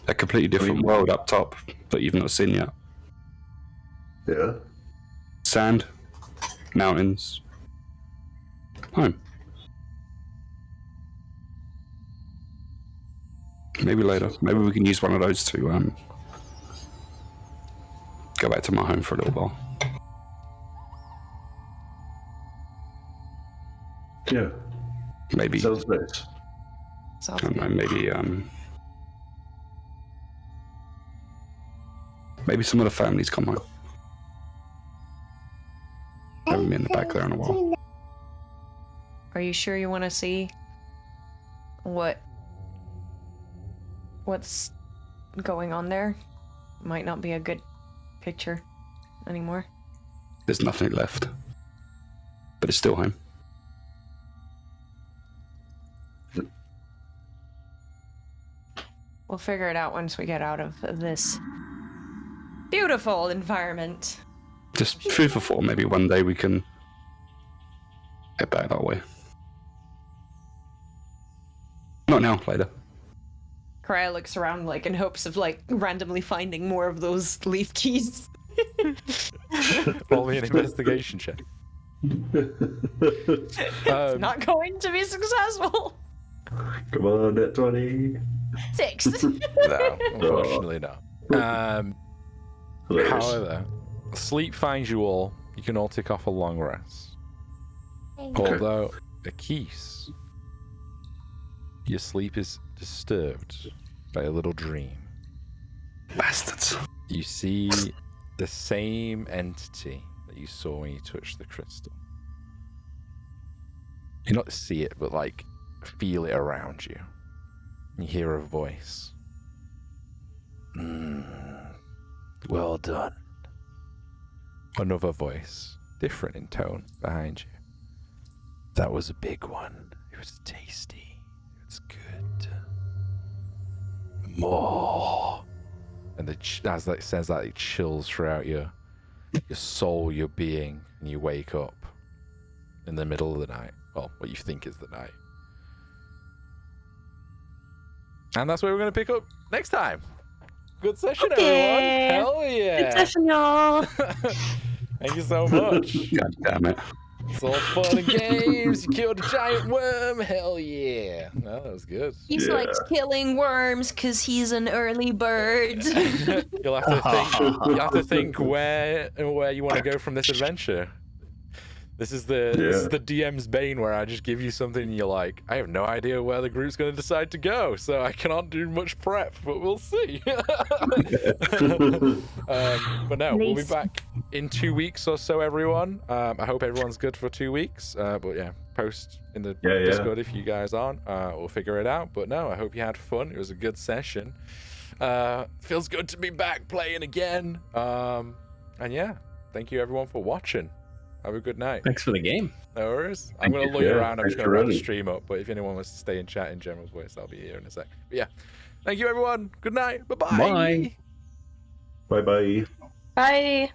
[SPEAKER 2] completely different world up top that you've not seen yet.
[SPEAKER 5] Yeah.
[SPEAKER 2] Sand, mountains, home. Maybe later. Maybe we can use one of those to go back to my home for a little while.
[SPEAKER 5] Yeah.
[SPEAKER 2] Maybe.
[SPEAKER 5] Sounds nice.
[SPEAKER 2] I don't know, maybe some of the families come home. Haven't been in the back there in a while.
[SPEAKER 7] Are you sure you want to see what's going on there? Might not be a good picture anymore.
[SPEAKER 2] There's nothing left. But it's still home.
[SPEAKER 7] We'll figure it out once we get out of this beautiful environment.
[SPEAKER 2] Just food for thought. Maybe one day we can head back that way. Not now, later.
[SPEAKER 7] Karaya looks around like in hopes of like randomly finding more of those leaf keys.
[SPEAKER 1] Only an investigation check.
[SPEAKER 7] It's not going to be successful.
[SPEAKER 5] Come on, net 20.
[SPEAKER 7] 6.
[SPEAKER 1] No, unfortunately not.
[SPEAKER 5] Hilarious.
[SPEAKER 1] However, sleep finds you all. You can all take off a long rest. Although, Akis, your sleep is disturbed by a little dream.
[SPEAKER 2] Bastards.
[SPEAKER 1] You see the same entity that you saw when you touched the crystal. You not see it, but like feel it around you. You hear a voice. Well done. Another voice, different in tone, behind you. That was a big one. It was tasty. It's good. More. And as it says that, it chills throughout your soul, your being, and you wake up in the middle of the night. Well, what you think is the night. And that's where we're going to pick up next time. Good session, everyone. Hell yeah.
[SPEAKER 4] Good session, y'all.
[SPEAKER 1] Thank you so much.
[SPEAKER 2] God damn it.
[SPEAKER 1] It's all fun and games. You killed a giant worm. Hell yeah. No, that was good.
[SPEAKER 6] He likes killing worms because he's an early bird.
[SPEAKER 1] You'll have to think where you want to go from this adventure. This is the DM's bane, where I just give you something and you're like, I have no idea where the group's going to decide to go, so I cannot do much prep, but we'll see. But no, we'll be back in 2 weeks or so, everyone. I hope everyone's good for 2 weeks. But yeah, post in the Discord if you guys aren't. We'll figure it out. But no, I hope you had fun. It was a good session. Feels good to be back playing again. And yeah, thank you everyone for watching. Have a good night.
[SPEAKER 3] Thanks for the game.
[SPEAKER 1] No worries. I'm going to look around. I'm just going to wrap the stream up. But if anyone wants to stay and chat in General's voice, I'll be here in a sec. But yeah. Thank you, everyone. Good night. Bye-bye.
[SPEAKER 3] Bye.
[SPEAKER 5] Bye-bye.
[SPEAKER 4] Bye.